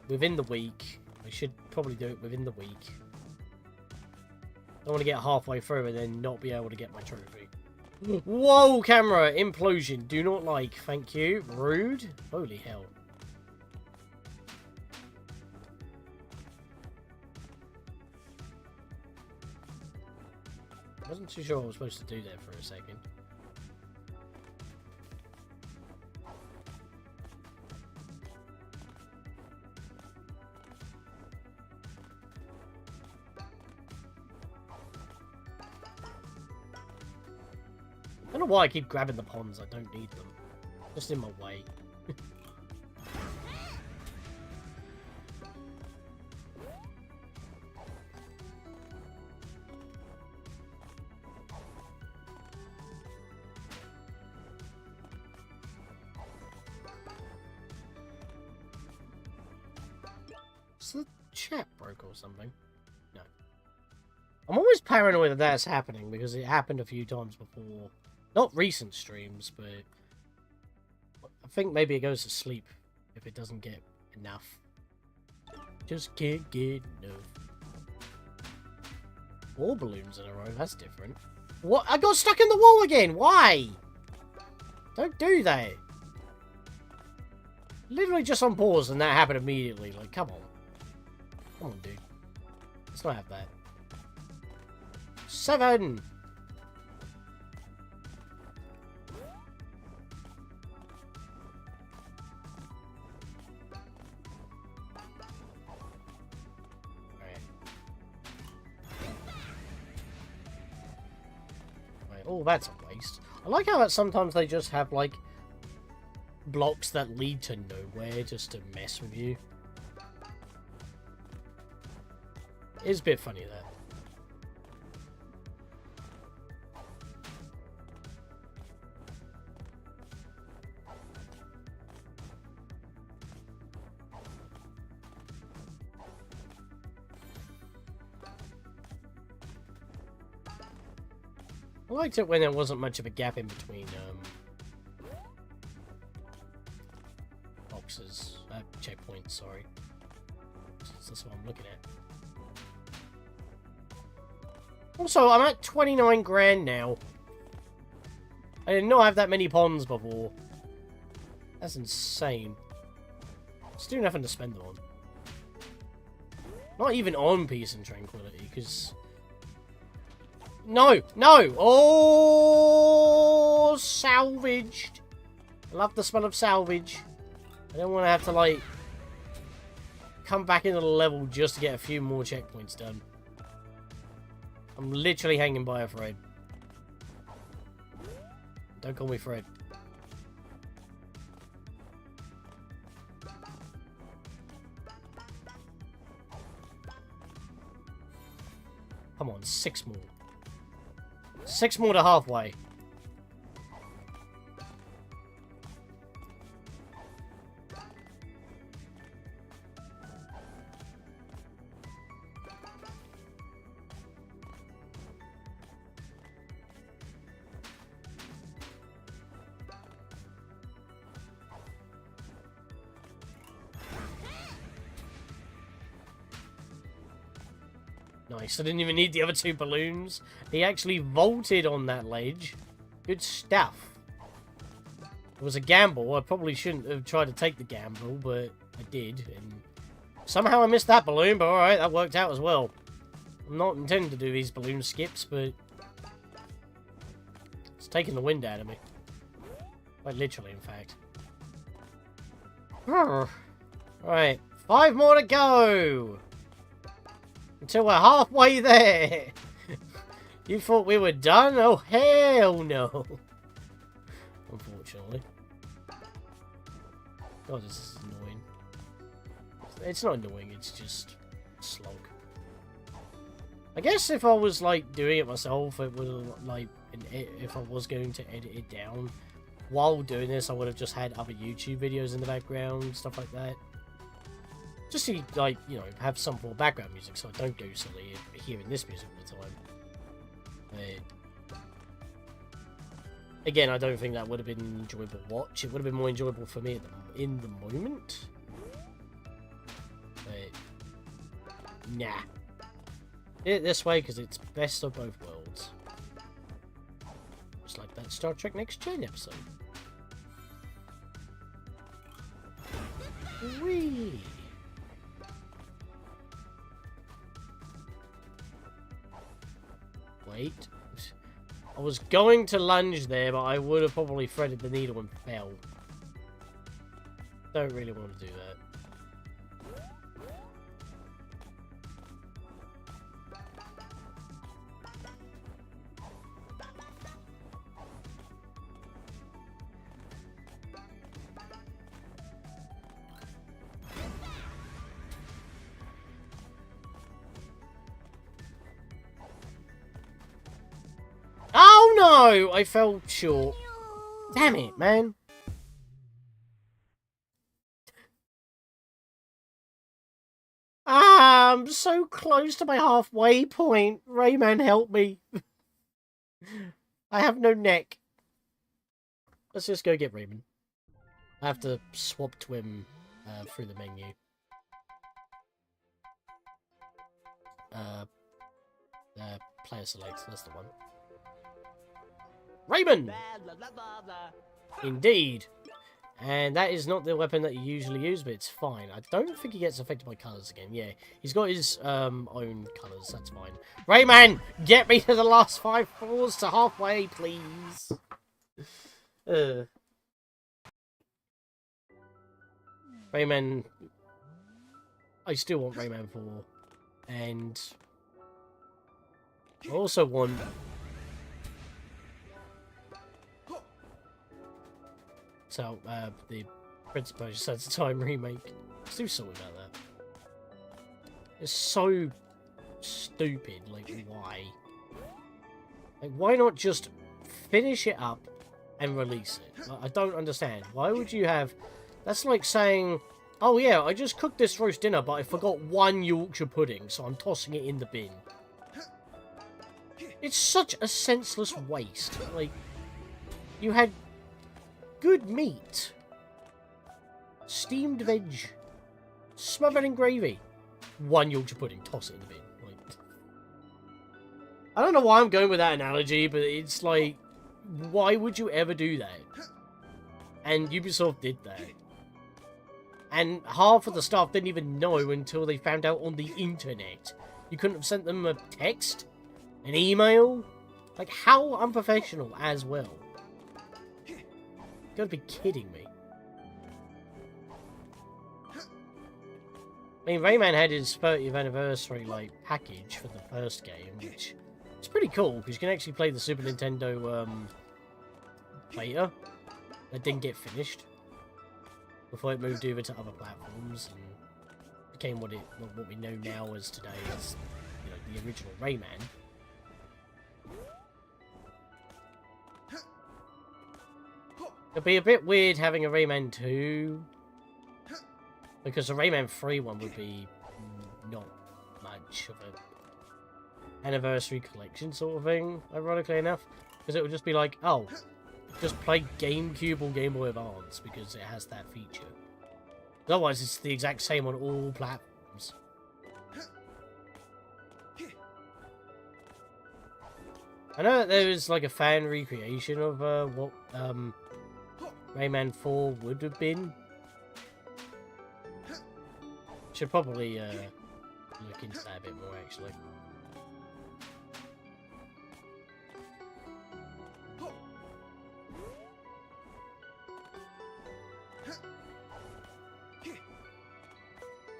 within the week. I should probably do it within the week. Don't want to get halfway through and then not be able to get my trophy. Whoa, camera! Implosion. Do not like. Thank you. Rude. Holy hell. Wasn't too sure what I was supposed to do there for a second. I don't know why I keep grabbing the ponds. I don't need them. Just in my way. Is the chat broke or something? No. I'm always paranoid that that's happening because it happened a few times before. Not recent streams, but I think maybe it goes to sleep if it doesn't get enough. Just can't get enough. 4 balloons in a row, that's different. What? I got stuck in the wall again! Why? Don't do that. Literally just on pause and that happened immediately. Like, come on. Come on, dude. Let's not have that. 7! Oh, that's a waste. I like how that sometimes they just have, like, blocks that lead to nowhere just to mess with you. It's a bit funny, that. I liked it when there wasn't much of a gap in between boxes, checkpoints, sorry. That's what I'm looking at. Also, I'm at 29 grand now. I did not have that many ponds before. That's insane. Still nothing to spend them on. Not even on Peace and Tranquility, because... No! No! Oh! Salvaged! I love the smell of salvage. I don't want to have to, like, come back into the level just to get a few more checkpoints done. I'm literally hanging by a thread. Don't call me Fred. Come on, 6 more. 6 more to halfway. Nice, I didn't even need the other 2 balloons. He actually vaulted on that ledge. Good stuff. It was a gamble. I probably shouldn't have tried to take the gamble, but I did. And somehow I missed that balloon, but alright, that worked out as well. I'm not intending to do these balloon skips, but it's taking the wind out of me. Quite literally, in fact. Alright, 5 more to go! Until we're halfway there! You thought we were done? Oh, hell no! Unfortunately. God, this is annoying. It's not annoying, it's just slog. I guess if I was, like, doing it myself, it would have, like, if I was going to edit it down, while doing this, I would have just had other YouTube videos in the background, stuff like that. Just to, like, you know, have some more background music so I don't go silly hearing this music all the time. Again, I don't think that would have been an enjoyable watch. It would have been more enjoyable for me in the moment. But, nah. Did it this way because it's best of both worlds. Just like that Star Trek Next Gen episode. Whee! Wait. I was going to lunge there, but I would have probably threaded the needle and fell. Don't really want to do that. Oh no! I fell short. Damn it, man. Ah, I'm so close to my halfway point. Rayman, help me. I have no neck. Let's just go get Rayman. I have to swap to him through the menu. Player select, that's the one. Rayman! Indeed. And that is not the weapon that you usually use, but it's fine. I don't think he gets affected by colours again. Yeah, he's got his own colours, that's fine. Rayman, get me to the last 5 floors to halfway, please. Rayman... I still want Rayman 4. And... I also want... So, the Prince of Persia Sands of Time remake. Let's do something about that. It's so stupid. Like, why? Like, why not just finish it up and release it? I don't understand. Why would you have... That's like saying, oh yeah, I just cooked this roast dinner, but I forgot 1 Yorkshire pudding, so I'm tossing it in the bin. It's such a senseless waste. Like, you had... good meat. Steamed veg. Smothered in gravy. 1 Yorkshire pudding. Toss it in the bin. Like, I don't know why I'm going with that analogy, but it's like, why would you ever do that? And Ubisoft did that. And half of the staff didn't even know until they found out on the internet. You couldn't have sent them a text? An email? Like, how unprofessional as well. You gotta be kidding me. I mean, Rayman had his 30th anniversary, like, package for the first game, which is pretty cool, because you can actually play the Super Nintendo, beta that didn't get finished before it moved over to other platforms and became what we know now as today as, you know, the original Rayman. It'd be a bit weird having a Rayman 2, because the Rayman 3 one would be not much of a anniversary collection sort of thing, ironically enough, because it would just be like, oh, just play GameCube or Game Boy Advance because it has that feature. Otherwise, it's the exact same on all platforms. I know that there is like a fan recreation of what Rayman 4 would have been. Should probably look into that a bit more, actually.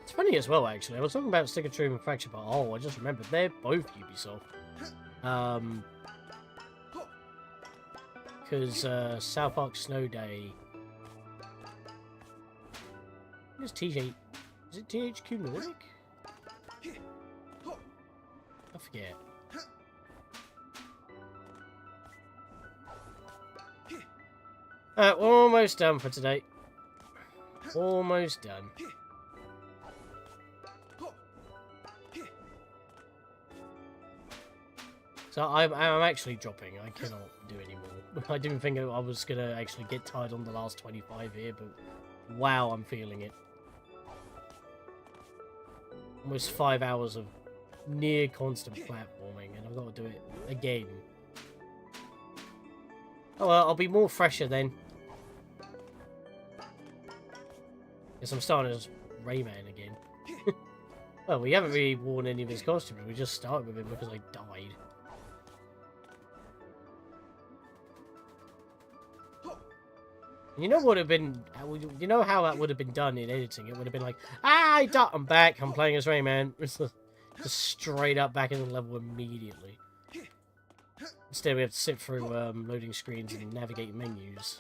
It's funny as well, actually. I was talking about Sticker True and Fracture, but oh, I just remembered they're both Ubisoft. Because South Park Snow Day. Where's TJ? Is it THQ Nordic? I forget. Alright, we're almost done for today. Almost done. So I'm actually dropping. I cannot do anymore. I didn't think I was going to actually get tired on the last 25 here, but wow, I'm feeling it. Almost 5 hours of near constant platforming, and I've got to do it again. Oh well, I'll be more fresher then. Guess I'm starting as Rayman again. Well, we haven't really worn any of his costumes. We just started with him because I died. You know what would have been... You know how that would have been done in editing? It would have been like, ah, I'm back. I'm playing as Rayman. Just straight up back in the level immediately. Instead, we have to sit through loading screens and navigate menus.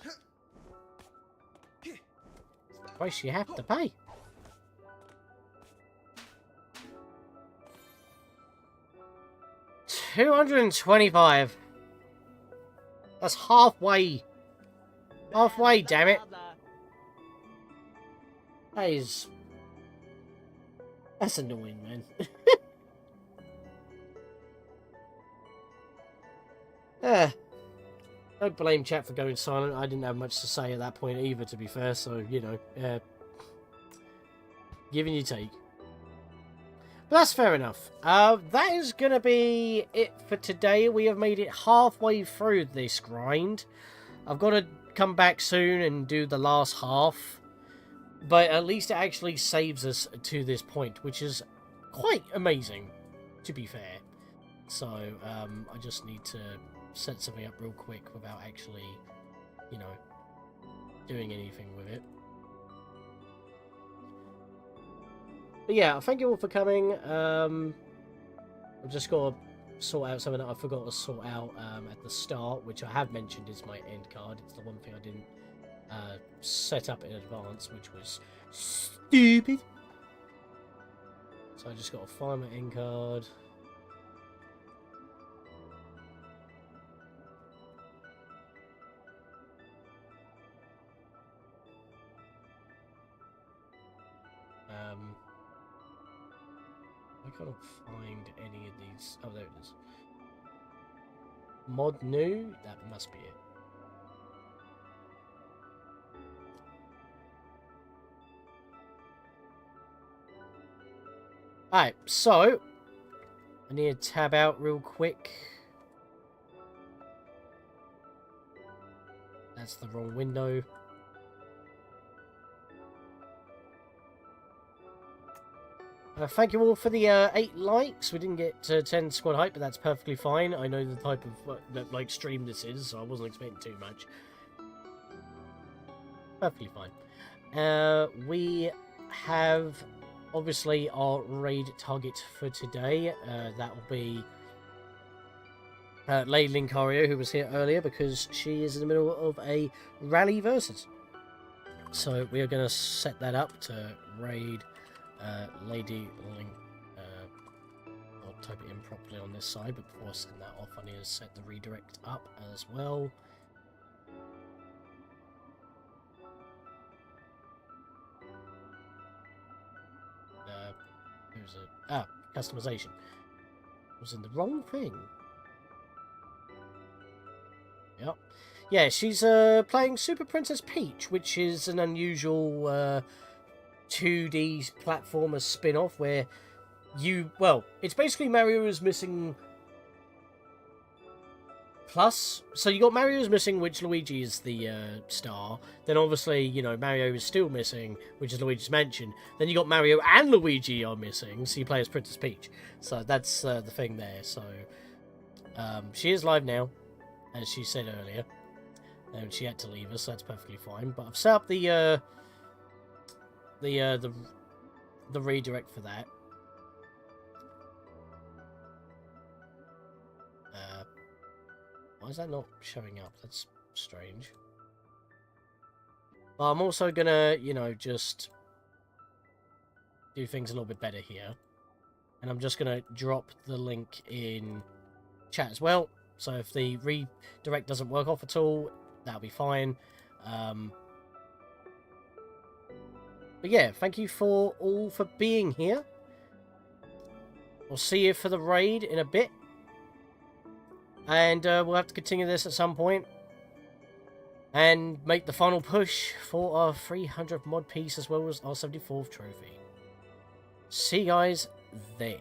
Price you have to pay. $225. That's halfway. Halfway, damn it. That's annoying, man. Don't blame chat for going silent. I didn't have much to say at that point either, to be fair, so, you know, give and you take. But that's fair enough. That is going to be it for today. We have made it halfway through this grind. I've got to come back soon and do the last half. But at least it actually saves us to this point, which is quite amazing, to be fair. So, I just need to set something up real quick without actually, you know, doing anything with it. But yeah, thank you all for coming. I've just got to sort out something that I forgot to sort out at the start, which I have mentioned is my end card. It's the one thing I didn't set up in advance, which was stupid. So I just got to find my end card. I can't find any of these. Oh, there it is. Mod new? That must be it. Alright, so I need to tab out real quick. That's the wrong window. Thank you all for the 8 likes. We didn't get 10 squad hype, but that's perfectly fine. I know the type of like stream this is, so I wasn't expecting too much. Perfectly fine. We have obviously our raid target for today. That will be Lady Linkario, who was here earlier, because she is in the middle of a rally versus. So we are going to set that up to raid Lady Link. I'll type it in properly on this side, but before I send that off, I need to set the redirect up as well. Who's it? Ah, customization. I was in the wrong thing. Yep. Yeah, she's playing Super Princess Peach, which is an unusual 2D platformer spin-off where well, it's basically Mario's Missing Plus. So you got Mario's Missing, which Luigi is the star. Then obviously, you know, Mario is still missing, which is Luigi's Mansion. Then you got Mario and Luigi are missing, so you play as Princess Peach. So that's the thing there. So she is live now, as she said earlier. And she had to leave us, so that's perfectly fine. But I've set up the redirect for that. Why is that not showing up? That's strange. Well, I'm also gonna, you know, just do things a little bit better here. And I'm just gonna drop the link in chat as well. So if the redirect doesn't work off at all, that'll be fine. But yeah, thank you for all for being here. We'll see you for the raid in a bit. And we'll have to continue this at some point. And make the final push for our 300th mod piece as well as our 74th trophy. See you guys then.